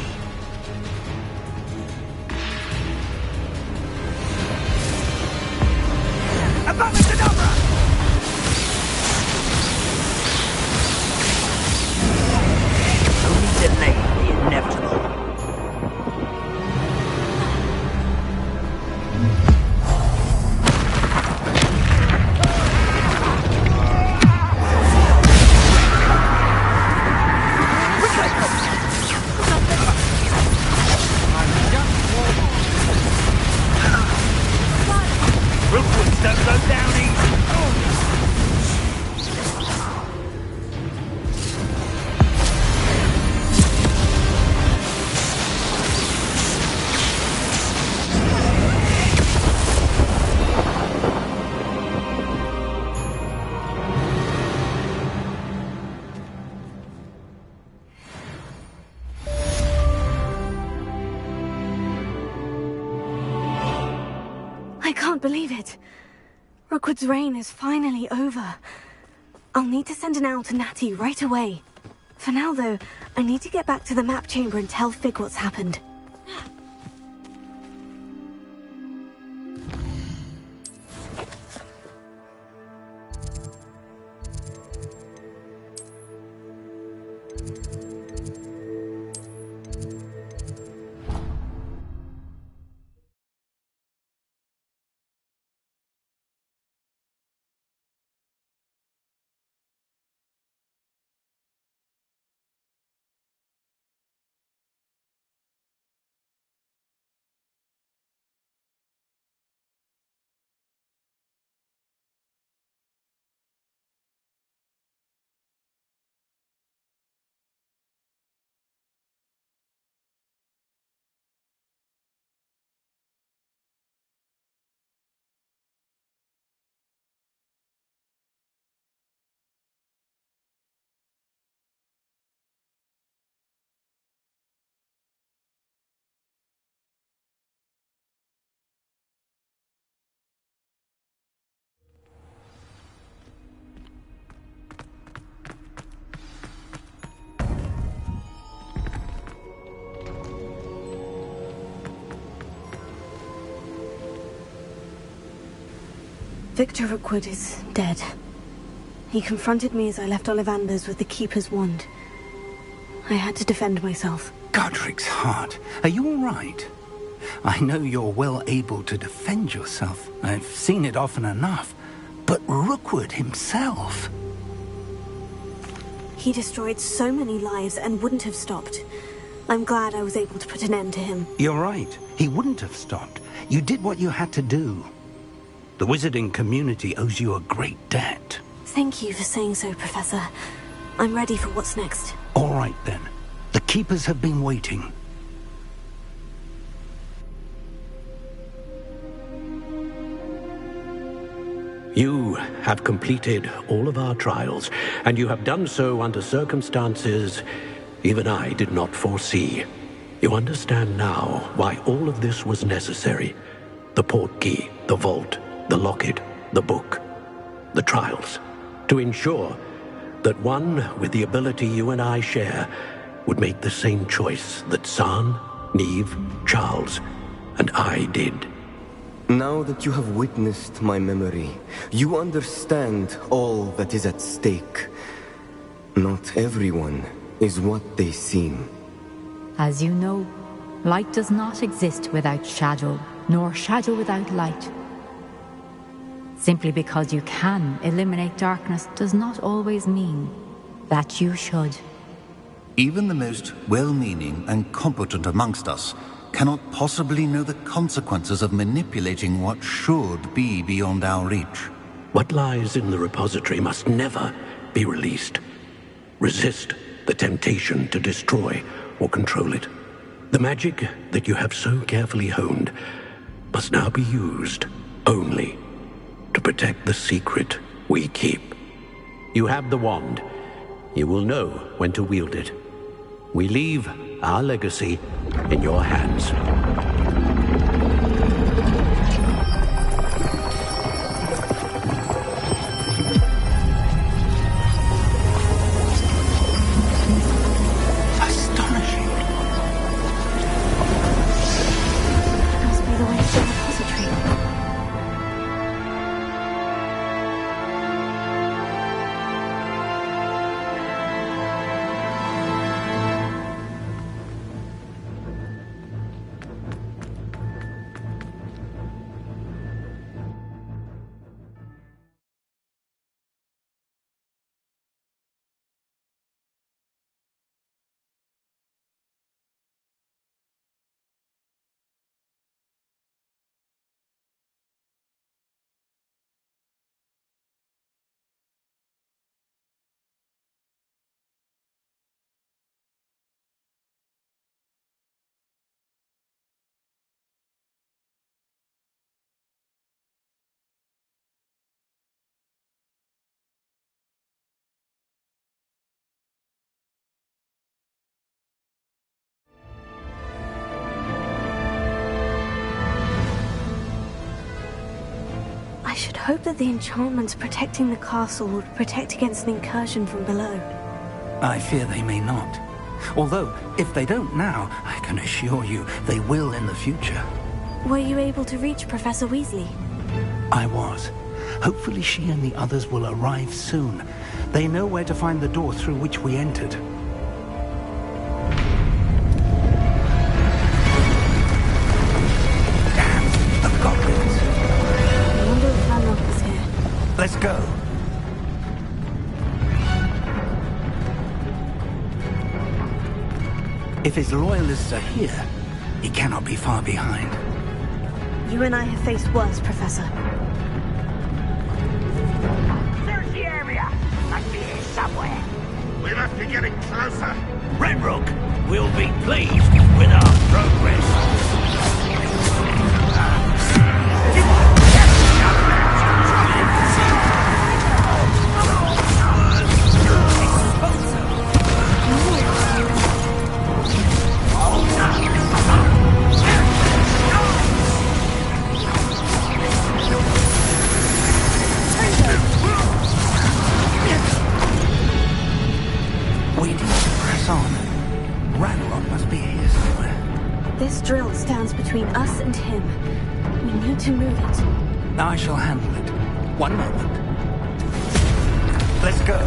Abracadabra! Only delay the inevitable. Rookwood, don't go down easy. I can't believe it. Rookwood's reign is finally over. I'll need to send an owl to Natty right away. For now, though, I need to get back to the map chamber and tell Fig what's happened. Victor Rookwood is dead. He confronted me as I left Ollivander's with the Keeper's wand. I had to defend myself. Godric's heart. Are you all right? I know you're well able to defend yourself. I've seen it often enough. But Rookwood himself... He destroyed so many lives and wouldn't have stopped. I'm glad I was able to put an end to him. You're right. He wouldn't have stopped. You did what you had to do. The wizarding community owes you a great debt. Thank you for saying so, Professor. I'm ready for what's next. All right, then. The Keepers have been waiting. You have completed all of our trials, and you have done so under circumstances even I did not foresee. You understand now why all of this was necessary. The portkey, the vault, the locket, the book, the trials, to ensure that one with the ability you and I share would make the same choice that San, Neve, Charles, and I did. Now that you have witnessed my memory, you understand all that is at stake. Not everyone is what they seem. As you know, light does not exist without shadow, nor shadow without light. Simply because you can eliminate darkness does not always mean that you should. Even the most well-meaning and competent amongst us cannot possibly know the consequences of manipulating what should be beyond our reach. What lies in the repository must never be released. Resist the temptation to destroy or control it. The magic that you have so carefully honed must now be used only to protect the secret we keep. You have the wand. You will know when to wield it. We leave our legacy in your hands. Astonishing. Must be the way to the repository. I should hope that the enchantments protecting the castle would protect against an incursion from below. I fear they may not. Although, if they don't now, I can assure you they will in the future. Were you able to reach Professor Weasley? I was. Hopefully she and the others will arrive soon. They know where to find the door through which we entered. Damn, the goblins. I wonder if Ranrock is here. Let's go. If his loyalists are here, he cannot be far behind. You and I have faced worse, Professor. Search the area. Must be here somewhere. We must be getting closer. Ranrock will be pleased with our progress. Waiting to press on. Ranrock must be here somewhere. This drill stands between us and him. We need to move it. I shall handle it. One moment. Let's go.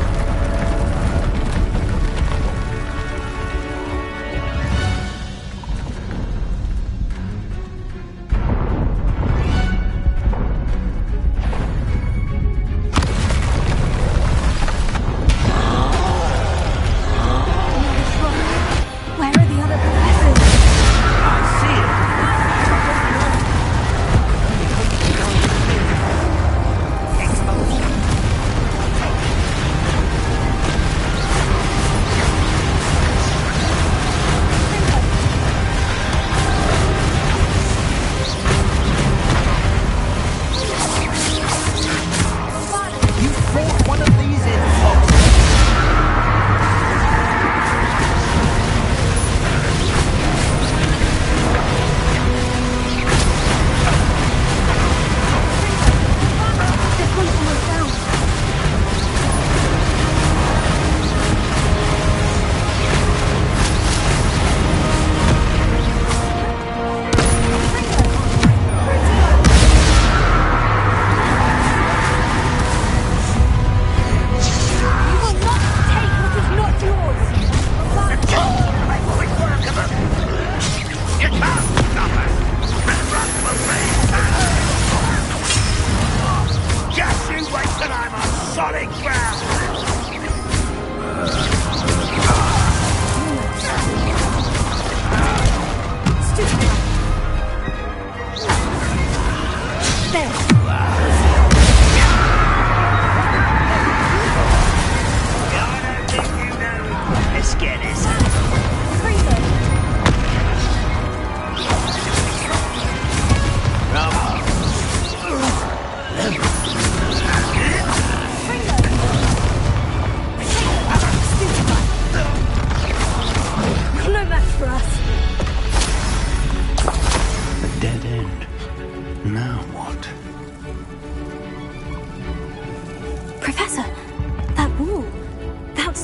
Where are the other professors? I see it.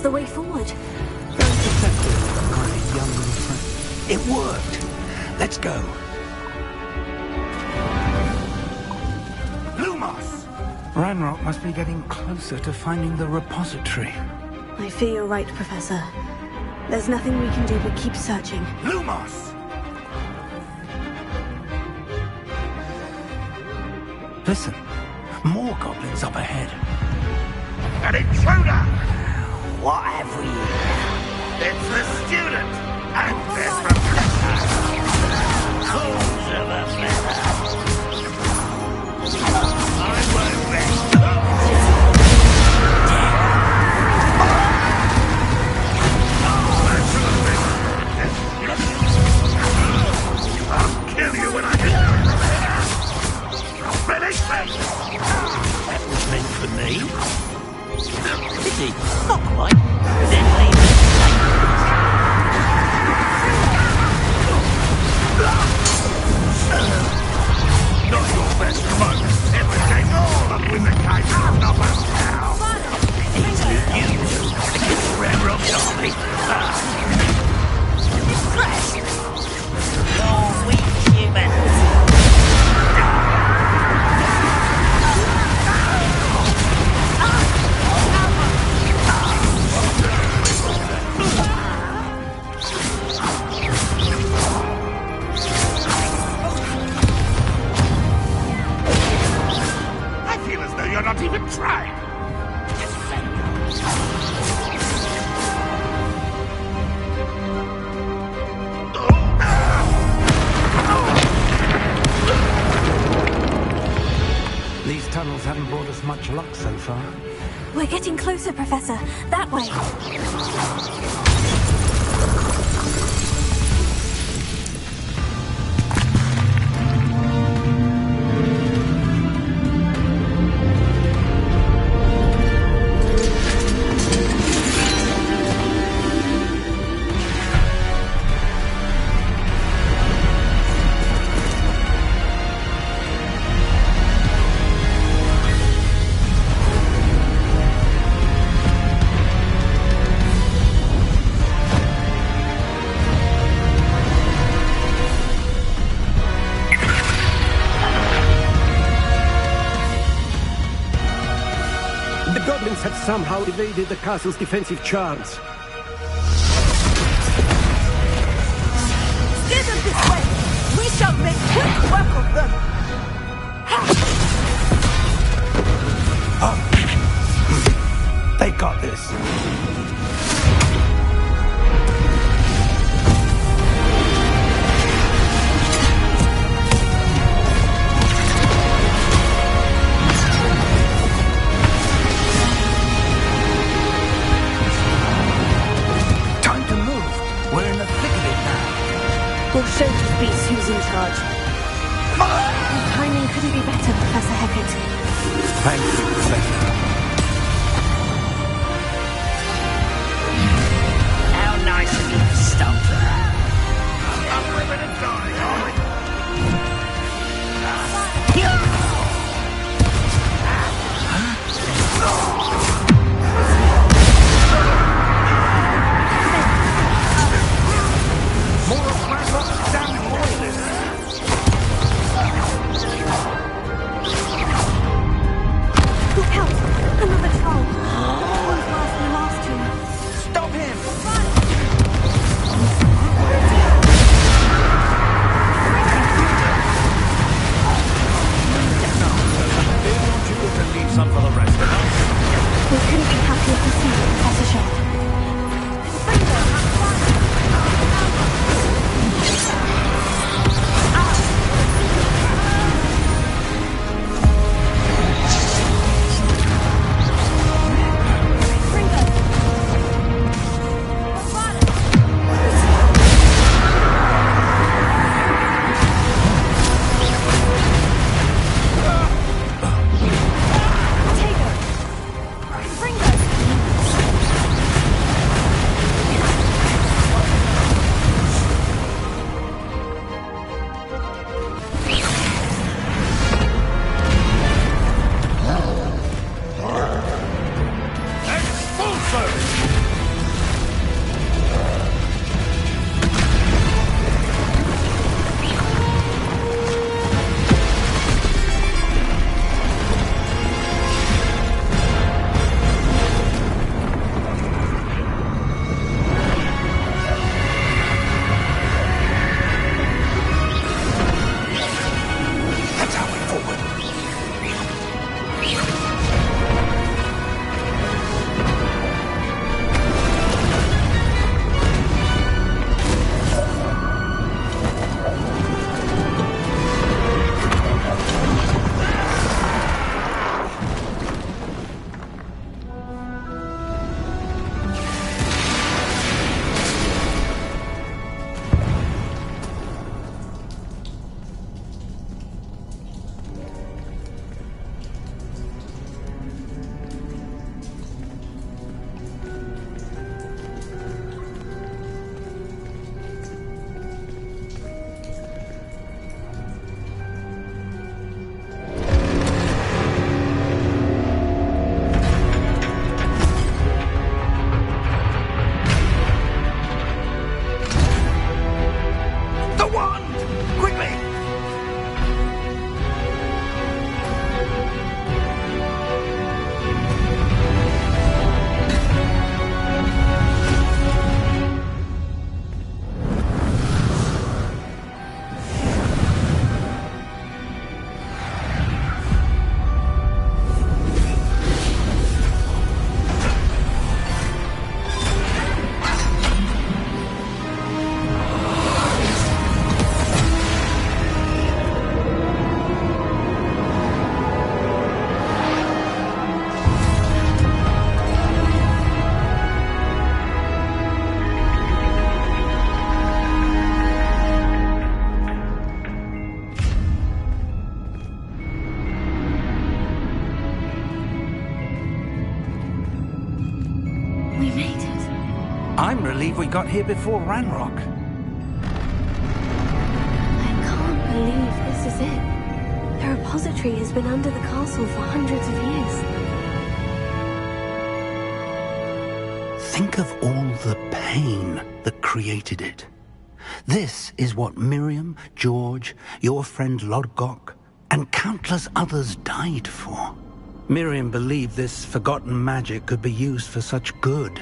the way forward. Very deceptive, my young friend. It worked. Let's go. Lumos! Ranrock must be getting closer to finding the repository. I fear you're right, Professor. There's nothing we can do but keep searching. Lumos! Listen, more goblins up ahead. An intruder! What have we here? It's the student and their professor! Fools of a feather! I won't rest. I'll kill you when I get finish me! That was meant for me. Pity, not quite. Then leave it. Not your best moment. Everything all up with the cake. Not a cow. He's you against Ranrock's army. Crash! You're weak humans. You're not even trying. These tunnels haven't brought us much luck so far. We're getting closer, Professor. That way. Had somehow evaded the castle's defensive charms. Steer them this way! We shall make quick work of them! They got this. We'll show these beasts who's in charge. Your timing couldn't be better, Professor Hecat. Thank you, Professor. How nice of you to stump her. I'm living and dying, are we? Look out! I'm relieved we got here before Ranrock. I can't believe this is it. The repository has been under the castle for hundreds of years. Think of all the pain that created it. This is what Miriam, George, your friend Lodgok, and countless others died for. Miriam believed this forgotten magic could be used for such good.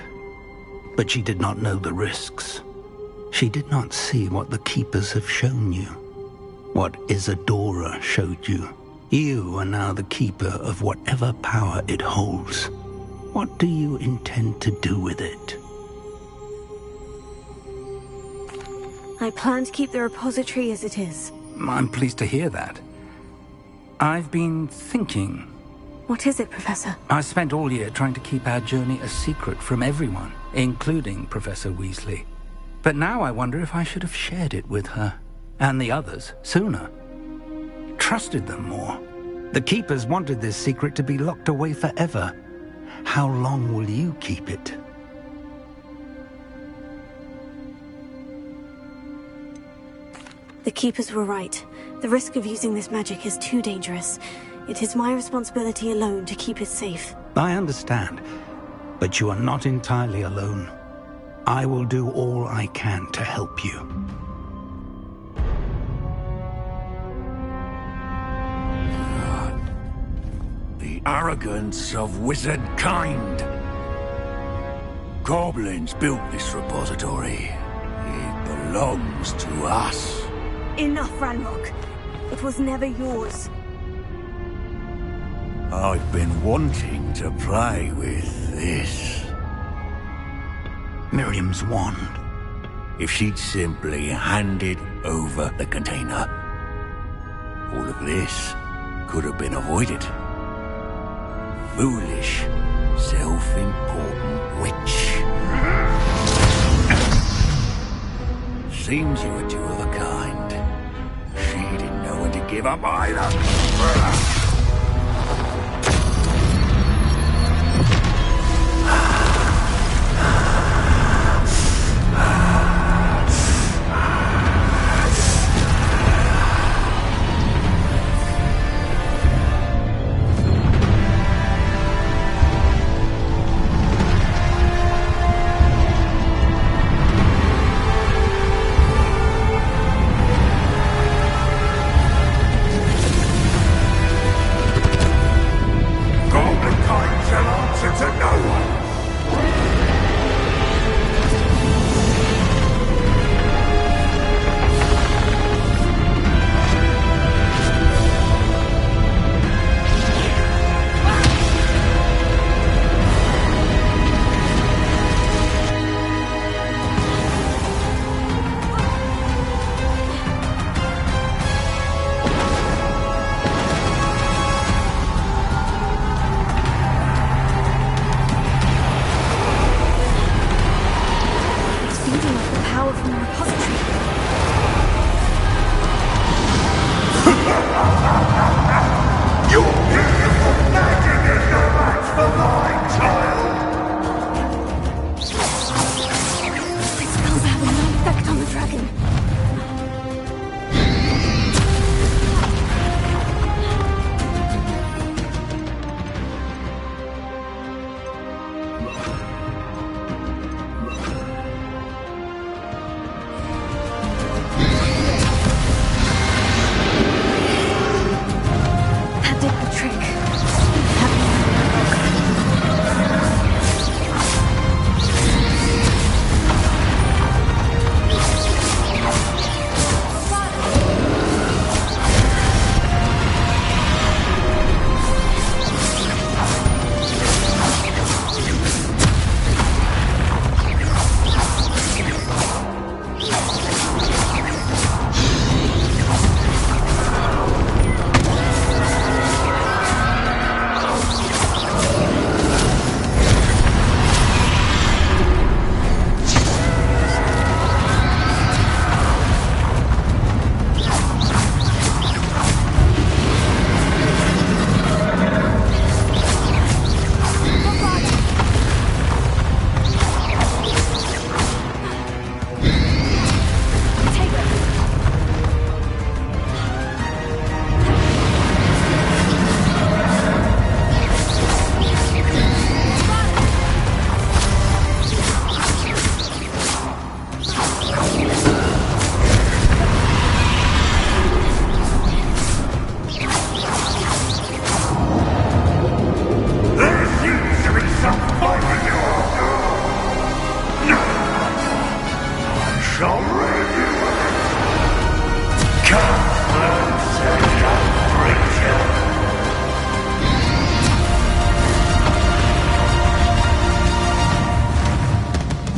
But she did not know the risks. She did not see what the Keepers have shown you. What Isadora showed you. You are now the Keeper of whatever power it holds. What do you intend to do with it? I plan to keep the repository as it is. I'm pleased to hear that. I've been thinking. What is it, Professor? I spent all year trying to keep our journey a secret from everyone, including Professor Weasley. But now I wonder if I should have shared it with her, and the others, sooner. Trusted them more. The Keepers wanted this secret to be locked away forever. How long will you keep it? The Keepers were right. The risk of using this magic is too dangerous. It is my responsibility alone to keep it safe. I understand, but you are not entirely alone. I will do all I can to help you. The arrogance of wizard kind. Goblins built this repository. It belongs to us. Enough, Ranrock. It was never yours. I've been wanting to play with this. Miriam's wand. If she'd simply handed over the container, all of this could have been avoided. Foolish, self-important witch. Seems you were two of a kind. She didn't know when to give up either.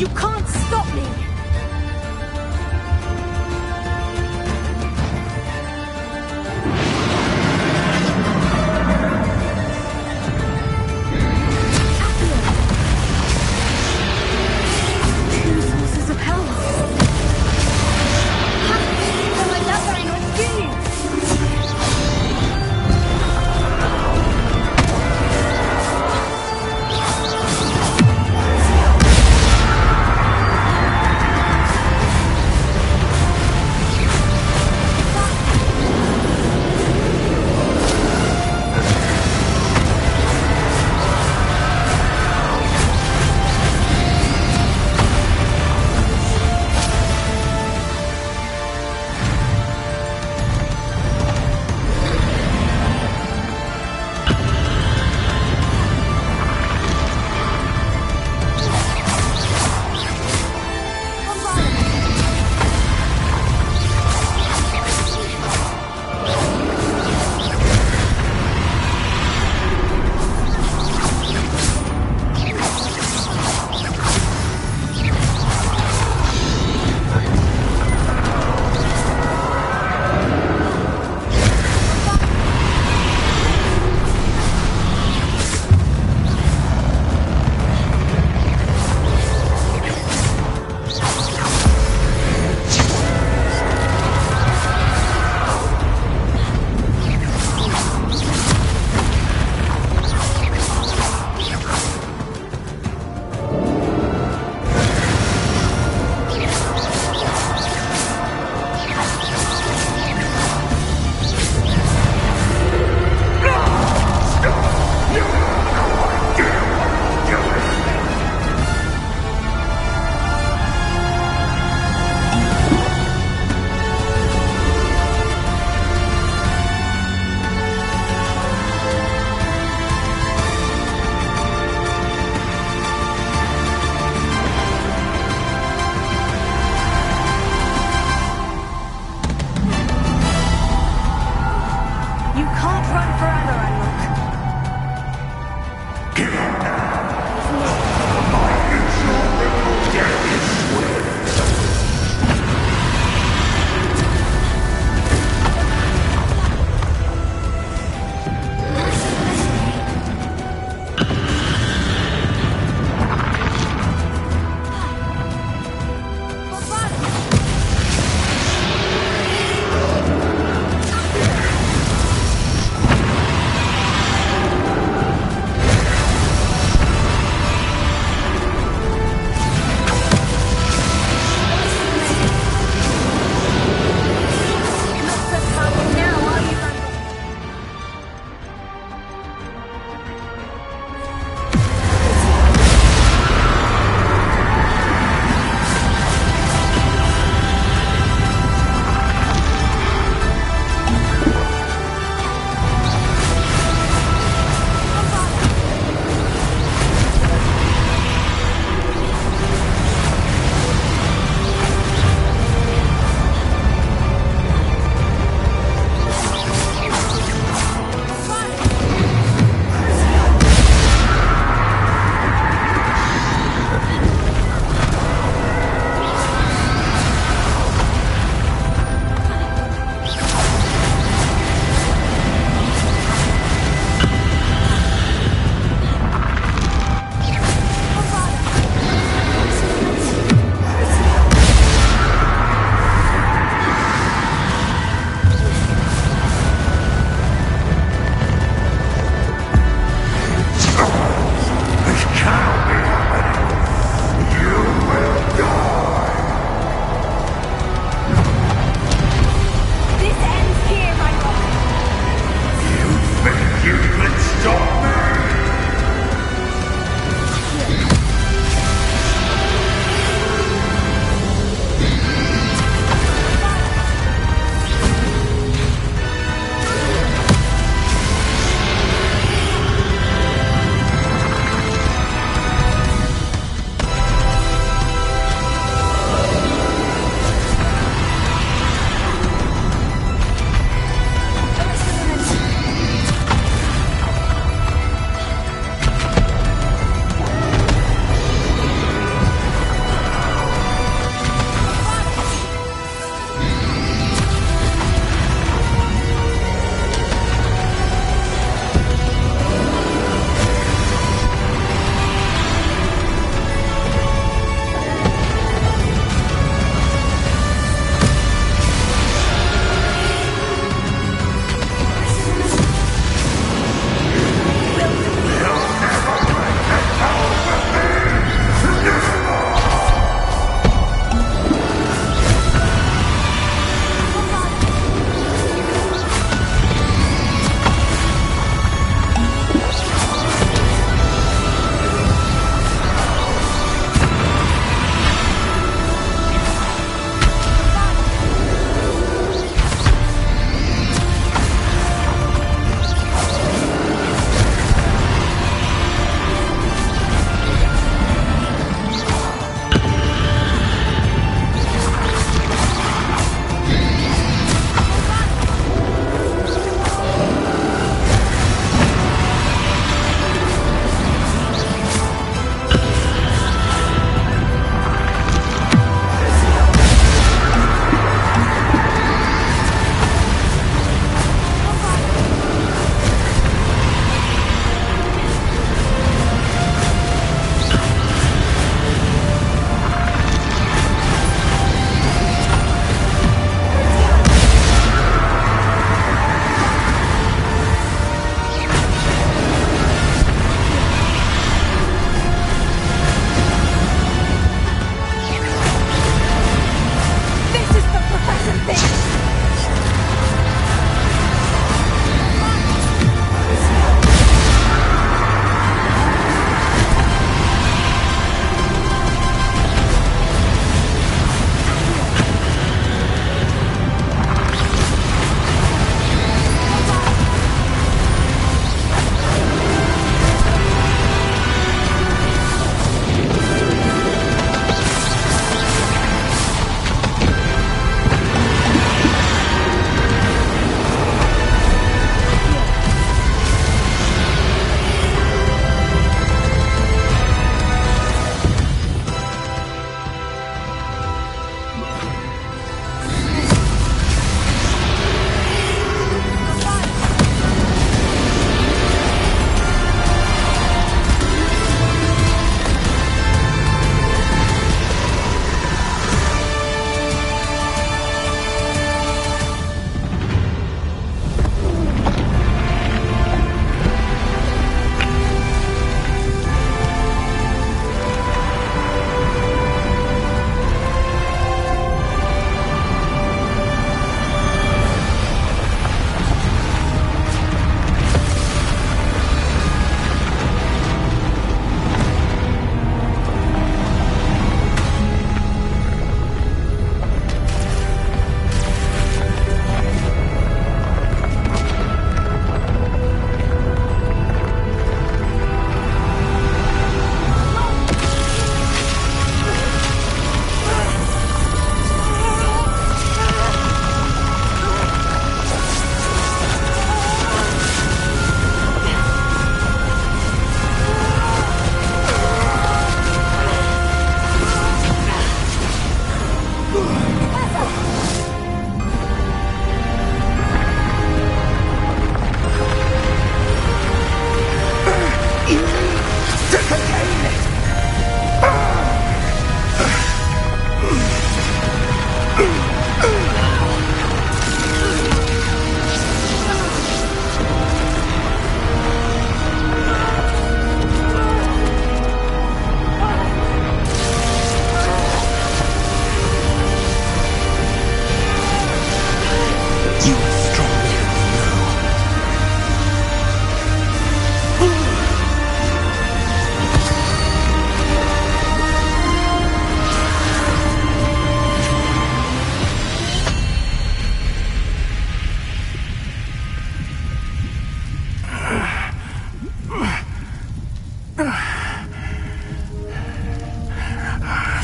You can't stop me! Sources of hell. Como el Nazareno Espíritu!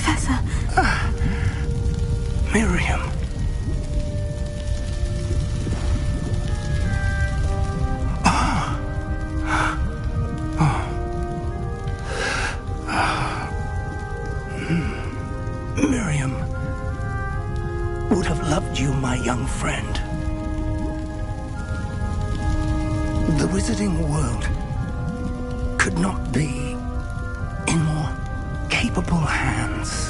Professor. Miriam. Miriam would have loved you, my young friend. The wizarding world could not be in more capable hands.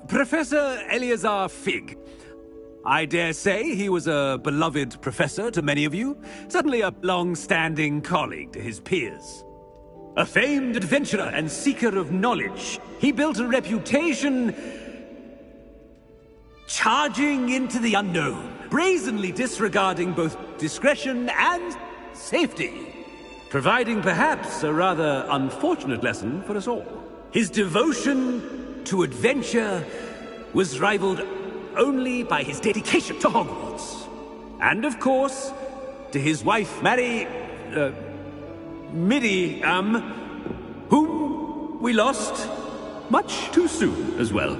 Professor Eleazar Fig. I dare say he was a beloved professor to many of you, certainly a long-standing colleague to his peers. A famed adventurer and seeker of knowledge, he built a reputation charging into the unknown, brazenly disregarding both discretion and safety, providing perhaps a rather unfortunate lesson for us all. His devotion to adventure was rivaled only by his dedication to Hogwarts. And of course, to his wife, Miriam, whom we lost much too soon as well.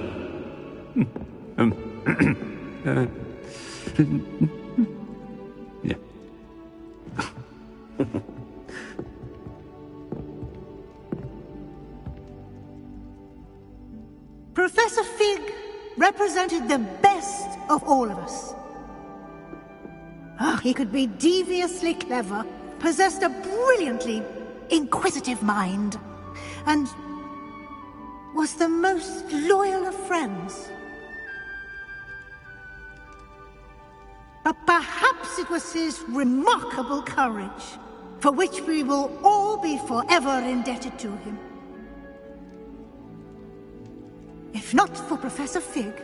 Yeah. Professor Fig represented the best of all of us. He could be deviously clever, possessed a brilliantly inquisitive mind, and was the most loyal of friends. But perhaps it was his remarkable courage, for which we will all be forever indebted to him. If not for Professor Fig,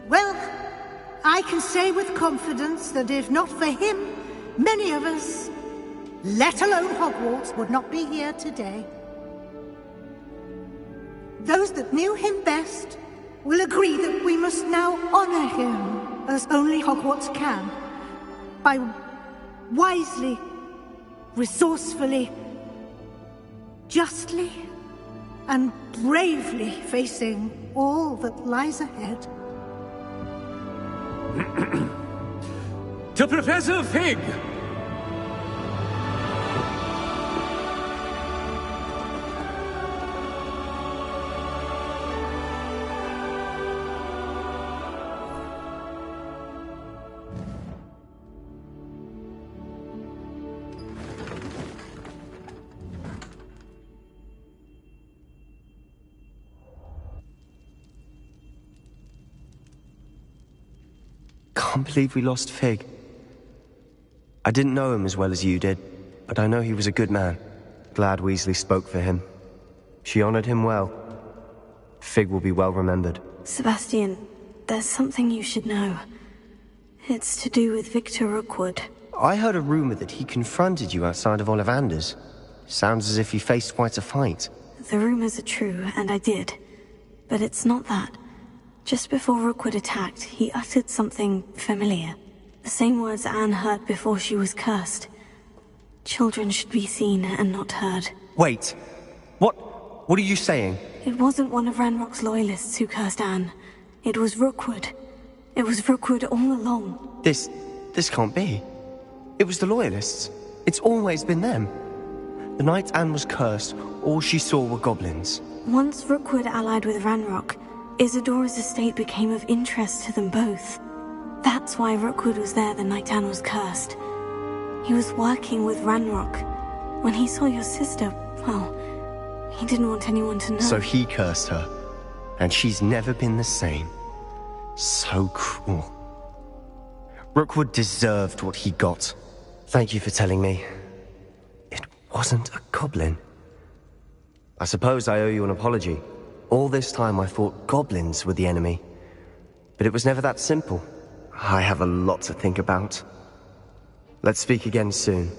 well, I can say with confidence that if not for him, many of us, let alone Hogwarts, would not be here today. Those that knew him best will agree that we must now honor him as only Hogwarts can, by wisely, resourcefully, justly and bravely facing all that lies ahead. To Professor Fig! Can't believe we lost Fig. I didn't know him as well as you did, but I know he was a good man. Glad Weasley spoke for him. She honored him well. Fig will be well remembered. Sebastian, there's something you should know. It's to do with Victor Rookwood. I heard a rumor that he confronted you outside of Ollivander's. Sounds as if he faced quite a fight. the rumors are true, and I did. But it's not that. Just before Rookwood attacked, he uttered something familiar. The same words Anne heard before she was cursed. Children should be seen and not heard. Wait. What are you saying? It wasn't one of Ranrock's loyalists who cursed Anne. It was Rookwood. It was Rookwood all along. This can't be. It was the loyalists. It's always been them. The night Anne was cursed, all she saw were goblins. Once Rookwood allied with Ranrock, Isadora's estate became of interest to them both. That's why Rookwood was there the night Anne was cursed. He was working with Ranrock. When he saw your sister, well, he didn't want anyone to know. So he cursed her, and she's never been the same. So cruel. Rookwood deserved what he got. Thank you for telling me. It wasn't a goblin. I suppose I owe you an apology. All this time I thought goblins were the enemy. But it was never that simple. I have a lot to think about. Let's speak again soon.